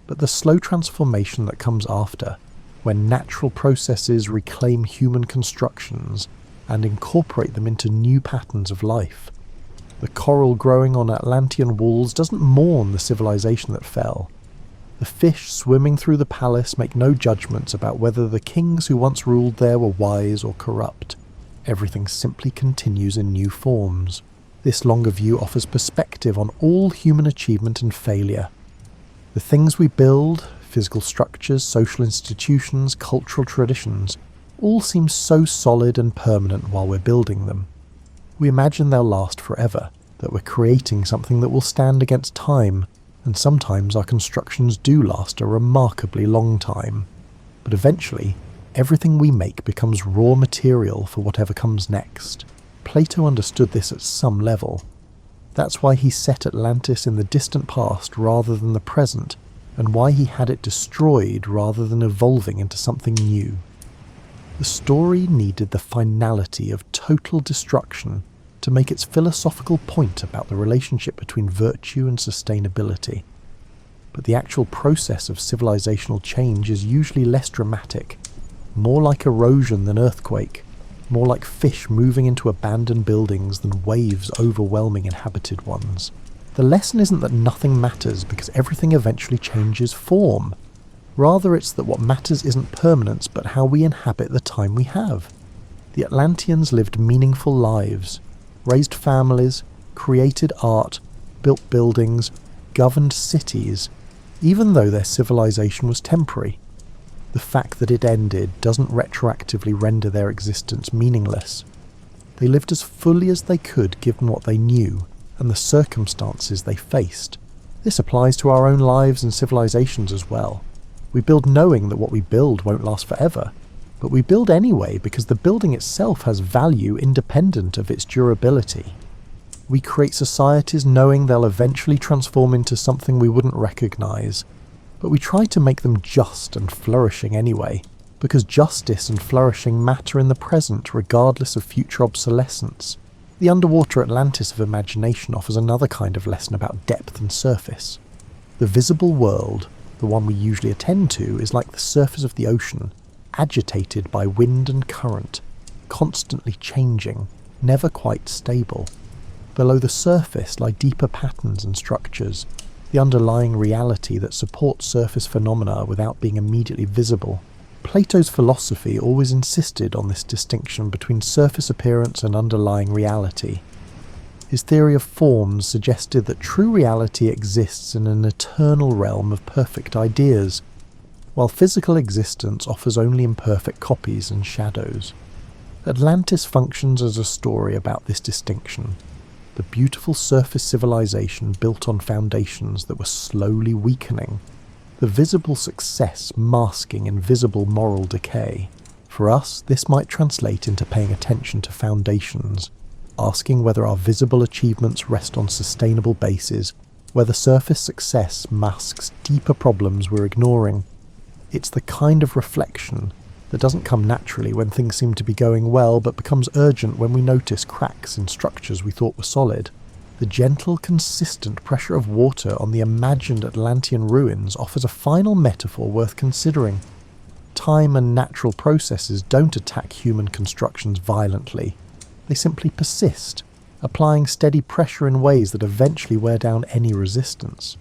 but the slow transformation that comes after, when natural processes reclaim human constructions and incorporate them into new patterns of life. The coral growing on Atlantean walls doesn't mourn the civilization that fell. The fish swimming through the palace make no judgments about whether the kings who once ruled there were wise or corrupt. Everything simply continues in new forms. This longer view offers perspective on all human achievement and failure. The things we build, physical structures, social institutions, cultural traditions, all seem so solid and permanent while we're building them. We imagine they'll last forever, that we're creating something that will stand against time, and sometimes our constructions do last a remarkably long time. But eventually, everything we make becomes raw material for whatever comes next. Plato understood this at some level. That's why he set Atlantis in the distant past rather than the present, and why he had it destroyed rather than evolving into something new. The story needed the finality of total destruction to make its philosophical point about the relationship between virtue and sustainability. But the actual process of civilizational change is usually less dramatic, more like erosion than earthquake, more like fish moving into abandoned buildings than waves overwhelming inhabited ones. The lesson isn't that nothing matters because everything eventually changes form. Rather, it's that what matters isn't permanence, but how we inhabit the time we have. The Atlanteans lived meaningful lives, raised families, created art, built buildings, governed cities, even though their civilization was temporary. The fact that it ended doesn't retroactively render their existence meaningless. They lived as fully as they could given what they knew and the circumstances they faced. This applies to our own lives and civilizations as well. We build knowing that what we build won't last forever, but we build anyway because the building itself has value independent of its durability. We create societies knowing they'll eventually transform into something we wouldn't recognize, but we try to make them just and flourishing anyway, because justice and flourishing matter in the present regardless of future obsolescence. The underwater Atlantis of imagination offers another kind of lesson about depth and surface. The visible world, the one we usually attend to, is like the surface of the ocean, agitated by wind and current, constantly changing, never quite stable. Below the surface lie deeper patterns and structures, the underlying reality that supports surface phenomena without being immediately visible. Plato's philosophy always insisted on this distinction between surface appearance and underlying reality. His theory of forms suggested that true reality exists in an eternal realm of perfect ideas, while physical existence offers only imperfect copies and shadows. Atlantis functions as a story about this distinction. The beautiful surface civilization built on foundations that were slowly weakening. The visible success masking invisible moral decay. For us, this might translate into paying attention to foundations, asking whether our visible achievements rest on sustainable bases, whether surface success masks deeper problems we're ignoring. It's the kind of reflection that doesn't come naturally when things seem to be going well, but becomes urgent when we notice cracks in structures we thought were solid. The gentle, consistent pressure of water on the imagined Atlantean ruins offers a final metaphor worth considering. Time and natural processes don't attack human constructions violently. They simply persist, applying steady pressure in ways that eventually wear down any resistance.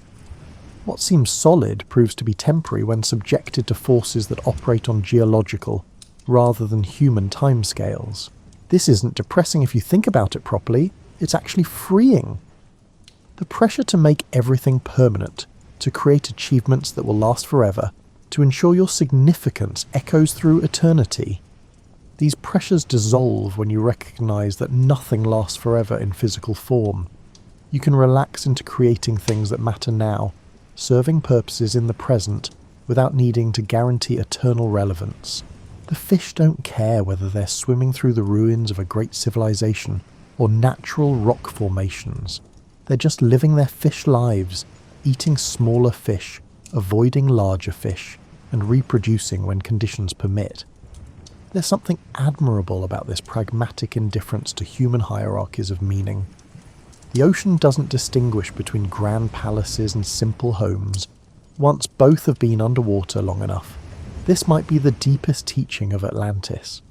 What seems solid proves to be temporary when subjected to forces that operate on geological, rather than human timescales. This isn't depressing if you think about it properly. It's actually freeing. The pressure to make everything permanent, to create achievements that will last forever, to ensure your significance echoes through eternity. These pressures dissolve when you recognize that nothing lasts forever in physical form. You can relax into creating things that matter now, serving purposes in the present without needing to guarantee eternal relevance. The fish don't care whether they're swimming through the ruins of a great civilization or natural rock formations. They're just living their fish lives, eating smaller fish, avoiding larger fish, and reproducing when conditions permit. There's something admirable about this pragmatic indifference to human hierarchies of meaning. The ocean doesn't distinguish between grand palaces and simple homes, once both have been underwater long enough. This might be the deepest teaching of Atlantis.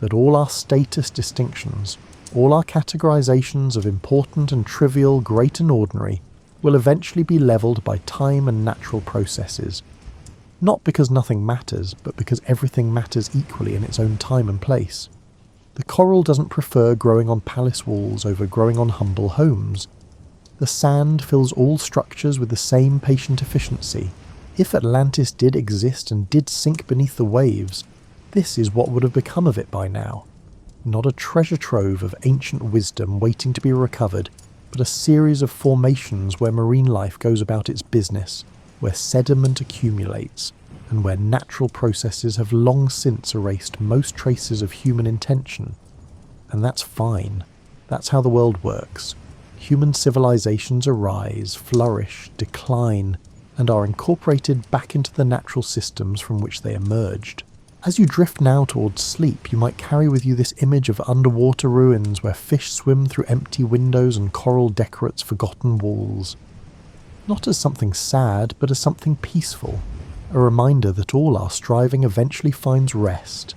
that all our status distinctions, all our categorizations of important and trivial, great and ordinary, will eventually be levelled by time and natural processes. Not because nothing matters, but because everything matters equally in its own time and place. The coral doesn't prefer growing on palace walls over growing on humble homes. The sand fills all structures with the same patient efficiency. If Atlantis did exist and did sink beneath the waves, this is what would have become of it by now. Not a treasure trove of ancient wisdom waiting to be recovered, but a series of formations where marine life goes about its business, where sediment accumulates, and where natural processes have long since erased most traces of human intention. And that's fine. That's how the world works. Human civilizations arise, flourish, decline, and are incorporated back into the natural systems from which they emerged. As you drift now towards sleep, you might carry with you this image of underwater ruins where fish swim through empty windows and coral decorates forgotten walls. Not as something sad, but as something peaceful, a reminder that all our striving eventually finds rest,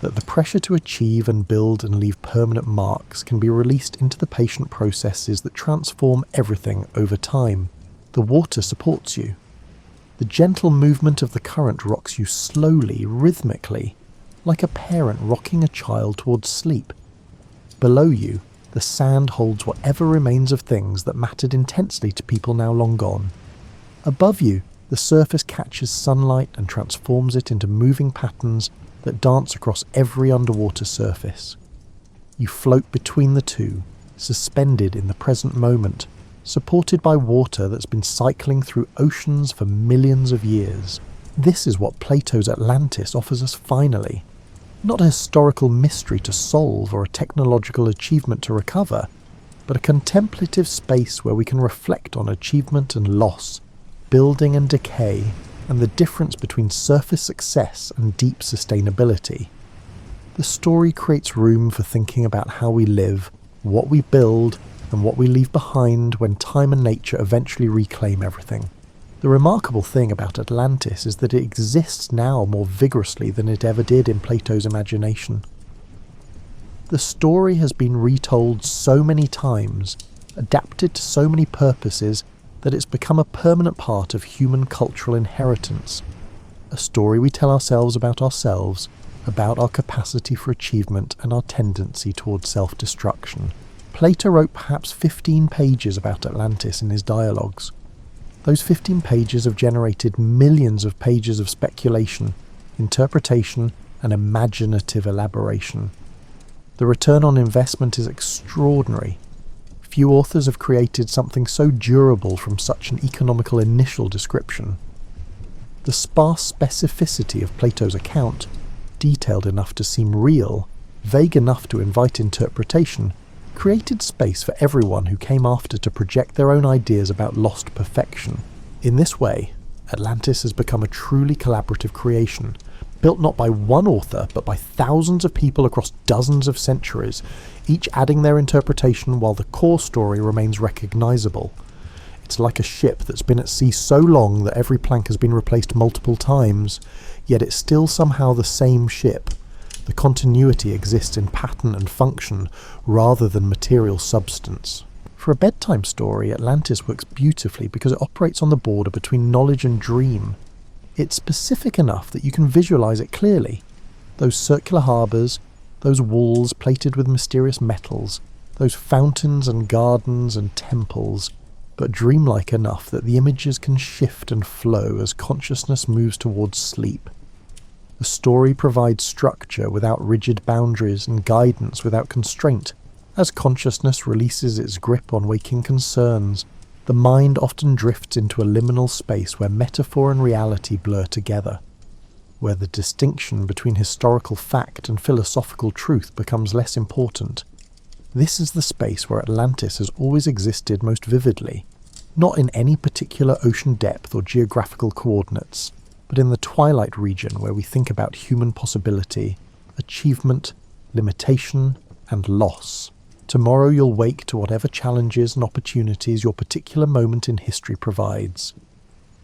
that the pressure to achieve and build and leave permanent marks can be released into the patient processes that transform everything over time. The water supports you. The gentle movement of the current rocks you slowly, rhythmically, like a parent rocking a child towards sleep. Below you, the sand holds whatever remains of things that mattered intensely to people now long gone. Above you, the surface catches sunlight and transforms it into moving patterns that dance across every underwater surface. You float between the two, suspended in the present moment, supported by water that's been cycling through oceans for millions of years. This is what Plato's Atlantis offers us finally. Not a historical mystery to solve or a technological achievement to recover, but a contemplative space where we can reflect on achievement and loss, building and decay, and the difference between surface success and deep sustainability. The story creates room for thinking about how we live, what we build, and what we leave behind when time and nature eventually reclaim everything. The remarkable thing about Atlantis is that it exists now more vigorously than it ever did in Plato's imagination. The story has been retold so many times, adapted to so many purposes, that it's become a permanent part of human cultural inheritance. A story we tell ourselves, about our capacity for achievement and our tendency towards self-destruction. Plato wrote perhaps 15 pages about Atlantis in his dialogues. Those 15 pages have generated millions of pages of speculation, interpretation, and imaginative elaboration. The return on investment is extraordinary. Few authors have created something so durable from such an economical initial description. The sparse specificity of Plato's account, detailed enough to seem real, vague enough to invite interpretation, created space for everyone who came after to project their own ideas about lost perfection. In this way, Atlantis has become a truly collaborative creation, built not by one author, but by thousands of people across dozens of centuries, each adding their interpretation while the core story remains recognizable. It's like a ship that's been at sea so long that every plank has been replaced multiple times, yet it's still somehow the same ship. The continuity exists in pattern and function rather than material substance. For a bedtime story, Atlantis works beautifully because it operates on the border between knowledge and dream. It's specific enough that you can visualize it clearly. Those circular harbours, those walls plated with mysterious metals, those fountains and gardens and temples, but dreamlike enough that the images can shift and flow as consciousness moves towards sleep. The story provides structure without rigid boundaries and guidance without constraint. As consciousness releases its grip on waking concerns, the mind often drifts into a liminal space where metaphor and reality blur together, where the distinction between historical fact and philosophical truth becomes less important. This is the space where Atlantis has always existed most vividly, not in any particular ocean depth or geographical coordinates, but in the twilight region where we think about human possibility, achievement, limitation, and loss. Tomorrow you'll wake to whatever challenges and opportunities your particular moment in history provides.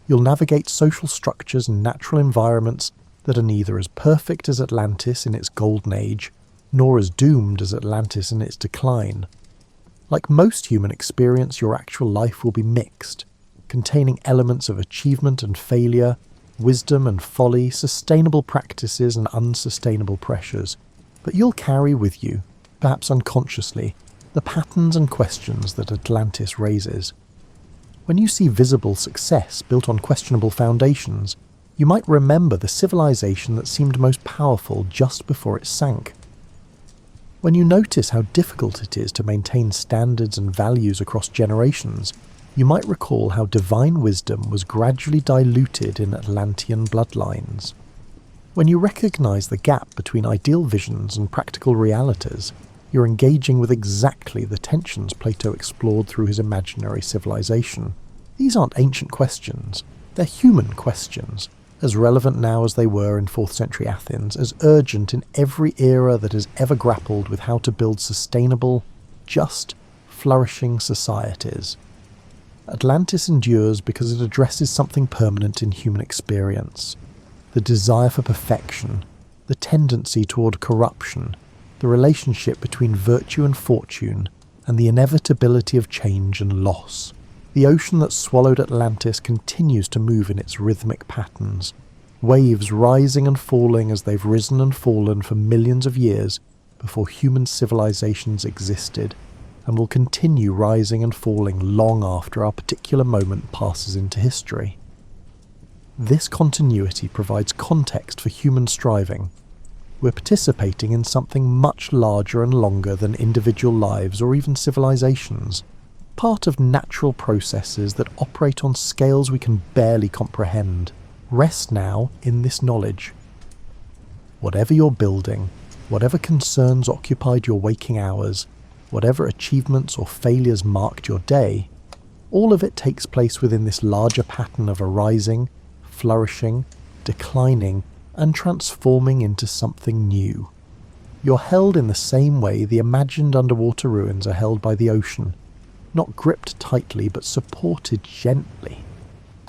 You'll navigate social structures and natural environments that are neither as perfect as Atlantis in its golden age, nor as doomed as Atlantis in its decline. Like most human experience, your actual life will be mixed, containing elements of achievement and failure, wisdom and folly, sustainable practices and unsustainable pressures. But you'll carry with you, perhaps unconsciously, the patterns and questions that Atlantis raises. When you see visible success built on questionable foundations, you might remember the civilization that seemed most powerful just before it sank. When you notice how difficult it is to maintain standards and values across generations, you might recall how divine wisdom was gradually diluted in Atlantean bloodlines. When you recognize the gap between ideal visions and practical realities, you're engaging with exactly the tensions Plato explored through his imaginary civilization. These aren't ancient questions, they're human questions, as relevant now as they were in 4th century Athens, as urgent in every era that has ever grappled with how to build sustainable, just, flourishing societies. Atlantis endures because it addresses something permanent in human experience: the desire for perfection, the tendency toward corruption, the relationship between virtue and fortune, and the inevitability of change and loss. The ocean that swallowed Atlantis continues to move in its rhythmic patterns, waves rising and falling as they've risen and fallen for millions of years before human civilizations existed, and will continue rising and falling long after our particular moment passes into history. This continuity provides context for human striving. We're participating in something much larger and longer than individual lives or even civilizations, part of natural processes that operate on scales we can barely comprehend. Rest now in this knowledge. Whatever you're building, whatever concerns occupied your waking hours, whatever achievements or failures marked your day, all of it takes place within this larger pattern of arising, flourishing, declining, and transforming into something new. You're held in the same way the imagined underwater ruins are held by the ocean, not gripped tightly but supported gently,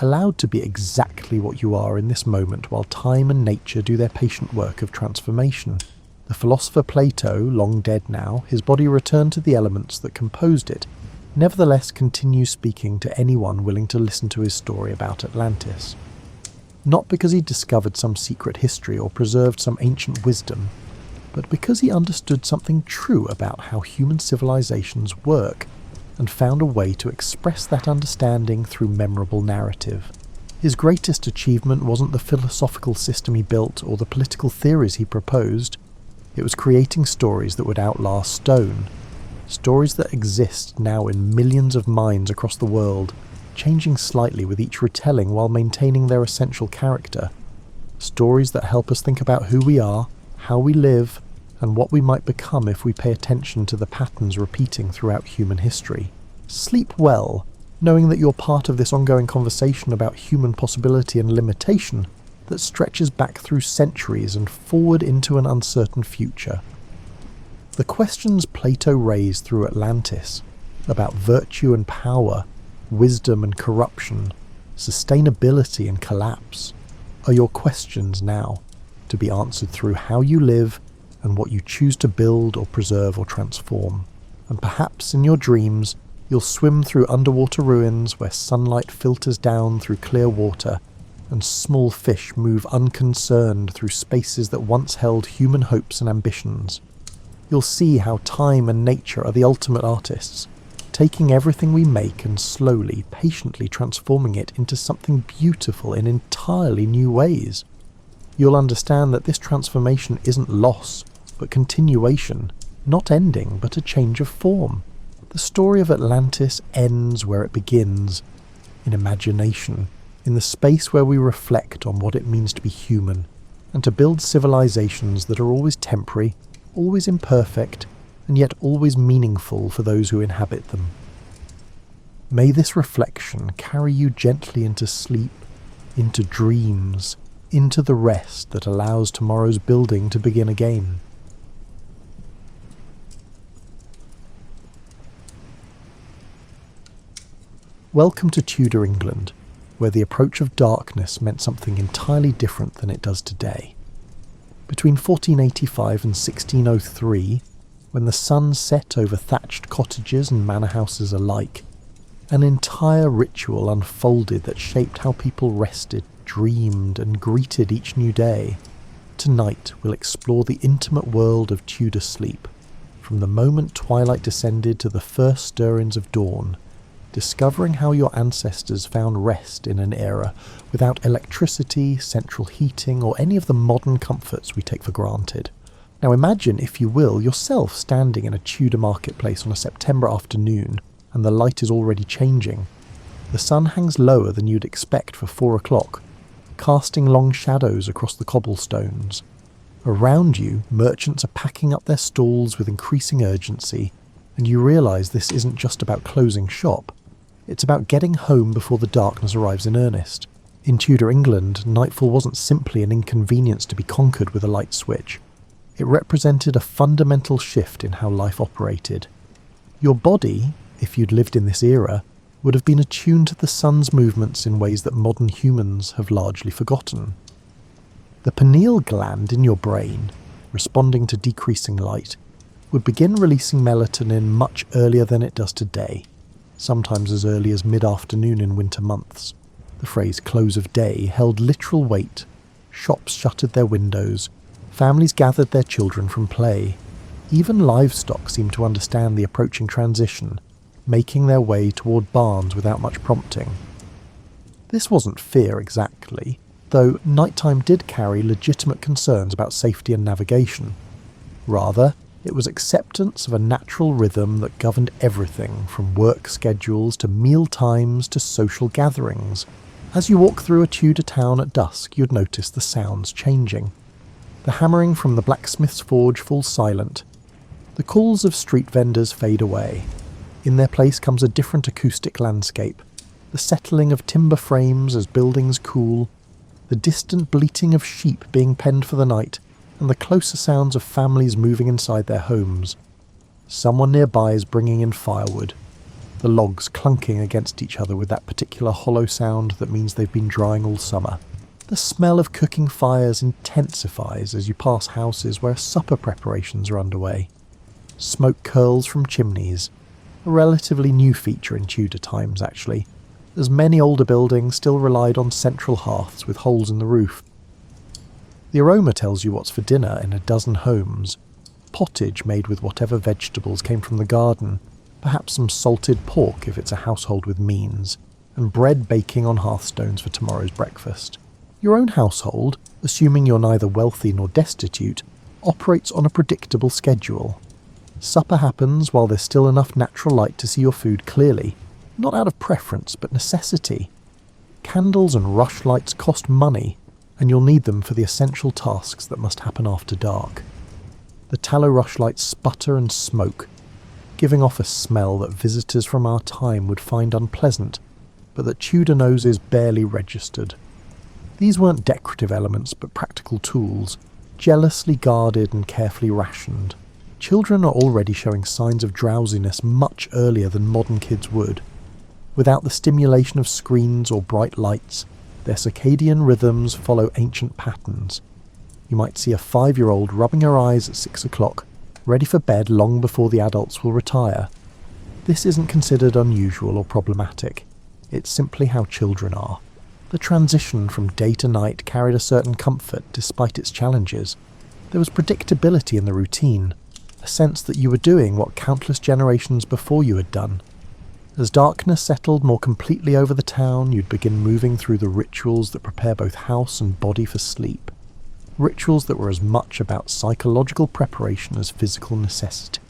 allowed to be exactly what you are in this moment while time and nature do their patient work of transformation. The philosopher Plato, long dead now, his body returned to the elements that composed it, nevertheless continues speaking to anyone willing to listen to his story about Atlantis. Not because he discovered some secret history or preserved some ancient wisdom, but because he understood something true about how human civilizations work, and found a way to express that understanding through memorable narrative. His greatest achievement wasn't the philosophical system he built or the political theories he proposed. It was creating stories that would outlast stone, stories that exist now in millions of minds across the world, changing slightly with each retelling while maintaining their essential character. Stories that help us think about who we are, how we live, and what we might become if we pay attention to the patterns repeating throughout human history. Sleep well, knowing that you're part of this ongoing conversation about human possibility and limitation that stretches back through centuries and forward into an uncertain future. The questions Plato raised through Atlantis, about virtue and power, wisdom and corruption, sustainability and collapse, are your questions now, to be answered through how you live and what you choose to build or preserve or transform. And perhaps in your dreams, you'll swim through underwater ruins where sunlight filters down through clear water, and small fish move unconcerned through spaces that once held human hopes and ambitions. You'll see how time and nature are the ultimate artists, taking everything we make and slowly, patiently transforming it into something beautiful in entirely new ways. You'll understand that this transformation isn't loss, but continuation, not ending, but a change of form. The story of Atlantis ends where it begins, in imagination, in the space where we reflect on what it means to be human, and to build civilizations that are always temporary, always imperfect, and yet always meaningful for those who inhabit them. May this reflection carry you gently into sleep, into dreams, into the rest that allows tomorrow's building to begin again. Welcome to Tudor England, where the approach of darkness meant something entirely different than it does today. Between 1485 and 1603, when the sun set over thatched cottages and manor houses alike, an entire ritual unfolded that shaped how people rested, dreamed, and greeted each new day. Tonight we'll explore the intimate world of Tudor sleep, from the moment twilight descended to the first stirrings of dawn, discovering how your ancestors found rest in an era without electricity, central heating, or any of the modern comforts we take for granted. Now imagine, if you will, yourself standing in a Tudor marketplace on a September afternoon, and the light is already changing. The sun hangs lower than you'd expect for 4 o'clock, casting long shadows across the cobblestones. Around you, merchants are packing up their stalls with increasing urgency, and you realise this isn't just about closing shop. It's about getting home before the darkness arrives in earnest. In Tudor England, nightfall wasn't simply an inconvenience to be conquered with a light switch. It represented a fundamental shift in how life operated. Your body, if you'd lived in this era, would have been attuned to the sun's movements in ways that modern humans have largely forgotten. The pineal gland in your brain, responding to decreasing light, would begin releasing melatonin much earlier than it does today, sometimes as early as mid-afternoon in winter months. The phrase close of day held literal weight. Shops shuttered their windows, families gathered their children from play. Even livestock seemed to understand the approaching transition, making their way toward barns without much prompting. This wasn't fear exactly, though nighttime did carry legitimate concerns about safety and navigation. Rather, it was acceptance of a natural rhythm that governed everything from work schedules to meal times to social gatherings. As you walk through a Tudor town at dusk, you'd notice the sounds changing. The hammering from the blacksmith's forge falls silent. The calls of street vendors fade away. In their place comes a different acoustic landscape, the settling of timber frames as buildings cool, the distant bleating of sheep being penned for the night, and the closer sounds of families moving inside their homes. Someone nearby is bringing in firewood, the logs clunking against each other with that particular hollow sound that means they've been drying all summer. The smell of cooking fires intensifies as you pass houses where supper preparations are underway. Smoke curls from chimneys, a relatively new feature in Tudor times actually, as many older buildings still relied on central hearths with holes in the roof. The aroma tells you what's for dinner in a dozen homes. Pottage made with whatever vegetables came from the garden, perhaps some salted pork if it's a household with means, and bread baking on hearthstones for tomorrow's breakfast. Your own household, assuming you're neither wealthy nor destitute, operates on a predictable schedule. Supper happens while there's still enough natural light to see your food clearly, not out of preference but necessity. Candles and rushlights cost money, and you'll need them for the essential tasks that must happen after dark. The tallow rushlights sputter and smoke, giving off a smell that visitors from our time would find unpleasant, but that Tudor noses barely registered. These weren't decorative elements but practical tools, jealously guarded and carefully rationed. Children are already showing signs of drowsiness much earlier than modern kids would. Without the stimulation of screens or bright lights, their circadian rhythms follow ancient patterns. You might see a 5-year-old rubbing her eyes at 6 o'clock, ready for bed long before the adults will retire. This isn't considered unusual or problematic. It's simply how children are. The transition from day to night carried a certain comfort despite its challenges. There was predictability in the routine, a sense that you were doing what countless generations before you had done. As darkness settled more completely over the town, you'd begin moving through the rituals that prepare both house and body for sleep. Rituals that were as much about psychological preparation as physical necessity.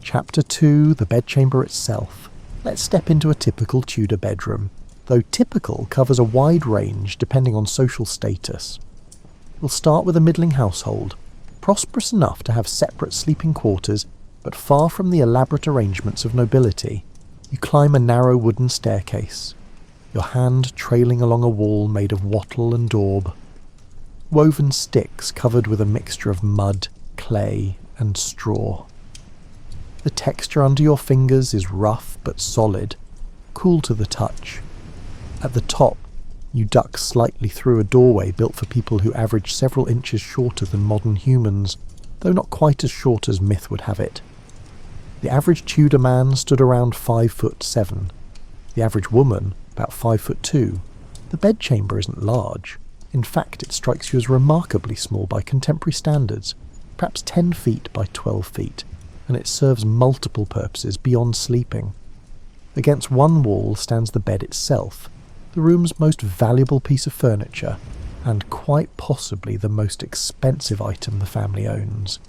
Chapter 2, the bedchamber itself. Let's step into a typical Tudor bedroom, though typical covers a wide range depending on social status. We'll start with a middling household, prosperous enough to have separate sleeping quarters, but far from the elaborate arrangements of nobility. You climb a narrow wooden staircase, your hand trailing along a wall made of wattle and daub. Woven sticks covered with a mixture of mud, clay, and straw. The texture under your fingers is rough but solid, cool to the touch. At the top, You duck slightly through a doorway built for people who average several inches shorter than modern humans, though not quite as short as myth would have it. The average Tudor man stood around 5'7". The average woman about 5'2". The bedchamber isn't large. In fact, it strikes you as remarkably small by contemporary standards, perhaps 10 feet by 12 feet, and it serves multiple purposes beyond sleeping. Against one wall stands the bed itself, the room's most valuable piece of furniture, and quite possibly the most expensive item the family owns.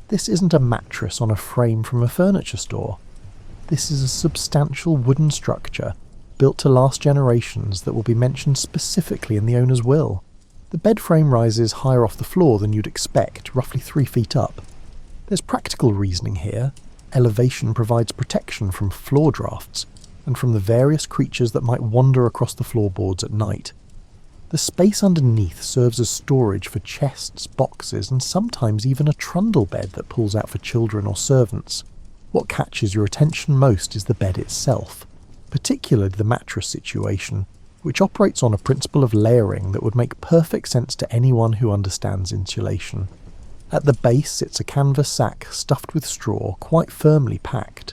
This isn't a mattress on a frame from a furniture store. This is a substantial wooden structure built to last generations that will be mentioned specifically in the owner's will. The bed frame rises higher off the floor than you'd expect, roughly 3 feet up. There's practical reasoning here. Elevation provides protection from floor drafts, and from the various creatures that might wander across the floorboards at night. The space underneath serves as storage for chests, boxes, and sometimes even a trundle bed that pulls out for children or servants. What catches your attention most is the bed itself, particularly the mattress situation, which operates on a principle of layering that would make perfect sense to anyone who understands insulation. At the base sits a canvas sack stuffed with straw, quite firmly packed.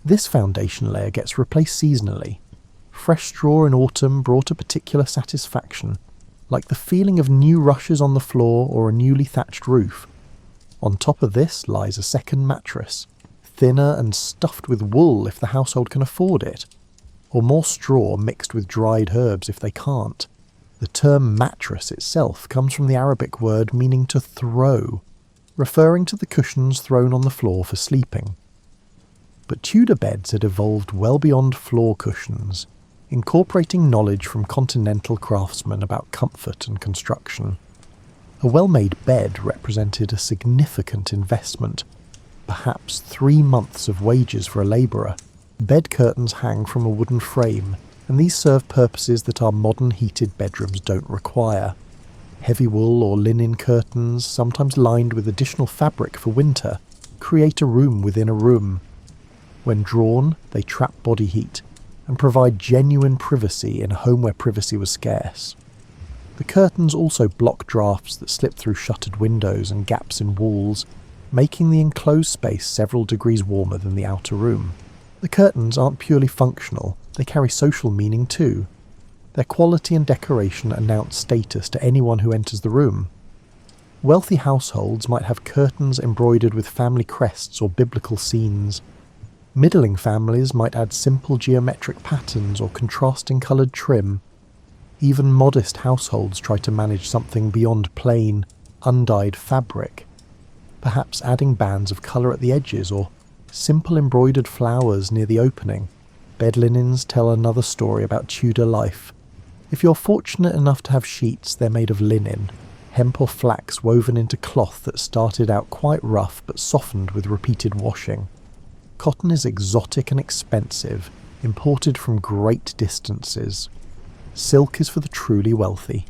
This foundation layer gets replaced seasonally. Fresh straw in autumn brought a particular satisfaction, like the feeling of new rushes on the floor or a newly thatched roof. On top of this lies a second mattress, thinner and stuffed with wool if the household can afford it, or more straw mixed with dried herbs if they can't. The term mattress itself comes from the Arabic word meaning to throw, referring to the cushions thrown on the floor for sleeping. But Tudor beds had evolved well beyond floor cushions, incorporating knowledge from continental craftsmen about comfort and construction. A well-made bed represented a significant investment, perhaps 3 months of wages for a labourer. Bed curtains hang from a wooden frame, and these serve purposes that our modern heated bedrooms don't require. Heavy wool or linen curtains, sometimes lined with additional fabric for winter, create a room within a room. When drawn, they trap body heat and provide genuine privacy in a home where privacy was scarce. The curtains also block drafts that slip through shuttered windows and gaps in walls, making the enclosed space several degrees warmer than the outer room. The curtains aren't purely functional, they carry social meaning too. Their quality and decoration announce status to anyone who enters the room. Wealthy households might have curtains embroidered with family crests or biblical scenes. Middling families might add simple geometric patterns or contrasting coloured trim. Even modest households try to manage something beyond plain, undyed fabric, perhaps adding bands of colour at the edges or simple embroidered flowers near the opening. Bed linens tell another story about Tudor life. If you're fortunate enough to have sheets, they're made of linen, hemp or flax woven into cloth that started out quite rough but softened with repeated washing. Cotton is exotic and expensive, imported from great distances. Silk is for the truly wealthy.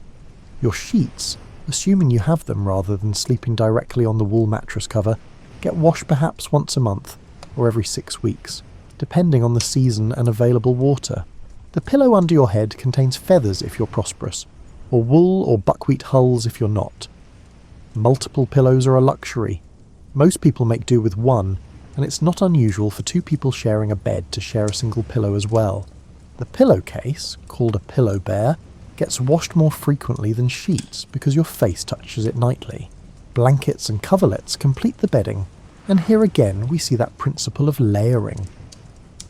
Your sheets, assuming you have them rather than sleeping directly on the wool mattress cover, get washed perhaps once a month, or every 6 weeks, depending on the season and available water. The pillow under your head contains feathers if you're prosperous, or wool or buckwheat hulls if you're not. Multiple pillows are a luxury. Most people make do with one, and it's not unusual for 2 people sharing a bed to share a single pillow as well. The pillowcase, called a pillow bear, gets washed more frequently than sheets because your face touches it nightly. Blankets and coverlets complete the bedding, and here again we see that principle of layering.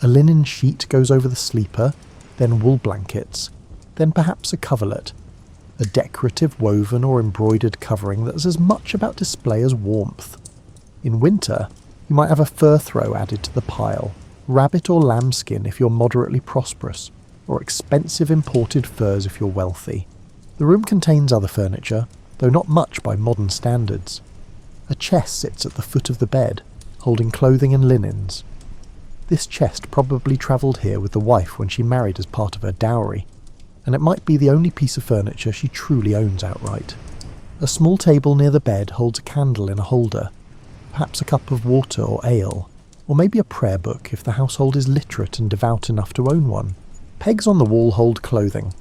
A linen sheet goes over the sleeper, then wool blankets, then perhaps a coverlet, a decorative woven or embroidered covering that's as much about display as warmth. In winter, you might have a fur throw added to the pile, rabbit or lambskin if you're moderately prosperous, or expensive imported furs if you're wealthy. The room contains other furniture, though not much by modern standards. A chest sits at the foot of the bed, holding clothing and linens. This chest probably travelled here with the wife when she married as part of her dowry, and it might be the only piece of furniture she truly owns outright. A small table near the bed holds a candle in a holder, perhaps a cup of water or ale, or maybe a prayer book if the household is literate and devout enough to own one. Pegs on the wall hold clothing,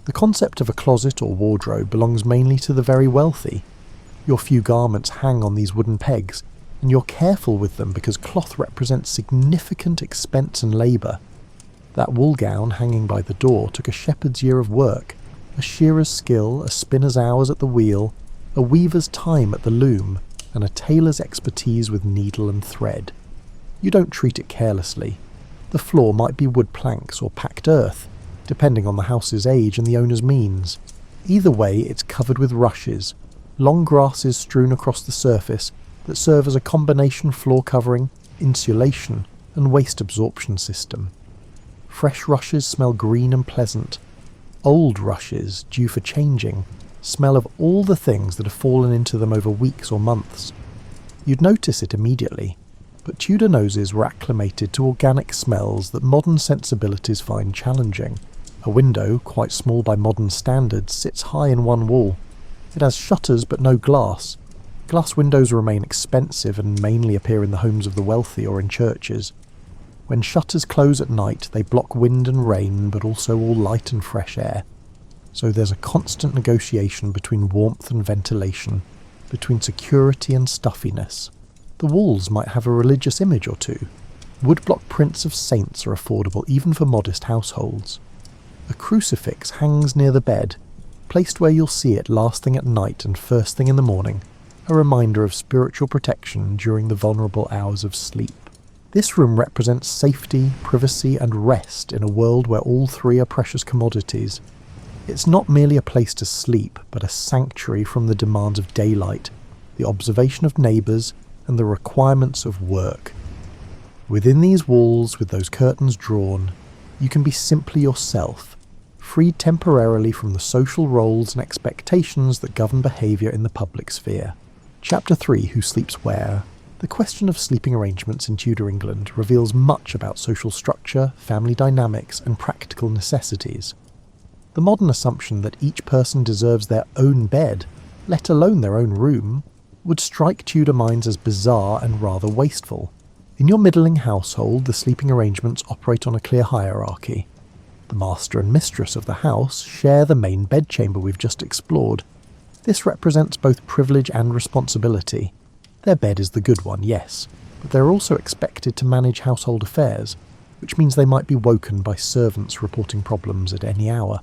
The concept of a closet or wardrobe belongs mainly to the very wealthy. Your few garments hang on these wooden pegs, and you're careful with them because cloth represents significant expense and labour. That wool gown hanging by the door took a shepherd's year of work, a shearer's skill, a spinner's hours at the wheel, a weaver's time at the loom, and a tailor's expertise with needle and thread. You don't treat it carelessly. The floor might be wood planks or packed earth, depending on the house's age and the owner's means. Either way, it's covered with rushes, long grasses strewn across the surface that serve as a combination floor covering, insulation, and waste absorption system. Fresh rushes smell green and pleasant. Old rushes, due for changing, smell of all the things that have fallen into them over weeks or months. You'd notice it immediately, but Tudor noses were acclimated to organic smells that modern sensibilities find challenging. A window, quite small by modern standards, sits high in one wall. It has shutters but no glass. Glass windows remain expensive and mainly appear in the homes of the wealthy or in churches. When shutters close at night, they block wind and rain, but also all light and fresh air. So there's a constant negotiation between warmth and ventilation, between security and stuffiness. The walls might have a religious image or two. Woodblock prints of saints are affordable even for modest households. A crucifix hangs near the bed, placed where you'll see it last thing at night and first thing in the morning, a reminder of spiritual protection during the vulnerable hours of sleep. This room represents safety, privacy, and rest in a world where all three are precious commodities. It's not merely a place to sleep, but a sanctuary from the demands of daylight, the observation of neighbours, and the requirements of work. Within these walls, with those curtains drawn, you can be simply yourself, freed temporarily from the social roles and expectations that govern behaviour in the public sphere. Chapter 3, Who Sleeps Where? The question of sleeping arrangements in Tudor England reveals much about social structure, family dynamics, and practical necessities. The modern assumption that each person deserves their own bed, let alone their own room, would strike Tudor minds as bizarre and rather wasteful. In your middling household, the sleeping arrangements operate on a clear hierarchy. The master and mistress of the house share the main bedchamber we've just explored. This represents both privilege and responsibility. Their bed is the good one, yes, but they're also expected to manage household affairs, which means they might be woken by servants reporting problems at any hour.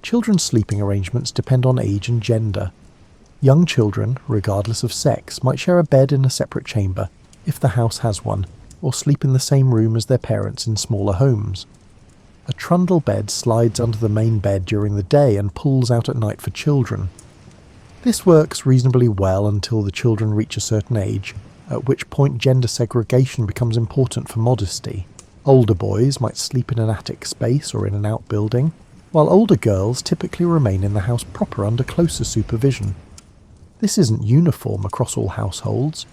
Children's sleeping arrangements depend on age and gender. Young children, regardless of sex, might share a bed in a separate chamber, if the house has one, or sleep in the same room as their parents in smaller homes. A trundle bed slides under the main bed during the day and pulls out at night for children. This works reasonably well until the children reach a certain age, at which point gender segregation becomes important for modesty. Older boys might sleep in an attic space or in an outbuilding, while older girls typically remain in the house proper under closer supervision. This isn't uniform across all households.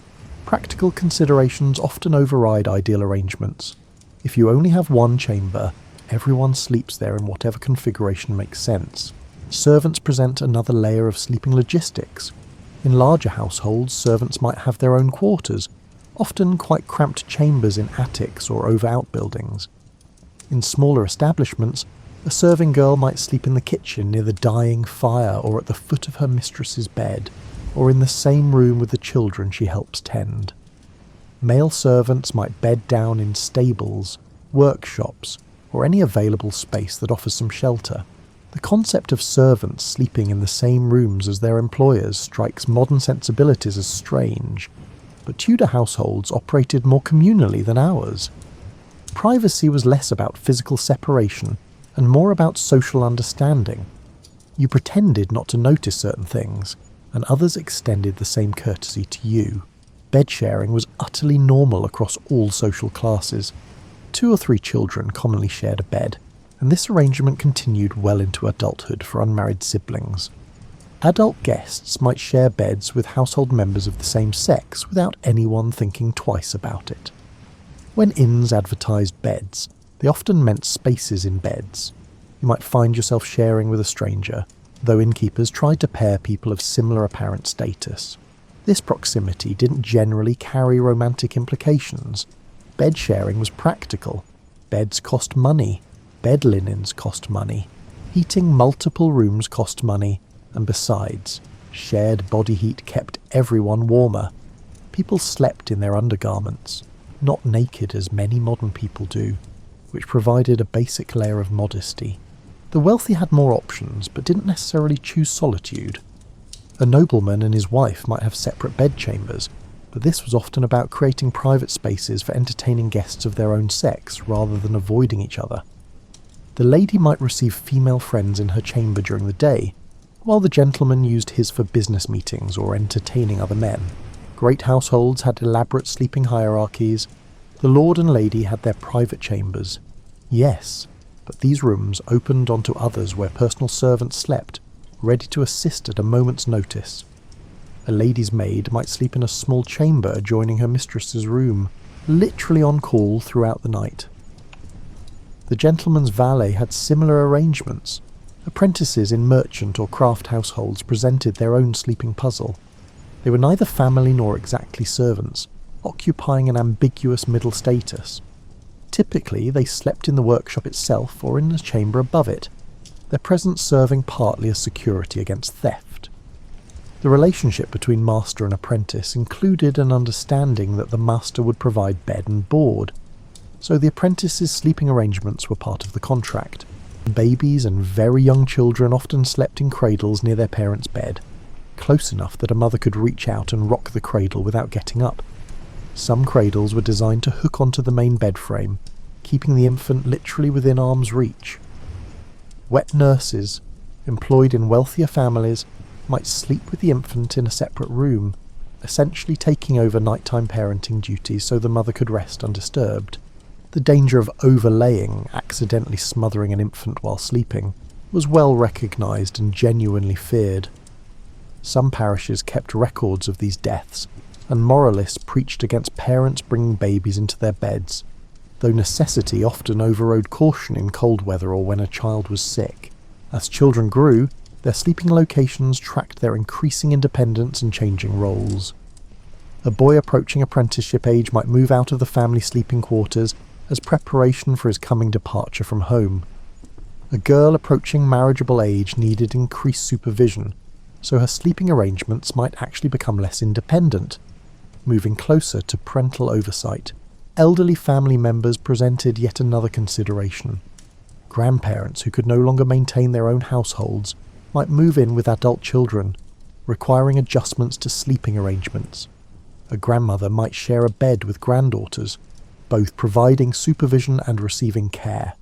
Practical considerations often override ideal arrangements. If you only have one chamber, everyone sleeps there in whatever configuration makes sense. Servants present another layer of sleeping logistics. In larger households, servants might have their own quarters, often quite cramped chambers in attics or over outbuildings. In smaller establishments, a serving girl might sleep in the kitchen near the dying fire or at the foot of her mistress's bed, or in the same room with the children she helps tend. Male servants might bed down in stables, workshops, or any available space that offers some shelter. The concept of servants sleeping in the same rooms as their employers strikes modern sensibilities as strange, but Tudor households operated more communally than ours. Privacy was less about physical separation and more about social understanding. You pretended not to notice certain things, and others extended the same courtesy to you. Bed sharing was utterly normal across all social classes. 2 or 3 children commonly shared a bed, and this arrangement continued well into adulthood for unmarried siblings. Adult guests might share beds with household members of the same sex without anyone thinking twice about it. When inns advertised beds, they often meant spaces in beds. You might find yourself sharing with a stranger, though innkeepers tried to pair people of similar apparent status. This proximity didn't generally carry romantic implications. Bed sharing was practical. Beds cost money. Bed linens cost money. Heating multiple rooms cost money, and besides, shared body heat kept everyone warmer. People slept in their undergarments, not naked as many modern people do, which provided a basic layer of modesty. The wealthy had more options, but didn't necessarily choose solitude. A nobleman and his wife might have separate bedchambers, but this was often about creating private spaces for entertaining guests of their own sex rather than avoiding each other. The lady might receive female friends in her chamber during the day, while the gentleman used his for business meetings or entertaining other men. Great households had elaborate sleeping hierarchies. The lord and lady had their private chambers. Yes, but these rooms opened onto others where personal servants slept, ready to assist at a moment's notice. A lady's maid might sleep in a small chamber adjoining her mistress's room, literally on call throughout the night. The gentleman's valet had similar arrangements. Apprentices in merchant or craft households presented their own sleeping puzzle. They were neither family nor exactly servants, occupying an ambiguous middle status. Typically, they slept in the workshop itself or in the chamber above it, their presence serving partly as security against theft. The relationship between master and apprentice included an understanding that the master would provide bed and board, so the apprentice's sleeping arrangements were part of the contract. Babies and very young children often slept in cradles near their parents' bed, close enough that a mother could reach out and rock the cradle without getting up. Some cradles were designed to hook onto the main bed frame, keeping the infant literally within arm's reach. Wet nurses, employed in wealthier families, might sleep with the infant in a separate room, essentially taking over nighttime parenting duties so the mother could rest undisturbed. The danger of overlaying, accidentally smothering an infant while sleeping, was well recognised and genuinely feared. Some parishes kept records of these deaths, and moralists preached against parents bringing babies into their beds, though necessity often overrode caution in cold weather or when a child was sick. As children grew, their sleeping locations tracked their increasing independence and changing roles. A boy approaching apprenticeship age might move out of the family sleeping quarters as preparation for his coming departure from home. A girl approaching marriageable age needed increased supervision, so her sleeping arrangements might actually become less independent, moving closer to parental oversight. Elderly family members presented yet another consideration. Grandparents who could no longer maintain their own households might move in with adult children, requiring adjustments to sleeping arrangements. A grandmother might share a bed with granddaughters, both providing supervision and receiving care.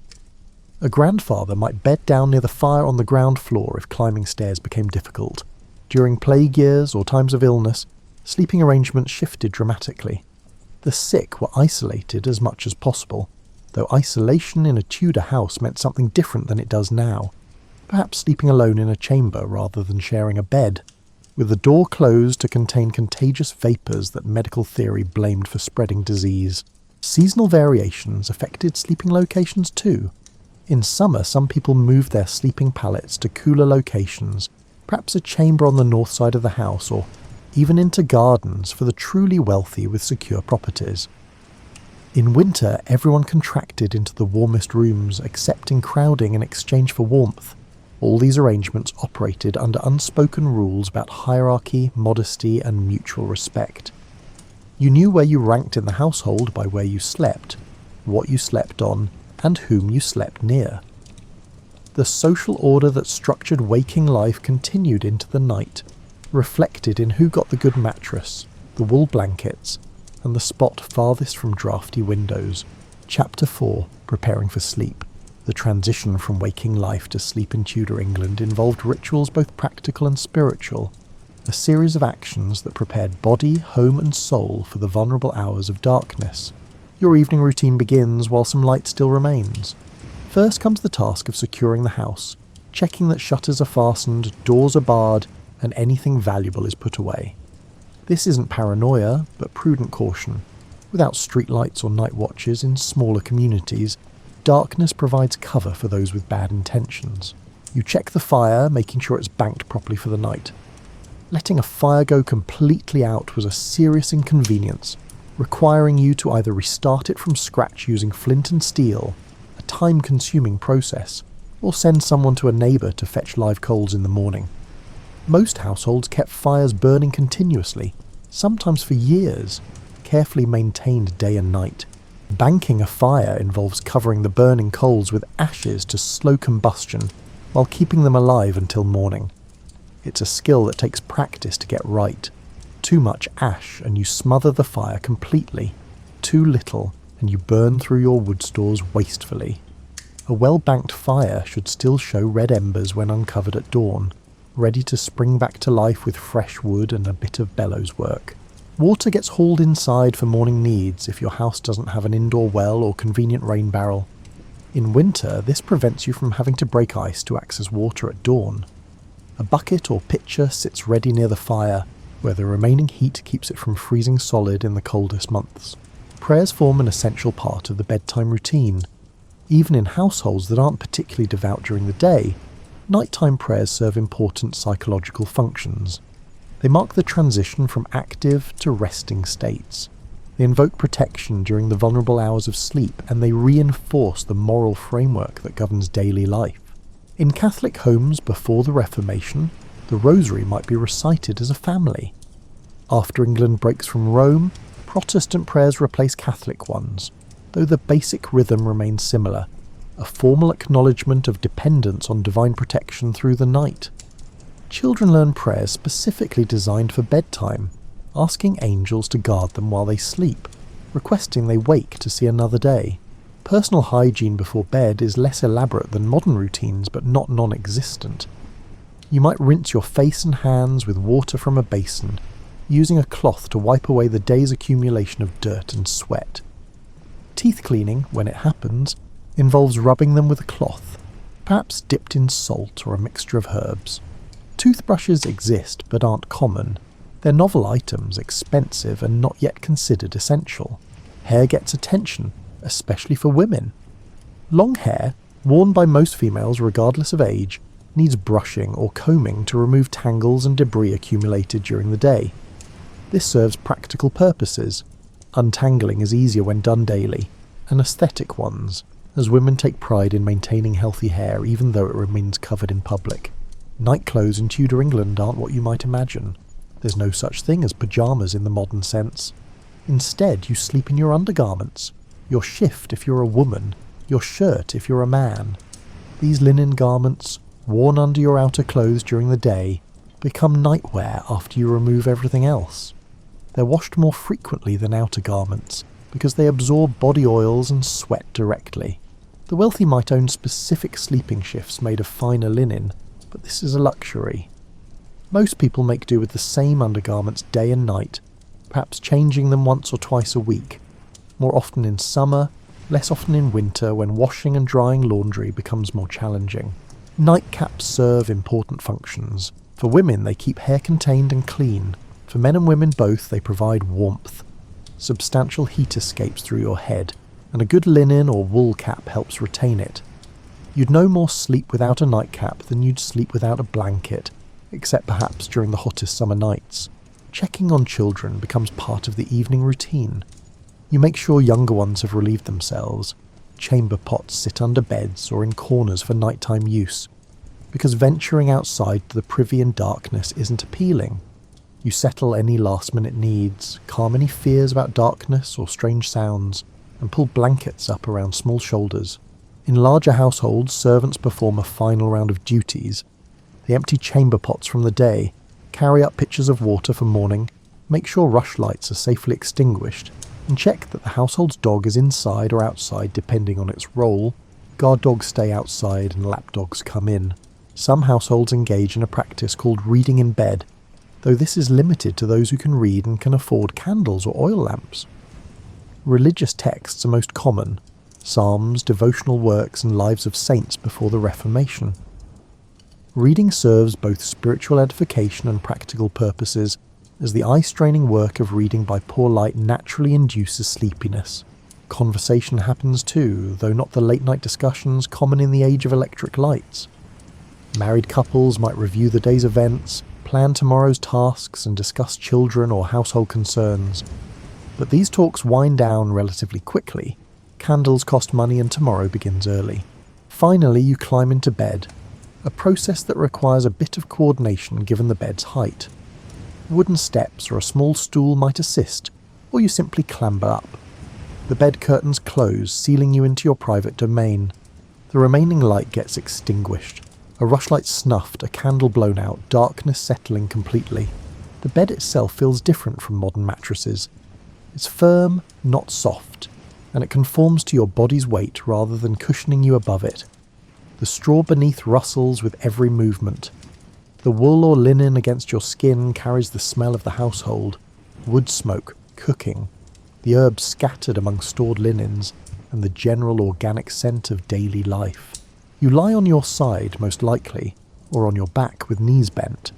A grandfather might bed down near the fire on the ground floor if climbing stairs became difficult. During plague years or times of illness, sleeping arrangements shifted dramatically. The sick were isolated as much as possible, though isolation in a Tudor house meant something different than it does now, perhaps sleeping alone in a chamber rather than sharing a bed, with the door closed to contain contagious vapours that medical theory blamed for spreading disease. Seasonal variations affected sleeping locations too. In summer, some people moved their sleeping pallets to cooler locations, perhaps a chamber on the north side of the house, or even into gardens for the truly wealthy with secure properties. In winter, everyone contracted into the warmest rooms, accepting crowding in exchange for warmth. All these arrangements operated under unspoken rules about hierarchy, modesty, and mutual respect. You knew where you ranked in the household by where you slept, what you slept on, and whom you slept near. The social order that structured waking life continued into the night, reflected in who got the good mattress, the wool blankets, and the spot farthest from drafty windows. Chapter 4, Preparing for Sleep. The transition from waking life to sleep in Tudor England involved rituals both practical and spiritual, a series of actions that prepared body, home and soul for the vulnerable hours of darkness. Your evening routine begins while some light still remains. First comes the task of securing the house, checking that shutters are fastened, doors are barred, and anything valuable is put away. This isn't paranoia, but prudent caution. Without streetlights or night watches in smaller communities, darkness provides cover for those with bad intentions. You check the fire, making sure it's banked properly for the night. Letting a fire go completely out was a serious inconvenience, requiring you to either restart it from scratch using flint and steel, a time-consuming process, or send someone to a neighbour to fetch live coals in the morning. Most households kept fires burning continuously, sometimes for years, carefully maintained day and night. Banking a fire involves covering the burning coals with ashes to slow combustion while keeping them alive until morning. It's a skill that takes practice to get right. Too much ash and you smother the fire completely. Too little and you burn through your wood stores wastefully. A well-banked fire should still show red embers when uncovered at dawn, ready to spring back to life with fresh wood and a bit of bellows work. Water gets hauled inside for morning needs if your house doesn't have an indoor well or convenient rain barrel. In winter, this prevents you from having to break ice to access water at dawn. A bucket or pitcher sits ready near the fire, where the remaining heat keeps it from freezing solid in the coldest months. Prayers form an essential part of the bedtime routine. Even in households that aren't particularly devout during the day, nighttime prayers serve important psychological functions. They mark the transition from active to resting states. They invoke protection during the vulnerable hours of sleep, and they reinforce the moral framework that governs daily life. In Catholic homes before the Reformation, the Rosary might be recited as a family. After England breaks from Rome, Protestant prayers replace Catholic ones, though the basic rhythm remains similar, a formal acknowledgement of dependence on divine protection through the night. Children learn prayers specifically designed for bedtime, asking angels to guard them while they sleep, requesting they wake to see another day. Personal hygiene before bed is less elaborate than modern routines, but not non-existent. You might rinse your face and hands with water from a basin, using a cloth to wipe away the day's accumulation of dirt and sweat. Teeth cleaning, when it happens, involves rubbing them with a cloth, perhaps dipped in salt or a mixture of herbs. Toothbrushes exist but aren't common. They're novel items, expensive and not yet considered essential. Hair gets attention, especially for women. Long hair, worn by most females regardless of age, needs brushing or combing to remove tangles and debris accumulated during the day. This serves practical purposes. Untangling is easier when done daily, and aesthetic ones, as women take pride in maintaining healthy hair even though it remains covered in public. Night clothes in Tudor England aren't what you might imagine. There's no such thing as pyjamas in the modern sense. Instead, you sleep in your undergarments, your shift if you're a woman, your shirt if you're a man. These linen garments, worn under your outer clothes during the day, become nightwear after you remove everything else. They're washed more frequently than outer garments, because they absorb body oils and sweat directly. The wealthy might own specific sleeping shifts made of finer linen, but this is a luxury. Most people make do with the same undergarments day and night, perhaps changing them once or twice a week, more often in summer, less often in winter when washing and drying laundry becomes more challenging. Nightcaps serve important functions. For women, they keep hair contained and clean. For men and women both, they provide warmth. Substantial heat escapes through your head, and a good linen or wool cap helps retain it. You'd no more sleep without a nightcap than you'd sleep without a blanket, except perhaps during the hottest summer nights. Checking on children becomes part of the evening routine. You make sure younger ones have relieved themselves. Chamber pots sit under beds or in corners for nighttime use, because venturing outside to the privy in darkness isn't appealing. You settle any last-minute needs, calm any fears about darkness or strange sounds, and pull blankets up around small shoulders. In larger households, servants perform a final round of duties. They empty chamber pots from the day, carry up pitchers of water for morning, make sure rushlights are safely extinguished, and check that the household's dog is inside or outside depending on its role. Guard dogs stay outside and lap dogs come in. Some households engage in a practice called reading in bed, though this is limited to those who can read and can afford candles or oil lamps. Religious texts are most common: psalms, devotional works, and lives of saints before the Reformation. Reading serves both spiritual edification and practical purposes, as the eye-straining work of reading by poor light naturally induces sleepiness. Conversation happens too, though not the late-night discussions common in the age of electric lights. Married couples might review the day's events, plan tomorrow's tasks, and discuss children or household concerns. But these talks wind down relatively quickly. Candles cost money and tomorrow begins early. Finally, you climb into bed, a process that requires a bit of coordination given the bed's height. Wooden steps or a small stool might assist, or you simply clamber up. The bed curtains close, sealing you into your private domain. The remaining light gets extinguished. A rushlight snuffed, a candle blown out, darkness settling completely. The bed itself feels different from modern mattresses. It's firm, not soft, and it conforms to your body's weight rather than cushioning you above it. The straw beneath rustles with every movement. The wool or linen against your skin carries the smell of the household, wood smoke, cooking, the herbs scattered among stored linens, and the general organic scent of daily life. You lie on your side, most likely, or on your back with knees bent.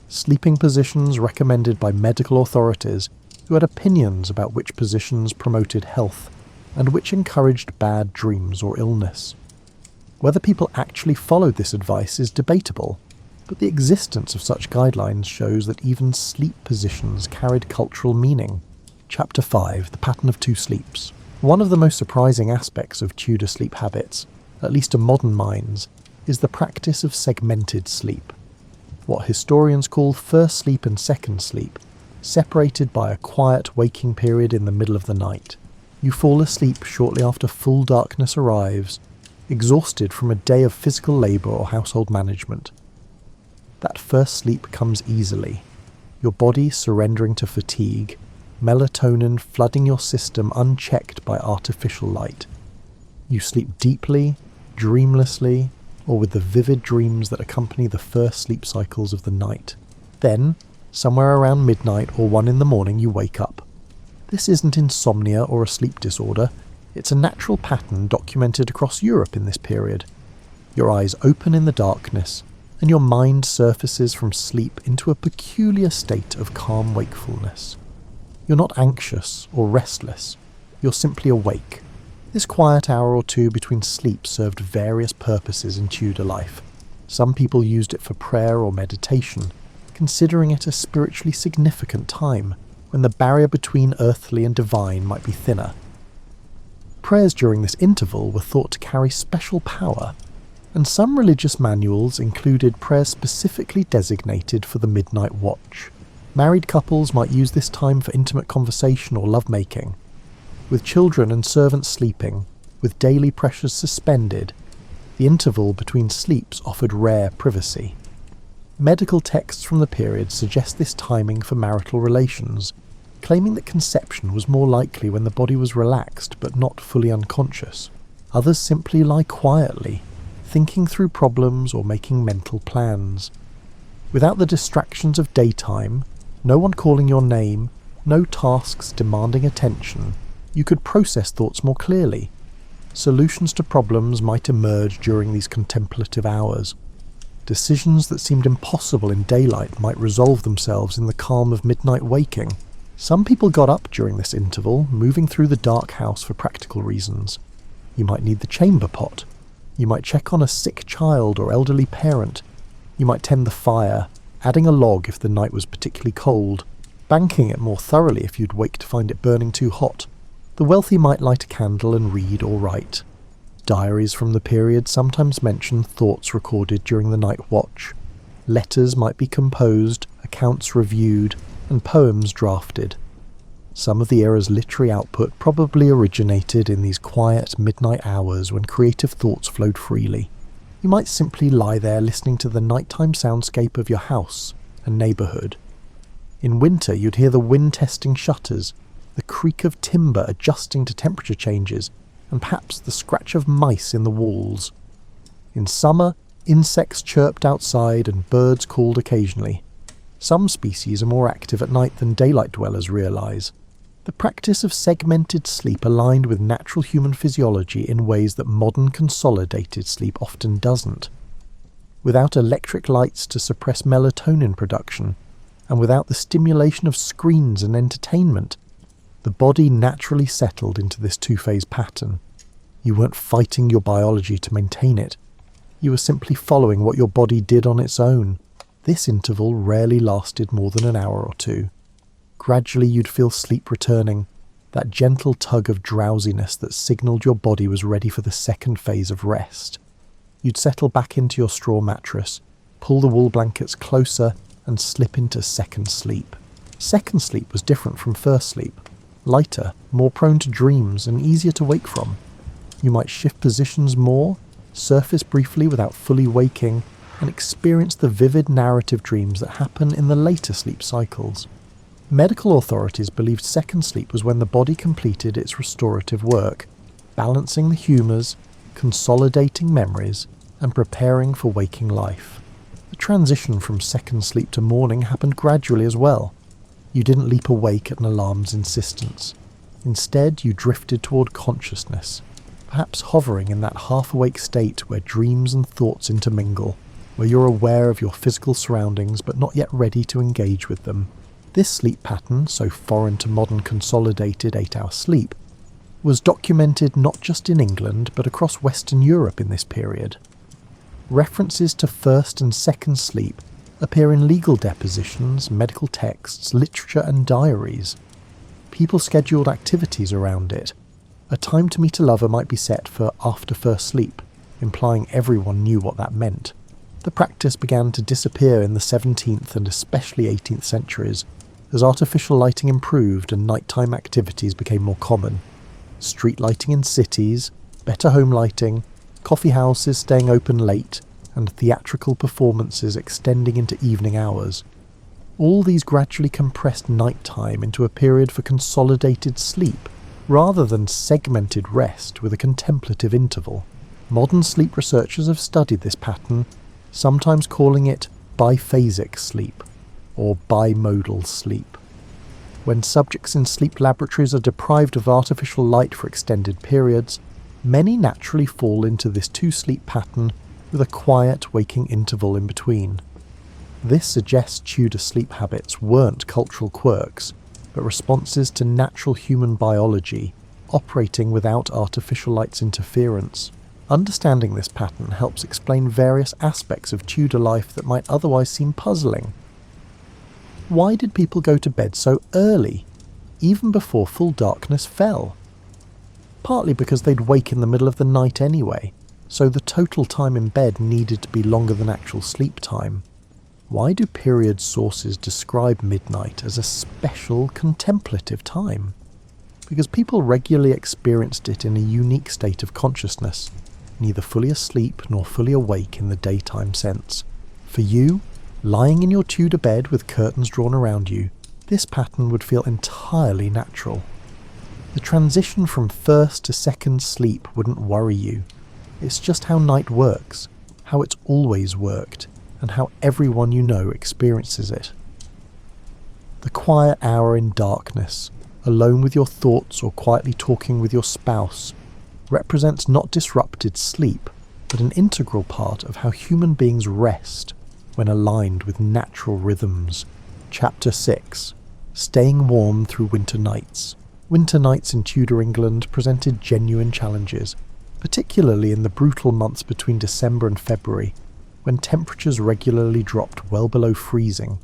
Sleeping positions recommended by medical authorities who had opinions about which positions promoted health and which encouraged bad dreams or illness. Whether people actually followed this advice is debatable, but the existence of such guidelines shows that even sleep positions carried cultural meaning. Chapter 5, The Pattern of Two Sleeps. One of the most surprising aspects of Tudor sleep habits, at least to modern minds, is the practice of segmented sleep. What historians call first sleep and second sleep, separated by a quiet waking period in the middle of the night. You fall asleep shortly after full darkness arrives, exhausted from a day of physical labour or household management. That first sleep comes easily, your body surrendering to fatigue, melatonin flooding your system unchecked by artificial light. You sleep deeply, dreamlessly, or with the vivid dreams that accompany the first sleep cycles of the night. Then, somewhere around midnight or 1 in the morning, you wake up. This isn't insomnia or a sleep disorder, it's a natural pattern documented across Europe in this period. Your eyes open in the darkness, and your mind surfaces from sleep into a peculiar state of calm wakefulness. You're not anxious or restless, you're simply awake. This quiet hour or two between sleep served various purposes in Tudor life. Some people used it for prayer or meditation, considering it a spiritually significant time when the barrier between earthly and divine might be thinner. Prayers during this interval were thought to carry special power, and some religious manuals included prayers specifically designated for the midnight watch. Married couples might use this time for intimate conversation or lovemaking. With children and servants sleeping, with daily pressures suspended, the interval between sleeps offered rare privacy. Medical texts from the period suggest this timing for marital relations, claiming that conception was more likely when the body was relaxed but not fully unconscious. Others simply lie quietly, thinking through problems or making mental plans. Without the distractions of daytime, no one calling your name, no tasks demanding attention, you could process thoughts more clearly. Solutions to problems might emerge during these contemplative hours. Decisions that seemed impossible in daylight might resolve themselves in the calm of midnight waking. Some people got up during this interval, moving through the dark house for practical reasons. You might need the chamber pot. You might check on a sick child or elderly parent. You might tend the fire, adding a log if the night was particularly cold, banking it more thoroughly if you'd wake to find it burning too hot. The wealthy might light a candle and read or write. Diaries from the period sometimes mention thoughts recorded during the night watch. Letters might be composed, accounts reviewed, and poems drafted. Some of the era's literary output probably originated in these quiet midnight hours when creative thoughts flowed freely. You might simply lie there listening to the nighttime soundscape of your house and neighbourhood. In winter you'd hear the wind testing shutters, the creak of timber adjusting to temperature changes, and perhaps the scratch of mice in the walls. In summer, insects chirped outside and birds called occasionally. Some species are more active at night than daylight dwellers realise. The practice of segmented sleep aligned with natural human physiology in ways that modern consolidated sleep often doesn't. Without electric lights to suppress melatonin production, and without the stimulation of screens and entertainment, the body naturally settled into this two-phase pattern. You weren't fighting your biology to maintain it. You were simply following what your body did on its own. This interval rarely lasted more than an hour or two. Gradually you'd feel sleep returning, that gentle tug of drowsiness that signalled your body was ready for the second phase of rest. You'd settle back into your straw mattress, pull the wool blankets closer, and slip into second sleep. Second sleep was different from first sleep. Lighter, more prone to dreams, and easier to wake from. You might shift positions more, surface briefly without fully waking, and experience the vivid narrative dreams that happen in the later sleep cycles. Medical authorities believed second sleep was when the body completed its restorative work, balancing the humours, consolidating memories, and preparing for waking life. The transition from second sleep to morning happened gradually as well. You didn't leap awake at an alarm's insistence. Instead, you drifted toward consciousness, perhaps hovering in that half-awake state where dreams and thoughts intermingle, where you're aware of your physical surroundings but not yet ready to engage with them. This sleep pattern, so foreign to modern consolidated 8-hour sleep, was documented not just in England but across Western Europe in this period. References to first and second sleep appear in legal depositions, medical texts, literature and diaries. People scheduled activities around it. A time to meet a lover might be set for after first sleep, implying everyone knew what that meant. The practice began to disappear in the 17th and especially 18th centuries as artificial lighting improved and nighttime activities became more common. Street lighting in cities, better home lighting, coffee houses staying open late, and theatrical performances extending into evening hours. All these gradually compressed nighttime into a period for consolidated sleep, rather than segmented rest with a contemplative interval. Modern sleep researchers have studied this pattern, sometimes calling it biphasic sleep, or bimodal sleep. When subjects in sleep laboratories are deprived of artificial light for extended periods, many naturally fall into this two-sleep pattern with a quiet waking interval in between. This suggests Tudor sleep habits weren't cultural quirks, but responses to natural human biology, operating without artificial light's interference. Understanding this pattern helps explain various aspects of Tudor life that might otherwise seem puzzling. Why did people go to bed so early, even before full darkness fell? Partly because they'd wake in the middle of the night anyway, so the total time in bed needed to be longer than actual sleep time. Why do period sources describe midnight as a special contemplative time? Because people regularly experienced it in a unique state of consciousness, neither fully asleep nor fully awake in the daytime sense. For you, lying in your Tudor bed with curtains drawn around you, this pattern would feel entirely natural. The transition from first to second sleep wouldn't worry you. It's just how night works, how it's always worked, and how everyone you know experiences it. The quiet hour in darkness, alone with your thoughts or quietly talking with your spouse, represents not disrupted sleep, but an integral part of how human beings rest when aligned with natural rhythms. Chapter 6. Staying warm through winter nights. Winter nights in Tudor England presented genuine challenges, particularly in the brutal months between December and February, when temperatures regularly dropped well below freezing,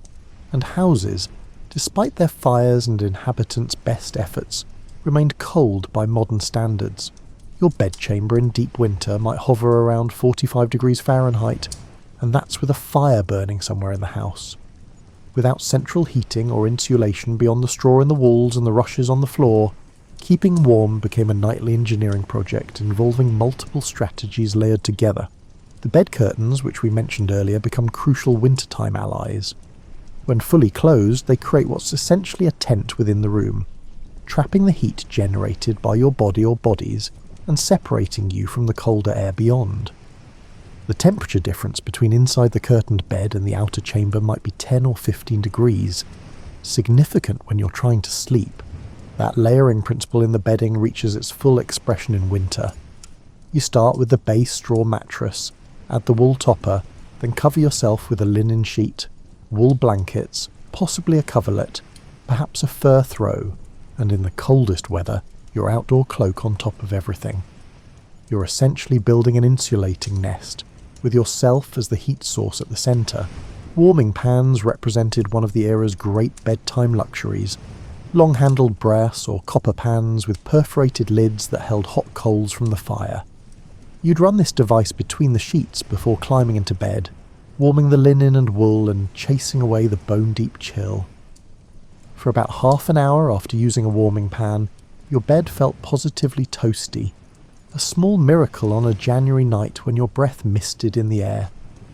and houses, despite their fires and inhabitants' best efforts, remained cold by modern standards. Your bedchamber in deep winter might hover around 45 degrees Fahrenheit, and that's with a fire burning somewhere in the house. Without central heating or insulation beyond the straw in the walls and the rushes on the floor, keeping warm became a nightly engineering project involving multiple strategies layered together. The bed curtains, which we mentioned earlier, become crucial wintertime allies. When fully closed, they create what's essentially a tent within the room, trapping the heat generated by your body or bodies and separating you from the colder air beyond. The temperature difference between inside the curtained bed and the outer chamber might be 10 or 15 degrees, significant when you're trying to sleep. That layering principle in the bedding reaches its full expression in winter. You start with the base straw mattress, add the wool topper, then cover yourself with a linen sheet, wool blankets, possibly a coverlet, perhaps a fur throw, and in the coldest weather, your outdoor cloak on top of everything. You're essentially building an insulating nest, with yourself as the heat source at the centre. Warming pans represented one of the era's great bedtime luxuries, long-handled brass or copper pans with perforated lids that held hot coals from the fire. You'd run this device between the sheets before climbing into bed, warming the linen and wool and chasing away the bone-deep chill. For about half an hour after using a warming pan, your bed felt positively toasty, a small miracle on a January night when your breath misted in the air.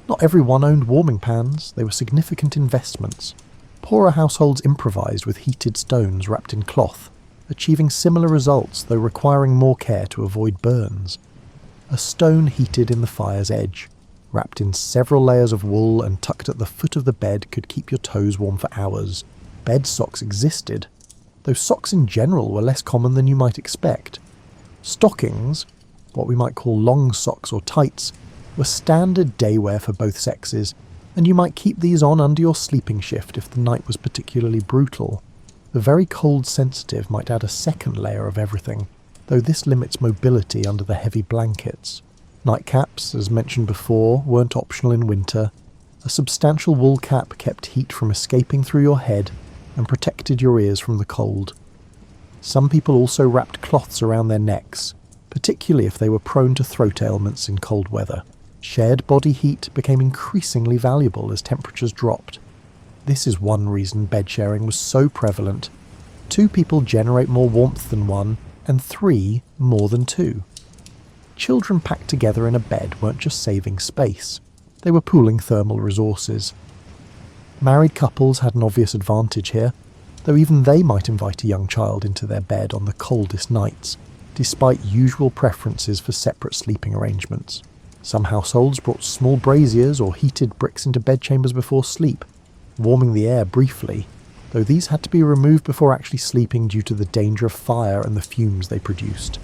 Not everyone owned warming pans, they were significant investments. Poorer households improvised with heated stones wrapped in cloth, achieving similar results though requiring more care to avoid burns. A stone heated in the fire's edge, wrapped in several layers of wool and tucked at the foot of the bed could keep your toes warm for hours. Bed socks existed, though socks in general were less common than you might expect. Stockings, what we might call long socks or tights, were standard day wear for both sexes, and you might keep these on under your sleeping shift if the night was particularly brutal. The very cold sensitive might add a second layer of everything, though this limits mobility under the heavy blankets. Nightcaps, as mentioned before, weren't optional in winter. A substantial wool cap kept heat from escaping through your head and protected your ears from the cold. Some people also wrapped cloths around their necks, particularly if they were prone to throat ailments in cold weather. Shared body heat became increasingly valuable as temperatures dropped. This is one reason bed sharing was so prevalent. 2 people generate more warmth than 1, and 3 more than 2. Children packed together in a bed weren't just saving space, they were pooling thermal resources. Married couples had an obvious advantage here, though even they might invite a young child into their bed on the coldest nights, despite usual preferences for separate sleeping arrangements. Some households brought small braziers or heated bricks into bedchambers before sleep, warming the air briefly, though these had to be removed before actually sleeping due to the danger of fire and the fumes they produced.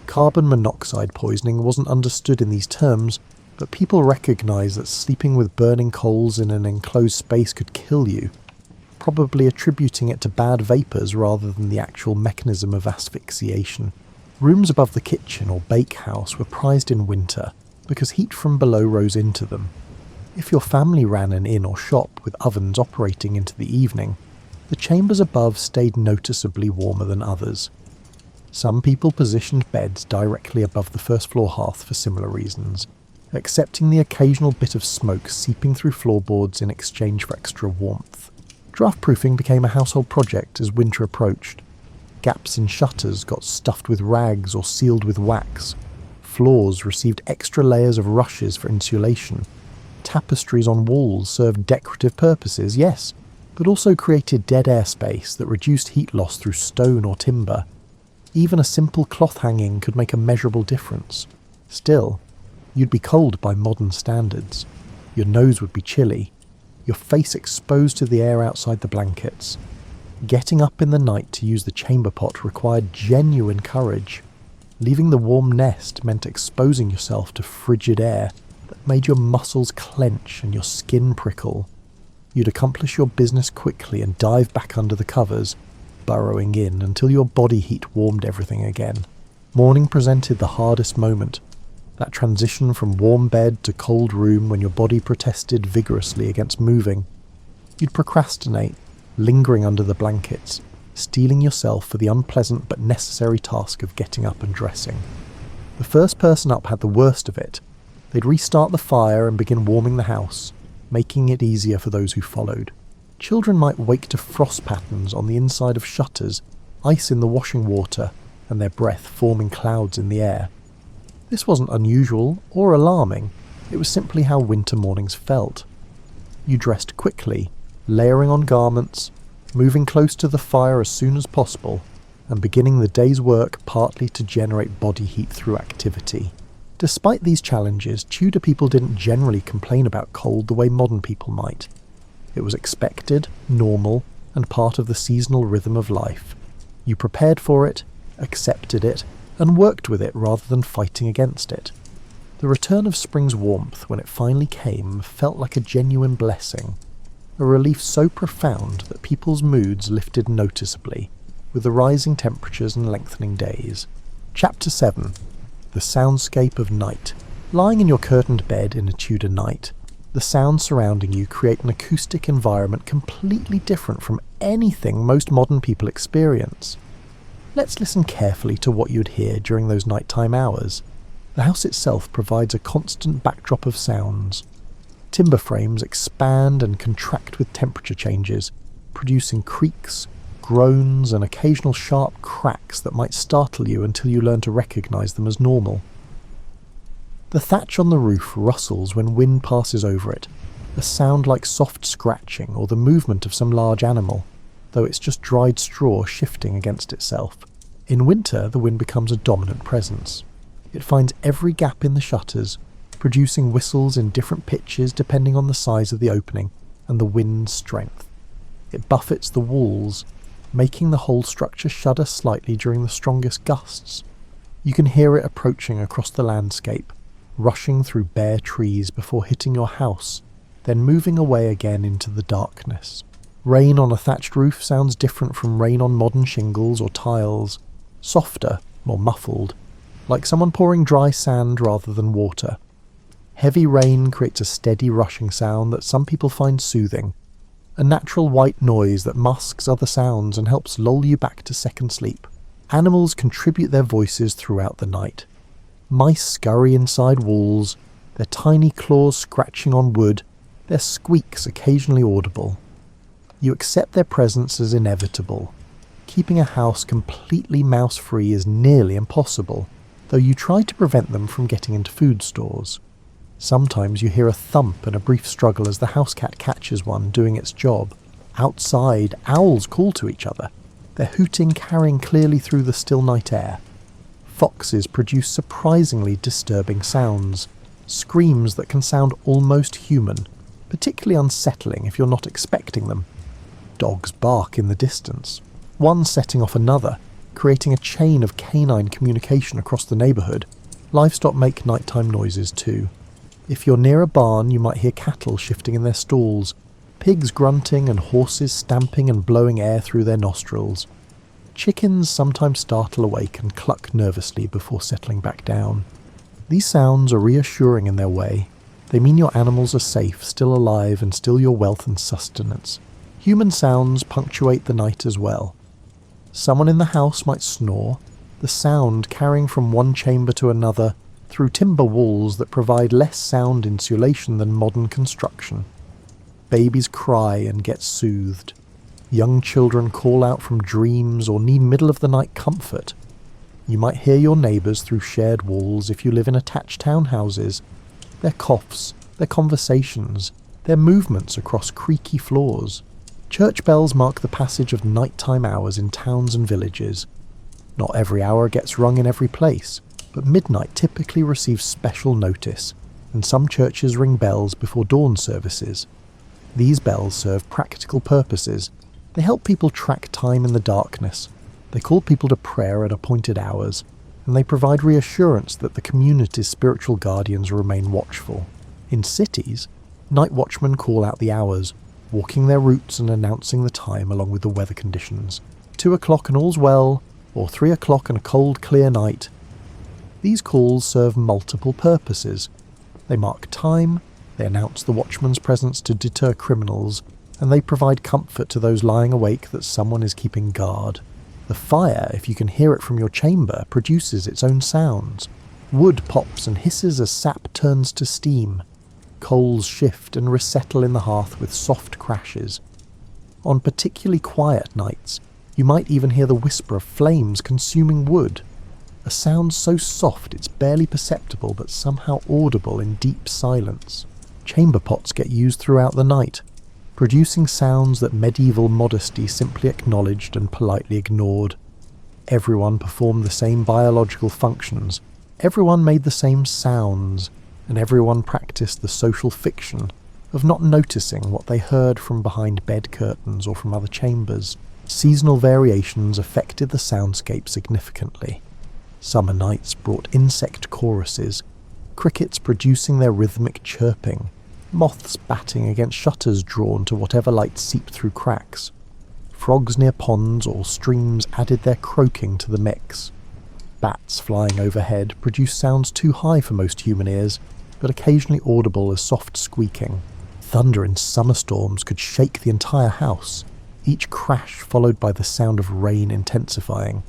Carbon monoxide poisoning wasn't understood in these terms, but people recognised that sleeping with burning coals in an enclosed space could kill you, probably attributing it to bad vapours rather than the actual mechanism of asphyxiation. Rooms above the kitchen or bakehouse were prized in winter, because heat from below rose into them. If your family ran an inn or shop with ovens operating into the evening, the chambers above stayed noticeably warmer than others. Some people positioned beds directly above the first floor hearth for similar reasons, accepting the occasional bit of smoke seeping through floorboards in exchange for extra warmth. Draft-proofing became a household project as winter approached. Gaps in shutters got stuffed with rags or sealed with wax. Floors received extra layers of rushes for insulation. Tapestries on walls served decorative purposes, yes, but also created dead air space that reduced heat loss through stone or timber. Even a simple cloth hanging could make a measurable difference. Still, you'd be cold by modern standards. Your nose would be chilly, your face exposed to the air outside the blankets. Getting up in the night to use the chamber pot required genuine courage. Leaving the warm nest meant exposing yourself to frigid air that made your muscles clench and your skin prickle. You'd accomplish your business quickly and dive back under the covers, burrowing in until your body heat warmed everything again. Morning presented the hardest moment, that transition from warm bed to cold room when your body protested vigorously against moving. You'd procrastinate, lingering under the blankets, steeling yourself for the unpleasant but necessary task of getting up and dressing. The first person up had the worst of it. They'd restart the fire and begin warming the house, making it easier for those who followed. Children might wake to frost patterns on the inside of shutters, ice in the washing water, and their breath forming clouds in the air. This wasn't unusual or alarming, it was simply how winter mornings felt. You dressed quickly, layering on garments, moving close to the fire as soon as possible, and beginning the day's work partly to generate body heat through activity. Despite these challenges, Tudor people didn't generally complain about cold the way modern people might. It was expected, normal, and part of the seasonal rhythm of life. You prepared for it, accepted it, and worked with it rather than fighting against it. The return of spring's warmth, when it finally came, felt like a genuine blessing, a relief so profound that people's moods lifted noticeably, with the rising temperatures and lengthening days. Chapter 7. The Soundscape of Night. Lying in your curtained bed in a Tudor night, the sounds surrounding you create an acoustic environment completely different from anything most modern people experience. Let's listen carefully to what you'd hear during those nighttime hours. The house itself provides a constant backdrop of sounds. Timber frames expand and contract with temperature changes, producing creaks, groans, and occasional sharp cracks that might startle you until you learn to recognise them as normal. The thatch on the roof rustles when wind passes over it, a sound like soft scratching or the movement of some large animal, though it's just dried straw shifting against itself. In winter, the wind becomes a dominant presence. It finds every gap in the shutters, producing whistles in different pitches depending on the size of the opening and the wind's strength. It buffets the walls, making the whole structure shudder slightly during the strongest gusts. You can hear it approaching across the landscape, rushing through bare trees before hitting your house, then moving away again into the darkness. Rain on a thatched roof sounds different from rain on modern shingles or tiles, softer, more muffled, like someone pouring dry sand rather than water. Heavy rain creates a steady rushing sound that some people find soothing, a natural white noise that masks other sounds and helps lull you back to second sleep. Animals contribute their voices throughout the night. Mice scurry inside walls, their tiny claws scratching on wood, their squeaks occasionally audible. You accept their presence as inevitable. Keeping a house completely mouse-free is nearly impossible, though you try to prevent them from getting into food stores. Sometimes you hear a thump and a brief struggle as the house cat catches one doing its job. Outside, owls call to each other, their hooting carrying clearly through the still night air. Foxes produce surprisingly disturbing sounds, screams that can sound almost human, particularly unsettling if you're not expecting them. Dogs bark in the distance, one setting off another, creating a chain of canine communication across the neighbourhood. Livestock make nighttime noises too. If you're near a barn, you might hear cattle shifting in their stalls, pigs grunting and horses stamping and blowing air through their nostrils. Chickens sometimes startle awake and cluck nervously before settling back down. These sounds are reassuring in their way. They mean your animals are safe, still alive, and still your wealth and sustenance. Human sounds punctuate the night as well. Someone in the house might snore, the sound carrying from one chamber to another through timber walls that provide less sound insulation than modern construction. Babies cry and get soothed. Young children call out from dreams or need middle-of-the-night comfort. You might hear your neighbours through shared walls if you live in attached townhouses. Their coughs, their conversations, their movements across creaky floors. Church bells mark the passage of nighttime hours in towns and villages. Not every hour gets rung in every place, but midnight typically receives special notice, and some churches ring bells before dawn services. These bells serve practical purposes. They help people track time in the darkness. They call people to prayer at appointed hours, and they provide reassurance that the community's spiritual guardians remain watchful. In cities, night watchmen call out the hours, walking their routes and announcing the time along with the weather conditions. 2 o'clock and all's well, or 3 o'clock and a cold, clear night. These calls serve multiple purposes. They mark time, they announce the watchman's presence to deter criminals, and they provide comfort to those lying awake that someone is keeping guard. The fire, if you can hear it from your chamber, produces its own sounds. Wood pops and hisses as sap turns to steam. Coals shift and resettle in the hearth with soft crashes. On particularly quiet nights, you might even hear the whisper of flames consuming wood. A sound so soft it's barely perceptible but somehow audible in deep silence. Chamber pots get used throughout the night, producing sounds that medieval modesty simply acknowledged and politely ignored. Everyone performed the same biological functions, everyone made the same sounds, and everyone practiced the social fiction of not noticing what they heard from behind bed curtains or from other chambers. Seasonal variations affected the soundscape significantly. Summer nights brought insect choruses, crickets producing their rhythmic chirping, moths batting against shutters drawn to whatever light seeped through cracks. Frogs near ponds or streams added their croaking to the mix. Bats flying overhead produced sounds too high for most human ears, but occasionally audible as soft squeaking. Thunder in summer storms could shake the entire house, each crash followed by the sound of rain intensifying.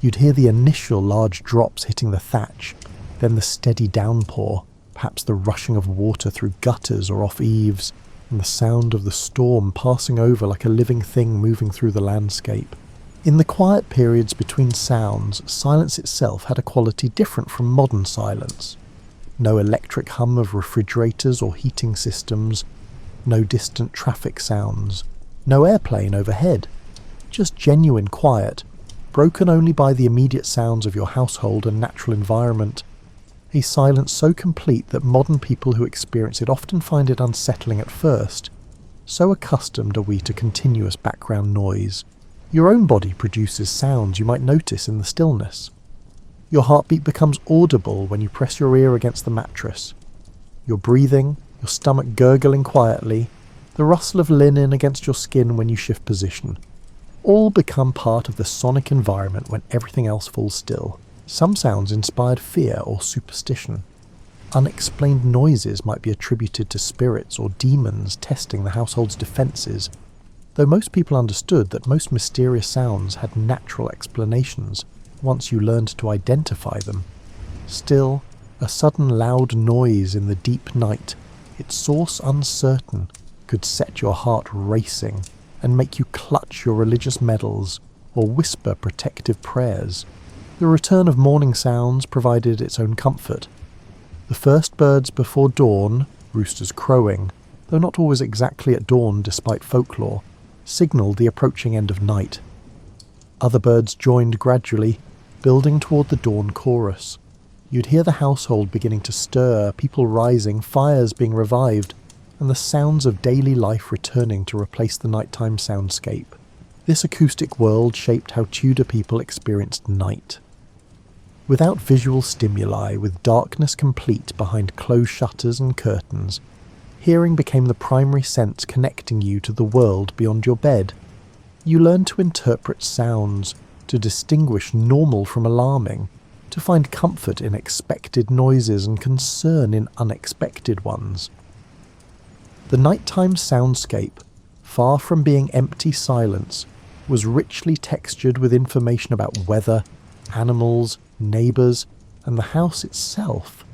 You'd hear the initial large drops hitting the thatch, then the steady downpour, perhaps the rushing of water through gutters or off eaves, and the sound of the storm passing over like a living thing moving through the landscape. In the quiet periods between sounds, silence itself had a quality different from modern silence. No electric hum of refrigerators or heating systems, no distant traffic sounds, no airplane overhead. Just genuine quiet, broken only by the immediate sounds of your household and natural environment. A silence so complete that modern people who experience it often find it unsettling at first. So accustomed are we to continuous background noise. Your own body produces sounds you might notice in the stillness. Your heartbeat becomes audible when you press your ear against the mattress. Your breathing, your stomach gurgling quietly, the rustle of linen against your skin when you shift position. All become part of the sonic environment when everything else falls still. Some sounds inspired fear or superstition. Unexplained noises might be attributed to spirits or demons testing the household's defences, though most people understood that most mysterious sounds had natural explanations once you learned to identify them. Still, a sudden loud noise in the deep night, its source uncertain, could set your heart racing and make you clutch your religious medals or whisper protective prayers. The return of morning sounds provided its own comfort. The first birds before dawn, roosters crowing, though not always exactly at dawn despite folklore, signalled the approaching end of night. Other birds joined gradually, building toward the dawn chorus. You'd hear the household beginning to stir, people rising, fires being revived, and the sounds of daily life returning to replace the nighttime soundscape. This acoustic world shaped how Tudor people experienced night. Without visual stimuli, with darkness complete behind closed shutters and curtains, hearing became the primary sense connecting you to the world beyond your bed. You learned to interpret sounds, to distinguish normal from alarming, to find comfort in expected noises and concern in unexpected ones. The nighttime soundscape, far from being empty silence, was richly textured with information about weather, animals, neighbours, and the house itself.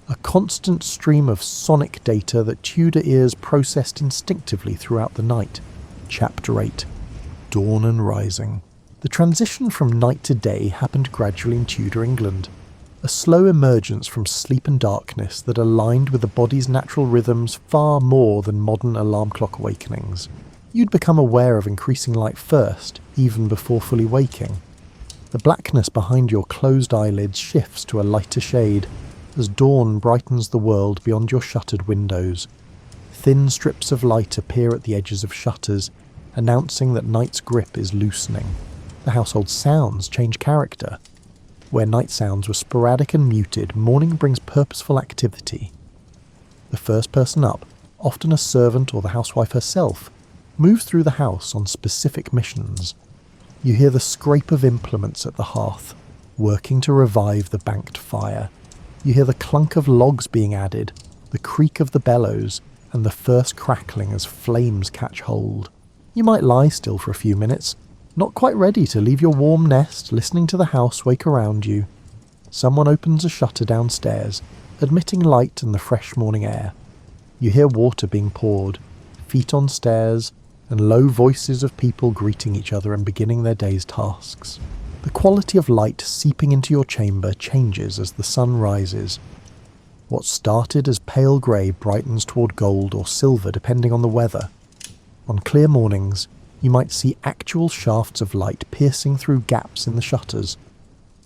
A constant stream of sonic data that Tudor ears processed instinctively throughout the night. Chapter 8. Dawn and Rising. The transition from night to day happened gradually in Tudor England. A slow emergence from sleep and darkness that aligned with the body's natural rhythms far more than modern alarm clock awakenings. You'd become aware of increasing light first, even before fully waking. The blackness behind your closed eyelids shifts to a lighter shade, as dawn brightens the world beyond your shuttered windows. Thin strips of light appear at the edges of shutters, announcing that night's grip is loosening. The household sounds change character. Where night sounds were sporadic and muted, morning brings purposeful activity. The first person up, often a servant or the housewife herself, moves through the house on specific missions. You hear the scrape of implements at the hearth, working to revive the banked fire. You hear the clunk of logs being added, the creak of the bellows, and the first crackling as flames catch hold. You might lie still for a few minutes, not quite ready to leave your warm nest, listening to the house wake around you. Someone opens a shutter downstairs, admitting light and the fresh morning air. You hear water being poured, feet on stairs, and low voices of people greeting each other and beginning their day's tasks. The quality of light seeping into your chamber changes as the sun rises. What started as pale grey brightens toward gold or silver depending on the weather. On clear mornings, you might see actual shafts of light piercing through gaps in the shutters.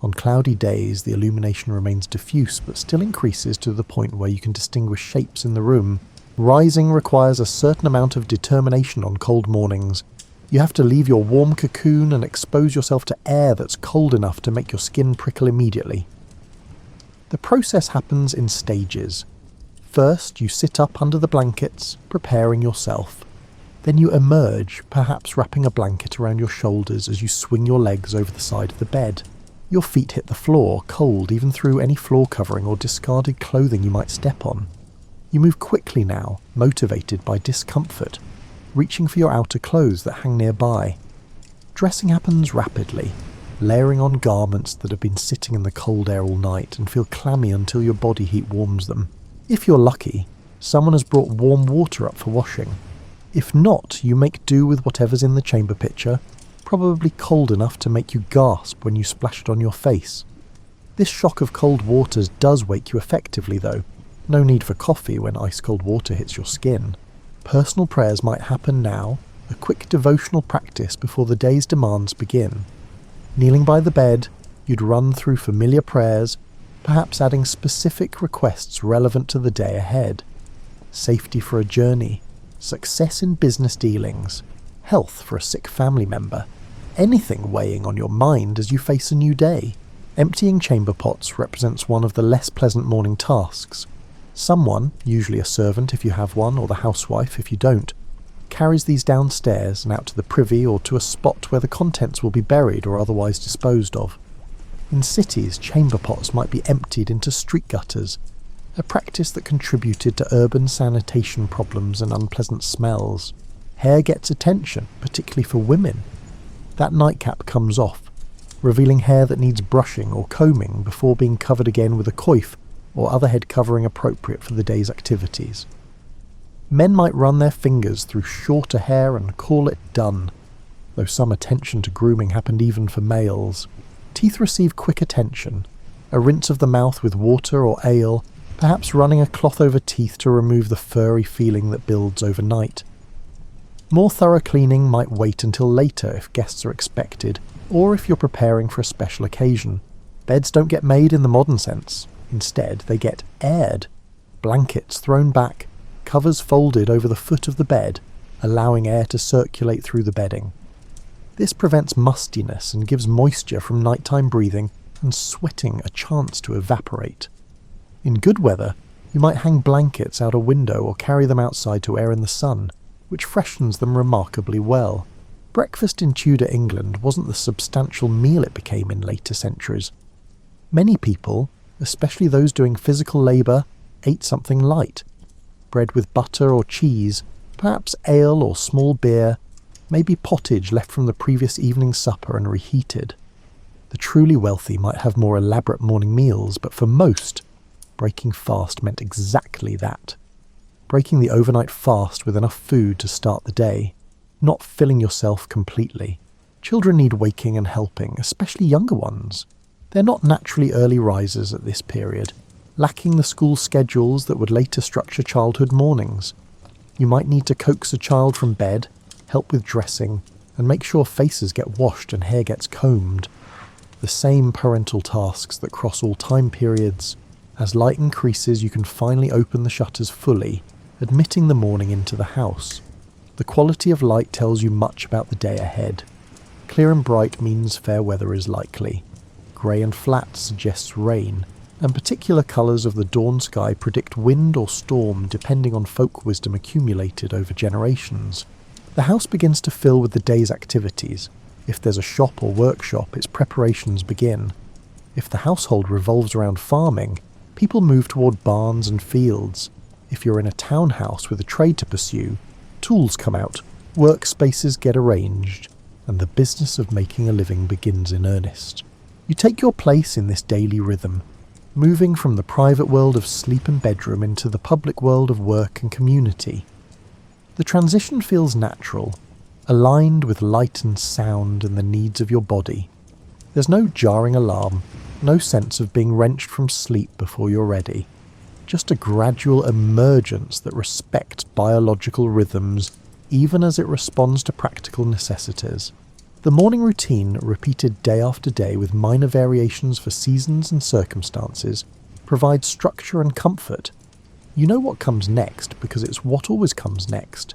On cloudy days, the illumination remains diffuse but still increases to the point where you can distinguish shapes in the room. Rising requires a certain amount of determination on cold mornings. You have to leave your warm cocoon and expose yourself to air that's cold enough to make your skin prickle immediately. The process happens in stages. First, you sit up under the blankets, preparing yourself. Then you emerge, perhaps wrapping a blanket around your shoulders as you swing your legs over the side of the bed. Your feet hit the floor, cold even through any floor covering or discarded clothing you might step on. You move quickly now, motivated by discomfort, reaching for your outer clothes that hang nearby. Dressing happens rapidly. layering on garments that have been sitting in the cold air all night and feel clammy until your body heat warms them. If you're lucky, someone has brought warm water up for washing. If not, you make do with whatever's in the chamber pitcher, probably cold enough to make you gasp when you splash it on your face. This shock of cold waters does wake you effectively though. No need for coffee when ice-cold water hits your skin. Personal prayers might happen now, a quick devotional practice before the day's demands begin. Kneeling by the bed, you'd run through familiar prayers, perhaps adding specific requests relevant to the day ahead. Safety for a journey, success in business dealings, health for a sick family member, anything weighing on your mind as you face a new day. Emptying chamber pots represents one of the less pleasant morning tasks. Someone, usually a servant if you have one or the housewife if you don't, carries these downstairs and out to the privy or to a spot where the contents will be buried or otherwise disposed of. In cities, chamber pots might be emptied into street gutters, a practice that contributed to urban sanitation problems and unpleasant smells. Hair gets attention, particularly for women. That nightcap comes off, revealing hair that needs brushing or combing before being covered again with a coif or other head covering appropriate for the day's activities. Men might run their fingers through shorter hair and call it done, though some attention to grooming happened even for males. Teeth receive quick attention, a rinse of the mouth with water or ale, perhaps running a cloth over teeth to remove the furry feeling that builds overnight. More thorough cleaning might wait until later if guests are expected, or if you're preparing for a special occasion. Beds don't get made in the modern sense. Instead, they get aired. Blankets thrown back, covers folded over the foot of the bed, allowing air to circulate through the bedding. This prevents mustiness and gives moisture from nighttime breathing and sweating a chance to evaporate. In good weather, you might hang blankets out a window or carry them outside to air in the sun, which freshens them remarkably well. Breakfast in Tudor England wasn't the substantial meal it became in later centuries. Many people, especially those doing physical labour, ate something light. Bread with butter or cheese, perhaps ale or small beer, maybe pottage left from the previous evening's supper and reheated. The truly wealthy might have more elaborate morning meals, but for most, breaking fast meant exactly that. Breaking the overnight fast with enough food to start the day, not filling yourself completely. Children need waking and helping, especially younger ones. They're not naturally early risers at this period, lacking the school schedules that would later structure childhood mornings. You might need to coax a child from bed, help with dressing, and make sure faces get washed and hair gets combed. The same parental tasks that cross all time periods. As light increases, you can finally open the shutters fully, admitting the morning into the house. The quality of light tells you much about the day ahead. Clear and bright means fair weather is likely. Grey and flat suggests rain, and particular colours of the dawn sky predict wind or storm depending on folk wisdom accumulated over generations. The house begins to fill with the day's activities. If there's a shop or workshop, its preparations begin. If the household revolves around farming, people move toward barns and fields. If you're in a townhouse with a trade to pursue, tools come out, workspaces get arranged, and the business of making a living begins in earnest. You take your place in this daily rhythm, moving from the private world of sleep and bedroom into the public world of work and community. The transition feels natural, aligned with light and sound and the needs of your body. There's no jarring alarm, no sense of being wrenched from sleep before you're ready. Just a gradual emergence that respects biological rhythms, even as it responds to practical necessities. The morning routine, repeated day after day with minor variations for seasons and circumstances, provides structure and comfort. You know what comes next because it's what always comes next.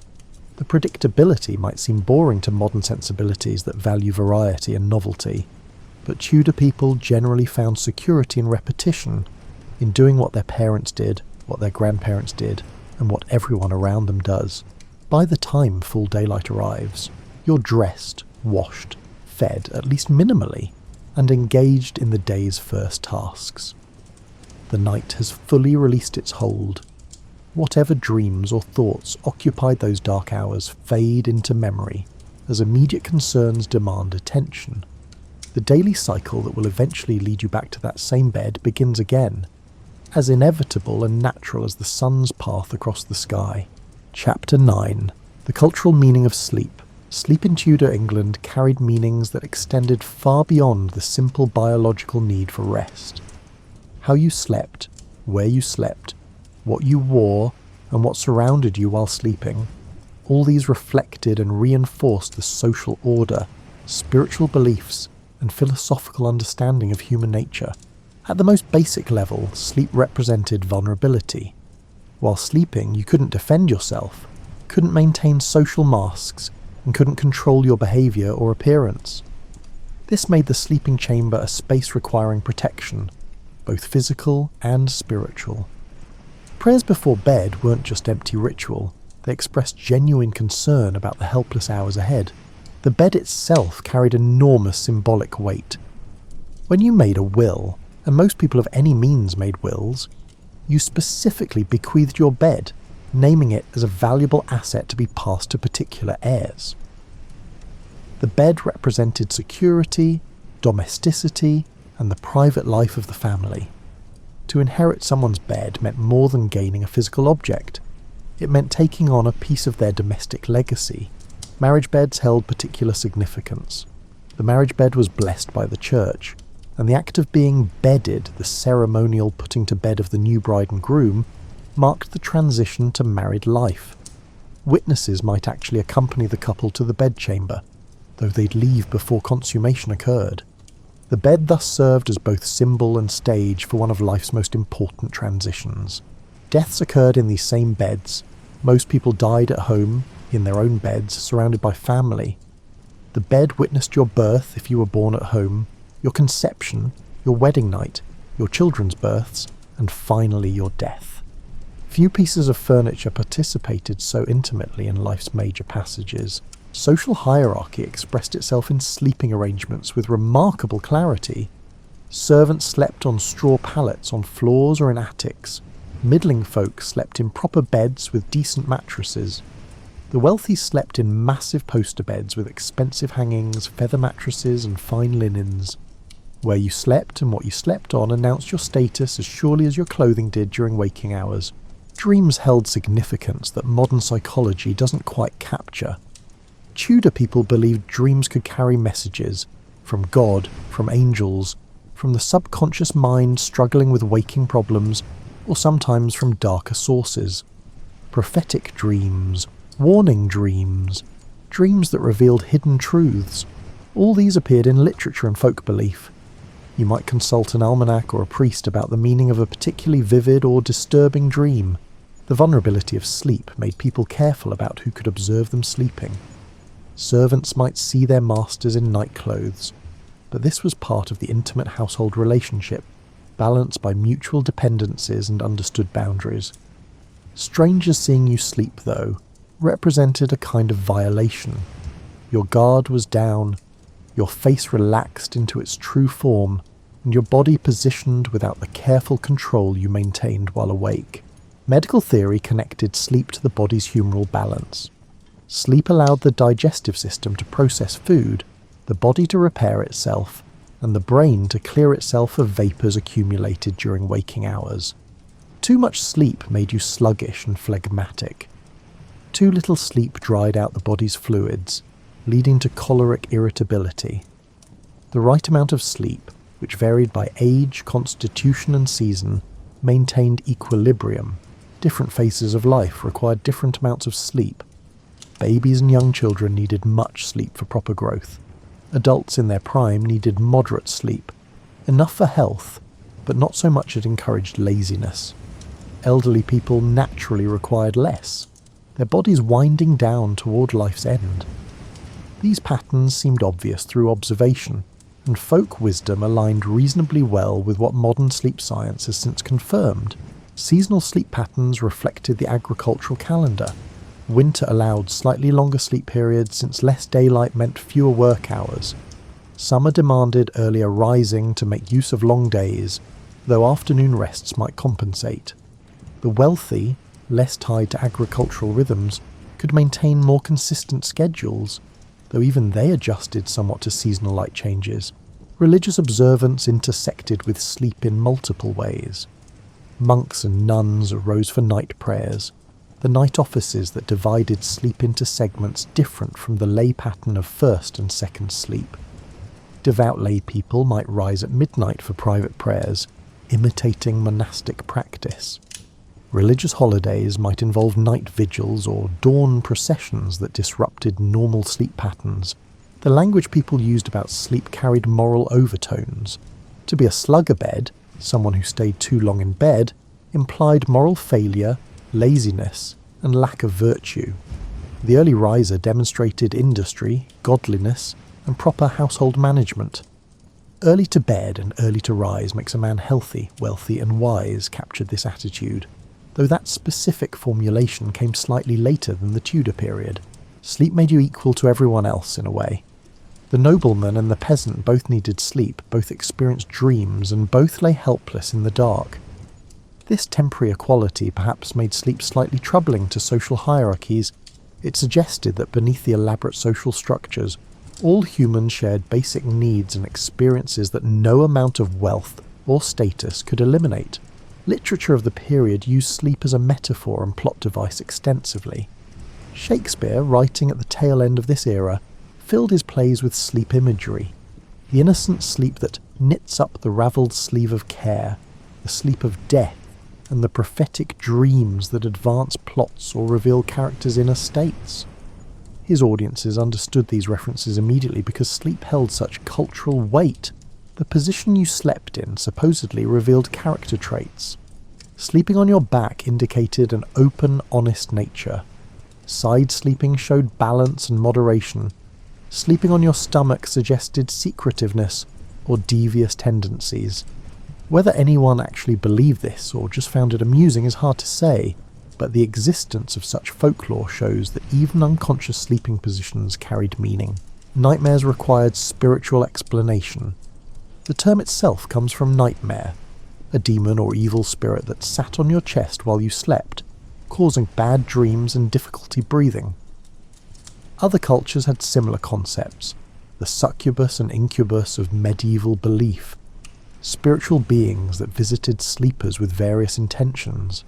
The predictability might seem boring to modern sensibilities that value variety and novelty, but Tudor people generally found security in repetition, in doing what their parents did, what their grandparents did, and what everyone around them does. By the time full daylight arrives, you're dressed, washed, fed, at least minimally, and engaged in the day's first tasks. The night has fully released its hold. Whatever dreams or thoughts occupied those dark hours fade into memory, as immediate concerns demand attention. The daily cycle that will eventually lead you back to that same bed begins again, as inevitable and natural as the sun's path across the sky. Chapter 9. The cultural meaning of sleep. Sleep in Tudor England carried meanings that extended far beyond the simple biological need for rest. How you slept, where you slept, what you wore, and what surrounded you while sleeping, all these reflected and reinforced the social order, spiritual beliefs, and philosophical understanding of human nature. At the most basic level, sleep represented vulnerability. While sleeping, you couldn't defend yourself, couldn't maintain social masks, and couldn't control your behaviour or appearance. This made the sleeping chamber a space requiring protection, both physical and spiritual. Prayers before bed weren't just empty ritual, they expressed genuine concern about the helpless hours ahead. The bed itself carried enormous symbolic weight. When you made a will, and most people of any means made wills, you specifically bequeathed your bed, naming it as a valuable asset to be passed to particular heirs. The bed represented security, domesticity, and the private life of the family. To inherit someone's bed meant more than gaining a physical object. It meant taking on a piece of their domestic legacy. Marriage beds held particular significance. The marriage bed was blessed by the church, and the act of being bedded, the ceremonial putting to bed of the new bride and groom, marked the transition to married life. Witnesses might actually accompany the couple to the bedchamber, though they'd leave before consummation occurred. The bed thus served as both symbol and stage for one of life's most important transitions. Deaths occurred in these same beds. Most people died at home, in their own beds, surrounded by family. The bed witnessed your birth if you were born at home, your conception, your wedding night, your children's births, and finally your death. Few pieces of furniture participated so intimately in life's major passages. Social hierarchy expressed itself in sleeping arrangements with remarkable clarity. Servants slept on straw pallets on floors or in attics. Middling folk slept in proper beds with decent mattresses. The wealthy slept in massive poster beds with expensive hangings, feather mattresses, and fine linens. Where you slept and what you slept on announced your status as surely as your clothing did during waking hours. Dreams held significance that modern psychology doesn't quite capture. Tudor people believed dreams could carry messages from God, from angels, from the subconscious mind struggling with waking problems, or sometimes from darker sources. Prophetic dreams, warning dreams, dreams that revealed hidden truths. All these appeared in literature and folk belief. You might consult an almanac or a priest about the meaning of a particularly vivid or disturbing dream. The vulnerability of sleep made people careful about who could observe them sleeping. Servants might see their masters in nightclothes, but this was part of the intimate household relationship, balanced by mutual dependencies and understood boundaries. Strangers seeing you sleep, though, represented a kind of violation. Your guard was down, your face relaxed into its true form, and your body positioned without the careful control you maintained while awake. Medical theory connected sleep to the body's humoral balance. Sleep allowed the digestive system to process food, the body to repair itself, and the brain to clear itself of vapours accumulated during waking hours. Too much sleep made you sluggish and phlegmatic. Too little sleep dried out the body's fluids, leading to choleric irritability. The right amount of sleep, which varied by age, constitution and season, maintained equilibrium. Different phases of life required different amounts of sleep. Babies and young children needed much sleep for proper growth. Adults in their prime needed moderate sleep, enough for health, but not so much it encouraged laziness. Elderly people naturally required less, their bodies winding down toward life's end. These patterns seemed obvious through observation, and folk wisdom aligned reasonably well with what modern sleep science has since confirmed. Seasonal sleep patterns reflected the agricultural calendar. Winter allowed slightly longer sleep periods since less daylight meant fewer work hours. Summer demanded earlier rising to make use of long days, though afternoon rests might compensate. The wealthy, less tied to agricultural rhythms, could maintain more consistent schedules, though even they adjusted somewhat to seasonal light changes. Religious observance intersected with sleep in multiple ways. Monks and nuns arose for night prayers, the night offices that divided sleep into segments different from the lay pattern of first and second sleep. Devout lay people might rise at midnight for private prayers, imitating monastic practice. Religious holidays might involve night vigils or dawn processions that disrupted normal sleep patterns. The language people used about sleep carried moral overtones. To be a slugabed, someone who stayed too long in bed, implied moral failure, laziness, and lack of virtue. The early riser demonstrated industry, godliness, and proper household management. Early to bed and early to rise makes a man healthy, wealthy, and wise captured this attitude, though that specific formulation came slightly later than the Tudor period. Sleep made you equal to everyone else in a way. The nobleman and the peasant both needed sleep, both experienced dreams, and both lay helpless in the dark. This temporary equality perhaps made sleep slightly troubling to social hierarchies. It suggested that beneath the elaborate social structures, all humans shared basic needs and experiences that no amount of wealth or status could eliminate. Literature of the period used sleep as a metaphor and plot device extensively. Shakespeare, writing at the tail end of this era, filled his plays with sleep imagery. The innocent sleep that knits up the ravelled sleeve of care, the sleep of death, and the prophetic dreams that advance plots or reveal characters' inner states. His audiences understood these references immediately because sleep held such cultural weight. The position you slept in supposedly revealed character traits. Sleeping on your back indicated an open, honest nature. Side sleeping showed balance and moderation. Sleeping on your stomach suggested secretiveness or devious tendencies. Whether anyone actually believed this or just found it amusing is hard to say, but the existence of such folklore shows that even unconscious sleeping positions carried meaning. Nightmares required spiritual explanation. The term itself comes from nightmare, a demon or evil spirit that sat on your chest while you slept, causing bad dreams and difficulty breathing. Other cultures had similar concepts, the succubus and incubus of medieval belief, spiritual beings that visited sleepers with various intentions.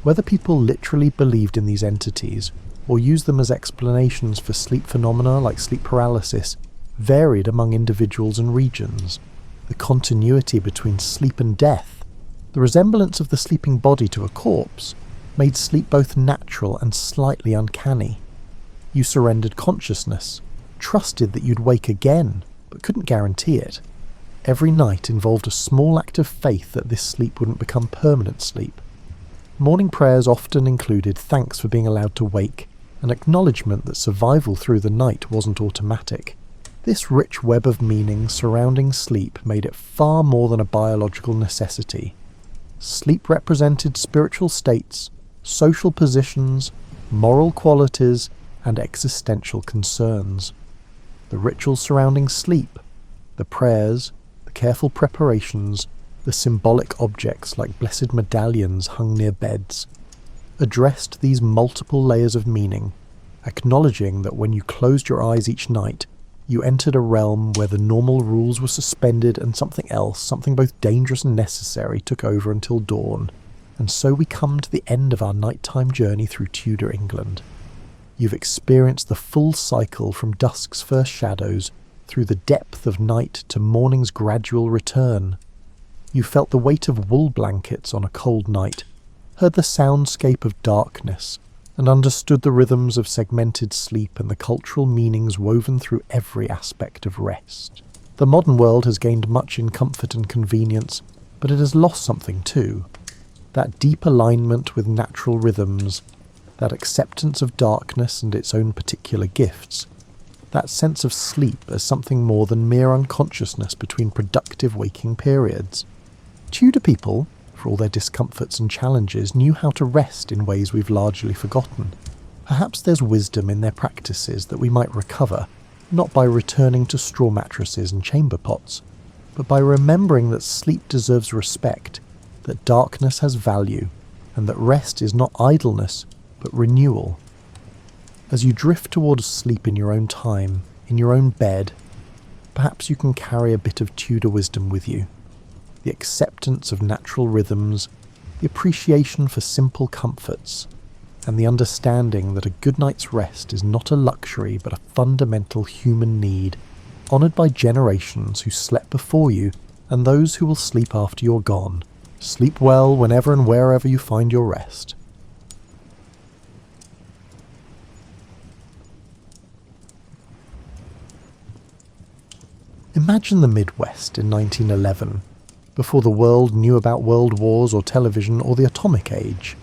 Whether people literally believed in these entities or used them as explanations for sleep phenomena like sleep paralysis varied among individuals and regions. The continuity between sleep and death, the resemblance of the sleeping body to a corpse, made sleep both natural and slightly uncanny. You surrendered consciousness, trusted that you'd wake again, but couldn't guarantee it. Every night involved a small act of faith that this sleep wouldn't become permanent sleep. Morning prayers often included thanks for being allowed to wake, an acknowledgement that survival through the night wasn't automatic. This rich web of meaning surrounding sleep made it far more than a biological necessity. Sleep represented spiritual states, social positions, moral qualities, and existential concerns. The rituals surrounding sleep, the prayers, the careful preparations, the symbolic objects like blessed medallions hung near beds, addressed these multiple layers of meaning, acknowledging that when you closed your eyes each night, you entered a realm where the normal rules were suspended and something else, something both dangerous and necessary, took over until dawn. And so we come to the end of our nighttime journey through Tudor England. You've experienced the full cycle from dusk's first shadows, through the depth of night to morning's gradual return. You felt the weight of wool blankets on a cold night, heard the soundscape of darkness, and understood the rhythms of segmented sleep and the cultural meanings woven through every aspect of rest. The modern world has gained much in comfort and convenience, but it has lost something too. That deep alignment with natural rhythms, that acceptance of darkness and its own particular gifts, that sense of sleep as something more than mere unconsciousness between productive waking periods. Tudor people, for all their discomforts and challenges, knew how to rest in ways we've largely forgotten. Perhaps there's wisdom in their practices that we might recover, not by returning to straw mattresses and chamber pots, but by remembering that sleep deserves respect, that darkness has value, and that rest is not idleness, but renewal. As you drift towards sleep in your own time, in your own bed, perhaps you can carry a bit of Tudor wisdom with you. The acceptance of natural rhythms, the appreciation for simple comforts, and the understanding that a good night's rest is not a luxury but a fundamental human need, honoured by generations who slept before you and those who will sleep after you're gone. Sleep well whenever and wherever you find your rest. Imagine the Midwest in 1911, before the world knew about world wars or television or the atomic age.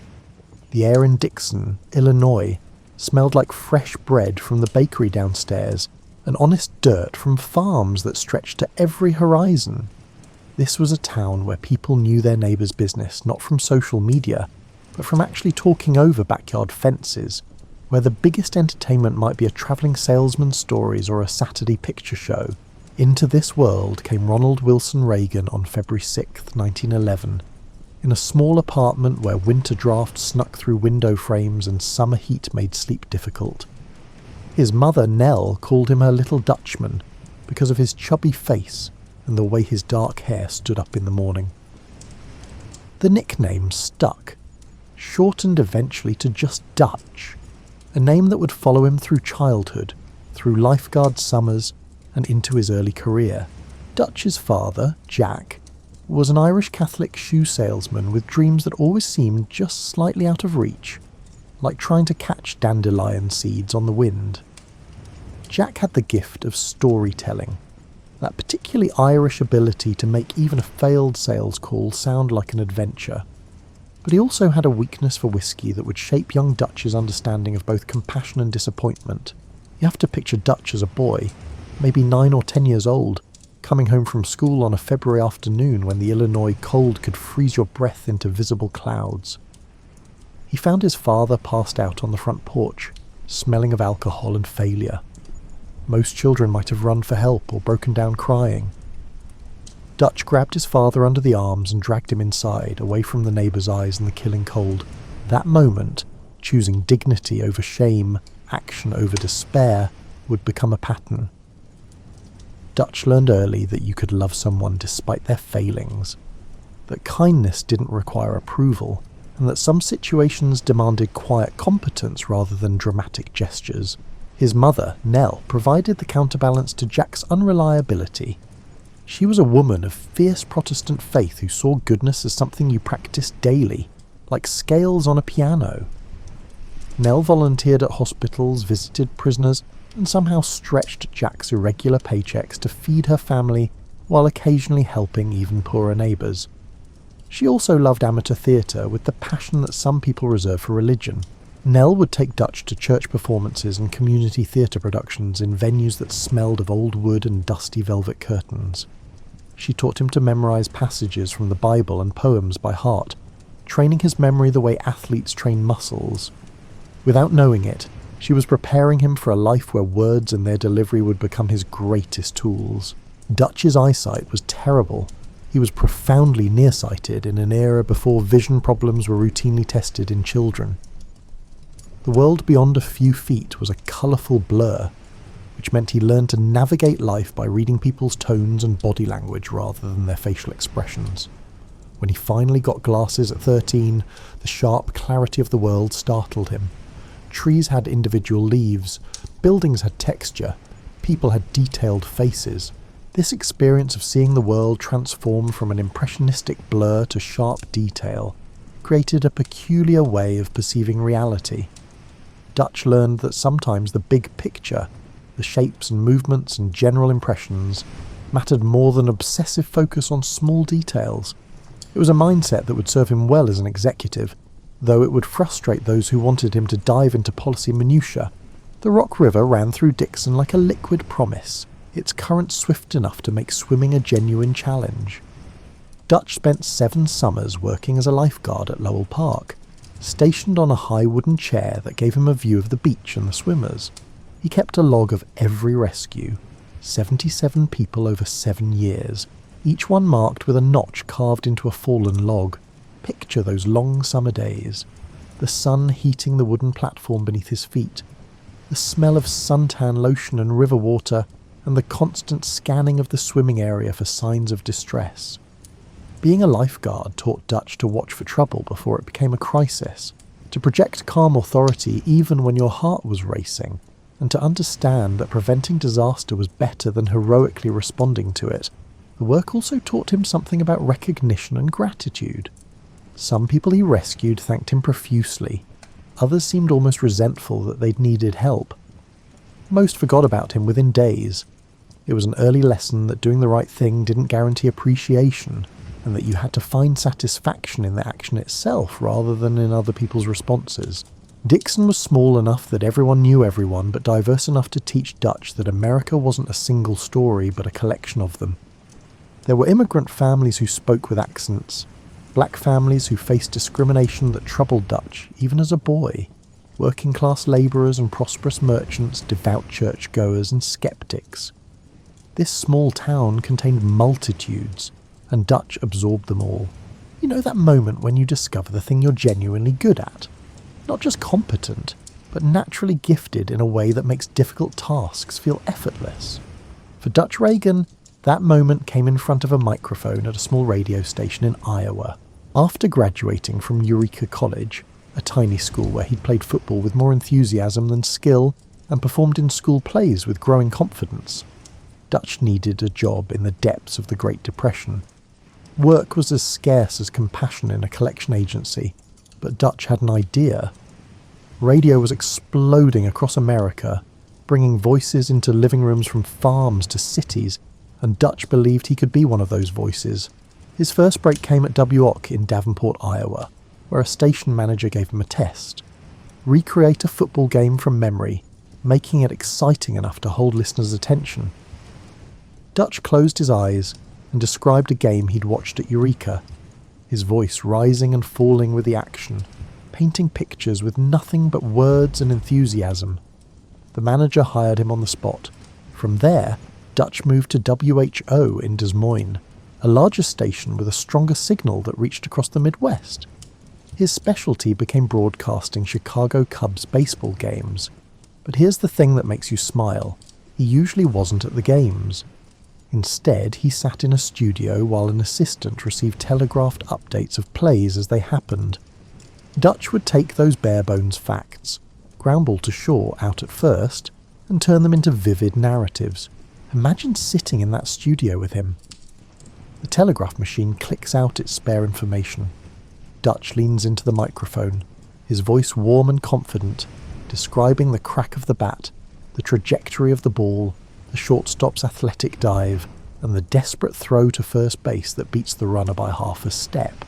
The air in Dixon, Illinois, smelled like fresh bread from the bakery downstairs and honest dirt from farms that stretched to every horizon. This was a town where people knew their neighbours' business not from social media, but from actually talking over backyard fences, where the biggest entertainment might be a travelling salesman's stories or a Saturday picture show. Into this world came Ronald Wilson Reagan on February 6, 1911, in a small apartment where winter drafts snuck through window frames and summer heat made sleep difficult. His mother, Nell, called him her little Dutchman because of his chubby face and the way his dark hair stood up in the morning. The nickname stuck, shortened eventually to just Dutch, a name that would follow him through childhood, through lifeguard summers, and into his early career. Dutch's father, Jack, was an Irish Catholic shoe salesman with dreams that always seemed just slightly out of reach, like trying to catch dandelion seeds on the wind. Jack had the gift of storytelling, that particularly Irish ability to make even a failed sales call sound like an adventure. But he also had a weakness for whiskey that would shape young Dutch's understanding of both compassion and disappointment. You have to picture Dutch as a boy, maybe 9 or 10 years old, coming home from school on a February afternoon when the Illinois cold could freeze your breath into visible clouds. He found his father passed out on the front porch, smelling of alcohol and failure. Most children might have run for help or broken down crying. Dutch grabbed his father under the arms and dragged him inside, away from the neighbours' eyes and the killing cold. That moment, choosing dignity over shame, action over despair, would become a pattern. Dutch learned early that you could love someone despite their failings, that kindness didn't require approval, and that some situations demanded quiet competence rather than dramatic gestures. His mother, Nell, provided the counterbalance to Jack's unreliability. She was a woman of fierce Protestant faith who saw goodness as something you practiced daily, like scales on a piano. Nell volunteered at hospitals, visited prisoners, and somehow stretched Jack's irregular paychecks to feed her family while occasionally helping even poorer neighbours. She also loved amateur theatre with the passion that some people reserve for religion. Nell would take Dutch to church performances and community theatre productions in venues that smelled of old wood and dusty velvet curtains. She taught him to memorise passages from the Bible and poems by heart, training his memory the way athletes train muscles. Without knowing it, she was preparing him for a life where words and their delivery would become his greatest tools. Dutch's eyesight was terrible. He was profoundly nearsighted in an era before vision problems were routinely tested in children. The world beyond a few feet was a colourful blur, which meant he learned to navigate life by reading people's tones and body language rather than their facial expressions. When he finally got glasses at 13, the sharp clarity of the world startled him. Trees had individual leaves, buildings had texture, people had detailed faces. This experience of seeing the world transform from an impressionistic blur to sharp detail created a peculiar way of perceiving reality. Dutch learned that sometimes the big picture, the shapes and movements and general impressions, mattered more than obsessive focus on small details. It was a mindset that would serve him well as an executive, though it would frustrate those who wanted him to dive into policy minutiae. The Rock River ran through Dixon like a liquid promise, its current swift enough to make swimming a genuine challenge. Dutch spent 7 summers working as a lifeguard at Lowell Park, stationed on a high wooden chair that gave him a view of the beach and the swimmers. He kept a log of every rescue, 77 people over 7 years, each one marked with a notch carved into a fallen log. Picture those long summer days, the sun heating the wooden platform beneath his feet, the smell of suntan lotion and river water, and the constant scanning of the swimming area for signs of distress. Being a lifeguard taught Dutch to watch for trouble before it became a crisis, to project calm authority even when your heart was racing, and to understand that preventing disaster was better than heroically responding to it. The work also taught him something about recognition and gratitude. Some people he rescued thanked him profusely. Others seemed almost resentful that they'd needed help. Most forgot about him within days. It was an early lesson that doing the right thing didn't guarantee appreciation, and that you had to find satisfaction in the action itself rather than in other people's responses. Dixon was small enough that everyone knew everyone, but diverse enough to teach Dutch that America wasn't a single story but a collection of them. There were immigrant families who spoke with accents, black families who faced discrimination that troubled Dutch even as a boy, working class labourers and prosperous merchants, devout churchgoers and skeptics. This small town contained multitudes, and Dutch absorbed them all. You know that moment when you discover the thing you're genuinely good at? Not just competent, but naturally gifted in a way that makes difficult tasks feel effortless. For Dutch Reagan, that moment came in front of a microphone at a small radio station in Iowa. After graduating from Eureka College, a tiny school where he'd played football with more enthusiasm than skill and performed in school plays with growing confidence, Dutch needed a job in the depths of the Great Depression. Work was as scarce as compassion in a collection agency, but Dutch had an idea. Radio was exploding across America, bringing voices into living rooms from farms to cities, and Dutch believed he could be one of those voices. His first break came at WOC in Davenport, Iowa, where a station manager gave him a test. Recreate a football game from memory, making it exciting enough to hold listeners' attention. Dutch closed his eyes and described a game he'd watched at Eureka, his voice rising and falling with the action, painting pictures with nothing but words and enthusiasm. The manager hired him on the spot. From there, Dutch moved to WHO in Des Moines, a larger station with a stronger signal that reached across the Midwest. His specialty became broadcasting Chicago Cubs baseball games. But here's the thing that makes you smile. He usually wasn't at the games. Instead, he sat in a studio while an assistant received telegraphed updates of plays as they happened. Dutch would take those bare-bones facts, ground to shore out at first, and turn them into vivid narratives. Imagine sitting in that studio with him. The telegraph machine clicks out its spare information. Dutch leans into the microphone, his voice warm and confident, describing the crack of the bat, the trajectory of the ball, the shortstop's athletic dive, and the desperate throw to first base that beats the runner by half a step.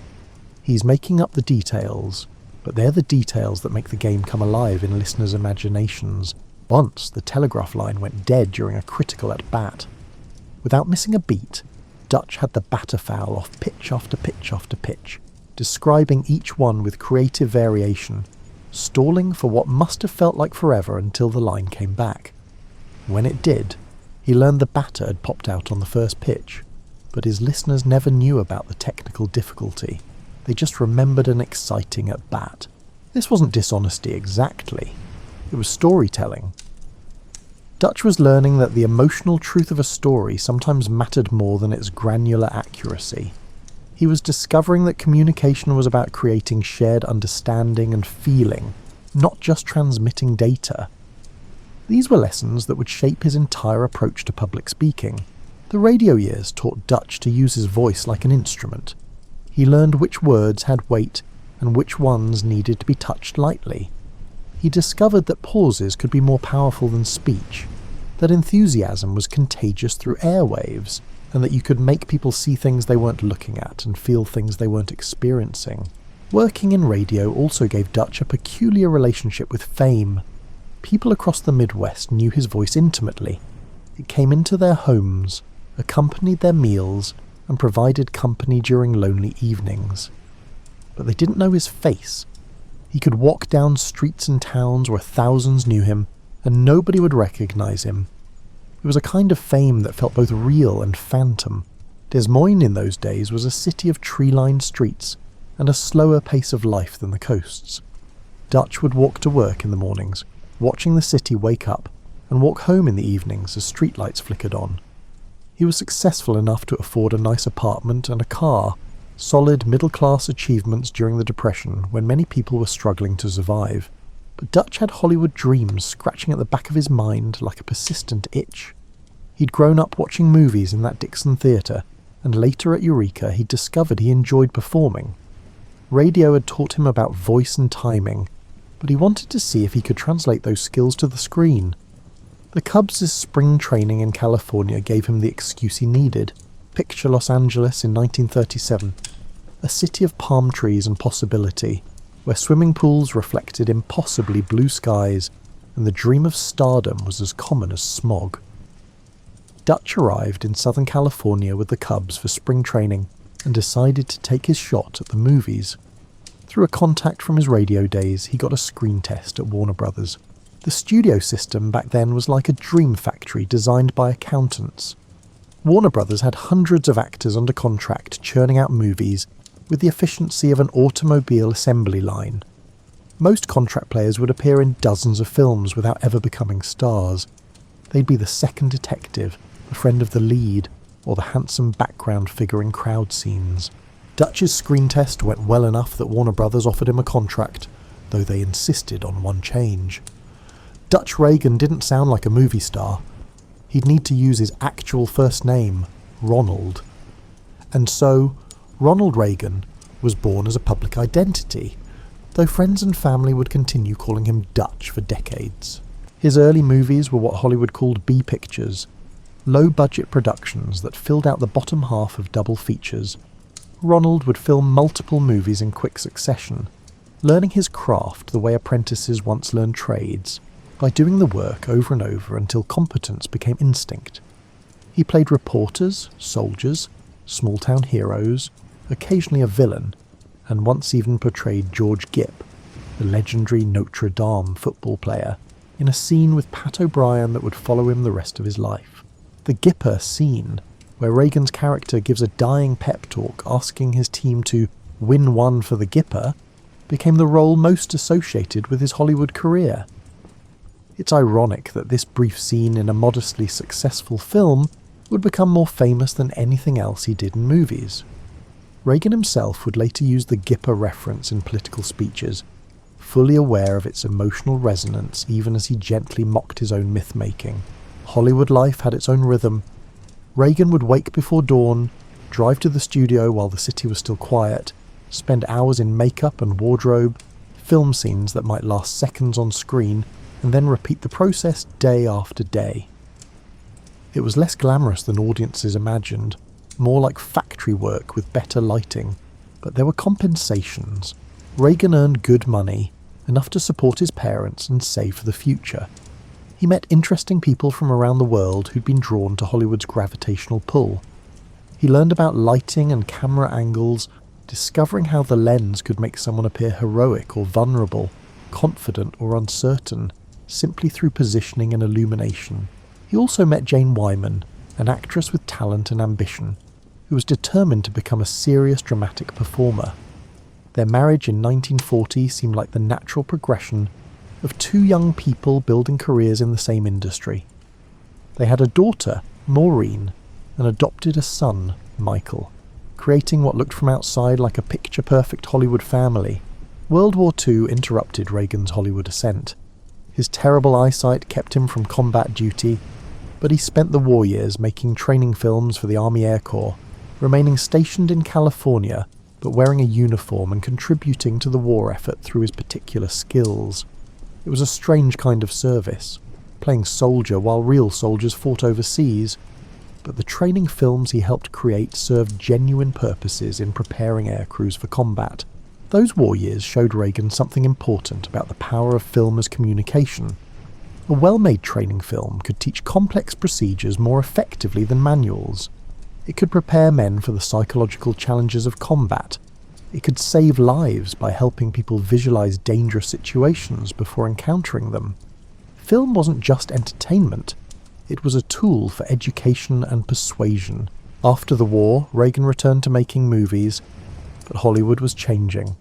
He's making up the details, but they're the details that make the game come alive in listeners' imaginations. Once, the telegraph line went dead during a critical at-bat. Without missing a beat, Dutch had the batter foul off pitch after pitch after pitch, describing each one with creative variation, stalling for what must have felt like forever until the line came back. When it did, he learned the batter had popped out on the first pitch, but his listeners never knew about the technical difficulty. They just remembered an exciting at-bat. This wasn't dishonesty exactly. It was storytelling. Dutch was learning that the emotional truth of a story sometimes mattered more than its granular accuracy. He was discovering that communication was about creating shared understanding and feeling, not just transmitting data. These were lessons that would shape his entire approach to public speaking. The radio years taught Dutch to use his voice like an instrument. He learned which words had weight and which ones needed to be touched lightly. He discovered that pauses could be more powerful than speech, that enthusiasm was contagious through airwaves, and that you could make people see things they weren't looking at and feel things they weren't experiencing. Working in radio also gave Dutch a peculiar relationship with fame. People across the Midwest knew his voice intimately. It came into their homes, accompanied their meals, and provided company during lonely evenings. But they didn't know his face. He could walk down streets and towns where thousands knew him, and nobody would recognize him. It was a kind of fame that felt both real and phantom. Des Moines in those days was a city of tree-lined streets and a slower pace of life than the coasts. Dutch would walk to work in the mornings, watching the city wake up, and walk home in the evenings as streetlights flickered on. He was successful enough to afford a nice apartment and a car, solid middle-class achievements during the Depression when many people were struggling to survive. But Dutch had Hollywood dreams scratching at the back of his mind like a persistent itch. He'd grown up watching movies in that Dixon theatre, and later at Eureka he'd discovered he enjoyed performing. Radio had taught him about voice and timing, but he wanted to see if he could translate those skills to the screen. The Cubs' spring training in California gave him the excuse he needed. Picture Los Angeles in 1937, a city of palm trees and possibility, where swimming pools reflected impossibly blue skies, and the dream of stardom was as common as smog. Dutch arrived in Southern California with the Cubs for spring training and decided to take his shot at the movies. Through a contact from his radio days, he got a screen test at Warner Brothers. The studio system back then was like a dream factory designed by accountants. Warner Brothers had hundreds of actors under contract churning out movies with the efficiency of an automobile assembly line. Most contract players would appear in dozens of films without ever becoming stars. They'd be the second detective, the friend of the lead, or the handsome background figure in crowd scenes. Dutch's screen test went well enough that Warner Brothers offered him a contract, though they insisted on one change. Dutch Reagan didn't sound like a movie star. He'd need to use his actual first name, Ronald. And so, Ronald Reagan was born as a public identity, though friends and family would continue calling him Dutch for decades. His early movies were what Hollywood called B pictures, low-budget productions that filled out the bottom half of double features. Ronald would film multiple movies in quick succession, learning his craft the way apprentices once learned trades, by doing the work over and over until competence became instinct. He played reporters, soldiers, small-town heroes, occasionally a villain, and once even portrayed George Gipp, the legendary Notre Dame football player, in a scene with Pat O'Brien that would follow him the rest of his life. The Gipper scene, where Reagan's character gives a dying pep talk asking his team to win one for the Gipper, became the role most associated with his Hollywood career. It's ironic that this brief scene in a modestly successful film would become more famous than anything else he did in movies. Reagan himself would later use the Gipper reference in political speeches, fully aware of its emotional resonance even as he gently mocked his own myth-making. Hollywood life had its own rhythm. Reagan would wake before dawn, drive to the studio while the city was still quiet, spend hours in makeup and wardrobe, film scenes that might last seconds on screen, and then repeat the process day after day. It was less glamorous than audiences imagined, more like factory work with better lighting, but there were compensations. Reagan earned good money, enough to support his parents and save for the future. He met interesting people from around the world who'd been drawn to Hollywood's gravitational pull. He learned about lighting and camera angles, discovering how the lens could make someone appear heroic or vulnerable, confident or uncertain, simply through positioning and illumination. He also met Jane Wyman, an actress with talent and ambition, who was determined to become a serious dramatic performer. Their marriage in 1940 seemed like the natural progression of two young people building careers in the same industry. They had a daughter, Maureen, and adopted a son, Michael, creating what looked from outside like a picture-perfect Hollywood family. World War II interrupted Reagan's Hollywood ascent. His terrible eyesight kept him from combat duty, but he spent the war years making training films for the Army Air Corps, remaining stationed in California, but wearing a uniform and contributing to the war effort through his particular skills. It was a strange kind of service, playing soldier while real soldiers fought overseas, but the training films he helped create served genuine purposes in preparing air crews for combat. Those war years showed Reagan something important about the power of film as communication. A well-made training film could teach complex procedures more effectively than manuals. It could prepare men for the psychological challenges of combat. It could save lives by helping people visualize dangerous situations before encountering them. Film wasn't just entertainment. It was a tool for education and persuasion. After the war, Reagan returned to making movies, but Hollywood was changing.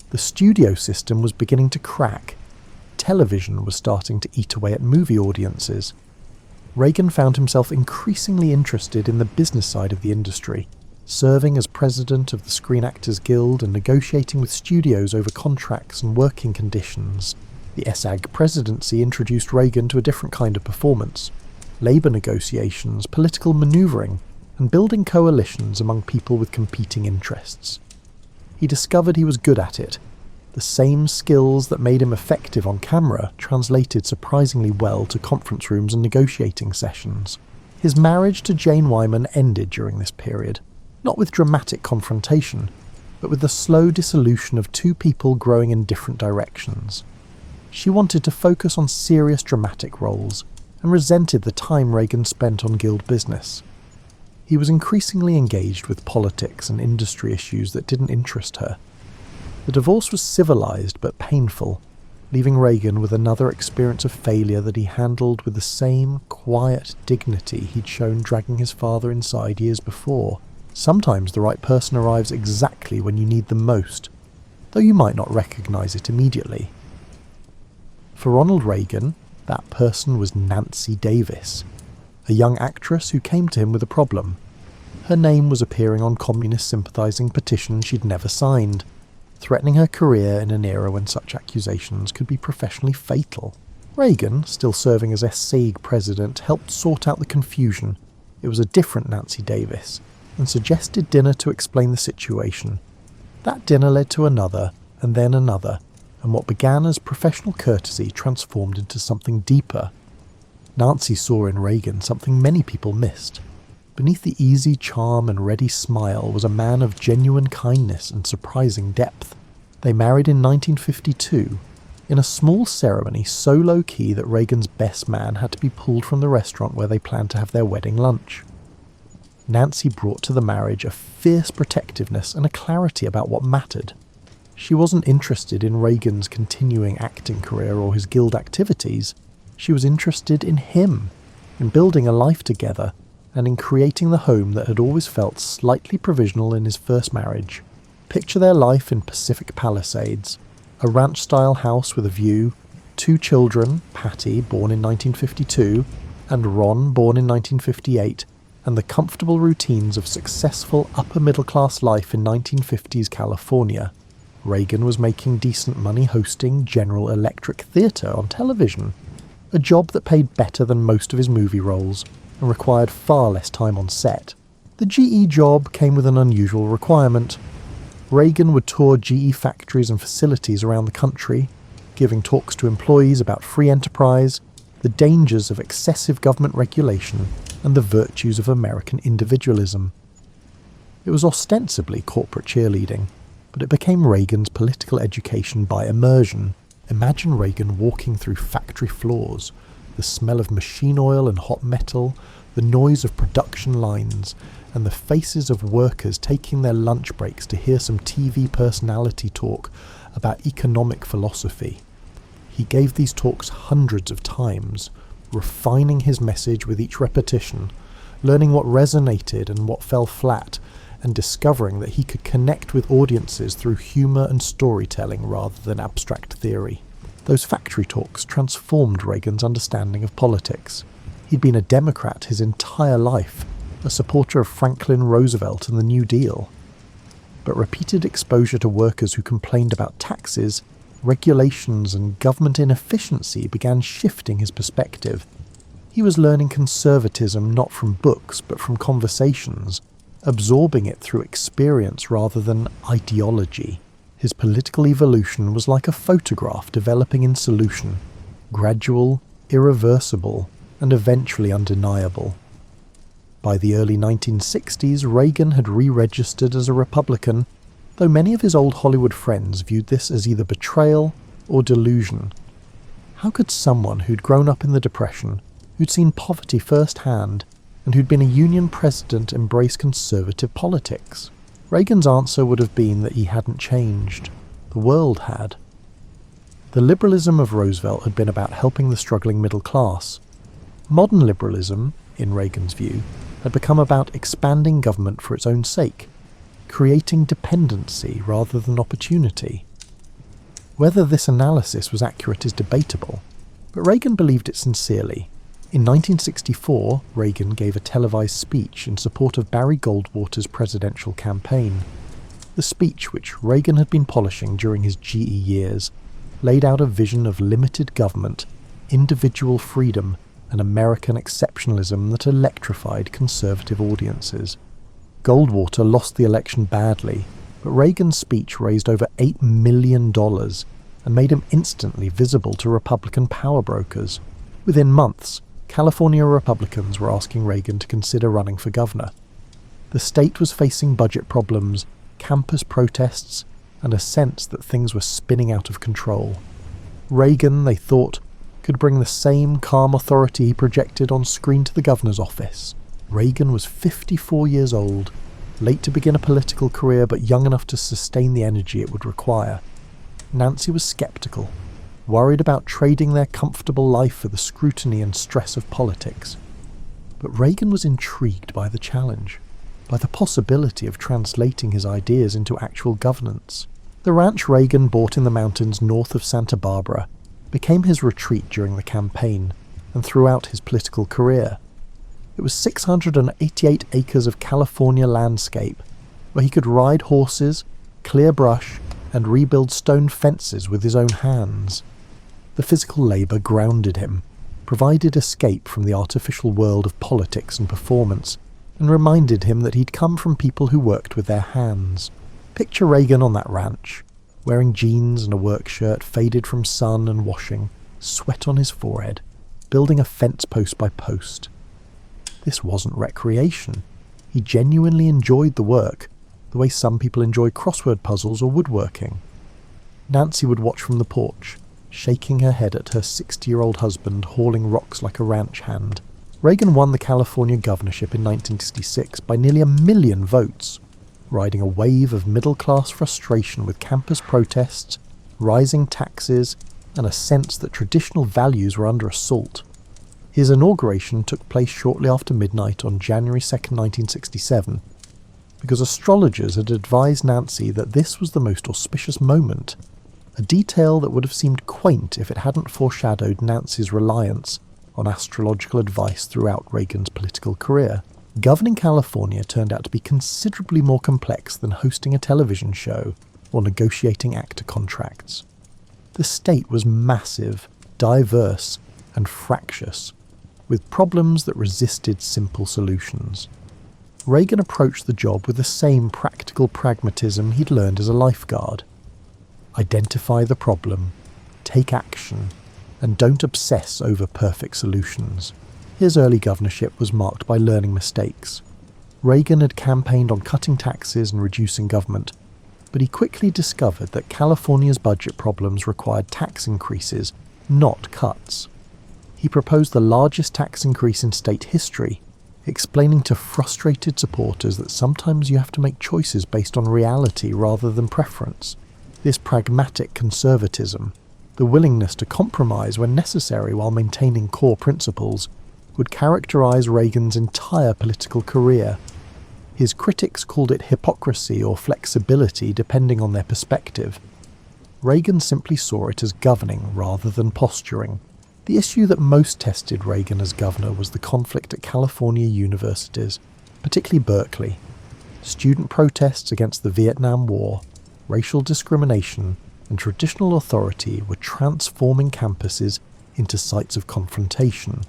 The studio system was beginning to crack. television was starting to eat away at movie audiences. Reagan found himself increasingly interested in the business side of the industry, serving as president of the Screen Actors Guild and negotiating with studios over contracts and working conditions. The SAG presidency introduced Reagan to a different kind of performance: labour negotiations, political manoeuvring, and building coalitions among people with competing interests. He discovered he was good at it. The same skills that made him effective on camera translated surprisingly well to conference rooms and negotiating sessions. His marriage to Jane Wyman ended during this period, not with dramatic confrontation, but with the slow dissolution of two people growing in different directions. She wanted to focus on serious dramatic roles, and resented the time Reagan spent on guild business. He was increasingly engaged with politics and industry issues that didn't interest her. The divorce was civilized but painful, leaving Reagan with another experience of failure that he handled with the same quiet dignity he'd shown dragging his father inside years before. Sometimes the right person arrives exactly when you need them most, though you might not recognize it immediately. For Ronald Reagan, that person was Nancy Davis, a young actress who came to him with a problem. Her name was appearing on communist-sympathizing petitions she'd never signed, threatening her career in an era when such accusations could be professionally fatal. Reagan, still serving as SAG president, helped sort out the confusion. It was a different Nancy Davis, and suggested dinner to explain the situation. That dinner led to another, and then another, and what began as professional courtesy transformed into something deeper. Nancy saw in Reagan something many people missed. Beneath the easy charm and ready smile was a man of genuine kindness and surprising depth. They married in 1952, in a small ceremony so low-key that Reagan's best man had to be pulled from the restaurant where they planned to have their wedding lunch. Nancy brought to the marriage a fierce protectiveness and a clarity about what mattered. She wasn't interested in Reagan's continuing acting career or his guild activities. She was interested in him, in building a life together, and in creating the home that had always felt slightly provisional in his first marriage. Picture their life in Pacific Palisades, a ranch-style house with a view, 2 children, Patty, born in 1952, and Ron, born in 1958, and the comfortable routines of successful upper-middle-class life in 1950s California. Reagan was making decent money hosting General Electric Theatre on television, a job that paid better than most of his movie roles, and required far less time on set. The GE job came with an unusual requirement. Reagan would tour GE factories and facilities around the country, giving talks to employees about free enterprise, the dangers of excessive government regulation, and the virtues of American individualism. It was ostensibly corporate cheerleading, but it became Reagan's political education by immersion. Imagine Reagan walking through factory floors, the smell of machine oil and hot metal, the noise of production lines, and the faces of workers taking their lunch breaks to hear some TV personality talk about economic philosophy. He gave these talks hundreds of times, refining his message with each repetition, learning what resonated and what fell flat, and discovering that he could connect with audiences through humour and storytelling rather than abstract theory. Those factory talks transformed Reagan's understanding of politics. He'd been a Democrat his entire life, a supporter of Franklin Roosevelt and the New Deal. But repeated exposure to workers who complained about taxes, regulations, and government inefficiency began shifting his perspective. He was learning conservatism not from books but from conversations, absorbing it through experience rather than ideology. His political evolution was like a photograph developing in solution, gradual, irreversible, and eventually undeniable. By the early 1960s, Reagan had re-registered as a Republican, though many of his old Hollywood friends viewed this as either betrayal or delusion. How could someone who'd grown up in the Depression, who'd seen poverty firsthand, and who'd been a union president embrace conservative politics? Reagan's answer would have been that he hadn't changed. The world had. The liberalism of Roosevelt had been about helping the struggling middle class. Modern liberalism, in Reagan's view, had become about expanding government for its own sake, creating dependency rather than opportunity. Whether this analysis was accurate is debatable, but Reagan believed it sincerely. In 1964, Reagan gave a televised speech in support of Barry Goldwater's presidential campaign. The speech, which Reagan had been polishing during his GE years, laid out a vision of limited government, individual freedom, and American exceptionalism that electrified conservative audiences. Goldwater lost the election badly, but Reagan's speech raised over $8 million and made him instantly visible to Republican power brokers. Within months, California Republicans were asking Reagan to consider running for governor. The state was facing budget problems, campus protests, and a sense that things were spinning out of control. Reagan, they thought, could bring the same calm authority he projected on screen to the governor's office. Reagan was 54 years old, late to begin a political career but young enough to sustain the energy it would require. Nancy was skeptical, worried about trading their comfortable life for the scrutiny and stress of politics. But Reagan was intrigued by the challenge, by the possibility of translating his ideas into actual governance. The ranch Reagan bought in the mountains north of Santa Barbara became his retreat during the campaign and throughout his political career. It was 688 acres of California landscape, where he could ride horses, clear brush, and rebuild stone fences with his own hands. The physical labour grounded him, provided escape from the artificial world of politics and performance, and reminded him that he'd come from people who worked with their hands. Picture Reagan on that ranch, wearing jeans and a work shirt faded from sun and washing, sweat on his forehead, building a fence post by post. This wasn't recreation. He genuinely enjoyed the work, the way some people enjoy crossword puzzles or woodworking. Nancy would watch from the porch, shaking her head at her 60-year-old husband hauling rocks like a ranch hand. Reagan won the California governorship in 1966 by nearly 1 million votes, riding a wave of middle-class frustration with campus protests, rising taxes, and a sense that traditional values were under assault. His inauguration took place shortly after midnight on January 2, 1967, because astrologers had advised Nancy that this was the most auspicious moment, a detail that would have seemed quaint if it hadn't foreshadowed Nancy's reliance on astrological advice throughout Reagan's political career. Governing California turned out to be considerably more complex than hosting a television show or negotiating actor contracts. The state was massive, diverse, and fractious, with problems that resisted simple solutions. Reagan approached the job with the same practical pragmatism he'd learned as a lifeguard. Identify the problem, take action, and don't obsess over perfect solutions. His early governorship was marked by learning mistakes. Reagan had campaigned on cutting taxes and reducing government, but he quickly discovered that California's budget problems required tax increases, not cuts. He proposed the largest tax increase in state history, explaining to frustrated supporters that sometimes you have to make choices based on reality rather than preference. This pragmatic conservatism, the willingness to compromise when necessary while maintaining core principles, would characterize Reagan's entire political career. His critics called it hypocrisy or flexibility depending on their perspective. Reagan simply saw it as governing rather than posturing. The issue that most tested Reagan as governor was the conflict at California universities, particularly Berkeley. Student protests against the Vietnam War, racial discrimination, and traditional authority were transforming campuses into sites of confrontation.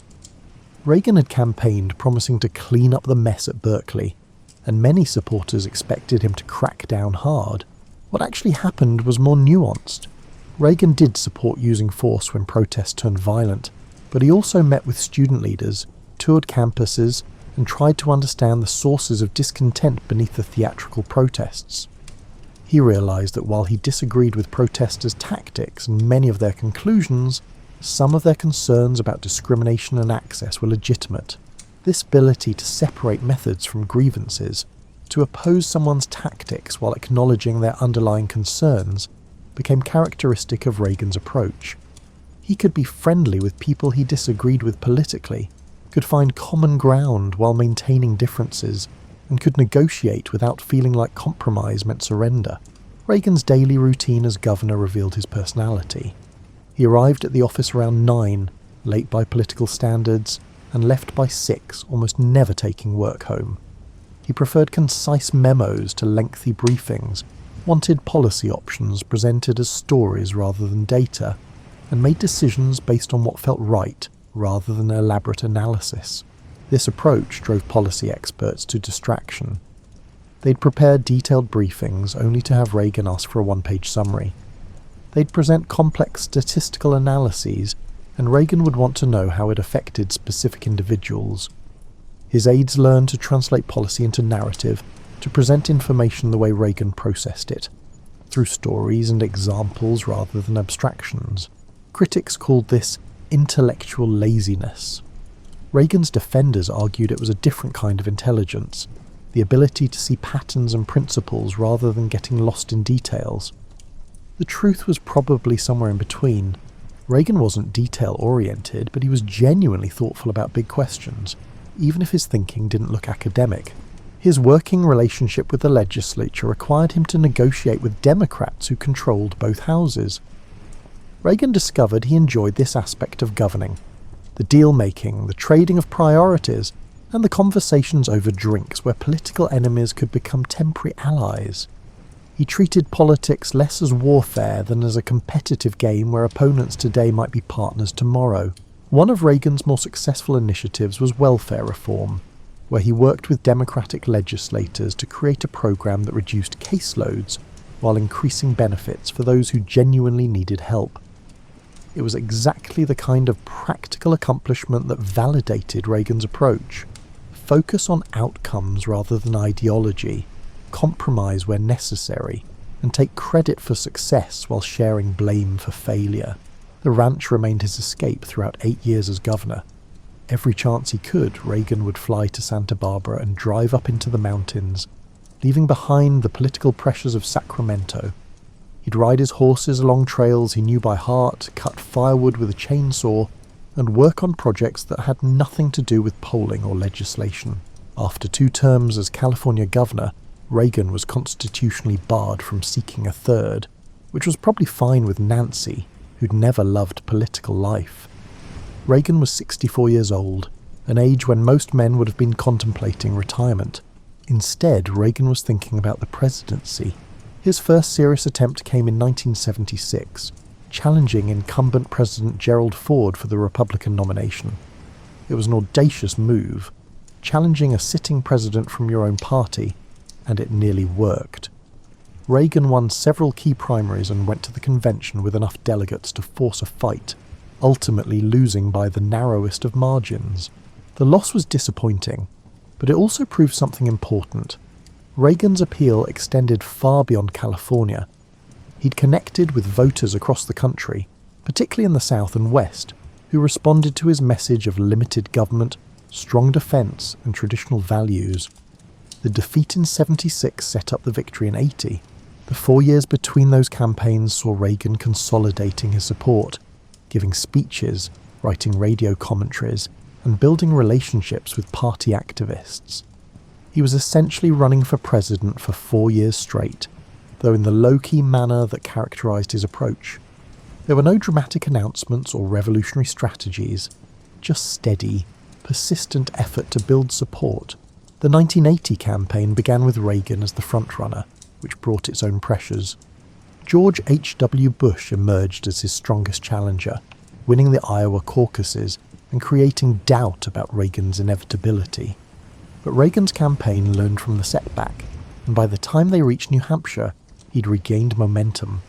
Reagan had campaigned promising to clean up the mess at Berkeley, and many supporters expected him to crack down hard. What actually happened was more nuanced. Reagan did support using force when protests turned violent, but he also met with student leaders, toured campuses, and tried to understand the sources of discontent beneath the theatrical protests. He realized that while he disagreed with protesters' tactics and many of their conclusions, some of their concerns about discrimination and access were legitimate. This ability to separate methods from grievances, to oppose someone's tactics while acknowledging their underlying concerns, became characteristic of Reagan's approach. He could be friendly with people he disagreed with politically, could find common ground while maintaining differences, and could negotiate without feeling like compromise meant surrender. Reagan's daily routine as governor revealed his personality. He arrived at the office around 9, late by political standards, and left by 6, almost never taking work home. He preferred concise memos to lengthy briefings, wanted policy options presented as stories rather than data, and made decisions based on what felt right rather than elaborate analysis. This approach drove policy experts to distraction. They'd prepare detailed briefings only to have Reagan ask for a one-page summary. They'd present complex statistical analyses, and Reagan would want to know how it affected specific individuals. His aides learned to translate policy into narrative, to present information the way Reagan processed it, through stories and examples rather than abstractions. Critics called this intellectual laziness. Reagan's defenders argued it was a different kind of intelligence, the ability to see patterns and principles rather than getting lost in details. The truth was probably somewhere in between. Reagan wasn't detail-oriented, but he was genuinely thoughtful about big questions, even if his thinking didn't look academic. His working relationship with the legislature required him to negotiate with Democrats who controlled both houses. Reagan discovered he enjoyed this aspect of governing: the deal-making, the trading of priorities, and the conversations over drinks where political enemies could become temporary allies. He treated politics less as warfare than as a competitive game where opponents today might be partners tomorrow. One of Reagan's more successful initiatives was welfare reform, where he worked with Democratic legislators to create a program that reduced caseloads while increasing benefits for those who genuinely needed help. It was exactly the kind of practical accomplishment that validated Reagan's approach. Focus on outcomes rather than ideology, compromise where necessary, and take credit for success while sharing blame for failure. The ranch remained his escape throughout 8 years as governor. Every chance he could, Reagan would fly to Santa Barbara and drive up into the mountains, leaving behind the political pressures of Sacramento. He'd ride his horses along trails he knew by heart, cut firewood with a chainsaw, and work on projects that had nothing to do with polling or legislation. After 2 terms as California governor, Reagan was constitutionally barred from seeking a third, which was probably fine with Nancy, who'd never loved political life. Reagan was 64 years old, an age when most men would have been contemplating retirement. Instead, Reagan was thinking about the presidency. His first serious attempt came in 1976, challenging incumbent President Gerald Ford for the Republican nomination. It was an audacious move, challenging a sitting president from your own party, and it nearly worked. Reagan won several key primaries and went to the convention with enough delegates to force a fight, ultimately losing by the narrowest of margins. The loss was disappointing, but it also proved something important. Reagan's appeal extended far beyond California. He'd connected with voters across the country, particularly in the South and West, who responded to his message of limited government, strong defence, and traditional values. The defeat in 76 set up the victory in 80. The 4 years between those campaigns saw Reagan consolidating his support, giving speeches, writing radio commentaries, and building relationships with party activists. He was essentially running for president for 4 years straight, though in the low-key manner that characterised his approach. There were no dramatic announcements or revolutionary strategies, just steady, persistent effort to build support. The 1980 campaign began with Reagan as the frontrunner, which brought its own pressures. George H.W. Bush emerged as his strongest challenger, winning the Iowa caucuses and creating doubt about Reagan's inevitability. But Reagan's campaign learned from the setback, and by the time they reached New Hampshire, he'd regained momentum.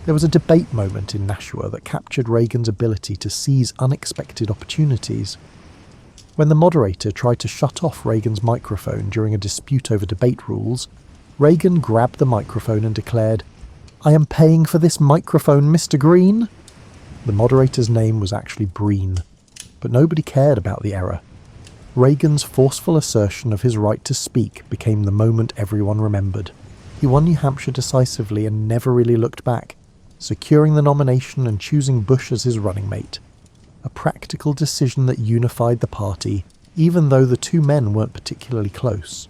There was a debate moment in Nashua that captured Reagan's ability to seize unexpected opportunities. When the moderator tried to shut off Reagan's microphone during a dispute over debate rules, Reagan grabbed the microphone and declared, "I am paying for this microphone, Mr. Green." The moderator's name was actually Breen, but nobody cared about the error. Reagan's forceful assertion of his right to speak became the moment everyone remembered. He won New Hampshire decisively and never really looked back, securing the nomination and choosing Bush as his running mate. A practical decision that unified the party, even though the two men weren't particularly close.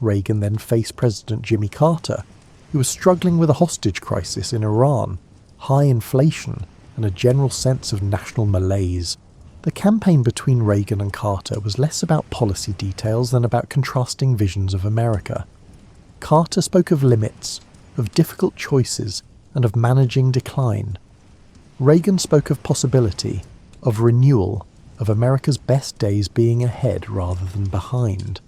Reagan then faced President Jimmy Carter, He was struggling with a hostage crisis in Iran, high inflation, and a general sense of national malaise. The campaign between Reagan and Carter was less about policy details than about contrasting visions of America. Carter spoke of limits, of difficult choices, and of managing decline. Reagan spoke of possibility, of renewal, of America's best days being ahead rather than behind.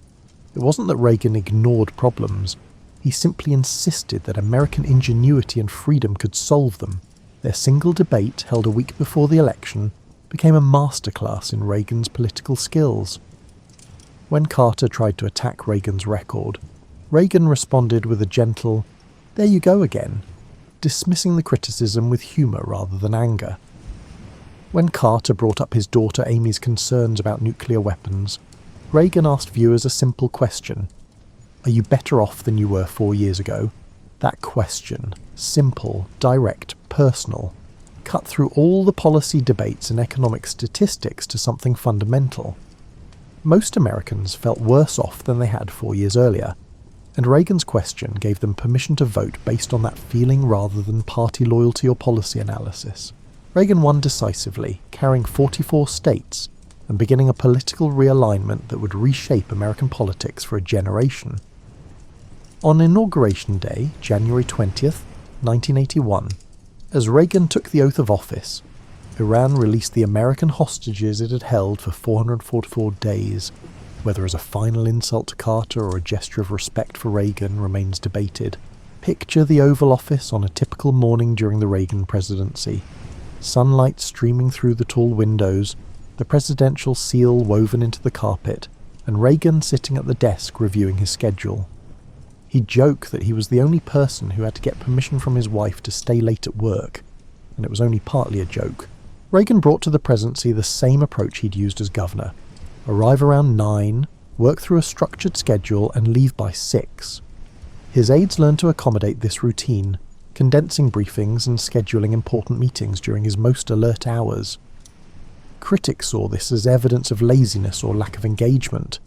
It wasn't that Reagan ignored problems. He simply insisted that American ingenuity and freedom could solve them. Their single debate, held a week before the election, became a masterclass in Reagan's political skills. When Carter tried to attack Reagan's record, Reagan responded with a gentle, "There you go again," dismissing the criticism with humour rather than anger. When Carter brought up his daughter Amy's concerns about nuclear weapons, Reagan asked viewers a simple question. Are you better off than you were 4 years ago? That question, simple, direct, personal, cut through all the policy debates and economic statistics to something fundamental. Most Americans felt worse off than they had 4 years earlier, and Reagan's question gave them permission to vote based on that feeling rather than party loyalty or policy analysis. Reagan won decisively, carrying 44 states and beginning a political realignment that would reshape American politics for a generation. On Inauguration Day, January 20th, 1981, as Reagan took the oath of office, Iran released the American hostages it had held for 444 days. Whether as a final insult to Carter or a gesture of respect for Reagan remains debated. Picture the Oval Office on a typical morning during the Reagan presidency. Sunlight streaming through the tall windows, the presidential seal woven into the carpet, and Reagan sitting at the desk reviewing his schedule. He'd joke that he was the only person who had to get permission from his wife to stay late at work, and it was only partly a joke. Reagan brought to the presidency the same approach he'd used as governor. Arrive around 9, work through a structured schedule, and leave by 6. His aides learned to accommodate this routine, condensing briefings and scheduling important meetings during his most alert hours. Critics saw this as evidence of laziness or lack of engagement.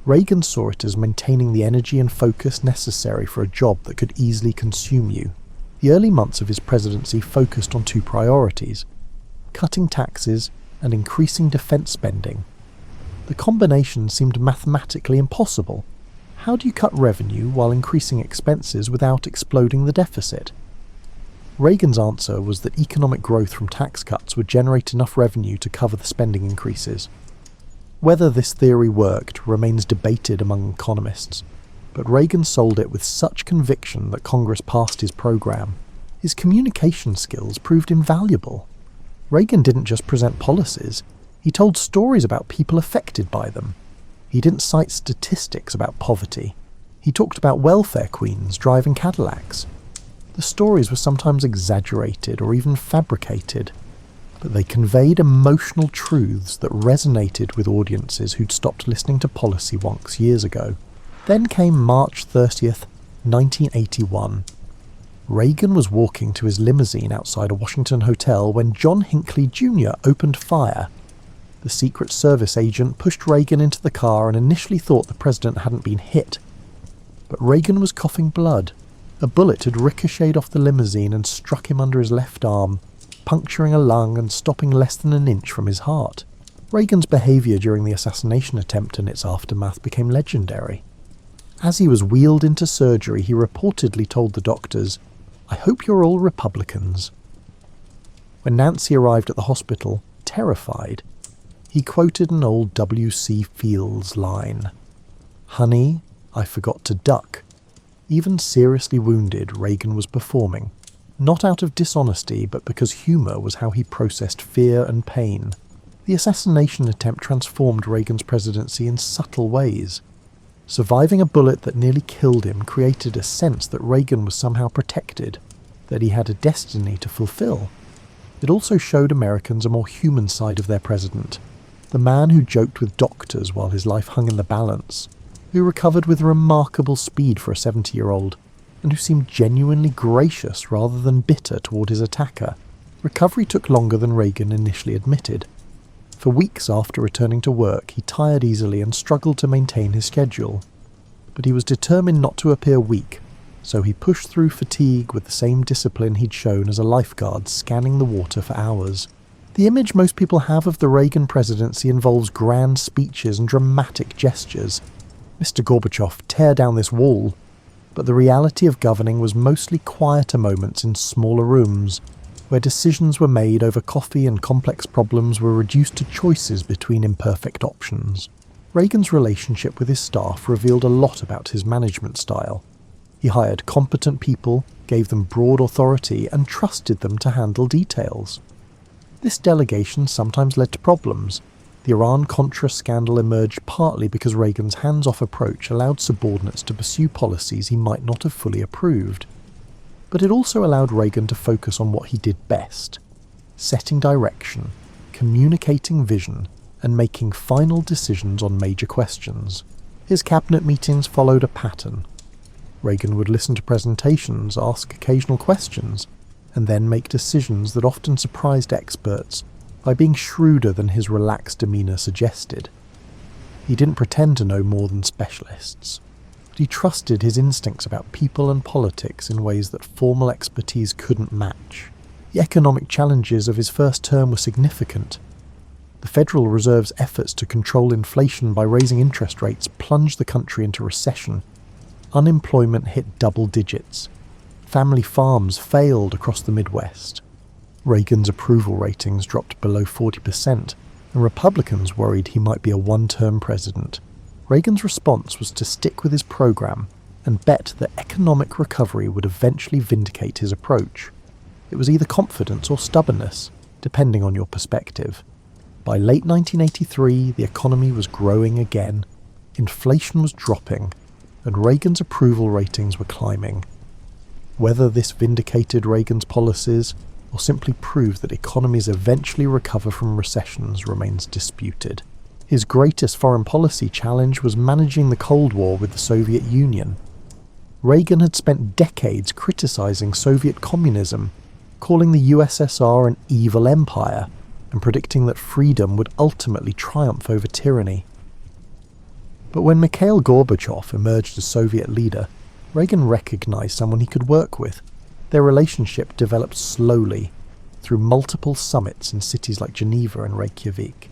Reagan saw it as maintaining the energy and focus necessary for a job that could easily consume you. The early months of his presidency focused on 2 priorities: cutting taxes and increasing defense spending. The combination seemed mathematically impossible. How do you cut revenue while increasing expenses without exploding the deficit? Reagan's answer was that economic growth from tax cuts would generate enough revenue to cover the spending increases. Whether this theory worked remains debated among economists, but Reagan sold it with such conviction that Congress passed his program. His communication skills proved invaluable. Reagan didn't just present policies, he told stories about people affected by them. He didn't cite statistics about poverty. He talked about welfare queens driving Cadillacs. The stories were sometimes exaggerated or even fabricated, but they conveyed emotional truths that resonated with audiences who'd stopped listening to policy wonks years ago. Then came March 30th, 1981. Reagan was walking to his limousine outside a Washington hotel when John Hinckley Jr. opened fire. The Secret Service agent pushed Reagan into the car and initially thought the president hadn't been hit. But Reagan was coughing blood. A bullet had ricocheted off the limousine and struck him under his left arm, puncturing a lung and stopping less than an inch from his heart. Reagan's behaviour during the assassination attempt and its aftermath became legendary. As he was wheeled into surgery, he reportedly told the doctors, "I hope you're all Republicans." When Nancy arrived at the hospital, terrified, he quoted an old W.C. Fields line, "Honey, I forgot to duck." Even seriously wounded, Reagan was performing, not out of dishonesty, but because humour was how he processed fear and pain. The assassination attempt transformed Reagan's presidency in subtle ways. Surviving a bullet that nearly killed him created a sense that Reagan was somehow protected, that he had a destiny to fulfill. It also showed Americans a more human side of their president, the man who joked with doctors while his life hung in the balance, who recovered with remarkable speed for a 70-year-old, and who seemed genuinely gracious rather than bitter toward his attacker. Recovery took longer than Reagan initially admitted. For weeks after returning to work, he tired easily and struggled to maintain his schedule. But he was determined not to appear weak. so he pushed through fatigue with the same discipline he'd shown as a lifeguard scanning the water for hours. The image most people have of the Reagan presidency involves grand speeches and dramatic gestures. Mr. Gorbachev, tear down this wall. But the reality of governing was mostly quieter moments in smaller rooms, where decisions were made over coffee and complex problems were reduced to choices between imperfect options. Reagan's relationship with his staff revealed a lot about his management style. He hired competent people, gave them broad authority, and trusted them to handle details. This delegation sometimes led to problems. The Iran-Contra scandal emerged partly because Reagan's hands-off approach allowed subordinates to pursue policies he might not have fully approved. But it also allowed Reagan to focus on what he did best: setting direction, communicating vision, and making final decisions on major questions. His cabinet meetings followed a pattern. Reagan would listen to presentations, ask occasional questions, and then make decisions that often surprised experts by being shrewder than his relaxed demeanour suggested. He didn't pretend to know more than specialists, but he trusted his instincts about people and politics in ways that formal expertise couldn't match. The economic challenges of his first term were significant. The Federal Reserve's efforts to control inflation by raising interest rates plunged the country into recession. Unemployment hit double digits. Family farms failed across the Midwest. Reagan's approval ratings dropped below 40%, and Republicans worried he might be a one-term president. Reagan's response was to stick with his program and bet that economic recovery would eventually vindicate his approach. It was either confidence or stubbornness, depending on your perspective. By late 1983, the economy was growing again, inflation was dropping, and Reagan's approval ratings were climbing. Whether this vindicated Reagan's policies or simply proved that economies eventually recover from recessions remains disputed. His greatest foreign policy challenge was managing the Cold War with the Soviet Union. Reagan had spent decades criticizing Soviet communism, calling the USSR an evil empire, and predicting that freedom would ultimately triumph over tyranny. But when Mikhail Gorbachev emerged as Soviet leader, Reagan recognized someone he could work with. Their relationship developed slowly, through multiple summits in cities like Geneva and Reykjavik.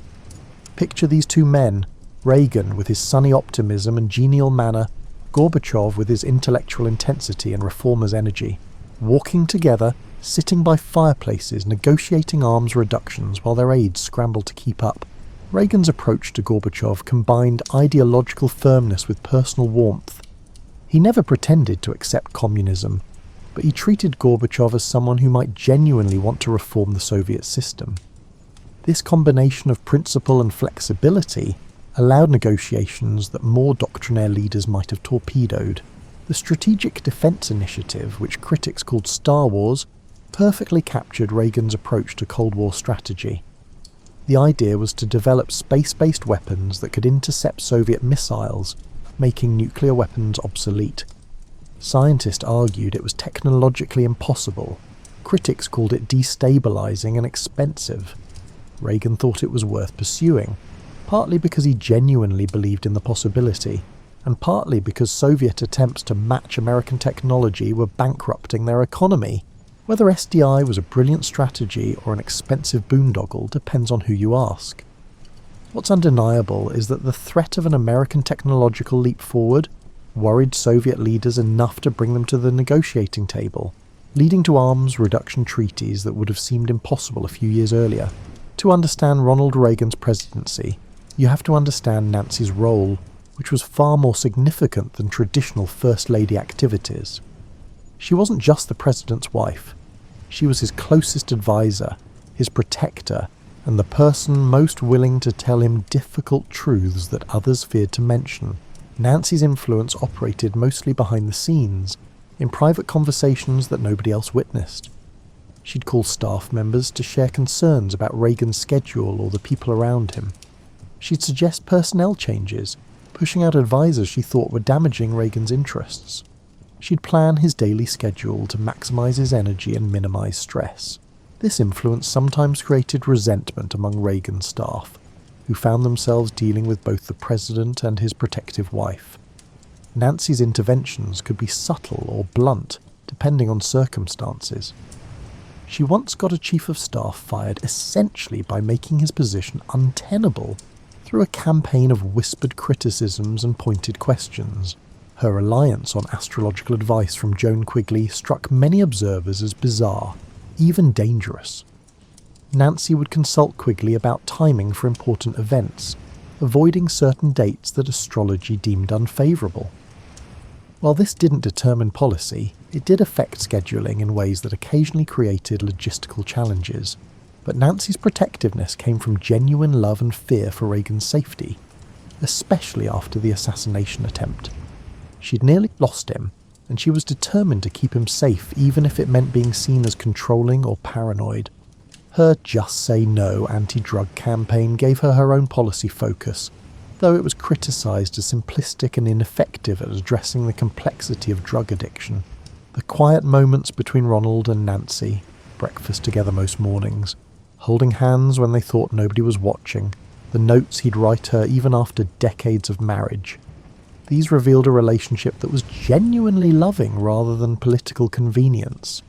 Picture these two men, Reagan with his sunny optimism and genial manner, Gorbachev with his intellectual intensity and reformer's energy, walking together, sitting by fireplaces, negotiating arms reductions while their aides scrambled to keep up. Reagan's approach to Gorbachev combined ideological firmness with personal warmth. He never pretended to accept communism, but he treated Gorbachev as someone who might genuinely want to reform the Soviet system. This combination of principle and flexibility allowed negotiations that more doctrinaire leaders might have torpedoed. The Strategic Defense Initiative, which critics called Star Wars, perfectly captured Reagan's approach to Cold War strategy. The idea was to develop space-based weapons that could intercept Soviet missiles, making nuclear weapons obsolete. Scientists argued it was technologically impossible. Critics called it destabilizing and expensive. Reagan thought it was worth pursuing, partly because he genuinely believed in the possibility, and partly because Soviet attempts to match American technology were bankrupting their economy. Whether SDI was a brilliant strategy or an expensive boondoggle depends on who you ask. What's undeniable is that the threat of an American technological leap forward worried Soviet leaders enough to bring them to the negotiating table, leading to arms reduction treaties that would have seemed impossible a few years earlier. To understand Ronald Reagan's presidency, you have to understand Nancy's role, which was far more significant than traditional First Lady activities. She wasn't just the president's wife. She was his closest advisor, his protector, and the person most willing to tell him difficult truths that others feared to mention. Nancy's influence operated mostly behind the scenes, in private conversations that nobody else witnessed. She'd call staff members to share concerns about Reagan's schedule or the people around him. She'd suggest personnel changes, pushing out advisors she thought were damaging Reagan's interests. She'd plan his daily schedule to maximize his energy and minimize stress. This influence sometimes created resentment among Reagan's staff, who found themselves dealing with both the president and his protective wife. Nancy's interventions could be subtle or blunt, depending on circumstances. She once got a chief of staff fired essentially by making his position untenable through a campaign of whispered criticisms and pointed questions. Her reliance on astrological advice from Joan Quigley struck many observers as bizarre, even dangerous. Nancy would consult Quigley about timing for important events, avoiding certain dates that astrology deemed unfavourable. While this didn't determine policy, it did affect scheduling in ways that occasionally created logistical challenges. But Nancy's protectiveness came from genuine love and fear for Reagan's safety, especially after the assassination attempt. She'd nearly lost him, and she was determined to keep him safe even if it meant being seen as controlling or paranoid. Her Just Say No anti-drug campaign gave her her own policy focus, though it was criticised as simplistic and ineffective at addressing the complexity of drug addiction. The quiet moments between Ronald and Nancy, breakfast together most mornings, holding hands when they thought nobody was watching, the notes he'd write her even after decades of marriage. These revealed a relationship that was genuinely loving rather than political convenience.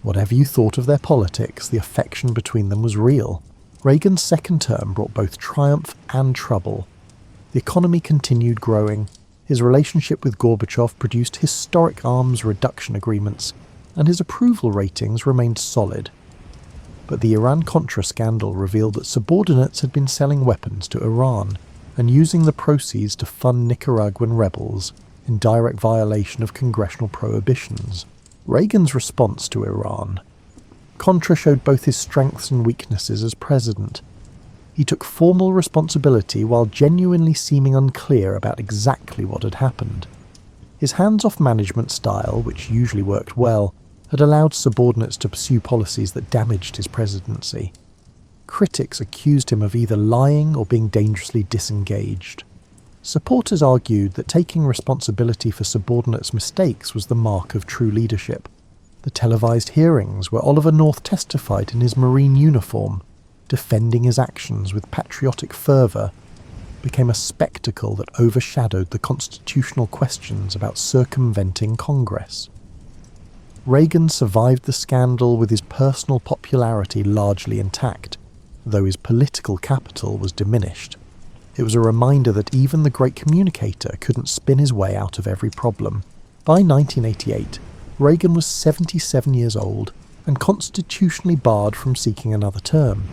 Whatever you thought of their politics, the affection between them was real. Reagan's second term brought both triumph and trouble. The economy continued growing, his relationship with Gorbachev produced historic arms reduction agreements, and his approval ratings remained solid. But the Iran-Contra scandal revealed that subordinates had been selling weapons to Iran and using the proceeds to fund Nicaraguan rebels in direct violation of congressional prohibitions. Reagan's response to Iran. Contra showed both his strengths and weaknesses as president. He took formal responsibility while genuinely seeming unclear about exactly what had happened. His hands-off management style, which usually worked well, had allowed subordinates to pursue policies that damaged his presidency. Critics accused him of either lying or being dangerously disengaged. Supporters argued that taking responsibility for subordinates' mistakes was the mark of true leadership. The televised hearings where Oliver North testified in his Marine uniform, defending his actions with patriotic fervour, became a spectacle that overshadowed the constitutional questions about circumventing Congress. Reagan survived the scandal with his personal popularity largely intact, though his political capital was diminished. It was a reminder that even the great communicator couldn't spin his way out of every problem. By 1988, Reagan was 77 years old and constitutionally barred from seeking another term.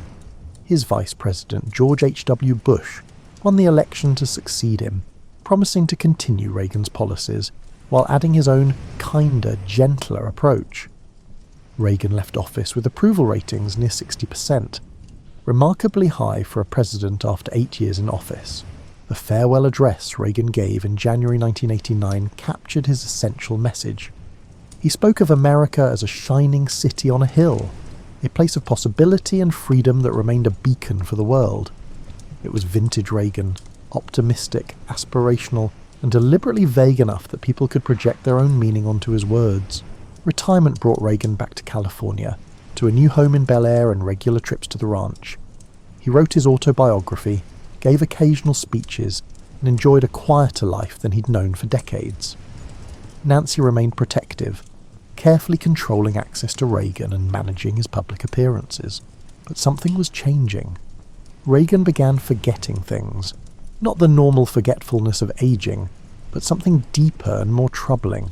His vice president, George H.W. Bush, won the election to succeed him, promising to continue Reagan's policies, while adding his own kinder, gentler approach. Reagan left office with approval ratings near 60%, remarkably high for a president after 8 years in office. The farewell address Reagan gave in January 1989 captured his essential message. He spoke of America as a shining city on a hill, a place of possibility and freedom that remained a beacon for the world. It was vintage Reagan, optimistic, aspirational, and deliberately vague enough that people could project their own meaning onto his words. Retirement brought Reagan back to California, to a new home in Bel Air and regular trips to the ranch. He wrote his autobiography, gave occasional speeches, and enjoyed a quieter life than he'd known for decades. Nancy remained protective, carefully controlling access to Reagan and managing his public appearances. But something was changing. Reagan began forgetting things, not the normal forgetfulness of aging, but something deeper and more troubling.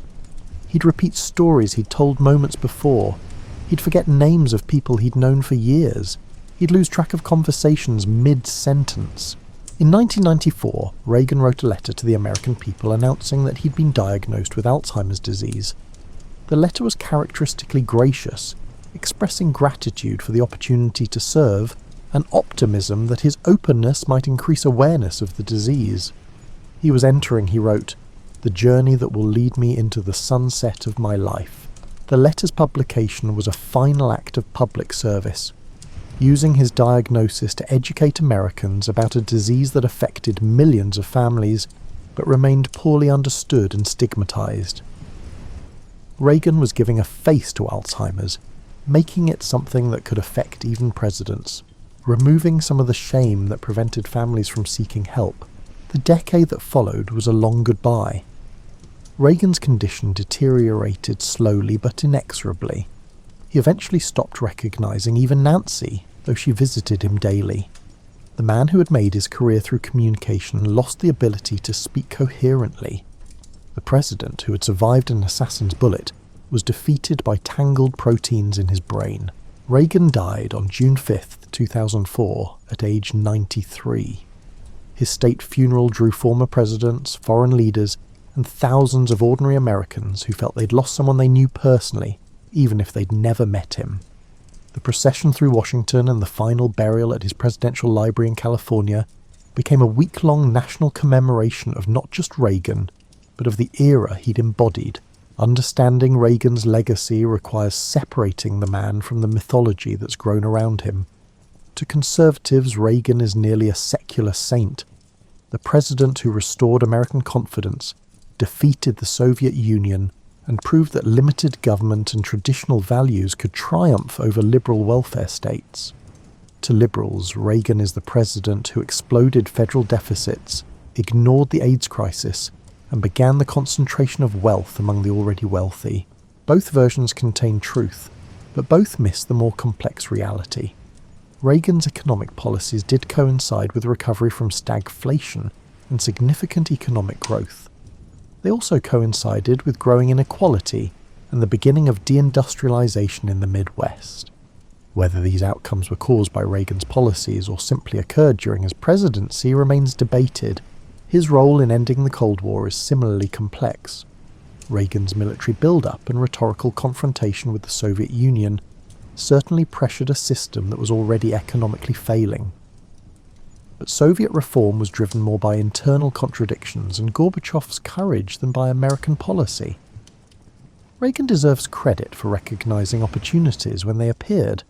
He'd repeat stories he'd told moments before. He'd forget names of people he'd known for years. He'd lose track of conversations mid-sentence. In 1994, Reagan wrote a letter to the American people announcing that he'd been diagnosed with Alzheimer's disease. The letter was characteristically gracious, expressing gratitude for the opportunity to serve and optimism that his openness might increase awareness of the disease. He was entering, he wrote, the journey that will lead me into the sunset of my life. The letter's publication was a final act of public service, using his diagnosis to educate Americans about a disease that affected millions of families but remained poorly understood and stigmatized. Reagan was giving a face to Alzheimer's, making it something that could affect even presidents, removing some of the shame that prevented families from seeking help. The decade that followed was a long goodbye. Reagan's condition deteriorated slowly but inexorably. He eventually stopped recognizing even Nancy, though she visited him daily. The man who had made his career through communication lost the ability to speak coherently. The president, who had survived an assassin's bullet, was defeated by tangled proteins in his brain. Reagan died on June 5, 2004, at age 93. His state funeral drew former presidents, foreign leaders, and thousands of ordinary Americans who felt they'd lost someone they knew personally, even if they'd never met him. The procession through Washington and the final burial at his presidential library in California became a week-long national commemoration of not just Reagan, but of the era he'd embodied. Understanding Reagan's legacy requires separating the man from the mythology that's grown around him. To conservatives, Reagan is nearly a secular saint, the president who restored American confidence, defeated the Soviet Union, and proved that limited government and traditional values could triumph over liberal welfare states. To liberals, Reagan is the president who exploded federal deficits, ignored the AIDS crisis, and began the concentration of wealth among the already wealthy. Both versions contain truth, but both miss the more complex reality. Reagan's economic policies did coincide with recovery from stagflation and significant economic growth. They also coincided with growing inequality and the beginning of deindustrialization in the Midwest. Whether these outcomes were caused by Reagan's policies or simply occurred during his presidency remains debated. His role in ending the Cold War is similarly complex. Reagan's military build-up and rhetorical confrontation with the Soviet Union certainly pressured a system that was already economically failing. But Soviet reform was driven more by internal contradictions and Gorbachev's courage than by American policy. Reagan deserves credit for recognizing opportunities when they appeared,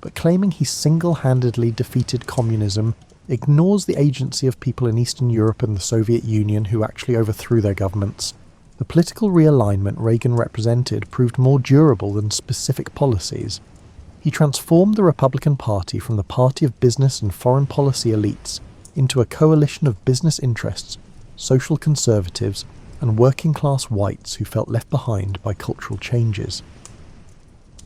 but claiming he single-handedly defeated communism ignores the agency of people in Eastern Europe and the Soviet Union who actually overthrew their governments. The political realignment Reagan represented proved more durable than specific policies. He transformed the Republican Party from the party of business and foreign policy elites into a coalition of business interests, social conservatives, and working-class whites who felt left behind by cultural changes.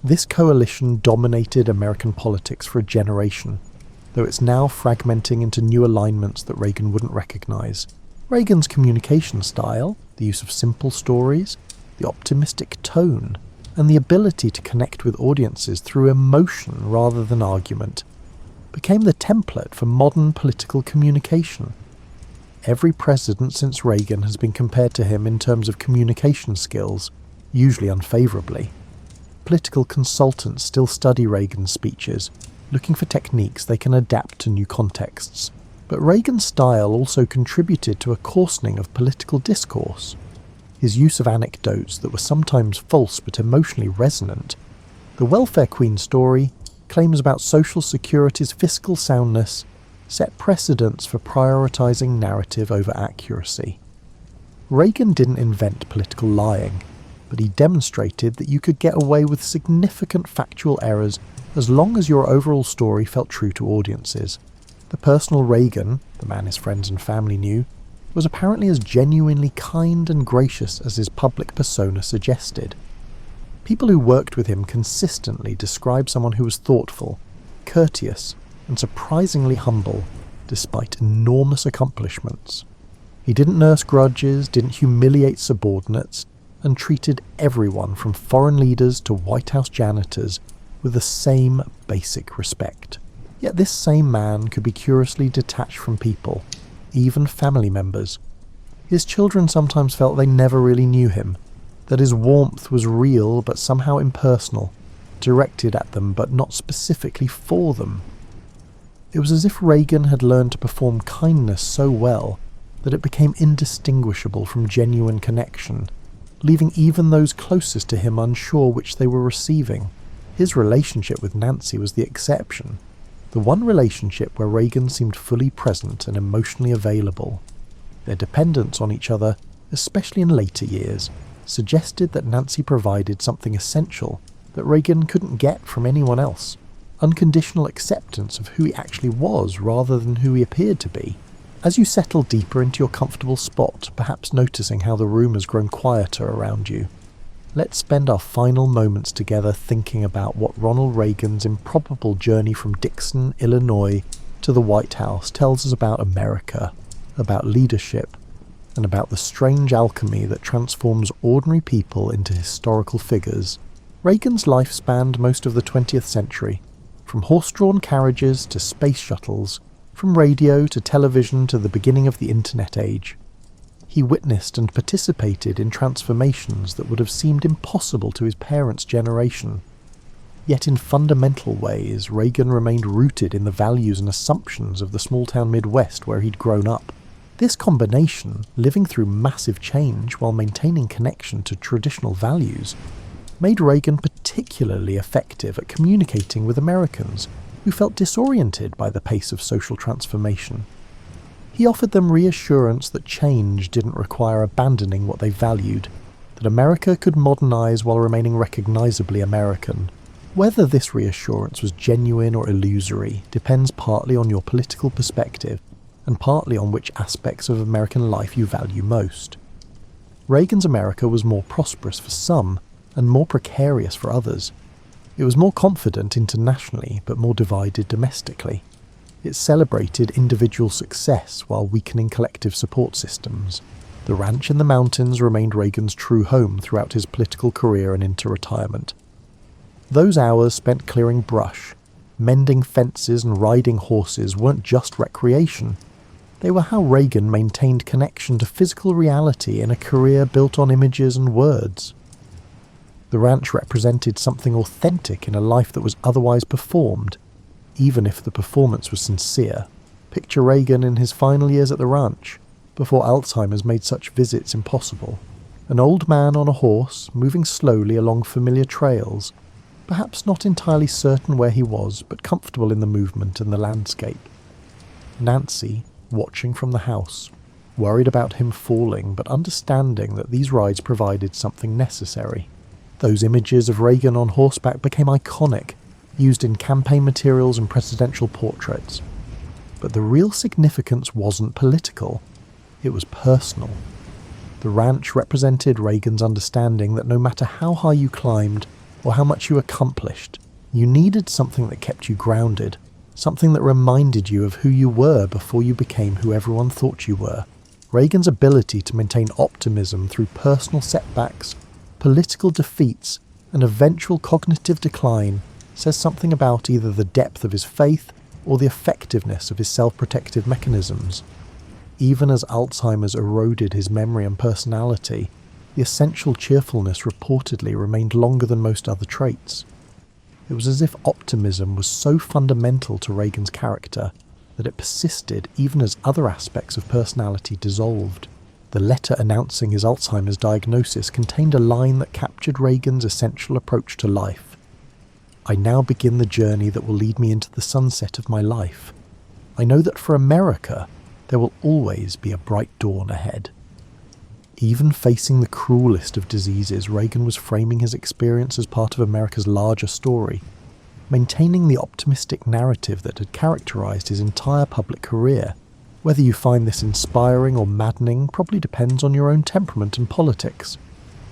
This coalition dominated American politics for a generation, though it's now fragmenting into new alignments that Reagan wouldn't recognize. Reagan's communication style, the use of simple stories, the optimistic tone, and the ability to connect with audiences through emotion rather than argument, became the template for modern political communication. Every president since Reagan has been compared to him in terms of communication skills, usually unfavourably. Political consultants still study Reagan's speeches, looking for techniques they can adapt to new contexts. But Reagan's style also contributed to a coarsening of political discourse. His use of anecdotes that were sometimes false but emotionally resonant. The welfare queen story, claims about Social Security's fiscal soundness, set precedents for prioritizing narrative over accuracy. Reagan didn't invent political lying, but he demonstrated that you could get away with significant factual errors as long as your overall story felt true to audiences. The personal Reagan, the man his friends and family knew, was apparently as genuinely kind and gracious as his public persona suggested. People who worked with him consistently described someone who was thoughtful, courteous, and surprisingly humble, despite enormous accomplishments. He didn't nurse grudges, didn't humiliate subordinates, and treated everyone from foreign leaders to White House janitors with the same basic respect. Yet this same man could be curiously detached from people, even family members. His children sometimes felt they never really knew him, that his warmth was real but somehow impersonal, directed at them but not specifically for them. It was as if Reagan had learned to perform kindness so well that it became indistinguishable from genuine connection, leaving even those closest to him unsure which they were receiving. His relationship with Nancy was the exception, the one relationship where Reagan seemed fully present and emotionally available. Their dependence on each other, especially in later years, suggested that Nancy provided something essential that Reagan couldn't get from anyone else: unconditional acceptance of who he actually was rather than who he appeared to be. As you settle deeper into your comfortable spot, perhaps noticing how the room has grown quieter around you, let's spend our final moments together thinking about what Ronald Reagan's improbable journey from Dixon, Illinois, to the White House tells us about America, about leadership, and about the strange alchemy that transforms ordinary people into historical figures. Reagan's life spanned most of the 20th century, from horse-drawn carriages to space shuttles, from radio to television to the beginning of the internet age. He witnessed and participated in transformations that would have seemed impossible to his parents' generation. Yet in fundamental ways, Reagan remained rooted in the values and assumptions of the small-town Midwest where he'd grown up. This combination, living through massive change while maintaining connection to traditional values, made Reagan particularly effective at communicating with Americans who felt disoriented by the pace of social transformation. He offered them reassurance that change didn't require abandoning what they valued, that America could modernize while remaining recognizably American. Whether this reassurance was genuine or illusory depends partly on your political perspective and partly on which aspects of American life you value most. Reagan's America was more prosperous for some and more precarious for others. It was more confident internationally, but more divided domestically. It celebrated individual success while weakening collective support systems. The ranch in the mountains remained Reagan's true home throughout his political career and into retirement. Those hours spent clearing brush, mending fences and riding horses weren't just recreation. They were how Reagan maintained connection to physical reality in a career built on images and words. The ranch represented something authentic in a life that was otherwise performed, even if the performance was sincere. Picture Reagan in his final years at the ranch, before Alzheimer's made such visits impossible. An old man on a horse, moving slowly along familiar trails, perhaps not entirely certain where he was, but comfortable in the movement and the landscape. Nancy, watching from the house, worried about him falling, but understanding that these rides provided something necessary. Those images of Reagan on horseback became iconic, used in campaign materials and presidential portraits. But the real significance wasn't political, it was personal. The ranch represented Reagan's understanding that no matter how high you climbed or how much you accomplished, you needed something that kept you grounded, something that reminded you of who you were before you became who everyone thought you were. Reagan's ability to maintain optimism through personal setbacks, political defeats, and eventual cognitive decline says something about either the depth of his faith or the effectiveness of his self-protective mechanisms. Even as Alzheimer's eroded his memory and personality, the essential cheerfulness reportedly remained longer than most other traits. It was as if optimism was so fundamental to Reagan's character that it persisted even as other aspects of personality dissolved. The letter announcing his Alzheimer's diagnosis contained a line that captured Reagan's essential approach to life. "I now begin the journey that will lead me into the sunset of my life. I know that for America, there will always be a bright dawn ahead." Even facing the cruelest of diseases, Reagan was framing his experience as part of America's larger story, maintaining the optimistic narrative that had characterized his entire public career. Whether you find this inspiring or maddening probably depends on your own temperament and politics.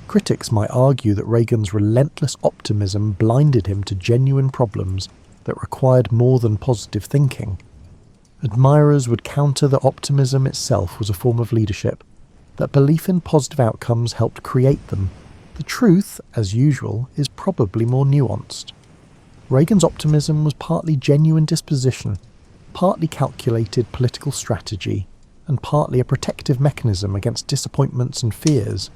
Critics might argue that Reagan's relentless optimism blinded him to genuine problems that required more than positive thinking. Admirers would counter that optimism itself was a form of leadership, that belief in positive outcomes helped create them. The truth, as usual, is probably more nuanced. Reagan's optimism was partly genuine disposition, partly calculated political strategy, and partly a protective mechanism against disappointments and fears.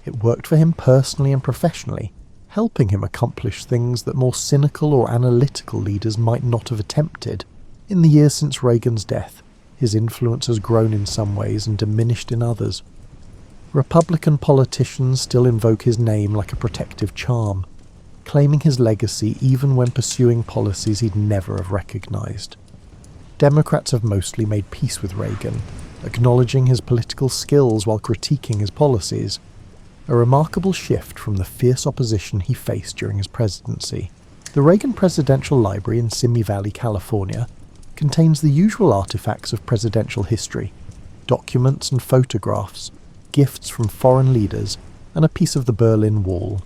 It worked for him personally and professionally, helping him accomplish things that more cynical or analytical leaders might not have attempted. In the years since Reagan's death, his influence has grown in some ways and diminished in others. Republican politicians still invoke his name like a protective charm, claiming his legacy even when pursuing policies he'd never have recognized. Democrats have mostly made peace with Reagan, acknowledging his political skills while critiquing his policies, a remarkable shift from the fierce opposition he faced during his presidency. The Reagan Presidential Library in Simi Valley, California, contains the usual artifacts of presidential history: documents and photographs, gifts from foreign leaders, and a piece of the Berlin Wall.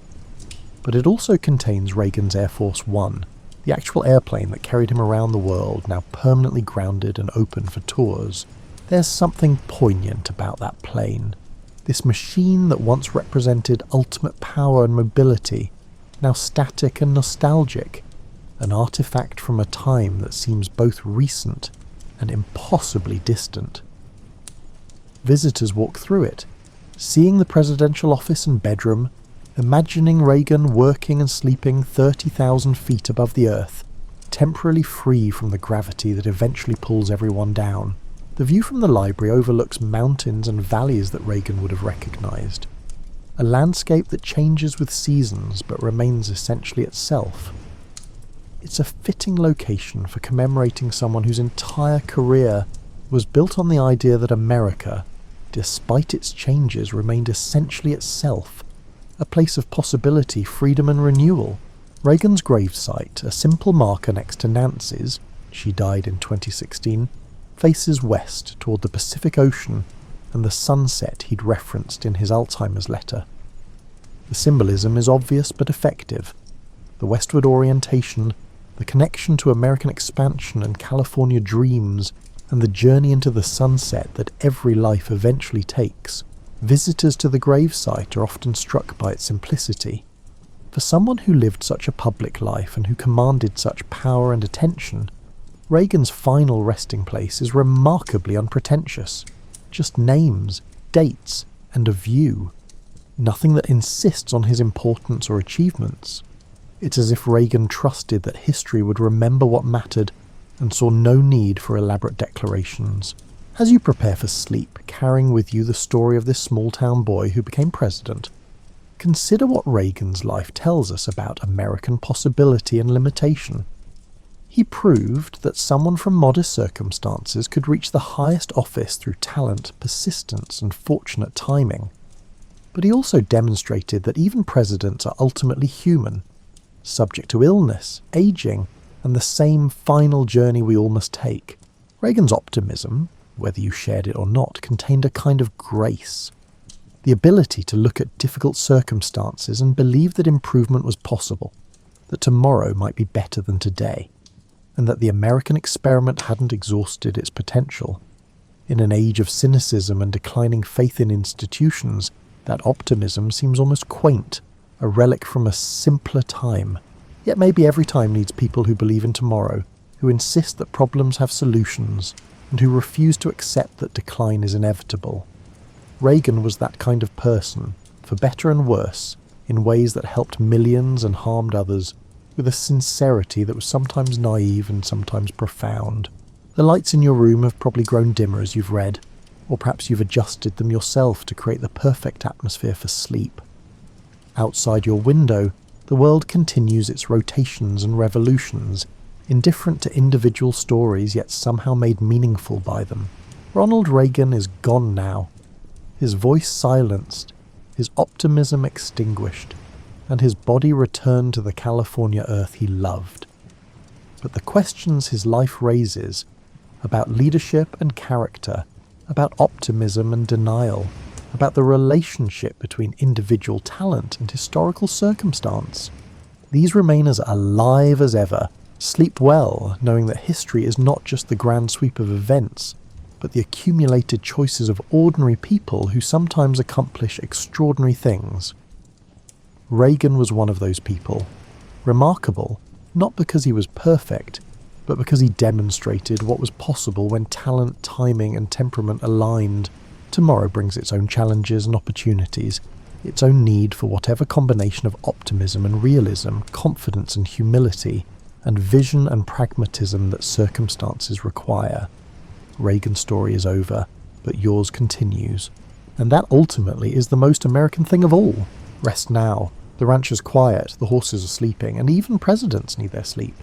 But it also contains Reagan's Air Force One, the actual airplane that carried him around the world, now permanently grounded and open for tours. There's something poignant about that plane. This machine that once represented ultimate power and mobility, now static and nostalgic, an artifact from a time that seems both recent and impossibly distant. Visitors walk through it, seeing the presidential office and bedroom, imagining Reagan working and sleeping 30,000 feet above the earth, temporarily free from the gravity that eventually pulls everyone down. The view from the library overlooks mountains and valleys that Reagan would have recognized. A landscape that changes with seasons but remains essentially itself. It's a fitting location for commemorating someone whose entire career was built on the idea that America, despite its changes, remained essentially itself, a place of possibility, freedom and renewal. Reagan's gravesite, a simple marker next to Nancy's, she died in 2016, faces west toward the Pacific Ocean and the sunset he'd referenced in his Alzheimer's letter. The symbolism is obvious but effective. The westward orientation, the connection to American expansion and California dreams, and the journey into the sunset that every life eventually takes. Visitors to the gravesite are often struck by its simplicity. For someone who lived such a public life and who commanded such power and attention, Reagan's final resting place is remarkably unpretentious. Just names, dates, and a view. Nothing that insists on his importance or achievements. It's as if Reagan trusted that history would remember what mattered and saw no need for elaborate declarations. As you prepare for sleep, carrying with you the story of this small-town boy who became president, consider what Reagan's life tells us about American possibility and limitation. He proved that someone from modest circumstances could reach the highest office through talent, persistence, and fortunate timing. But he also demonstrated that even presidents are ultimately human, subject to illness, aging, and the same final journey we all must take. Reagan's optimism, whether you shared it or not, contained a kind of grace. The ability to look at difficult circumstances and believe that improvement was possible, that tomorrow might be better than today, and that the American experiment hadn't exhausted its potential. In an age of cynicism and declining faith in institutions, that optimism seems almost quaint, a relic from a simpler time. Yet maybe every time needs people who believe in tomorrow, who insist that problems have solutions, and who refuse to accept that decline is inevitable. Reagan was that kind of person, for better and worse, in ways that helped millions and harmed others, with a sincerity that was sometimes naive and sometimes profound. The lights in your room have probably grown dimmer as you've read, or perhaps you've adjusted them yourself to create the perfect atmosphere for sleep. Outside your window, the world continues its rotations and revolutions, indifferent to individual stories yet somehow made meaningful by them. Ronald Reagan is gone now, his voice silenced, his optimism extinguished, and his body returned to the California earth he loved. But the questions his life raises, about leadership and character, about optimism and denial, about the relationship between individual talent and historical circumstance, these remain as alive as ever. Sleep well, knowing that history is not just the grand sweep of events, but the accumulated choices of ordinary people who sometimes accomplish extraordinary things. Reagan was one of those people. Remarkable, not because he was perfect, but because he demonstrated what was possible when talent, timing, and temperament aligned. Tomorrow brings its own challenges and opportunities, its own need for whatever combination of optimism and realism, confidence and humility, and vision and pragmatism that circumstances require. Reagan's story is over, but yours continues. And that ultimately is the most American thing of all. Rest now. The ranch is quiet, the horses are sleeping, and even presidents need their sleep.